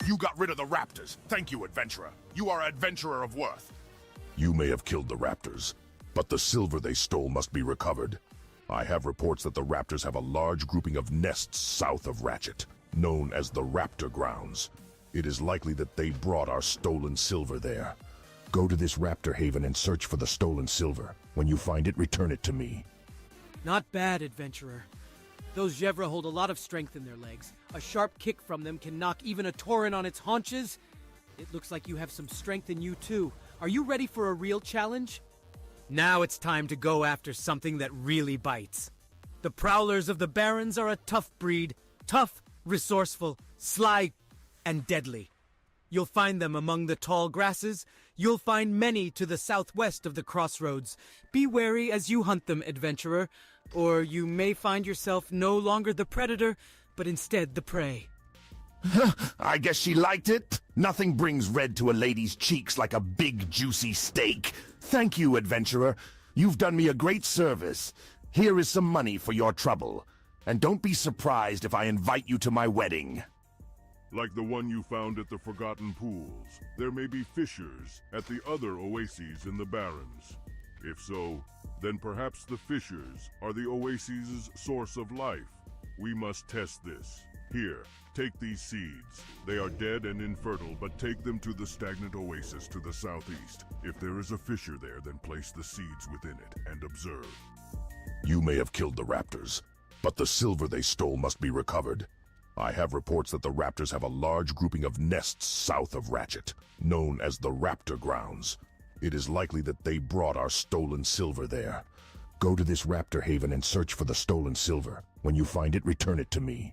You got rid of the raptors. Thank you, adventurer. You are an adventurer of worth. You may have killed the raptors, but the silver they stole must be recovered. I have reports that the raptors have a large grouping of nests south of Ratchet, known as the Raptor Grounds. It is likely that they brought our stolen silver there. Go to this raptor haven and search for the stolen silver. When you find it, return it to me. Not bad, adventurer. Those Gevra hold a lot of strength in their legs. A sharp kick from them can knock even a Tauren on its haunches. It looks like you have some strength in you too. Are you ready for a real challenge? Now it's time to go after something that really bites. The Prowlers of the Barrens are a tough breed. Tough, resourceful, sly, and deadly. You'll find them among the tall grasses. You'll find many to the southwest of the crossroads. Be wary as you hunt them, adventurer, or you may find yourself no longer the predator, but instead the prey. I guess she liked it. Nothing brings red to a lady's cheeks like a big, juicy steak. Thank you, adventurer. You've done me a great service. Here is some money for your trouble. And don't be surprised if I invite you to my wedding. Like the one you found at the Forgotten Pools, there may be fissures at the other oases in the Barrens. If so, then perhaps the fissures are the oases' source of life. We must test this. Here, take these seeds. They are dead and infertile, but take them to the stagnant oasis to the southeast. If there is a fissure there, then place the seeds within it and observe. You may have killed the raptors, but the silver they stole must be recovered. I have reports that the raptors have a large grouping of nests south of Ratchet, known as the Raptor Grounds. It is likely that they brought our stolen silver there. Go to this raptor haven and search for the stolen silver. When you find it, return it to me.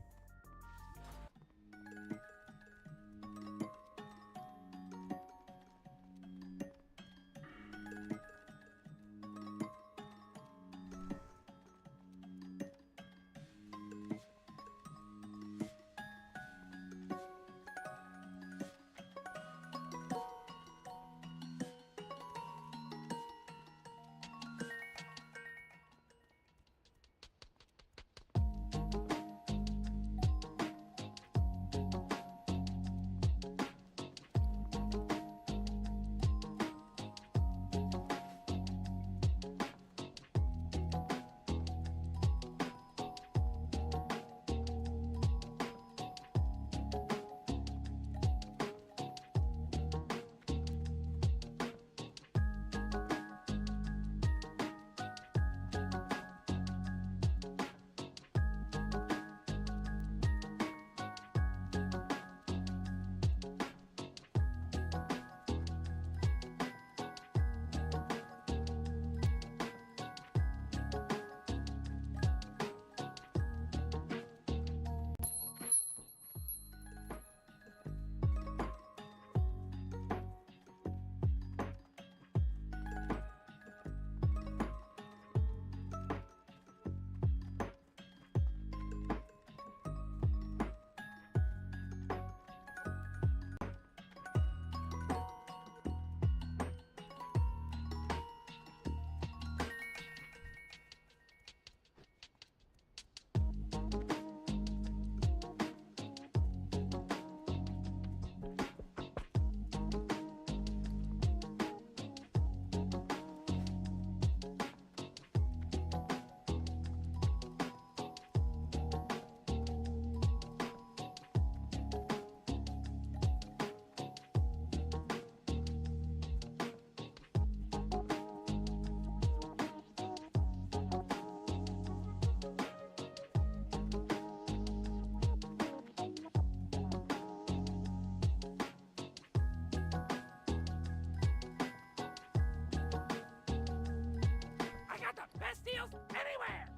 Best deals anywhere!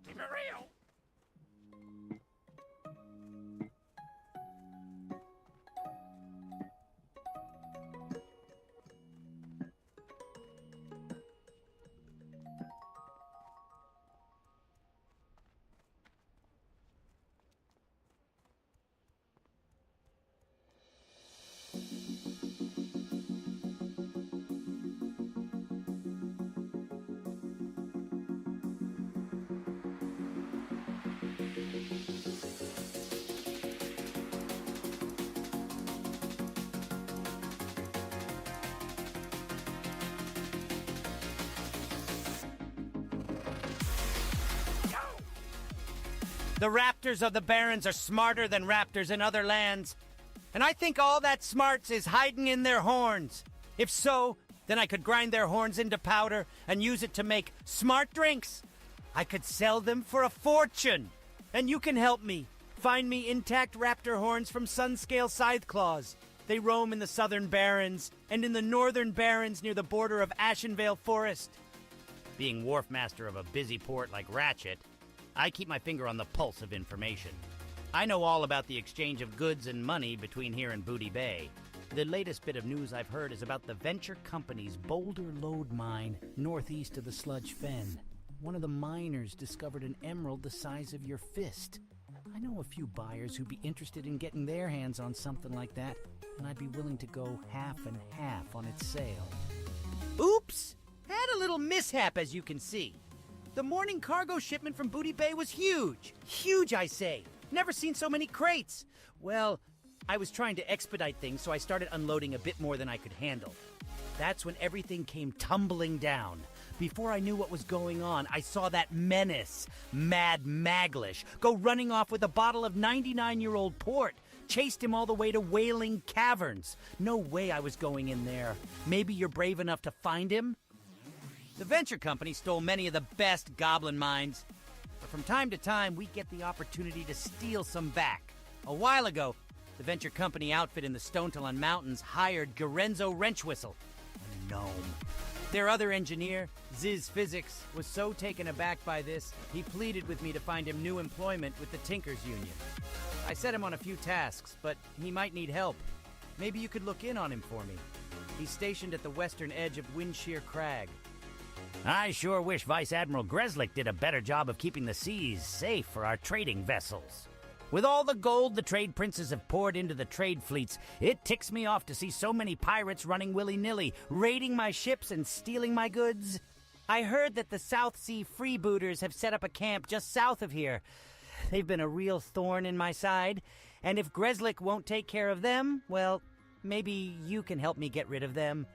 Keep it real! The raptors of the Barrens are smarter than raptors in other lands. And I think all that smarts is hiding in their horns. If so, then I could grind their horns into powder and use it to make smart drinks. I could sell them for a fortune. And you can help me. Find me intact raptor horns from Sunscale Scytheclaws. They roam in the southern Barrens and in the northern Barrens near the border of Ashenvale Forest. Being wharf master of a busy port like Ratchet, I keep my finger on the pulse of information. I know all about the exchange of goods and money between here and Booty Bay. The latest bit of news I've heard is about the Venture Company's Boulder Lode Mine northeast of the Sludge Fen. One of the miners discovered an emerald the size of your fist. I know a few buyers who'd be interested in getting their hands on something like that, and I'd be willing to go half and half on its sale. Oops! Had a little mishap, as you can see. The morning cargo shipment from Booty Bay was huge. Huge, I say. Never seen so many crates. Well, I was trying to expedite things, so I started unloading a bit more than I could handle. That's when everything came tumbling down. Before I knew what was going on, I saw that menace, Mad Maglish, go running off with a bottle of 99-year-old port. Chased him all the way to Wailing Caverns. No way I was going in there. Maybe you're brave enough to find him? The Venture Company stole many of the best goblin mines. But from time to time, we get the opportunity to steal some back. A while ago, the Venture Company outfit in the Stonetalon Mountains hired Garenzo Wrenchwhistle, a gnome. Their other engineer, Ziz Physics, was so taken aback by this, he pleaded with me to find him new employment with the Tinkers Union. I set him on a few tasks, but he might need help. Maybe you could look in on him for me. He's stationed at the western edge of Windshear Crag. I sure wish Vice Admiral Greslick did a better job of keeping the seas safe for our trading vessels. With all the gold the trade princes have poured into the trade fleets, it ticks me off to see so many pirates running willy-nilly, raiding my ships and stealing my goods. I heard that the South Sea freebooters have set up a camp just south of here. They've been a real thorn in my side, and if Greslick won't take care of them, well, maybe you can help me get rid of them.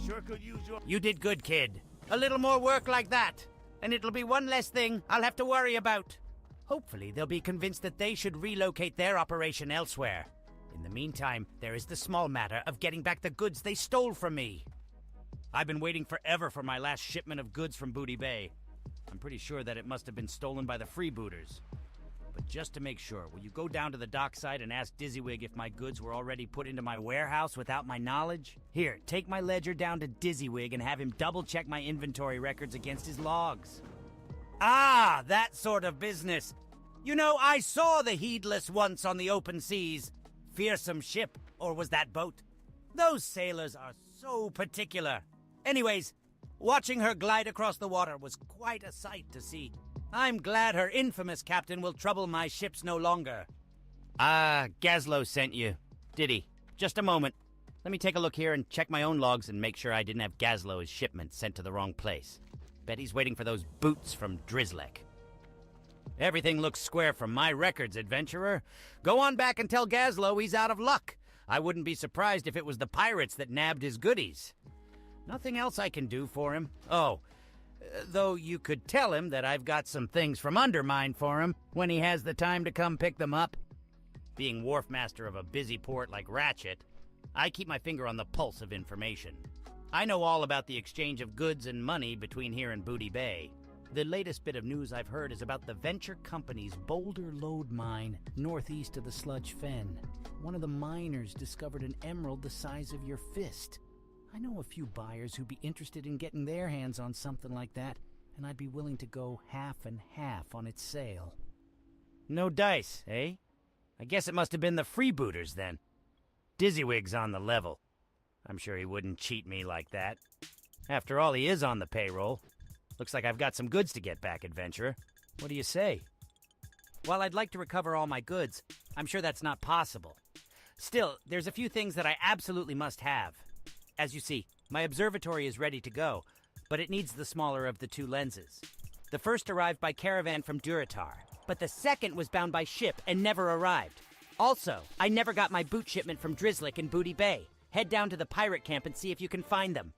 Sure could use your... You did good, kid. A little more work like that, and it'll be one less thing I'll have to worry about. Hopefully, they'll be convinced that they should relocate their operation elsewhere. In the meantime, there is the small matter of getting back the goods they stole from me. I've been waiting forever for my last shipment of goods from Booty Bay. I'm pretty sure that it must have been stolen by the freebooters. But just to make sure, will you go down to the dockside and ask Dizzywig if my goods were already put into my warehouse without my knowledge? Here, take my ledger down to Dizzywig and have him double-check my inventory records against his logs. Ah, that sort of business. You know, I saw the Heedless once on the open seas. Fearsome ship, or was that boat? Those sailors are so particular. Anyways, watching her glide across the water was quite a sight to see. I'm glad her infamous captain will trouble my ships no longer. Ah, Gazlo sent you, did he? just a moment. Let me take a look here and check my own logs and make sure I didn't have Gazlo's shipment sent to the wrong place. Bet he's waiting for those boots from Drizzlek. Everything looks square from my records, adventurer. Go on back and tell Gazlo he's out of luck. I wouldn't be surprised if it was the pirates that nabbed his goodies. Nothing else I can do for him. Oh, though you could tell him that I've got some things from Undermine for him when he has the time to come pick them up. Being wharf master of a busy port like Ratchet, I keep my finger on the pulse of information. I know all about the exchange of goods and money between here and Booty Bay. The latest bit of news I've heard is about the Venture Company's Boulder Lode mine northeast of the Sludge Fen. One of the miners discovered an emerald the size of your fist. I know a few buyers who'd be interested in getting their hands on something like that, and I'd be willing to go half and half on its sale. No dice, eh? I guess it must have been the freebooters then. Dizzywig's on the level. I'm sure he wouldn't cheat me like that. After all, he is on the payroll. Looks like I've got some goods to get back, adventurer. What do you say? While I'd like to recover all my goods, I'm sure that's not possible. Still, there's a few things that I absolutely must have. As you see, my observatory is ready to go, but it needs the smaller of the two lenses. The first arrived by caravan from Duratar, but the second was bound by ship and never arrived. Also, I never got my boot shipment from Drizzlek in Booty Bay. Head down to the pirate camp and see if you can find them.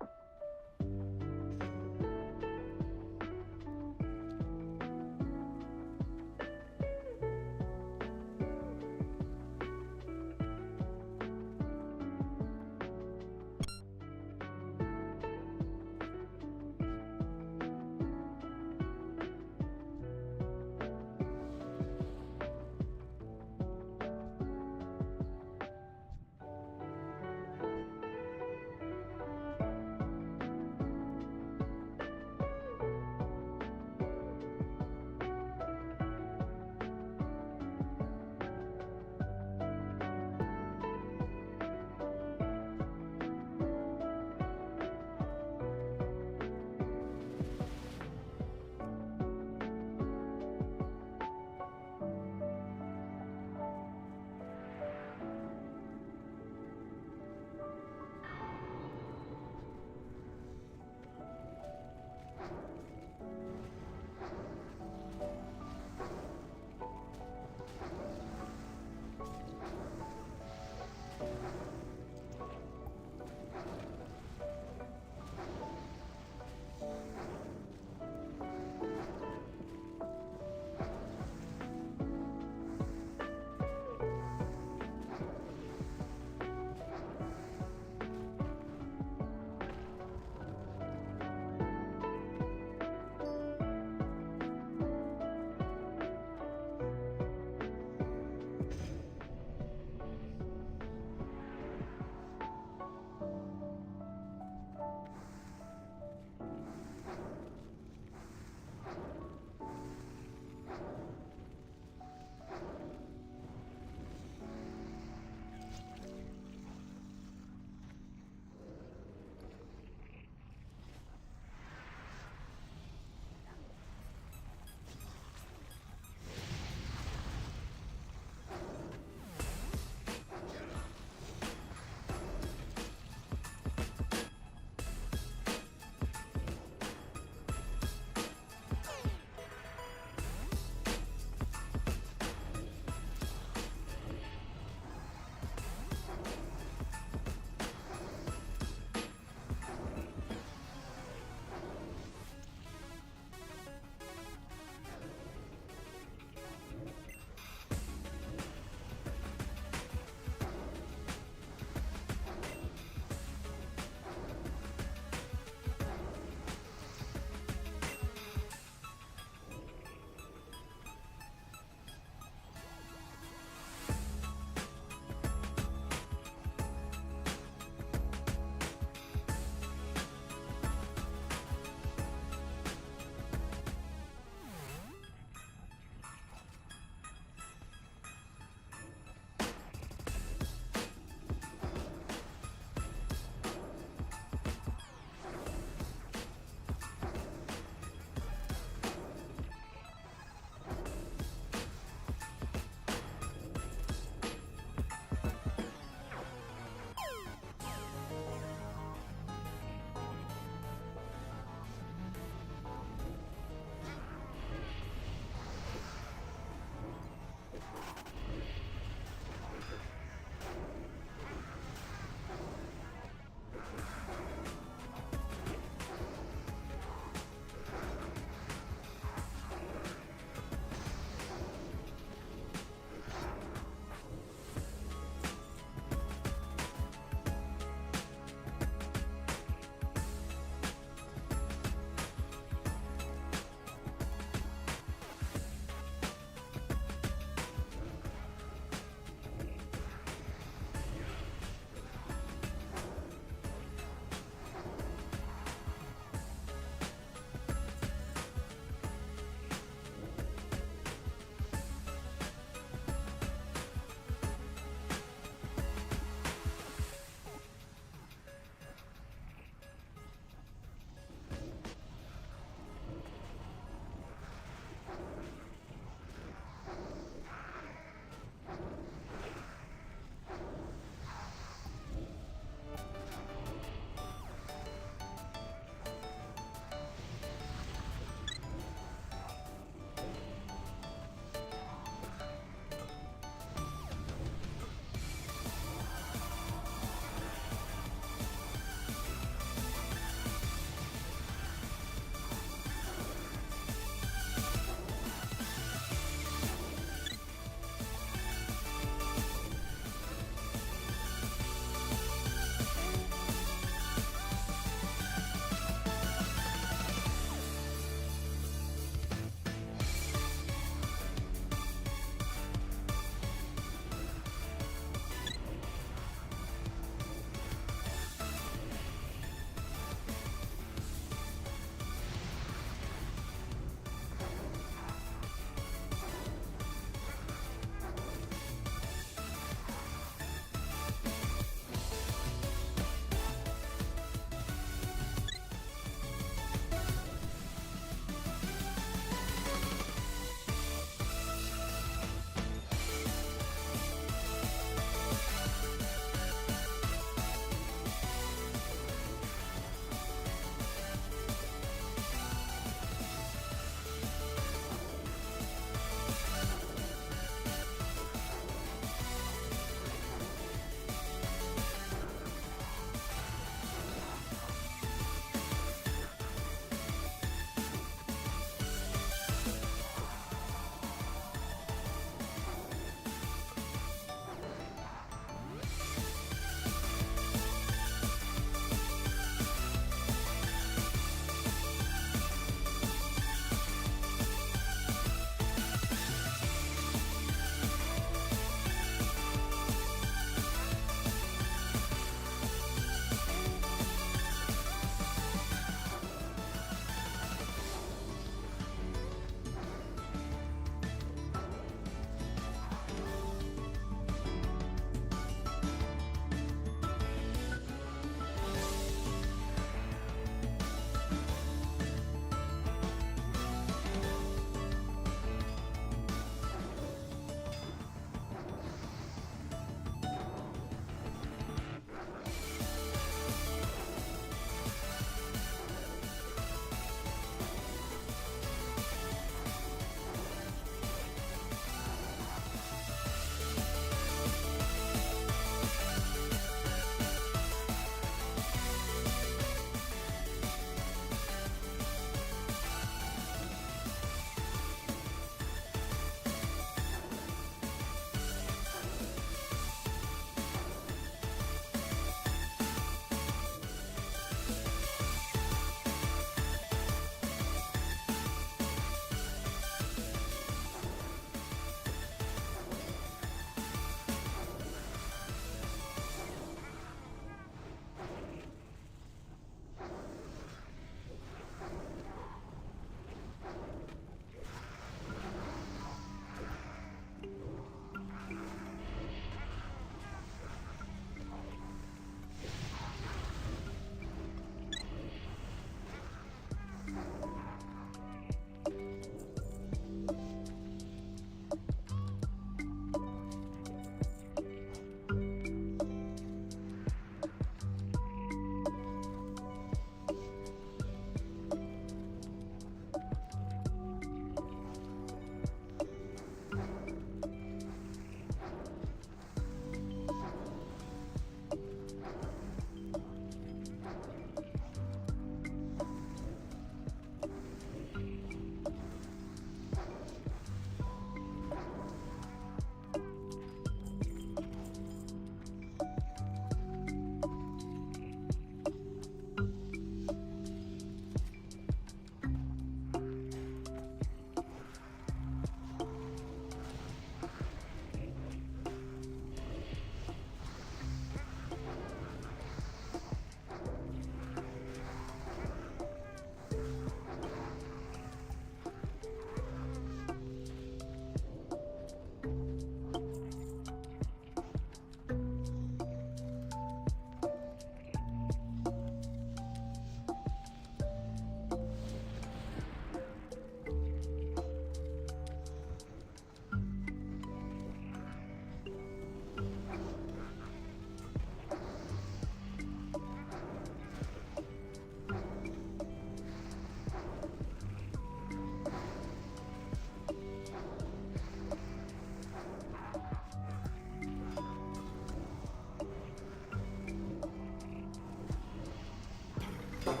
The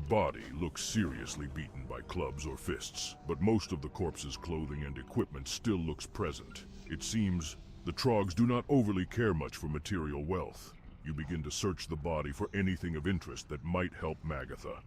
body looks seriously beaten by clubs or fists, but most of the corpse's clothing and equipment still looks present. It seems the Trogs do not overly care much for material wealth. You begin to search the body for anything of interest that might help Magatha.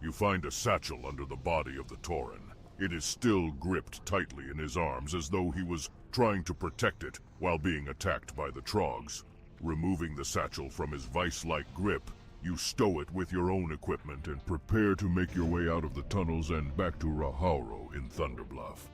You find a satchel under the body of the Tauren. It is still gripped tightly in his arms as though he was trying to protect it while being attacked by the Trogs. Removing the satchel from his vice-like grip, you stow it with your own equipment and prepare to make your way out of the tunnels and back to Rahauro in Thunderbluff.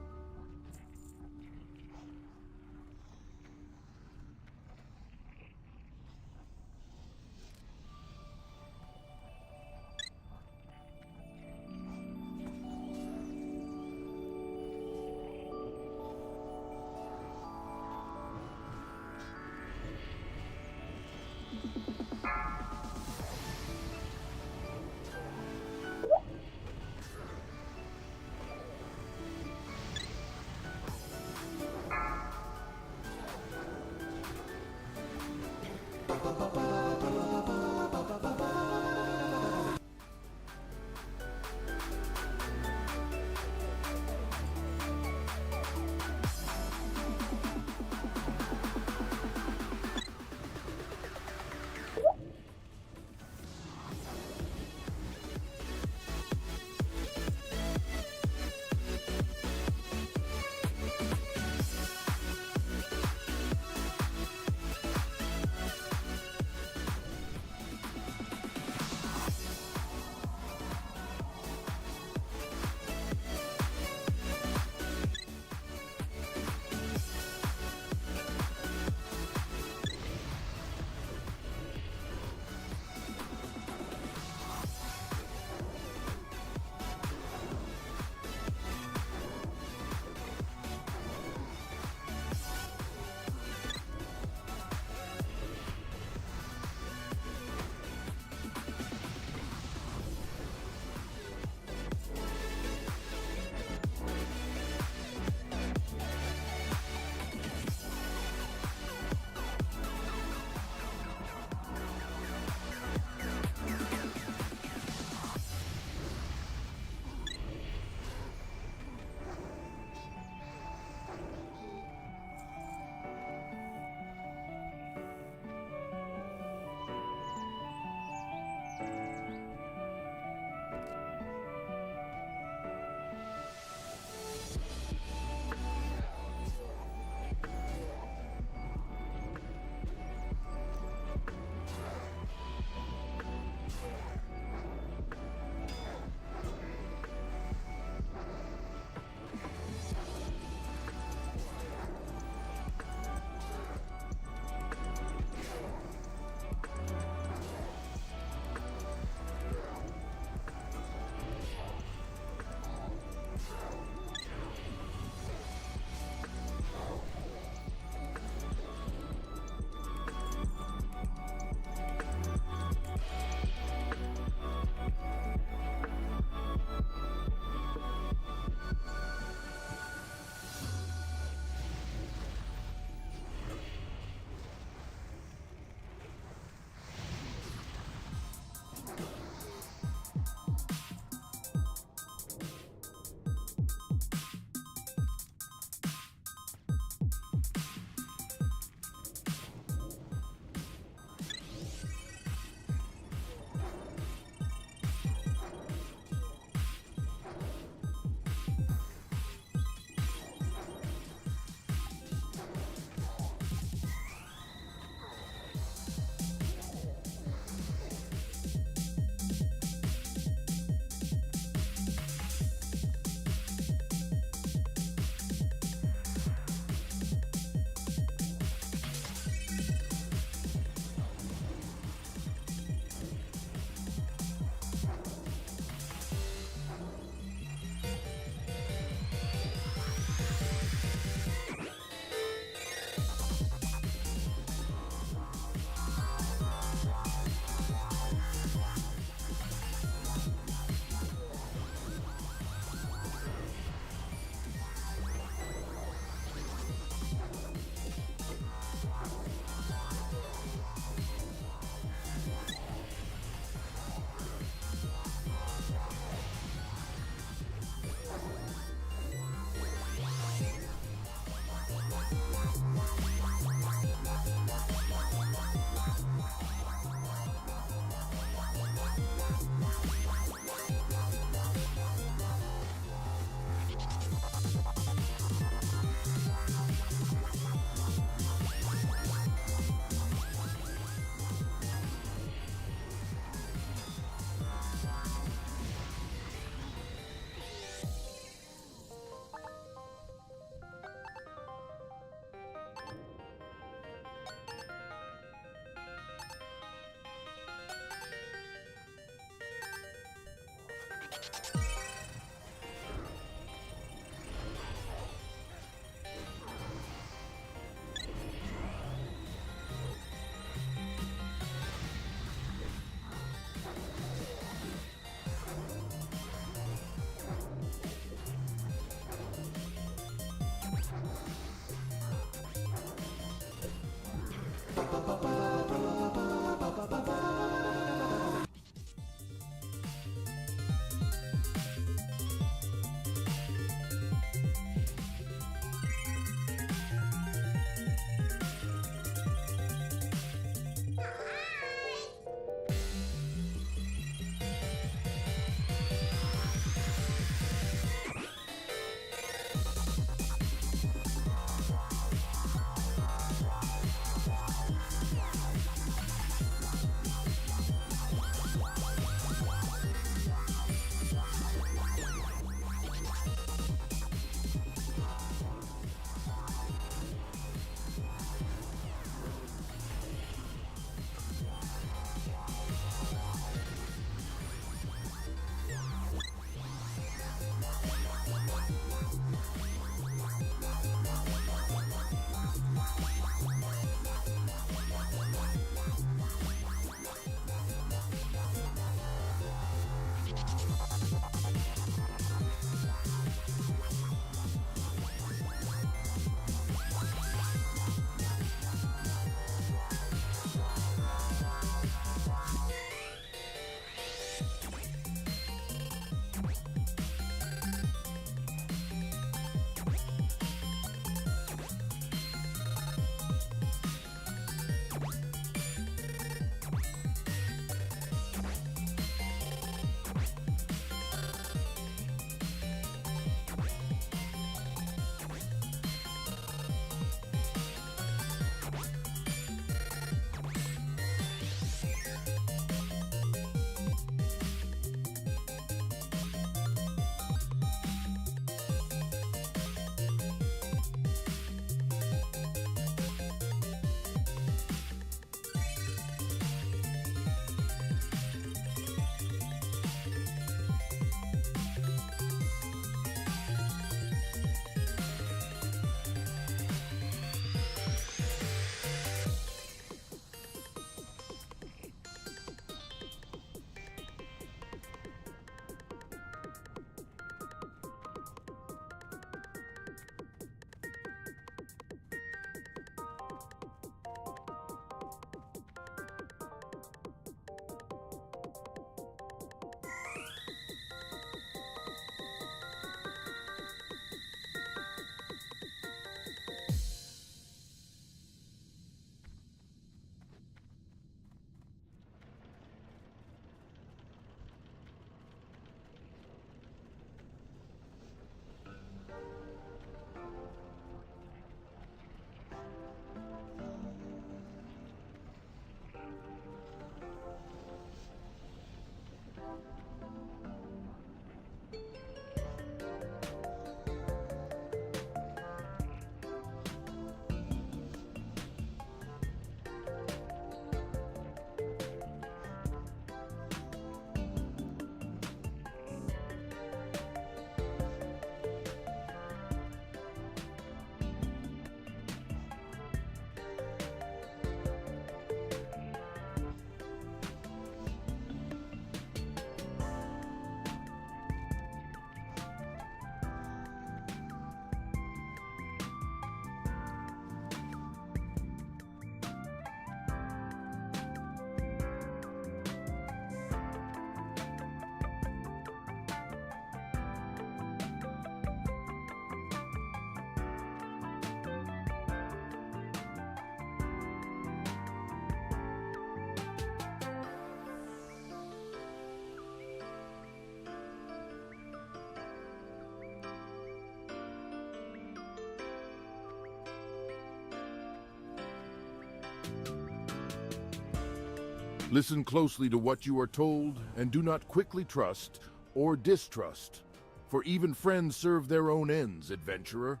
Listen closely to what you are told, and do not quickly trust or distrust, for even friends serve their own ends, adventurer.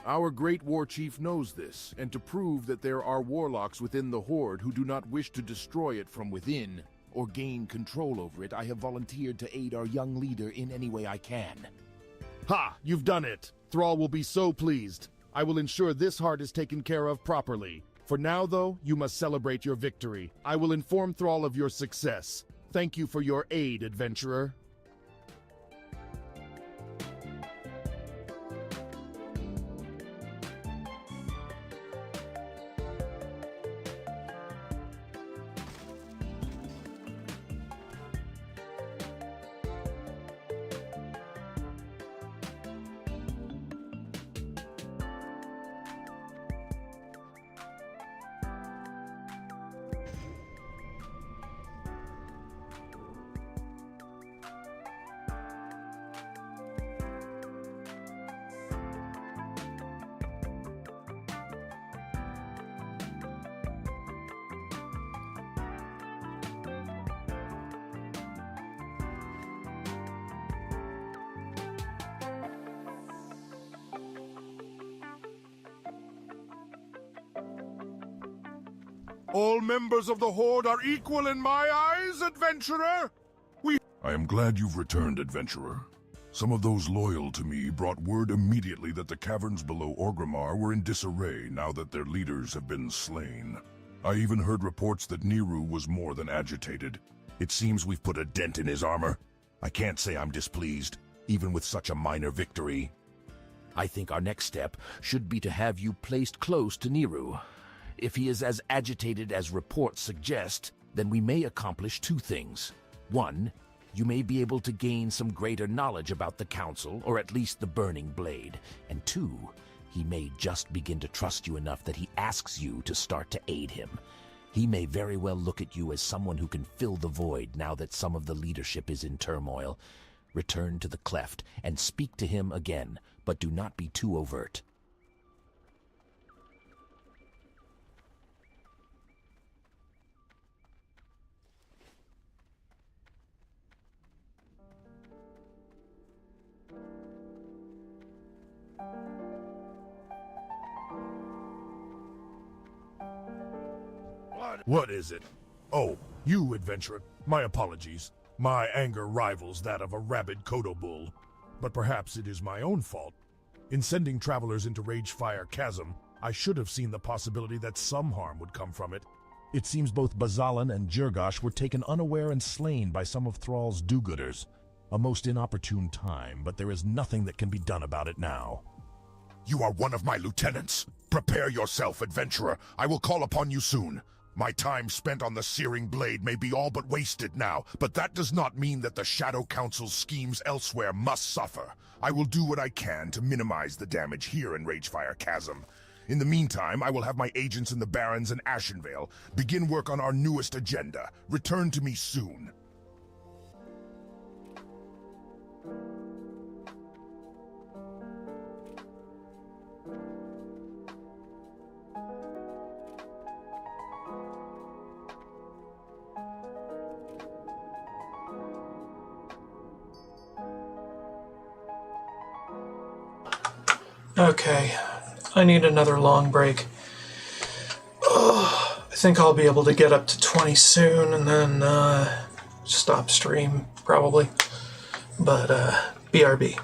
Our great war chief knows this, and to prove that there are warlocks within the Horde who do not wish to destroy it from within, or gain control over it, I have volunteered to aid our young leader in any way I can. Ha! You've done it! Thrall will be so pleased. I will ensure this heart is taken care of properly. For now, though, you must celebrate your victory. I will inform Thrall of your success. Thank you for your aid, adventurer. All members of the Horde are equal in my eyes, adventurer! I am glad you've returned, adventurer. Some of those loyal to me brought word immediately that the caverns below Orgrimmar were in disarray now that their leaders have been slain. I even heard reports that Niru was more than agitated. It seems we've put a dent in his armor. I can't say I'm displeased, even with such a minor victory. I think our next step should be to have you placed close to Niru. If he is as agitated as reports suggest, then we may accomplish two things. One, you may be able to gain some greater knowledge about the Council, or at least the Burning Blade. And two, he may just begin to trust you enough that he asks you to start to aid him. He may very well look at you as someone who can fill the void now that some of the leadership is in turmoil. Return to the cleft and speak to him again, but do not be too overt. What is it? Oh, you, adventurer. My apologies. My anger rivals that of a rabid Kodo bull. But perhaps it is my own fault. In sending travelers into Ragefire Chasm, I should have seen the possibility that some harm would come from it. It seems both Bazalan and Jurgosh were taken unaware and slain by some of Thrall's do-gooders. A most inopportune time, but there is nothing that can be done about it now. You are one of my lieutenants. Prepare yourself, adventurer. I will call upon you soon. My time spent on the Searing Blade may be all but wasted now, but that does not mean that the Shadow Council's schemes elsewhere must suffer. I will do what I can to minimize the damage here in Ragefire Chasm. In the meantime, I will have my agents in the Barrens and Ashenvale begin work on our newest agenda. Return to me soon. Okay, I need another long break. I think I'll be able to get up to 20 soon and then stop stream, probably. But BRB.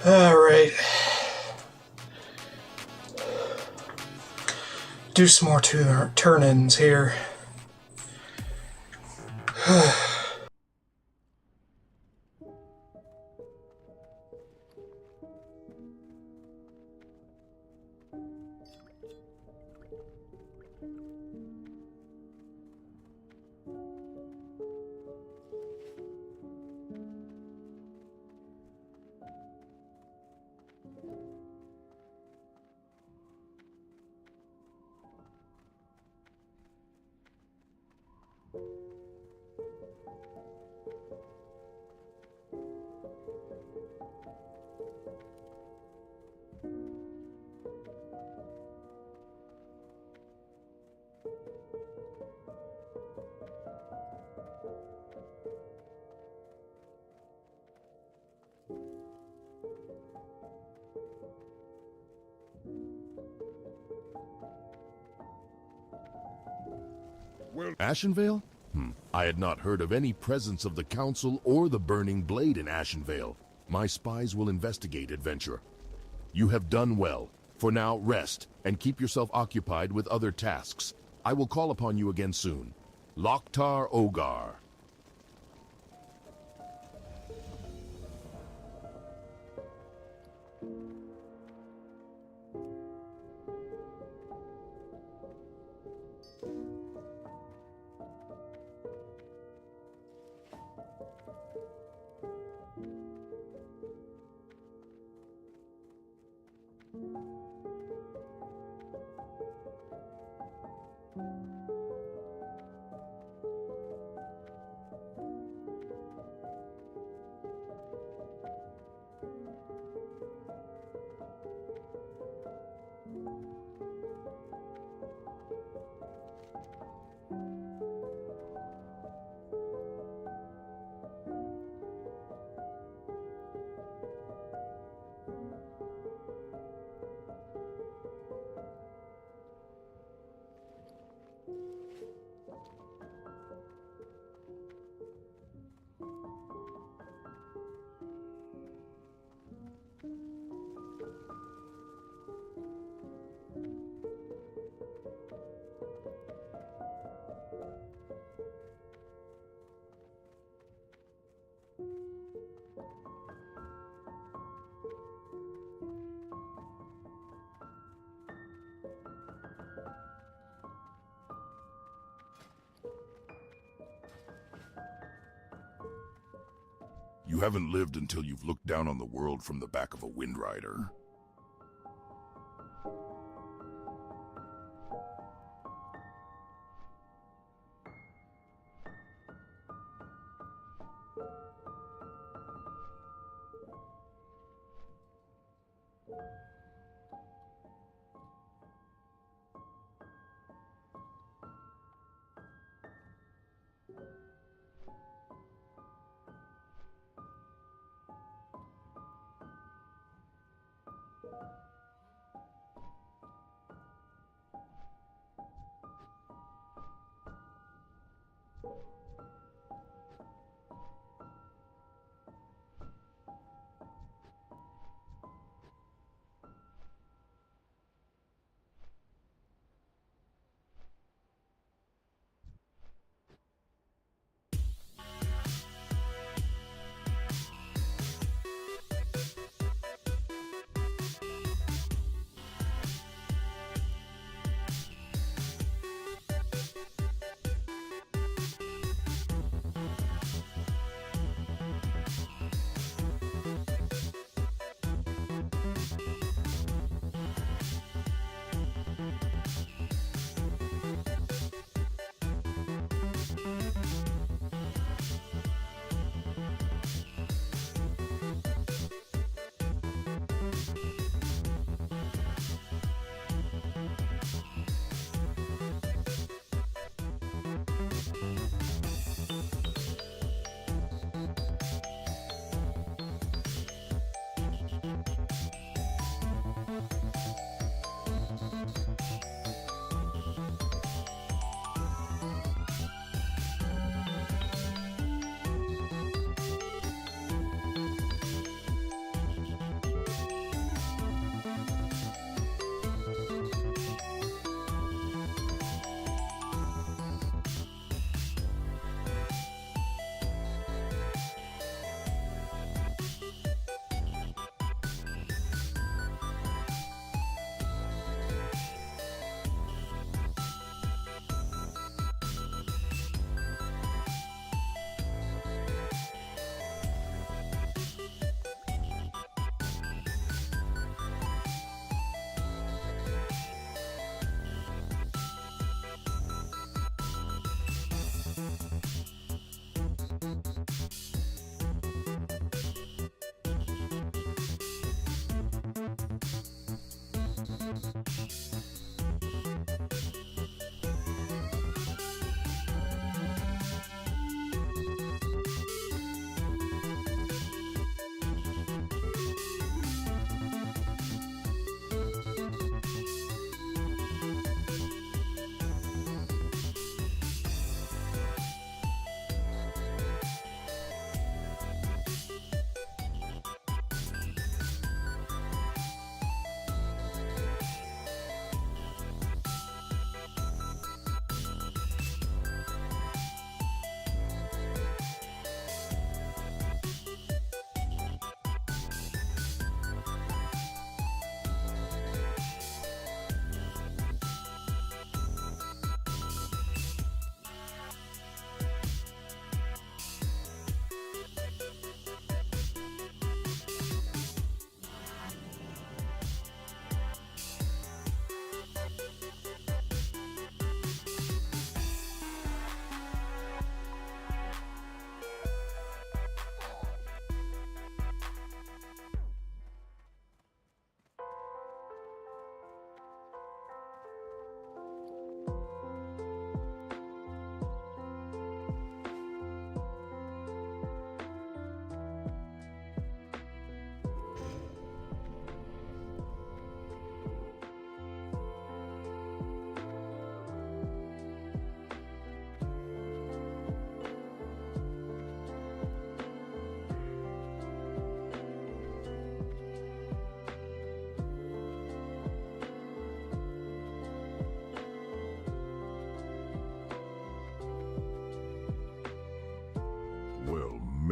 Alright. Do some more turn-ins here. Ashenvale? I had not heard of any presence of the Council or the Burning Blade in Ashenvale. My spies will investigate, adventurer. You have done well. For now, rest, and keep yourself occupied with other tasks. I will call upon you again soon. Loktar Ogar. You haven't lived until you've looked down on the world from the back of a Wind Rider.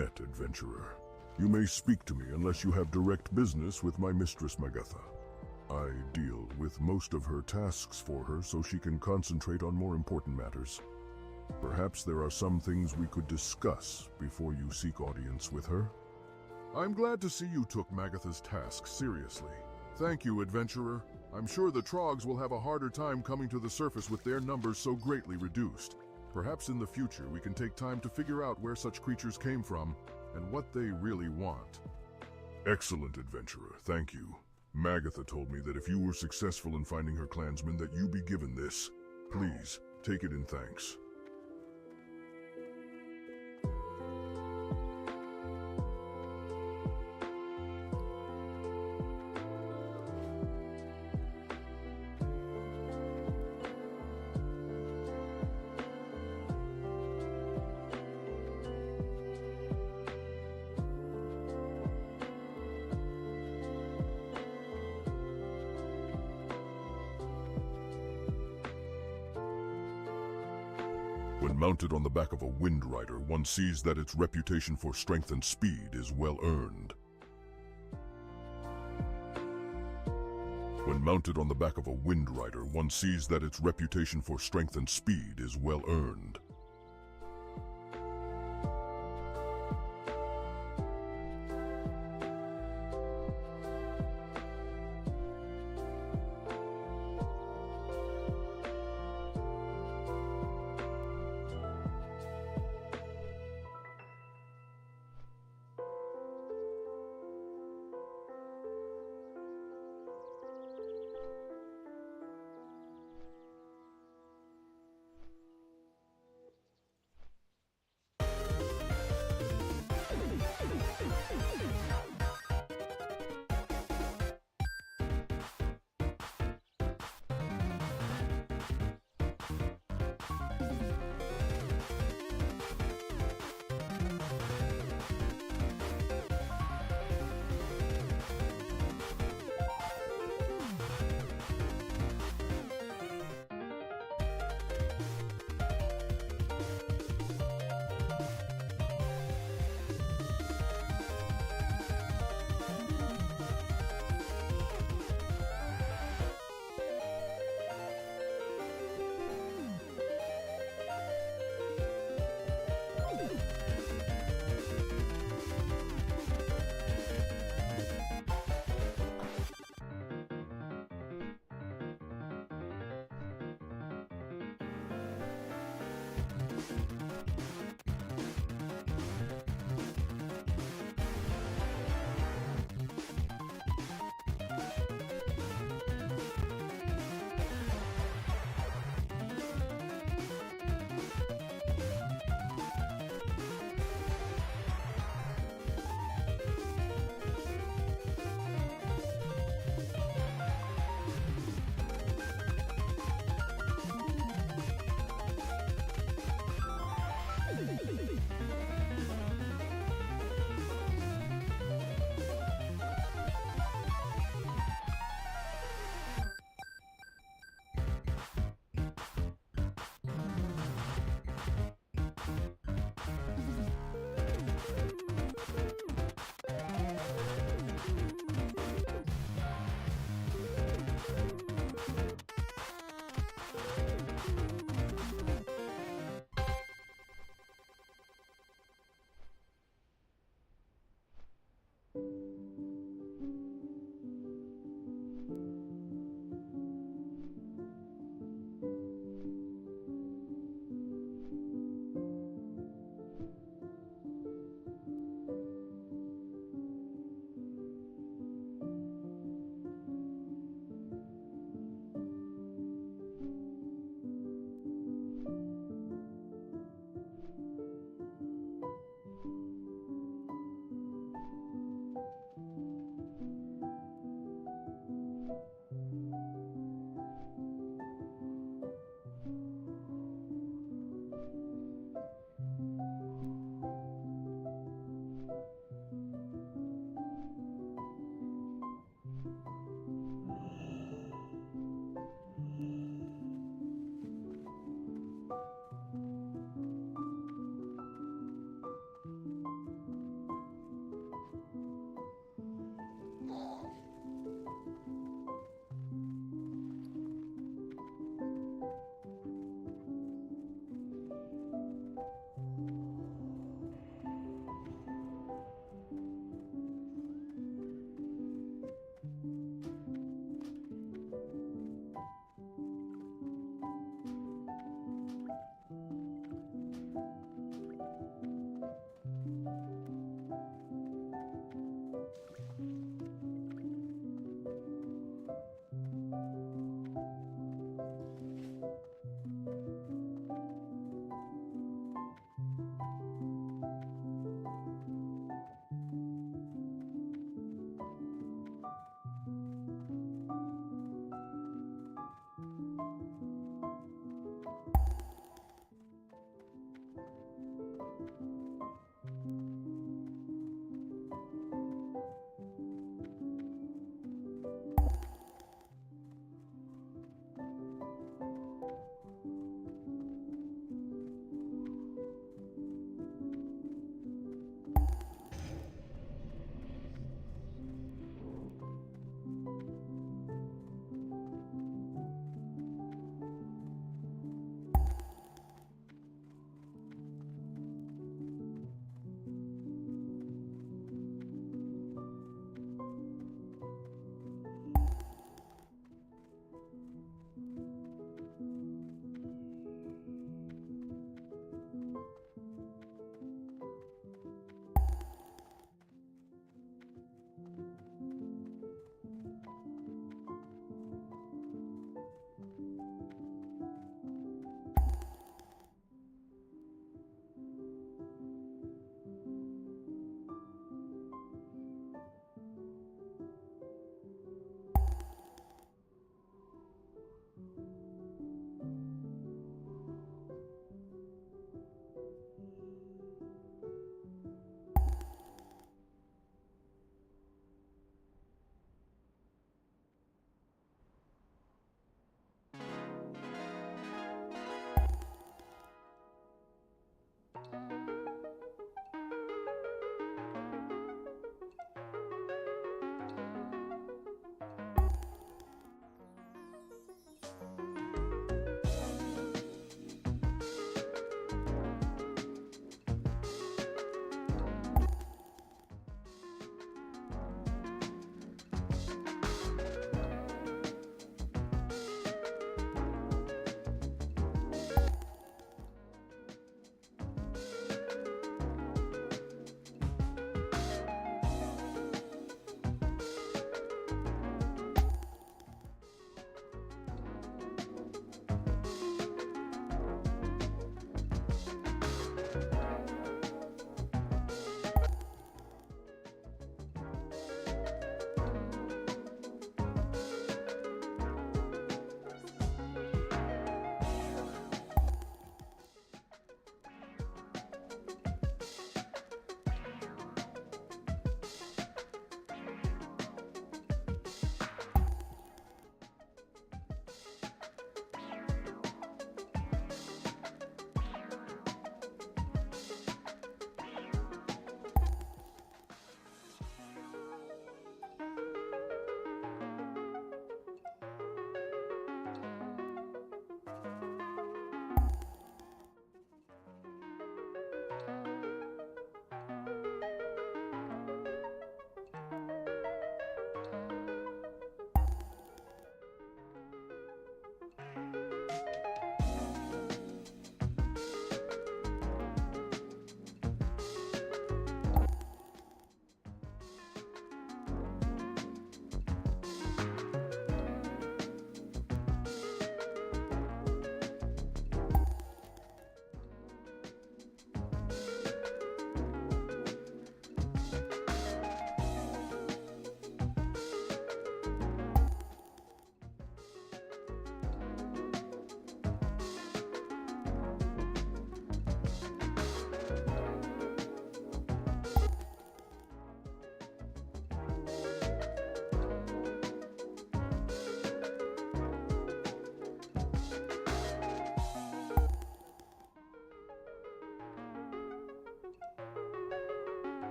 met, adventurer. You may speak to me unless you have direct business with my mistress Magatha. I deal with most of her tasks for her so she can concentrate on more important matters. Perhaps there are some things we could discuss before you seek audience with her. I'm glad to see you took Magatha's task seriously. Thank you, adventurer. I'm sure the Trogs will have a harder time coming to the surface with their numbers so greatly reduced. Perhaps in the future we can take time to figure out where such creatures came from and what they really want. Excellent, adventurer. Thank you. Magatha told me that if you were successful in finding her clansmen that you be given this. Please, take it in thanks. When mounted on the back of a wind rider, one sees that its reputation for strength and speed is well earned. When mounted on the back of a wind rider, one sees that its reputation for strength and speed is well earned.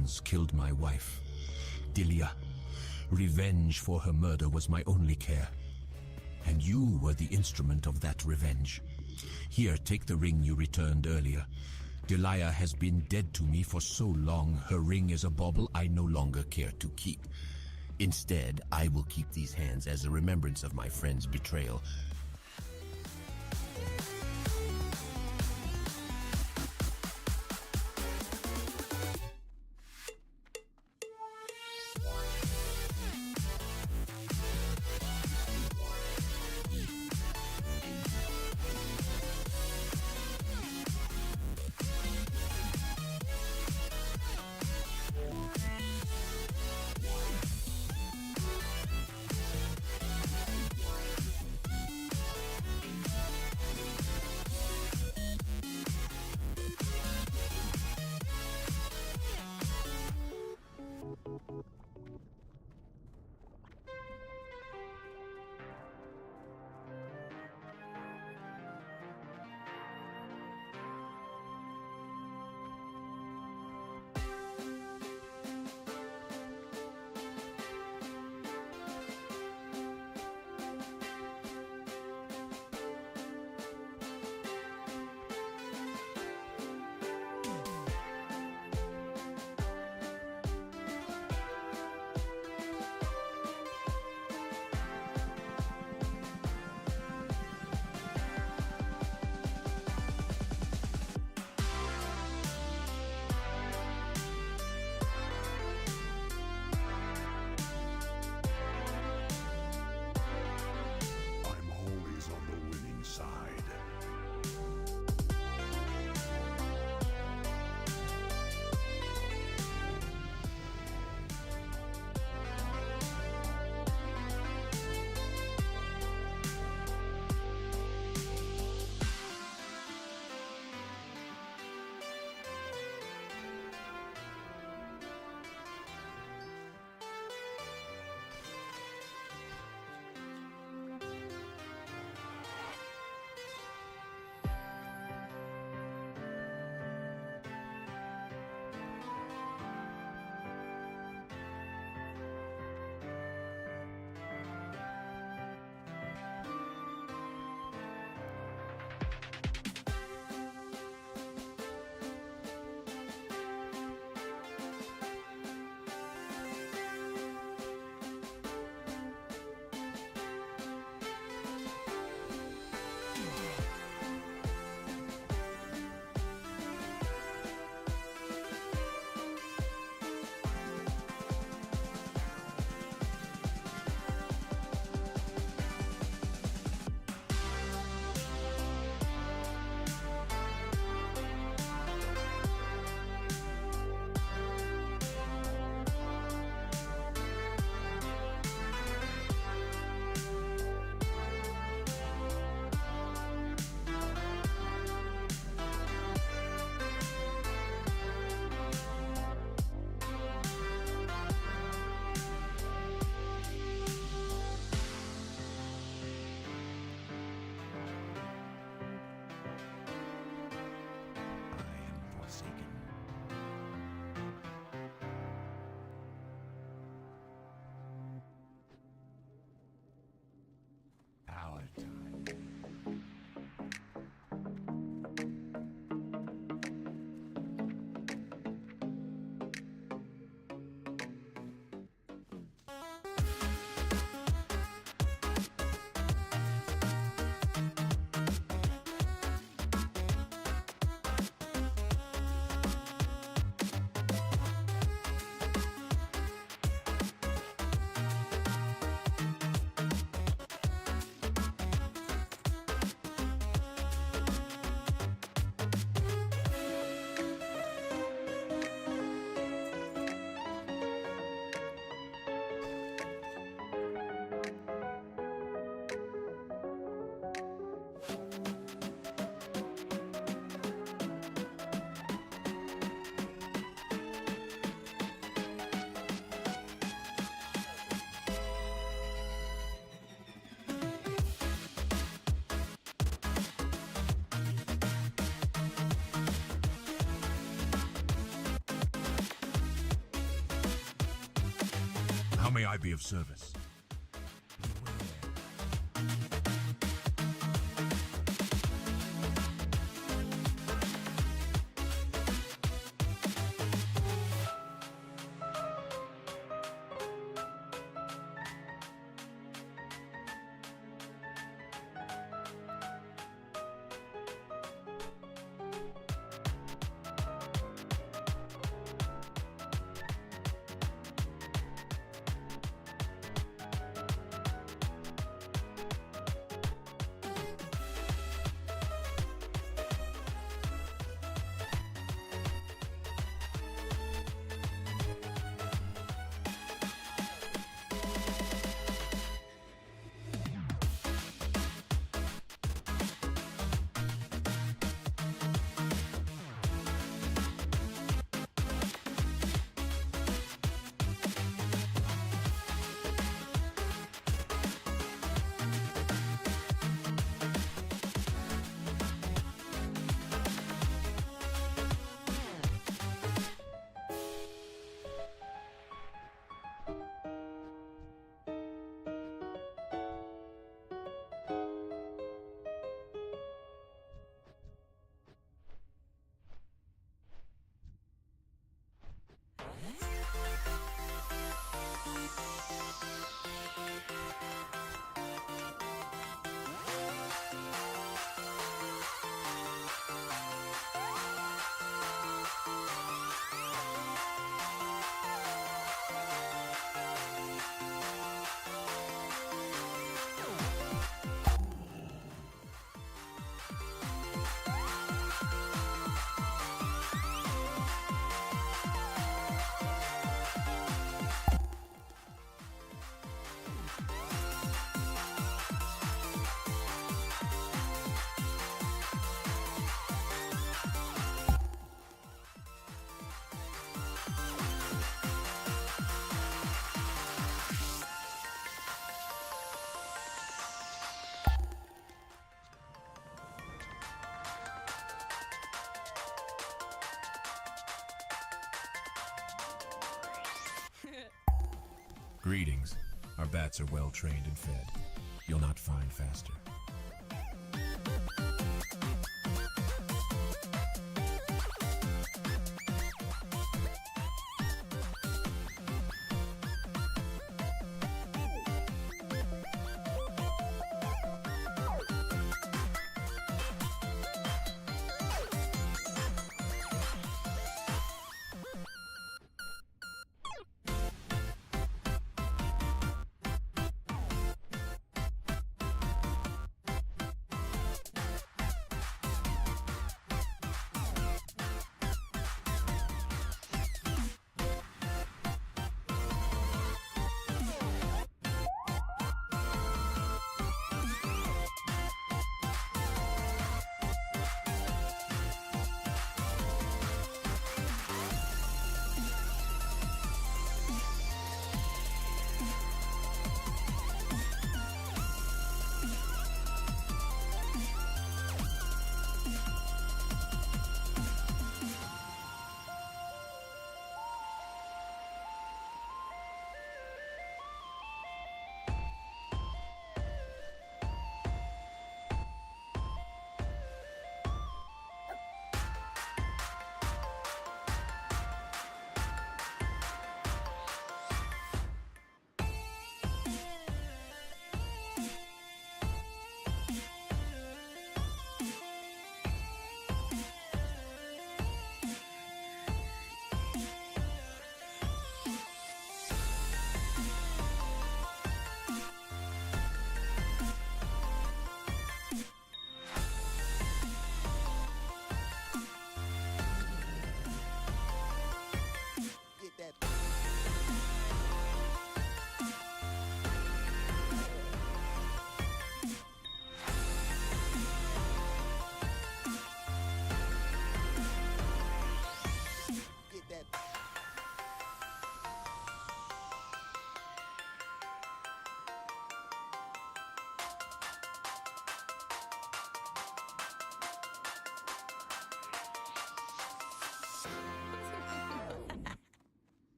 sons killed my wife, Dilia. Revenge for her murder was my only care. And you were the instrument of that revenge. Here, take the ring you returned earlier. Delia has been dead to me for so long, her ring is a bauble I no longer care to keep. Instead, I will keep these hands as a remembrance of my friend's betrayal. How may I be of service? Greetings. Our bats are well trained and fed. You'll not find faster.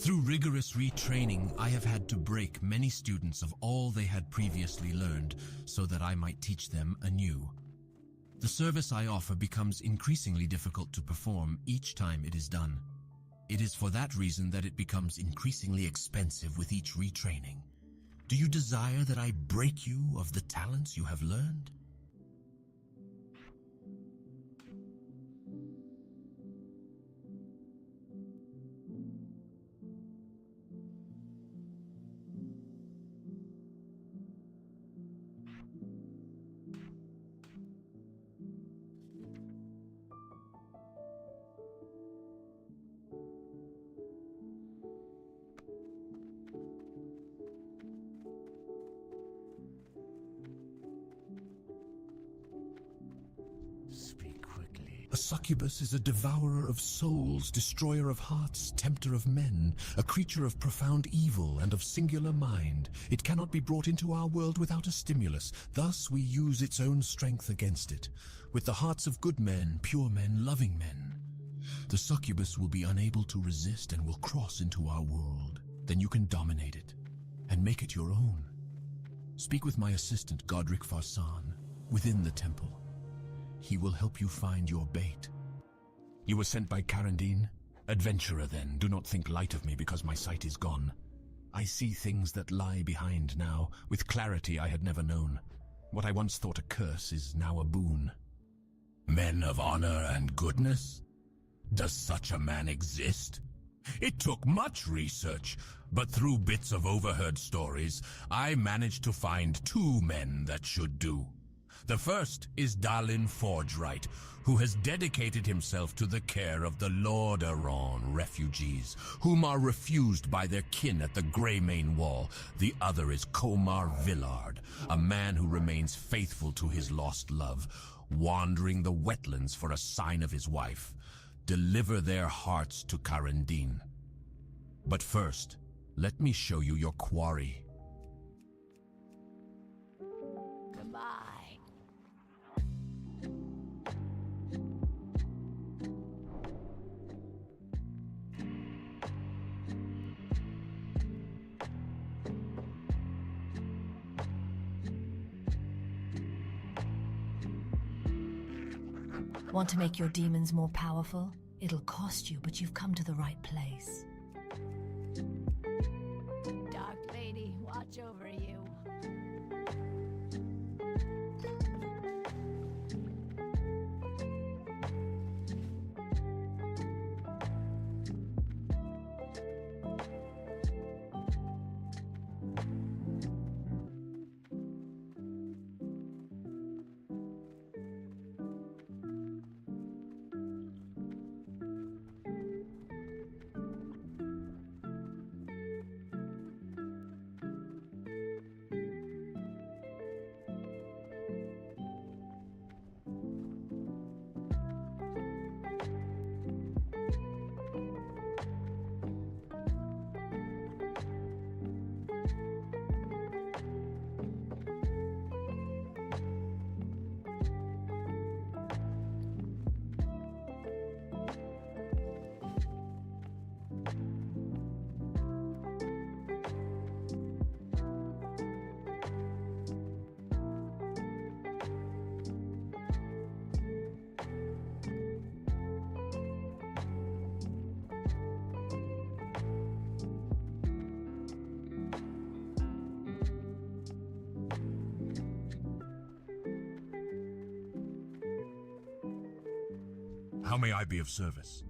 Through rigorous retraining, I have had to break many students of all they had previously learned so that I might teach them anew. The service I offer becomes increasingly difficult to perform each time it is done. It is for that reason that it becomes increasingly expensive with each retraining. Do you desire that I break you of the talents you have learned? A succubus is a devourer of souls, destroyer of hearts, tempter of men, a creature of profound evil and of singular mind. It cannot be brought into our world without a stimulus. Thus we use its own strength against it. With the hearts of good men, pure men, loving men. The succubus will be unable to resist and will cross into our world. Then you can dominate it and make it your own. Speak with my assistant, Godric Farsan, within the temple. He will help you find your bait. You were sent by Karandine? Adventurer, then. Do not think light of me because my sight is gone. I see things that lie behind now, with clarity I had never known. What I once thought a curse is now a boon. Men of honor and goodness? Does such a man exist? It took much research, but through bits of overheard stories, I managed to find 2 men that should do. The first is Dalin Forgeright, who has dedicated himself to the care of the Lordaeron refugees, whom are refused by their kin at the Greymane Wall. The other is Komar Villard, a man who remains faithful to his lost love, wandering the wetlands for a sign of his wife. Deliver their hearts to Karandine. But first, let me show you your quarry. Goodbye. Want to make your demons more powerful? It'll cost you, but you've come to the right place. Dark Lady, watch over you. How may I be of service?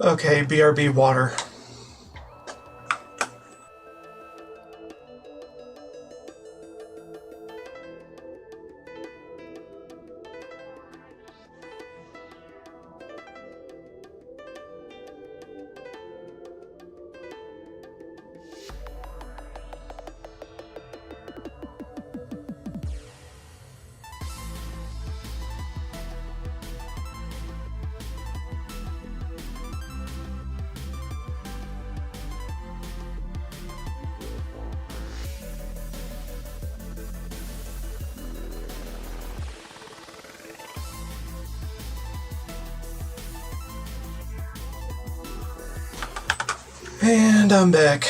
Okay, BRB water. And I'm back.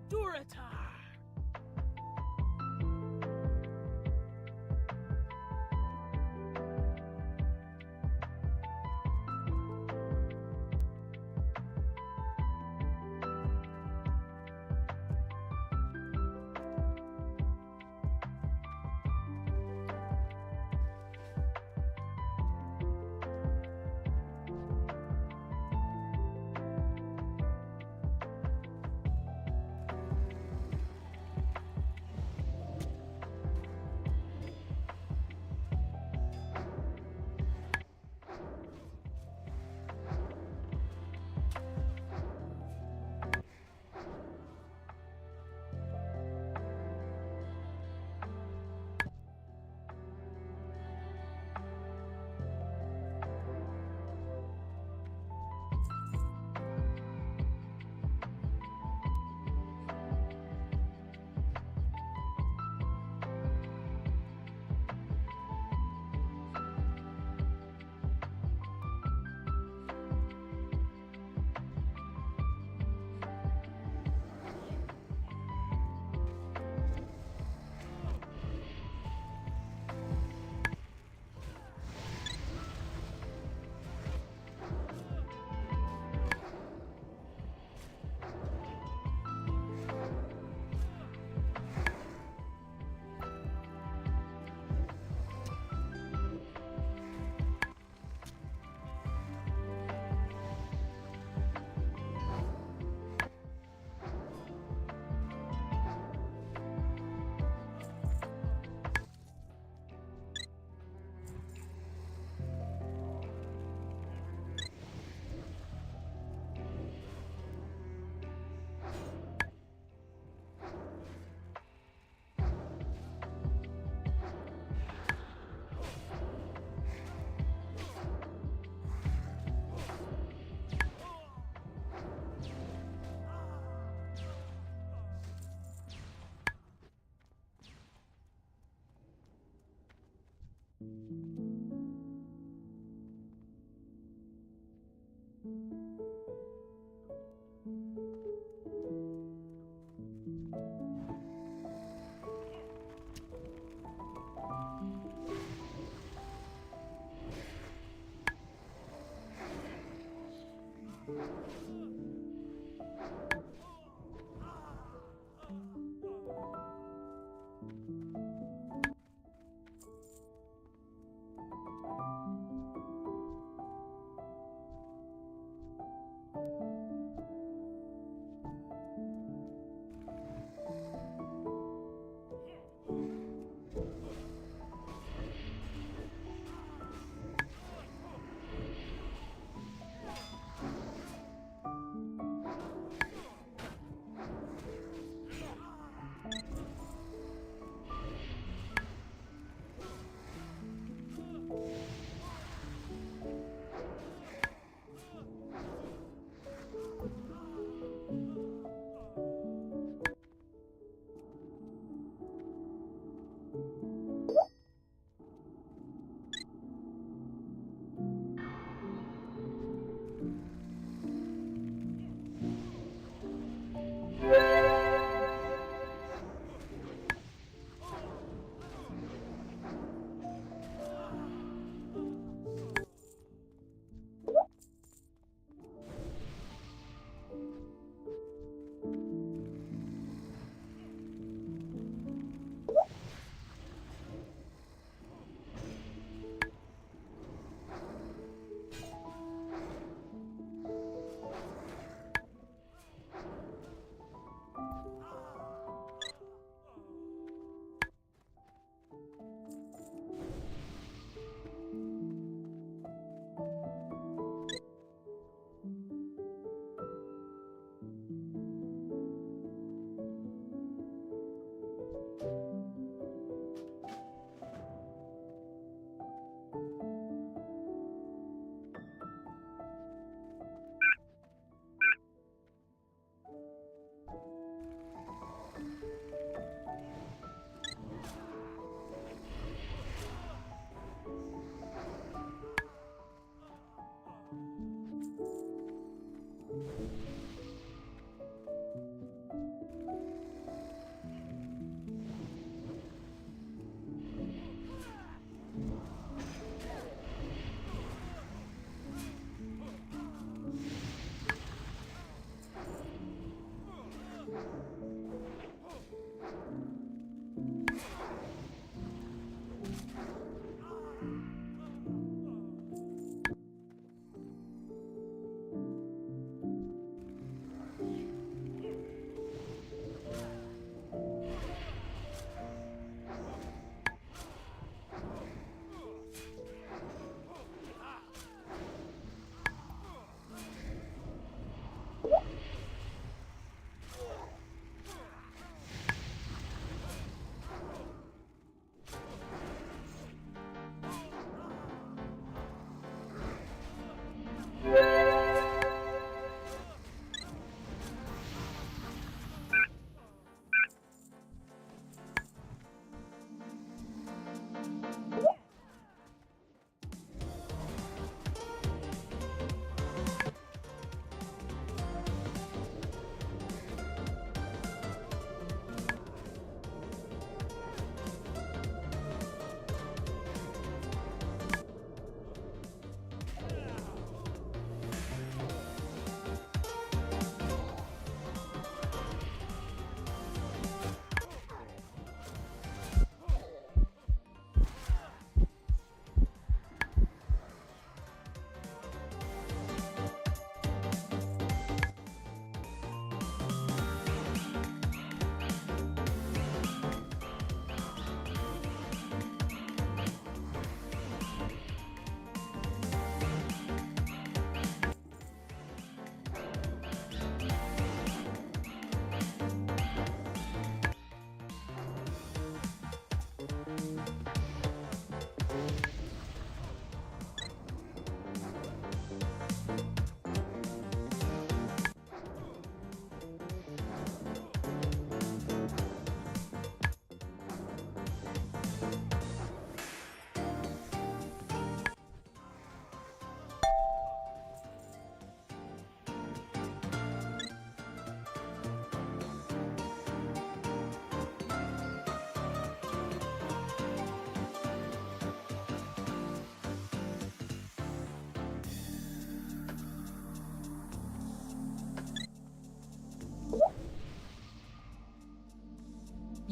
Durotar!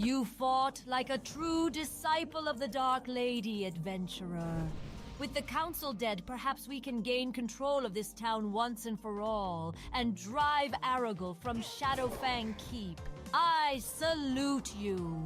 You fought like a true disciple of the Dark Lady, adventurer. With the council dead, perhaps we can gain control of this town once and for all, and drive Aragorn from Shadowfang Keep. I salute you.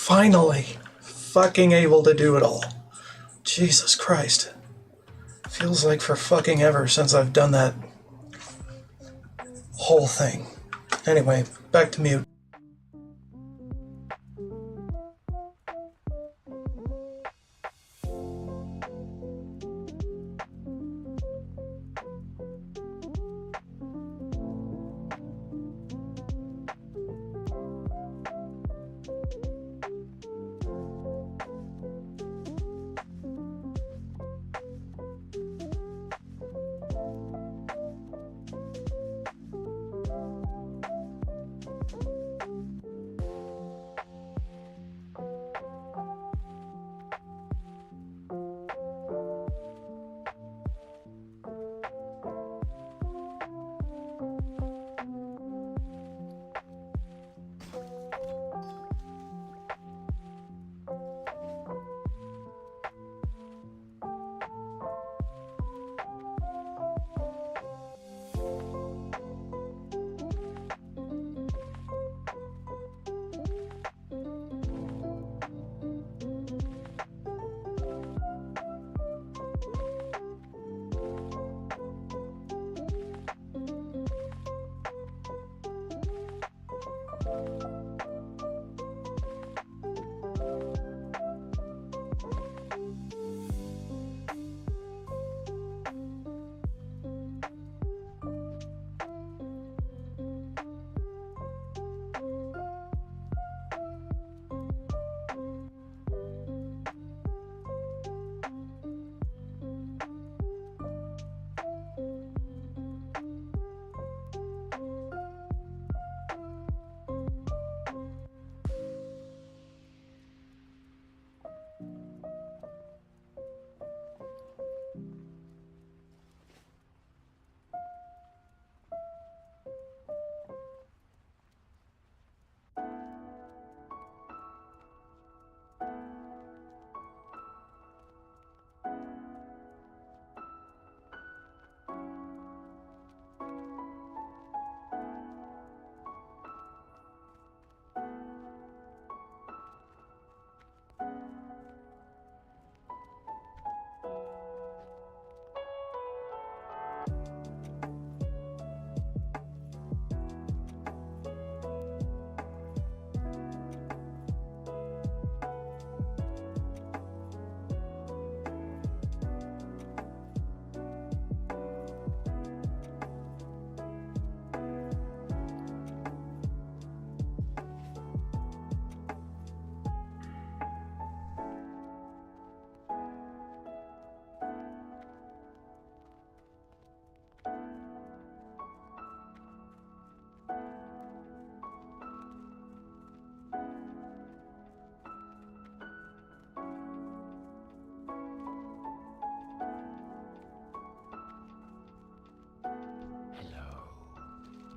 Finally, fucking able to do it all. Jesus Christ. Feels like for fucking ever since I've done that whole thing. Anyway, back to mute.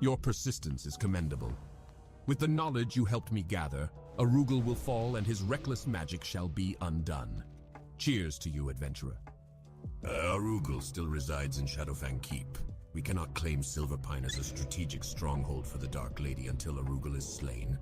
Your persistence is commendable. With the knowledge you helped me gather, Arugel will fall and his reckless magic shall be undone. Cheers to you, adventurer. Arugel still resides in Shadowfang Keep. We cannot claim Silverpine as a strategic stronghold for the Dark Lady until Arugel is slain.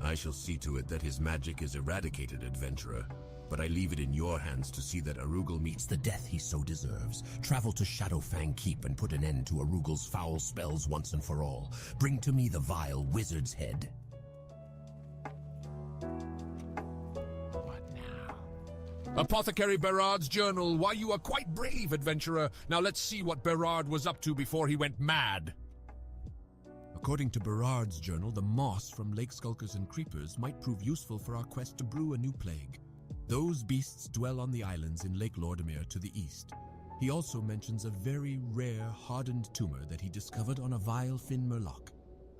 I shall see to it that his magic is eradicated, adventurer. But I leave it in your hands to see that Arugel meets the death he so deserves. Travel to Shadowfang Keep and put an end to Arugel's foul spells once and for all. Bring to me the vile wizard's head. Apothecary Berard's journal. Why, you are quite brave, adventurer. Now let's see what Berard was up to before he went mad. According to Berard's journal, the moss from lake skulkers and creepers might prove useful for our quest to brew a new plague. Those beasts dwell on the islands in Lake Lordimir to the east. He also mentions a very rare hardened tumor that he discovered on a vile Fin Murloc.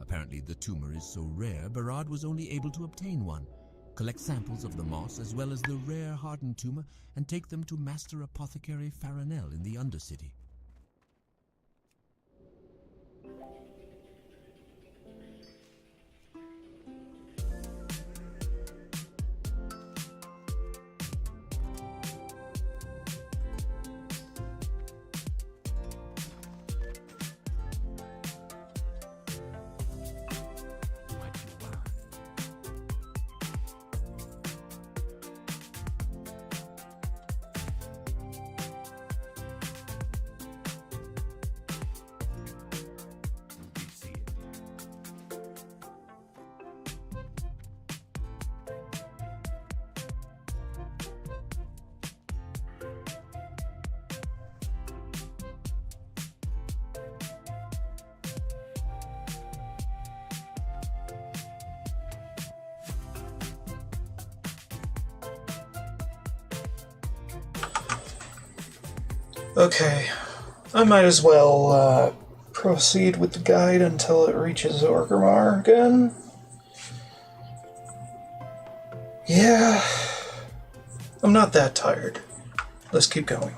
Apparently the tumor is so rare, Berard was only able to obtain one. Collect samples of the moss as well as the rare hardened tumor and take them to Master Apothecary Faranel in the Undercity. Okay, I might as well proceed with the guide until it reaches Orgrimmar again. Yeah, I'm not that tired. Let's keep going.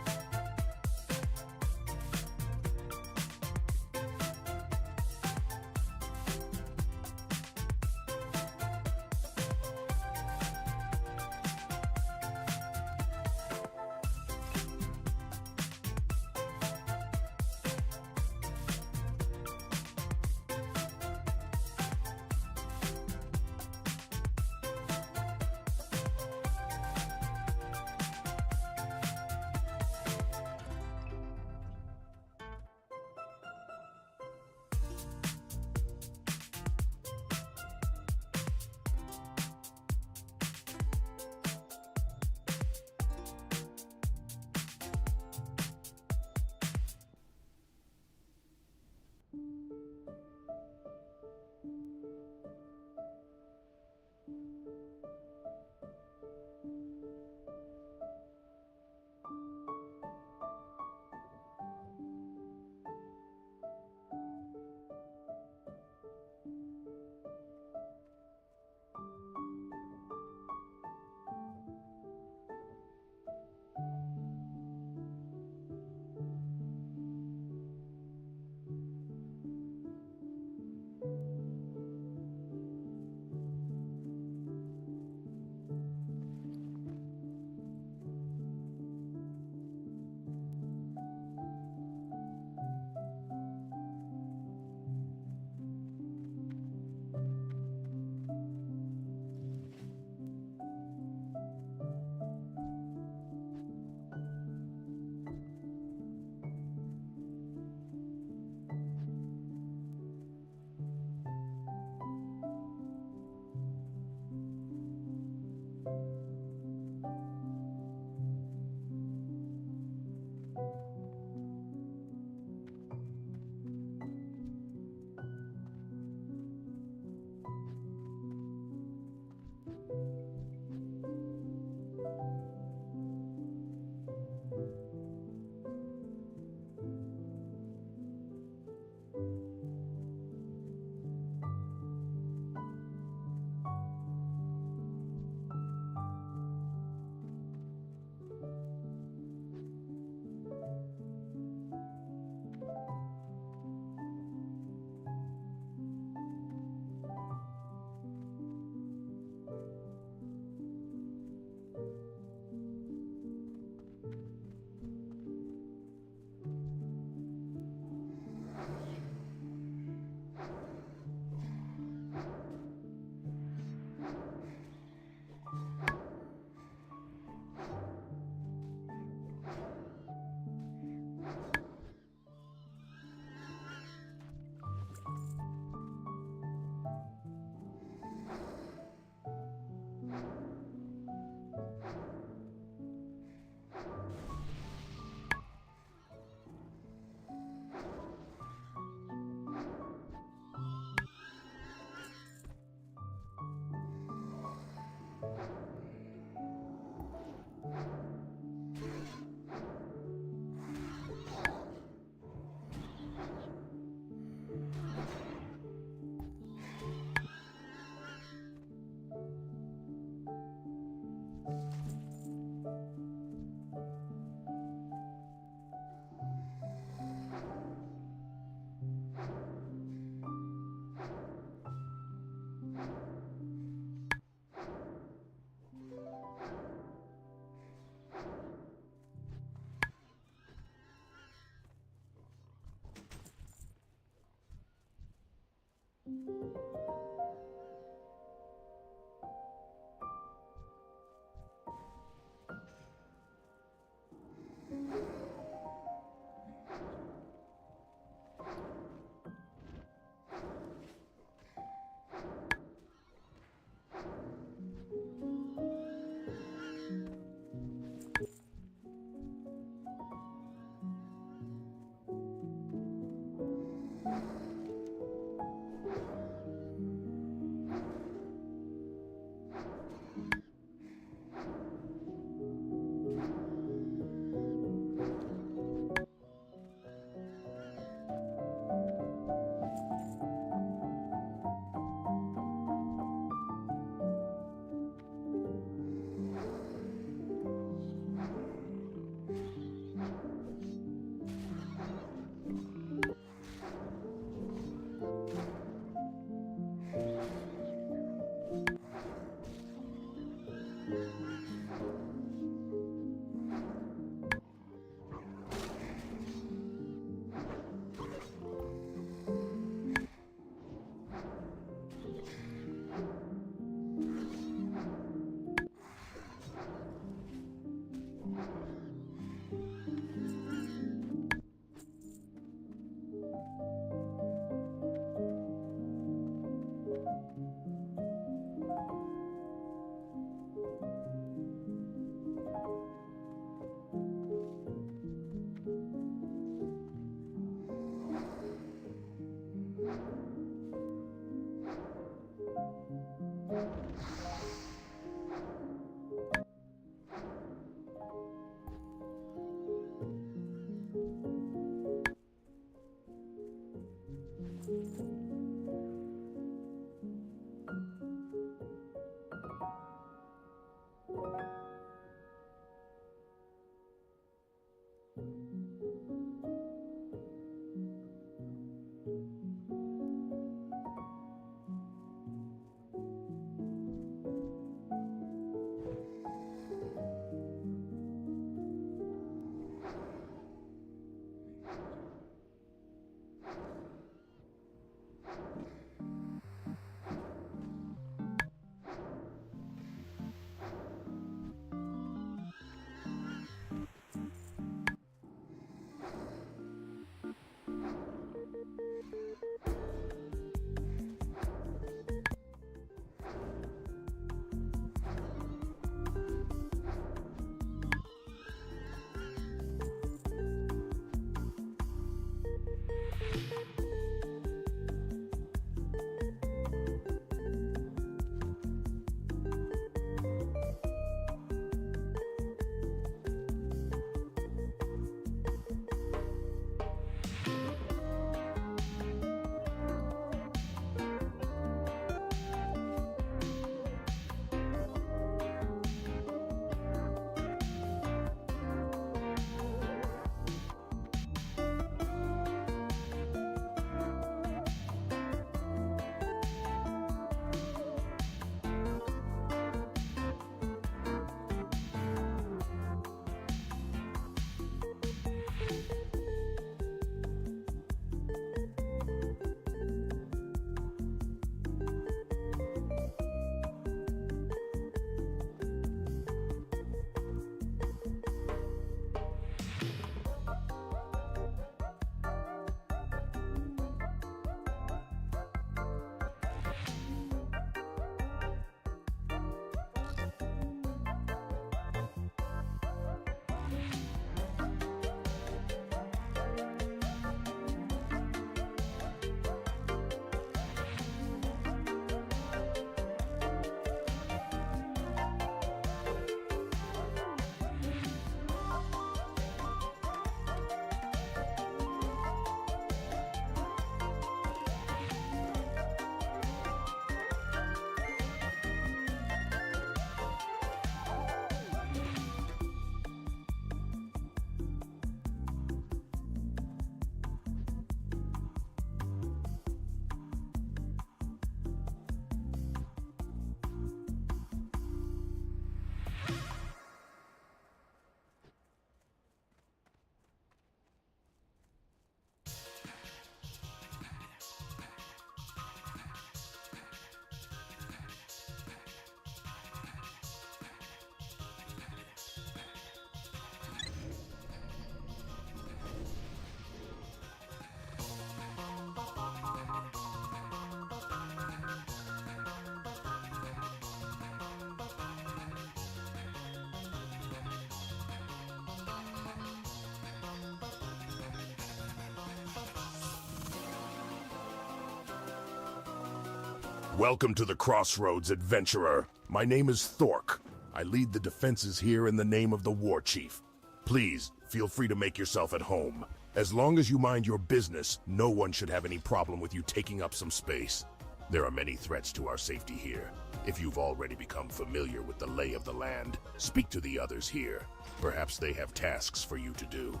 Welcome to the Crossroads, adventurer. My name is Thork. I lead the defenses here in the name of the War Chief. Please, feel free to make yourself at home. As long as you mind your business, no one should have any problem with you taking up some space. There are many threats to our safety here. If you've already become familiar with the lay of the land, speak to the others here. Perhaps they have tasks for you to do.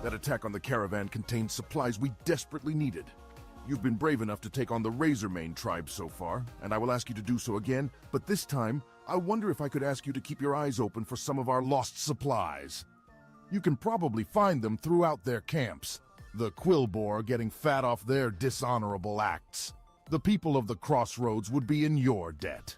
That attack on the caravan contained supplies we desperately needed. You've been brave enough to take on the Razormane tribe so far, and I will ask you to do so again, but this time, I wonder if I could ask you to keep your eyes open for some of our lost supplies. You can probably find them throughout their camps. The Quillbore getting fat off their dishonorable acts. The people of the Crossroads would be in your debt.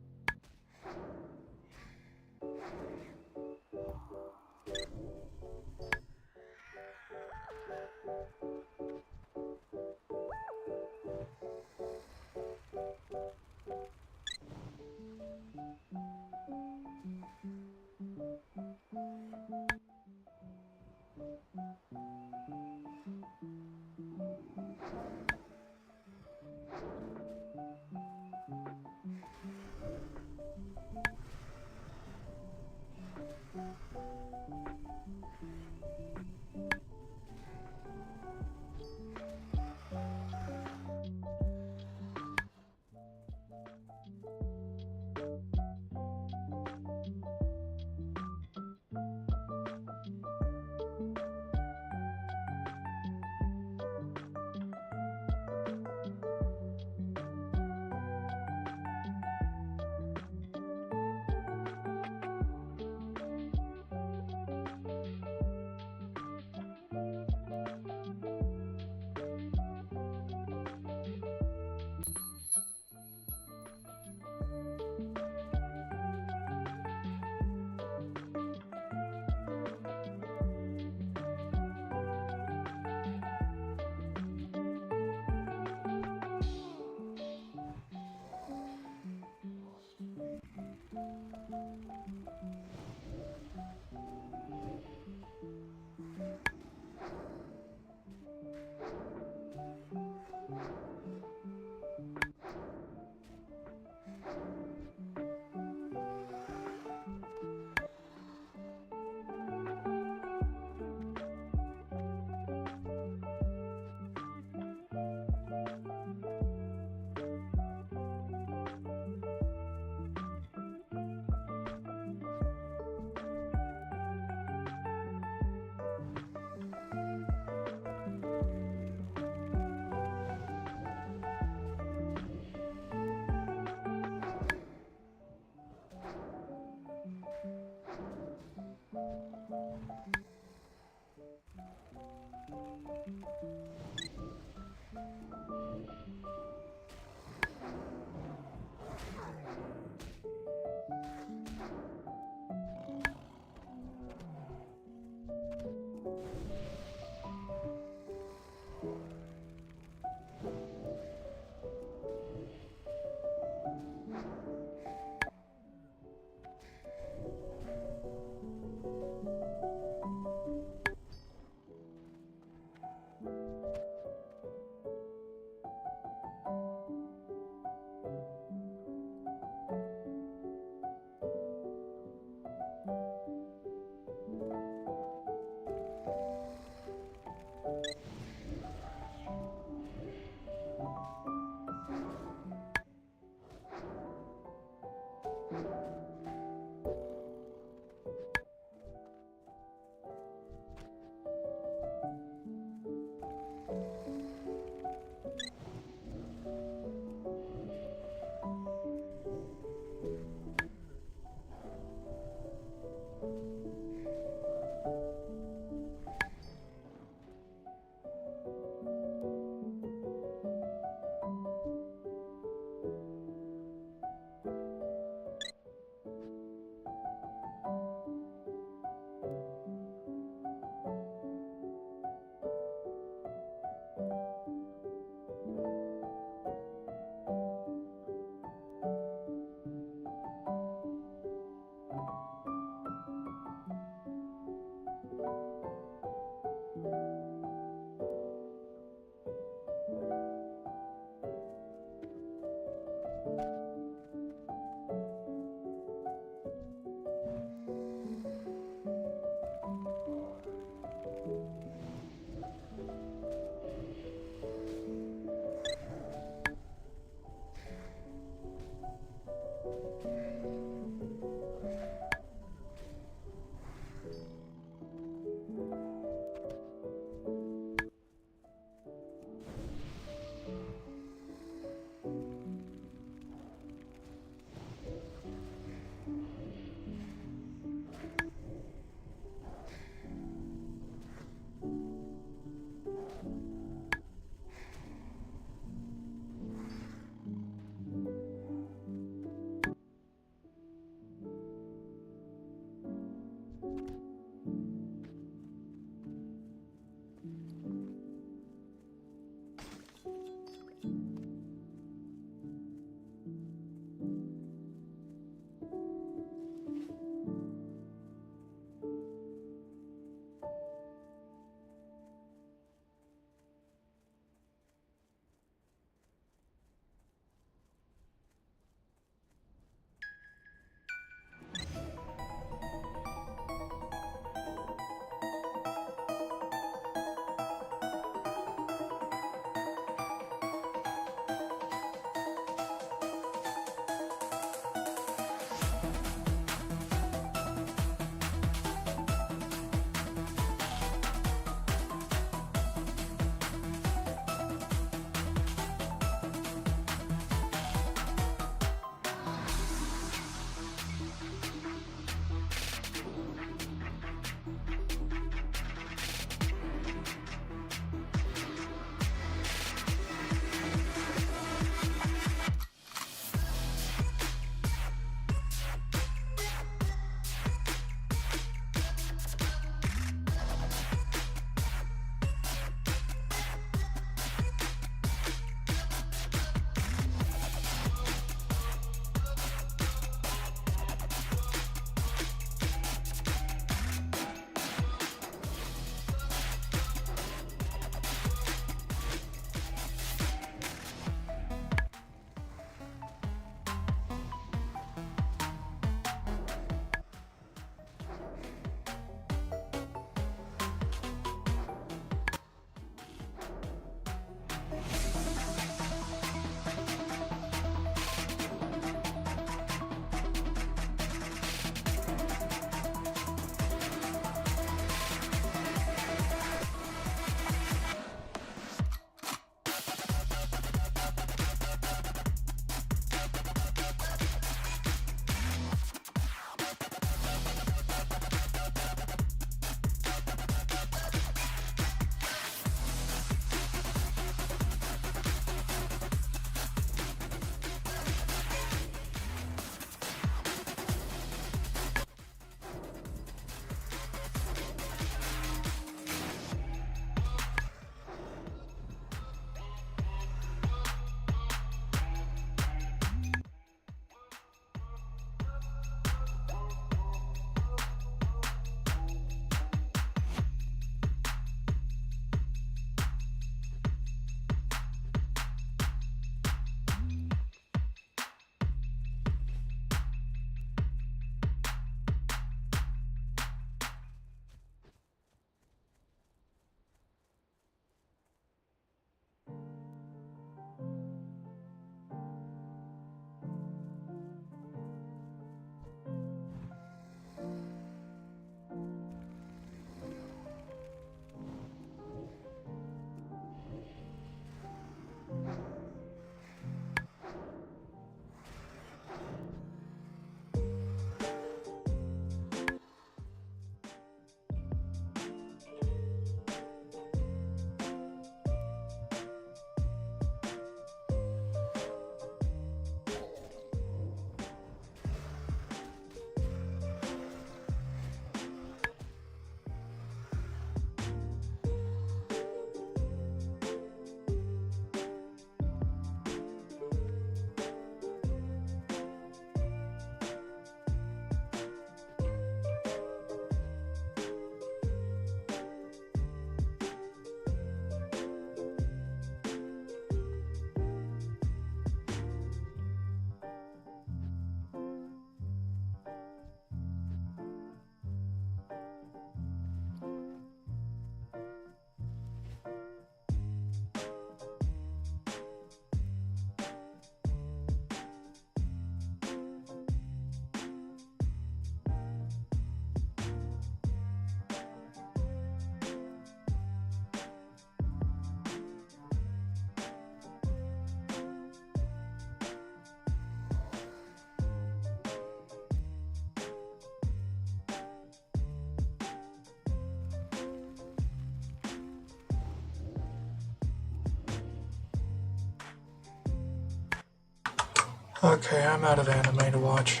Okay, I'm out of anime to watch.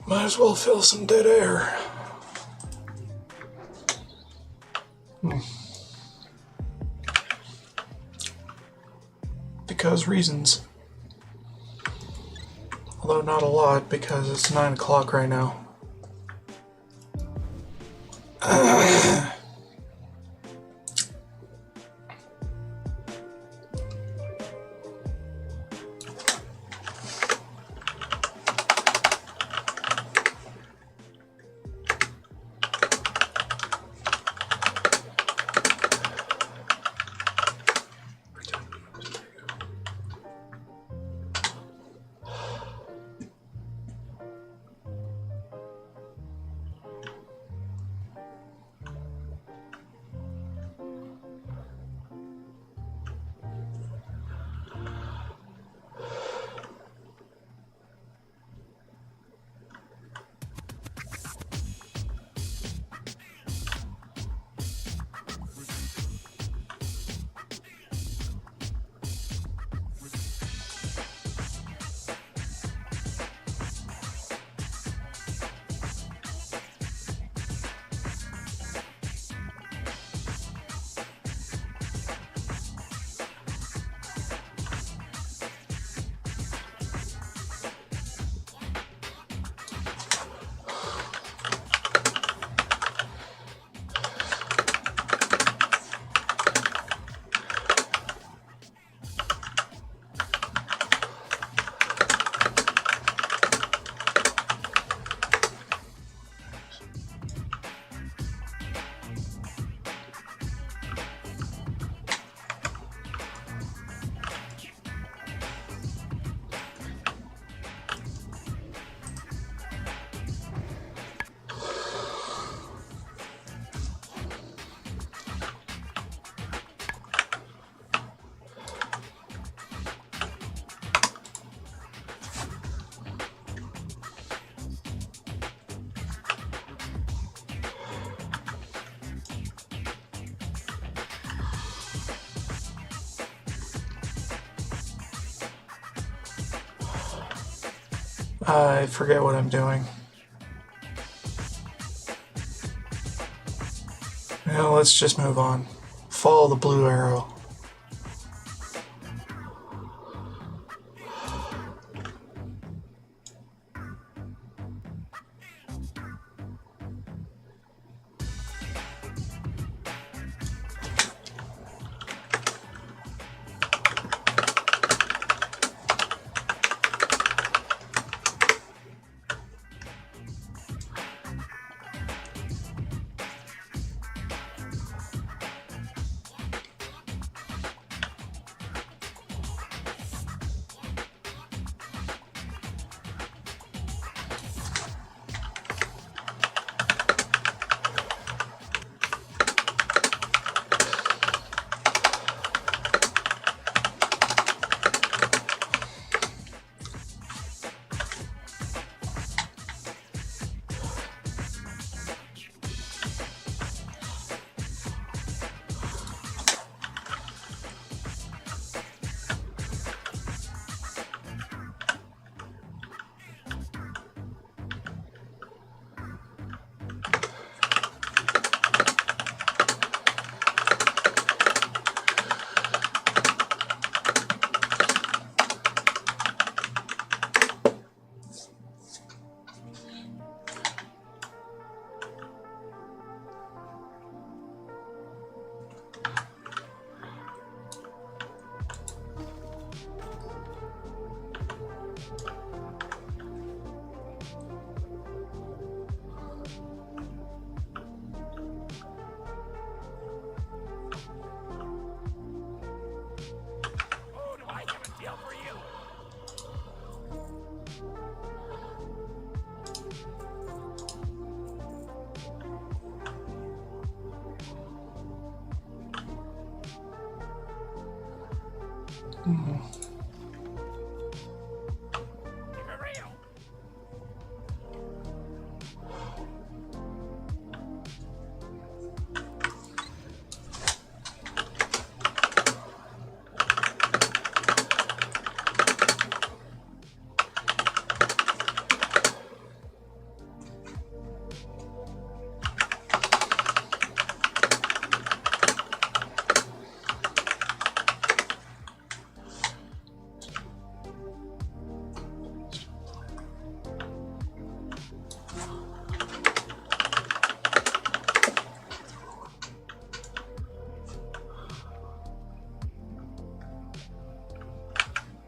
Might as well fill some dead air. Because reasons. Although not a lot, because it's 9 o'clock right now. I forget what I'm doing. Now let's just move on. Follow the blue arrow.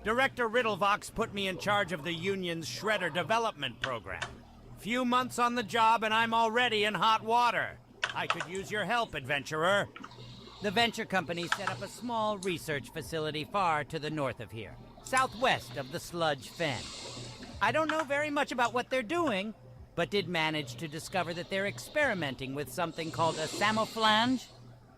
Director Riddlevox put me in charge of the Union's Shredder development program. Few months on the job and I'm already in hot water. I could use your help, adventurer. The venture company set up a small research facility far to the north of here, southwest of the Sludge Fen. I don't know very much about what they're doing, but did manage to discover that they're experimenting with something called a samouflange.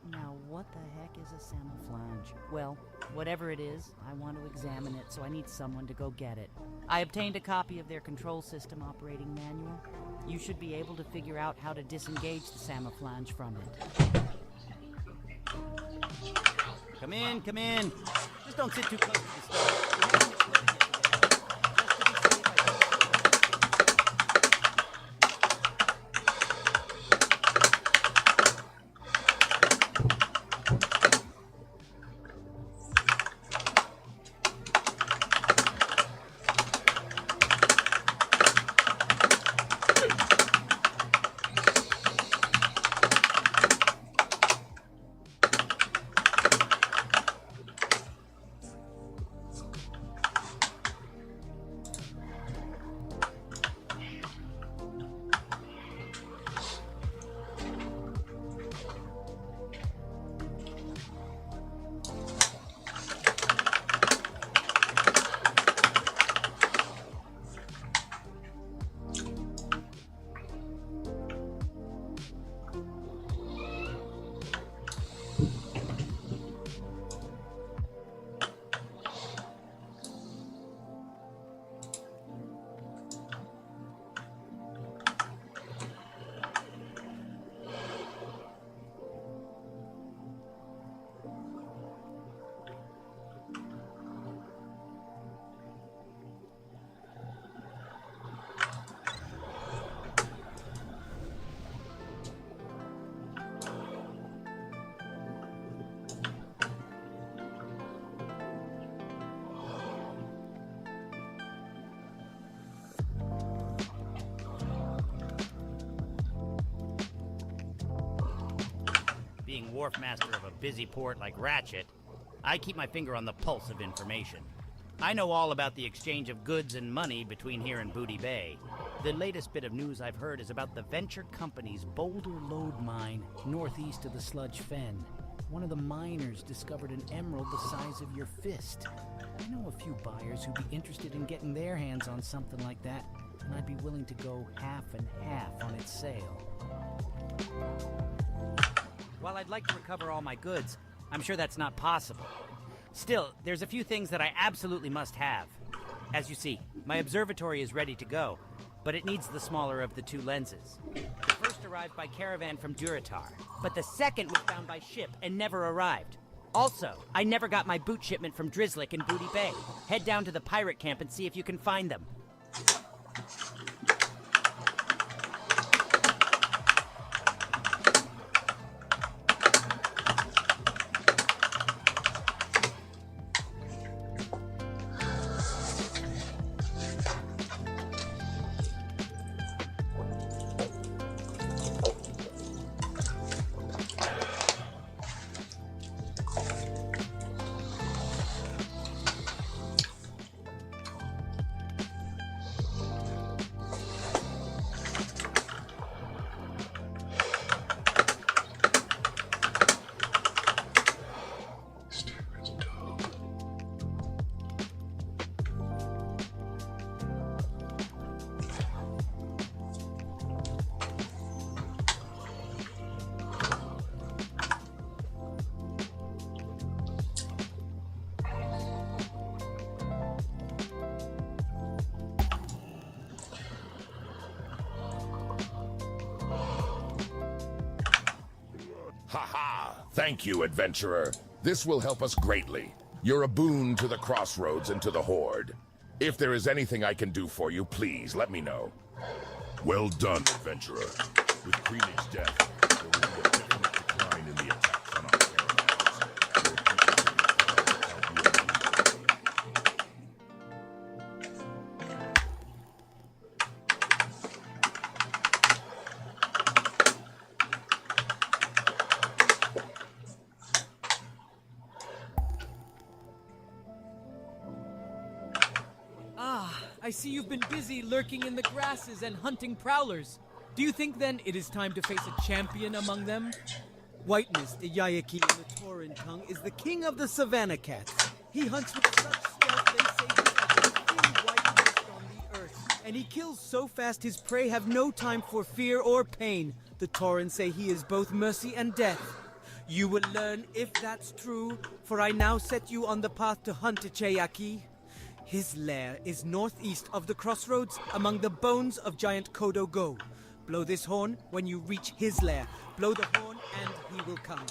Now, what the heck is a samouflange? Well, whatever it is, I want to examine it, so I need someone to go get it. I obtained a copy of their control system operating manual. You should be able to figure out how to disengage the samouflange from it. Come in, come in. Just don't sit too close to the stove. Being wharf master of a busy port like Ratchet, I keep my finger on the pulse of information. I know all about the exchange of goods and money between here and Booty Bay. The latest bit of news I've heard is about the venture company's Boulder Lode mine northeast of the Sludge Fen. One of the miners discovered an emerald the size of your fist. I know a few buyers who'd be interested in getting their hands on something like that, and I'd be willing to go half and half on its sale. While I'd like to recover all my goods, I'm sure that's not possible. Still, there's a few things that I absolutely must have. As you see, my observatory is ready to go, but it needs the smaller of the two lenses. The first arrived by caravan from Duratar, but the second was found by ship and never arrived. Also, I never got my boot shipment from Drizzlick in Booty Bay. Head down to the pirate camp and see if you can find them. Ha-ha! Thank you, adventurer. This will help us greatly. You're a boon to the Crossroads and to the Horde. If there is anything I can do for you, please let me know. Well done, adventurer. With Kreenig's death, there will be a definite decline in the attacks on our caravans. see you've been busy lurking in the grasses and hunting prowlers. Do you think then it is time to face a champion among them? Whiteness, the Yayaki in the Tauran tongue, is the king of the savannah cats. He hunts with such stealth they say he's like a thin white mist on the earth. And he kills so fast his prey have no time for fear or pain. The Tauran say he is both mercy and death. You will learn if that's true, for I now set you on the path to hunt Icheyaki. His lair is northeast of the crossroads among the bones of giant Kodo Go. Blow this horn when you reach his lair. Blow the horn and he will come.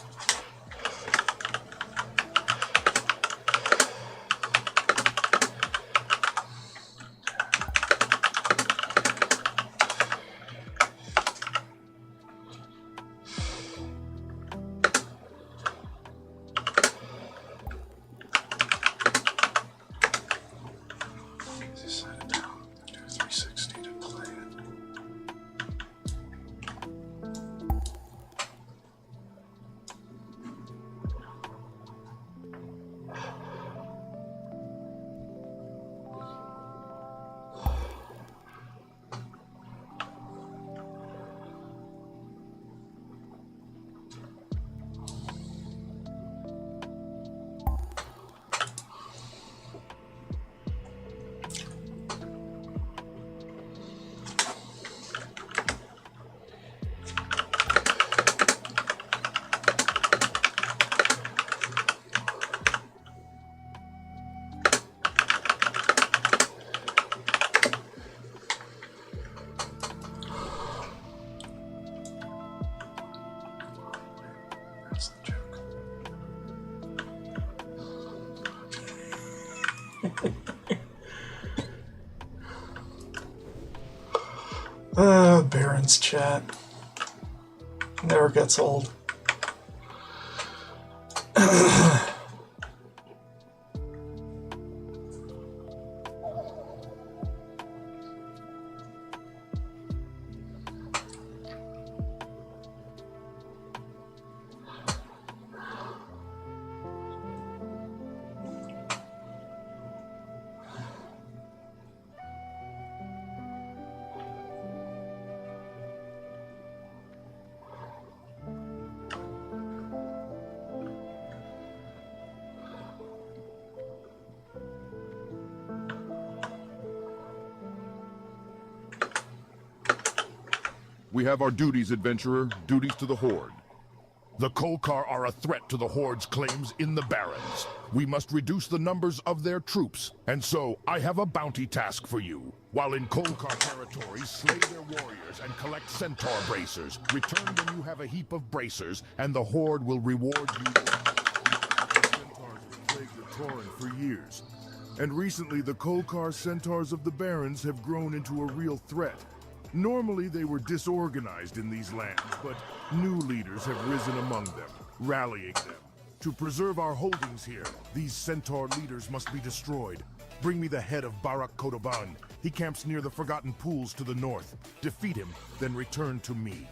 Baron's chat. Never gets old. We have our duties, adventurer. Duties to the Horde. The Kolkar are a threat to the Horde's claims in the Barrens. We must reduce the numbers of their troops, and so I have a bounty task for you. While in Kolkar territories, slay their warriors and collect centaur bracers. Return when you have a heap of bracers, and the Horde will reward you. Centaurs have plagued the Tauran for years, and recently the Kolkar centaurs of the Barrens have grown into a real threat. Normally they were disorganized in these lands, but new leaders have risen among them, rallying them. To preserve our holdings here, these centaur leaders must be destroyed. Bring me the head of Barak Kodoban. He camps near the Forgotten Pools to the north. Defeat him, then return to me.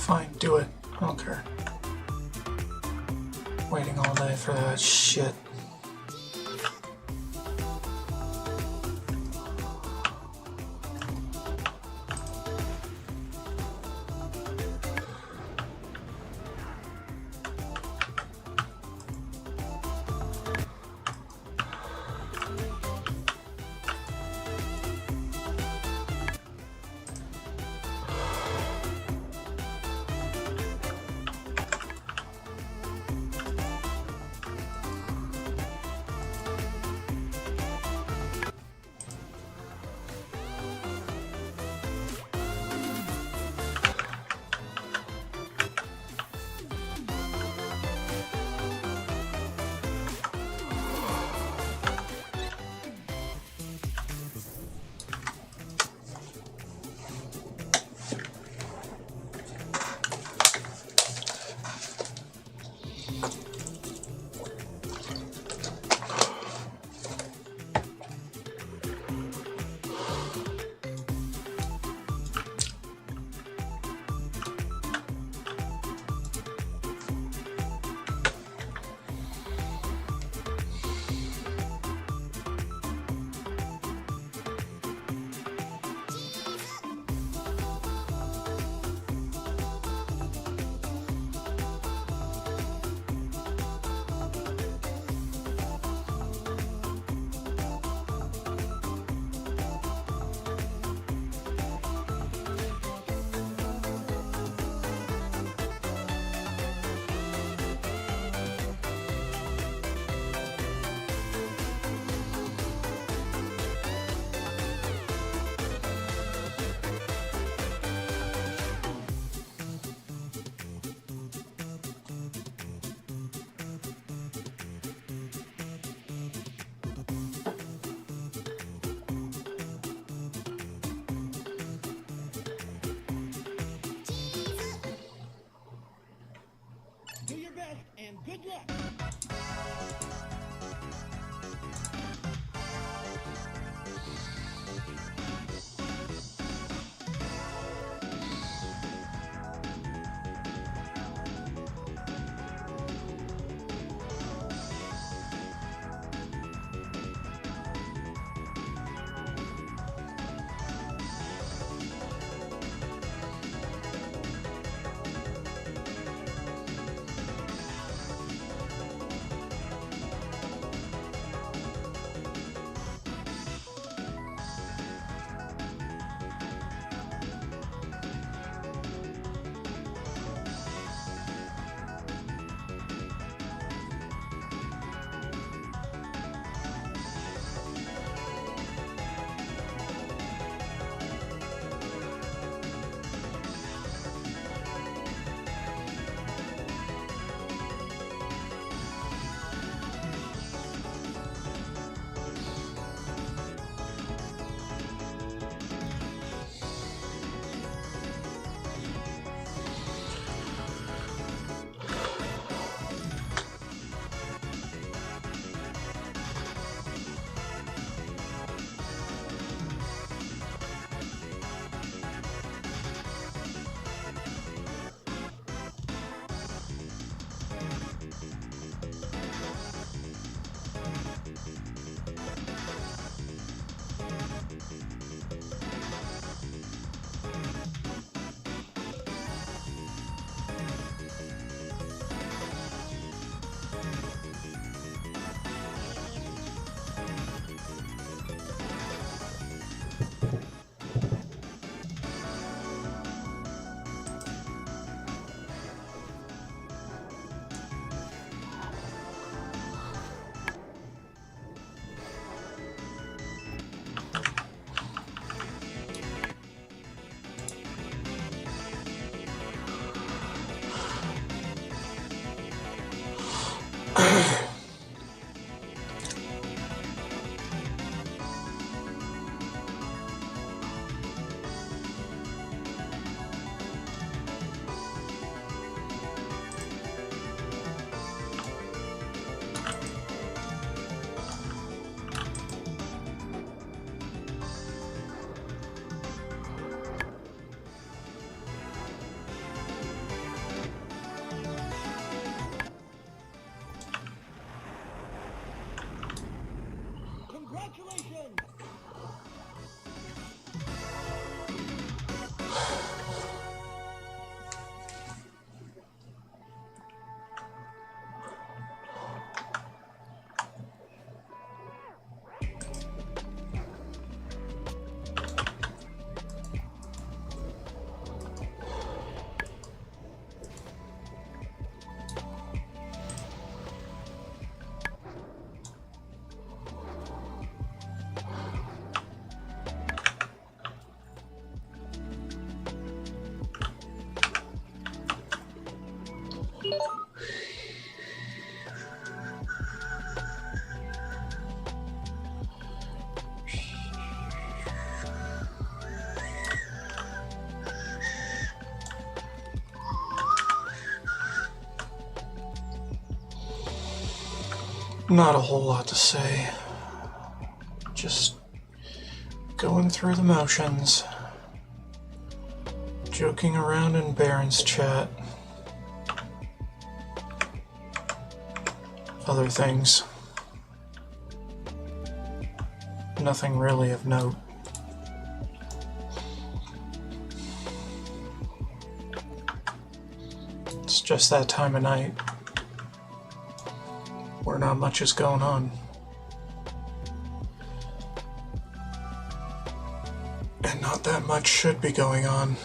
Fine, do it. I don't care. Waiting all day for that shit. Do your best and good luck. Not a whole lot to say. Just going through the motions. Joking around in Baron's chat. Other things. Nothing really of note. It's just that time of night where not much is going on. And not that much should be going on.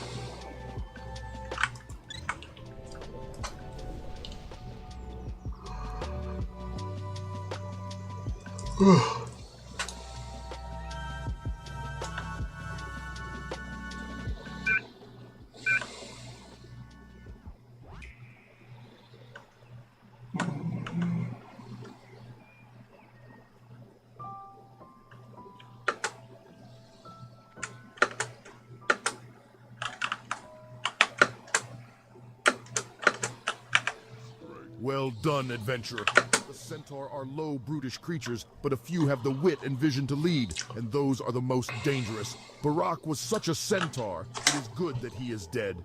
Well done, adventurer. The centaur are low, brutish creatures, but a few have the wit and vision to lead, and those are the most dangerous. Barak was such a centaur. It is good that he is dead.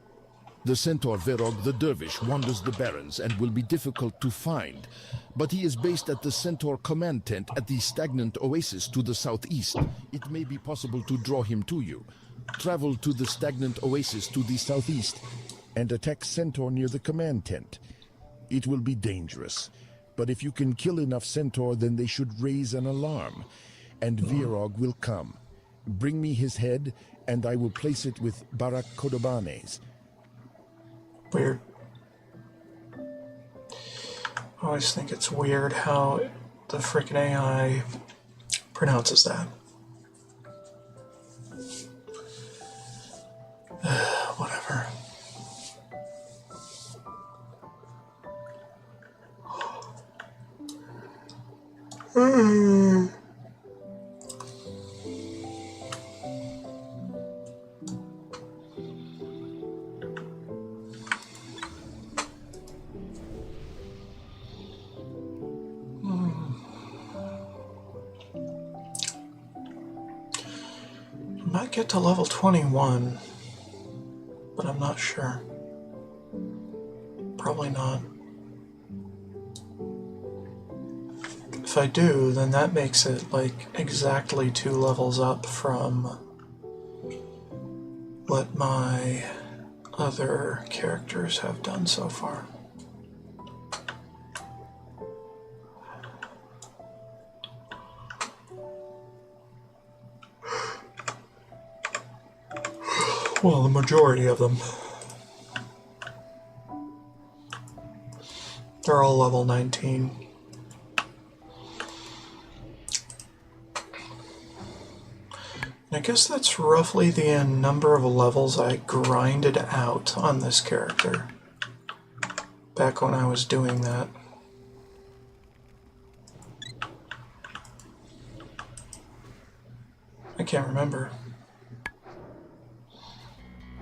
The centaur Verog the Dervish wanders the barrens and will be difficult to find, but he is based at the centaur command tent at the stagnant oasis to the southeast. It may be possible to draw him to you. Travel to the stagnant oasis to the southeast and attack centaur near the command tent. It will be dangerous, but if you can kill enough centaur, then they should raise an alarm, and Virog will come. Bring me his head, and I will place it with Barak Kodobanes. Weird. I always think it's weird how the frickin' AI pronounces that. Whatever. Might get to level 21, but I'm not sure. Probably not. If I do, then that makes it like exactly 2 levels up from what my other characters have done so far. Well, the majority of them. They're all level 19. I guess that's roughly the number of levels I grinded out on this character back when I was doing that. I can't remember.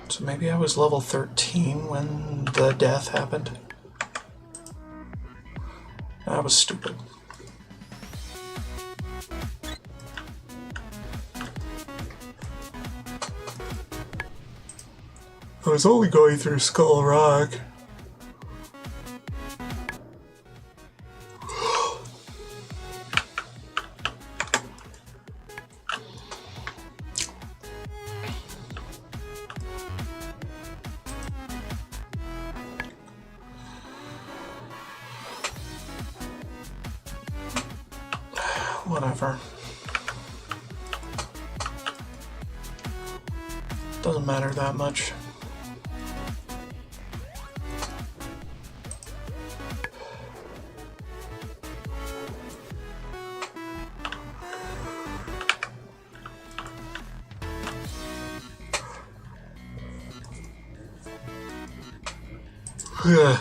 So maybe I was level 13 when the death happened. That was stupid. I was only going through Skull Rock. Whatever. Doesn't matter that much. Yeah.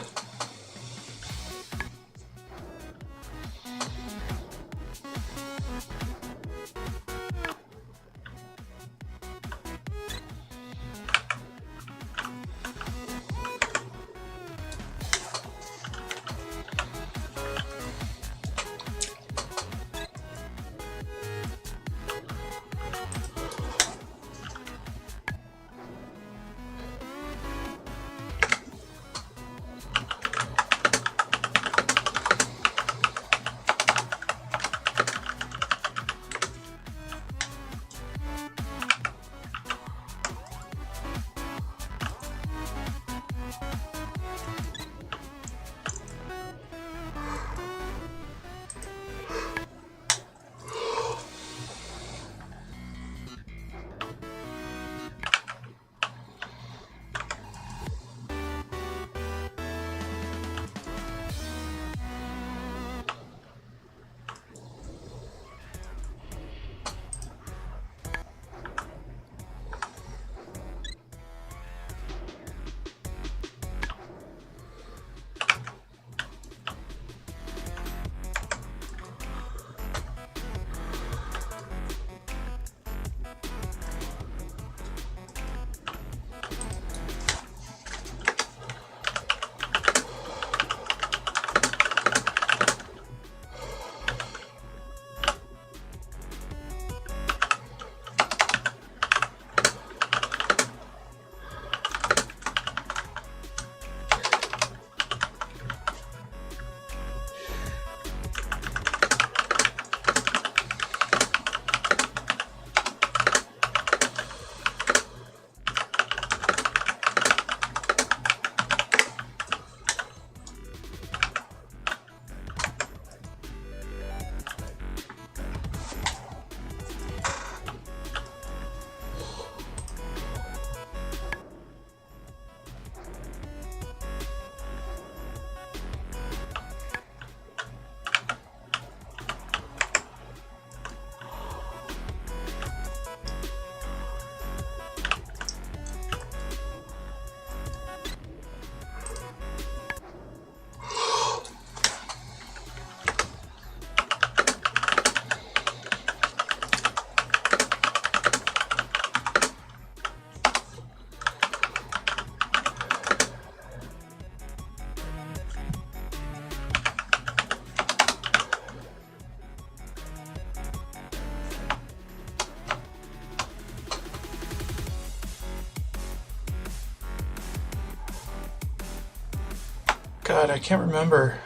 God, I can't remember.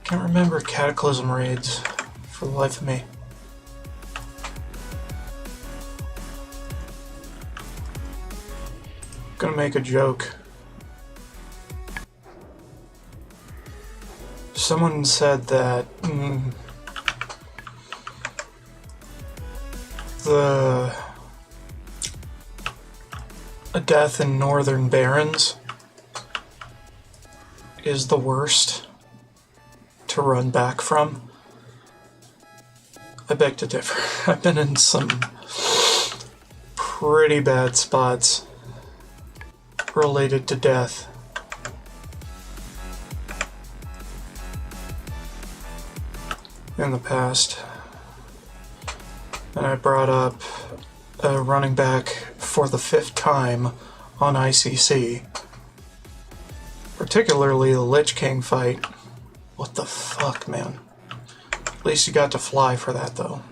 Can't remember Cataclysm raids for the life of me. Gonna make a joke. Someone said that a death in Northern Barrens is the worst to run back from. I beg to differ. I've been in some pretty bad spots related to death. In the past. And I brought up running back for the 5th time on ICC. Particularly the Lich King fight. What the fuck, man? At least you got to fly for that, though.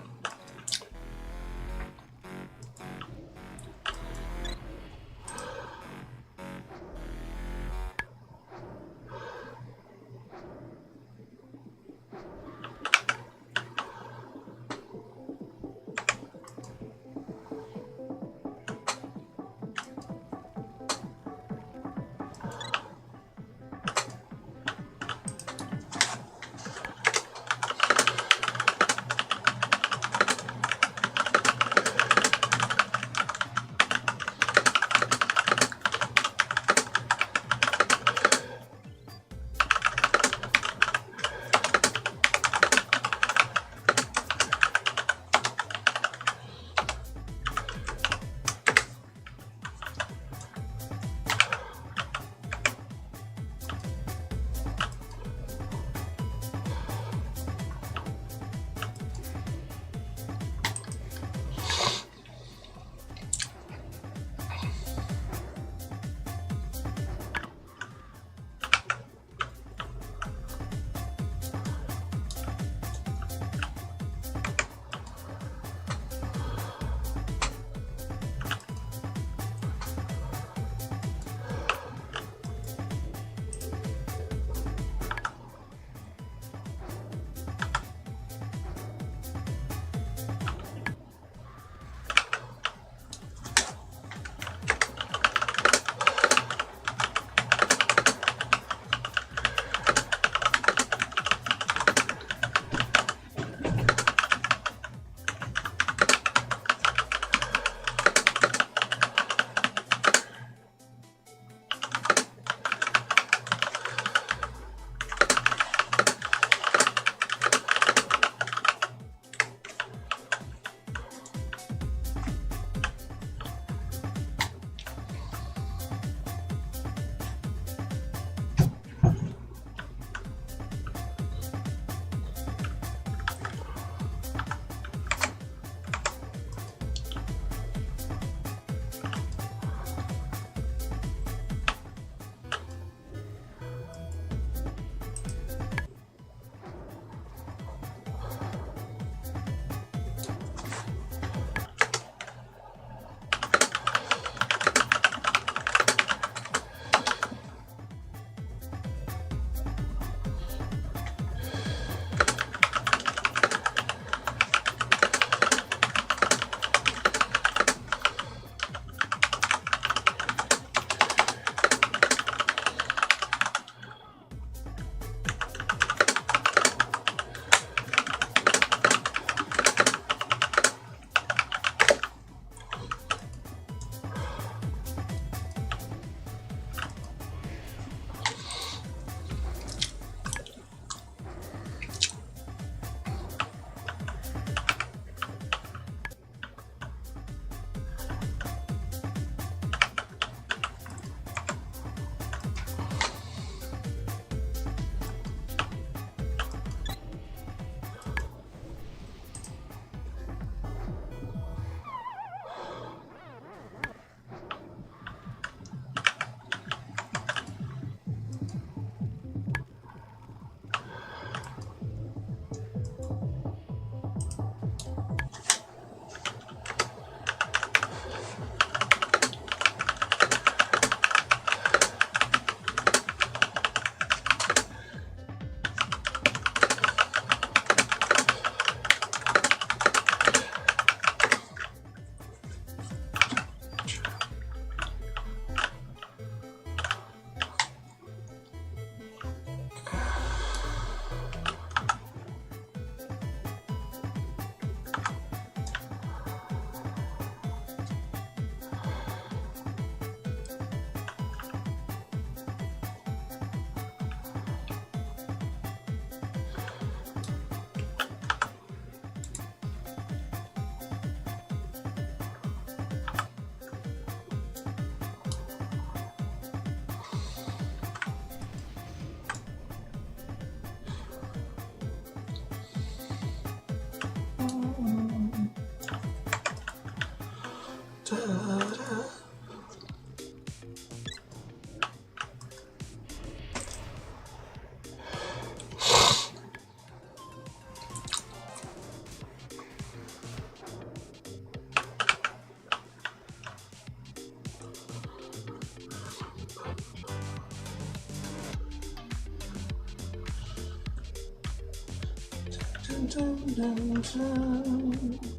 dun, dun, dun.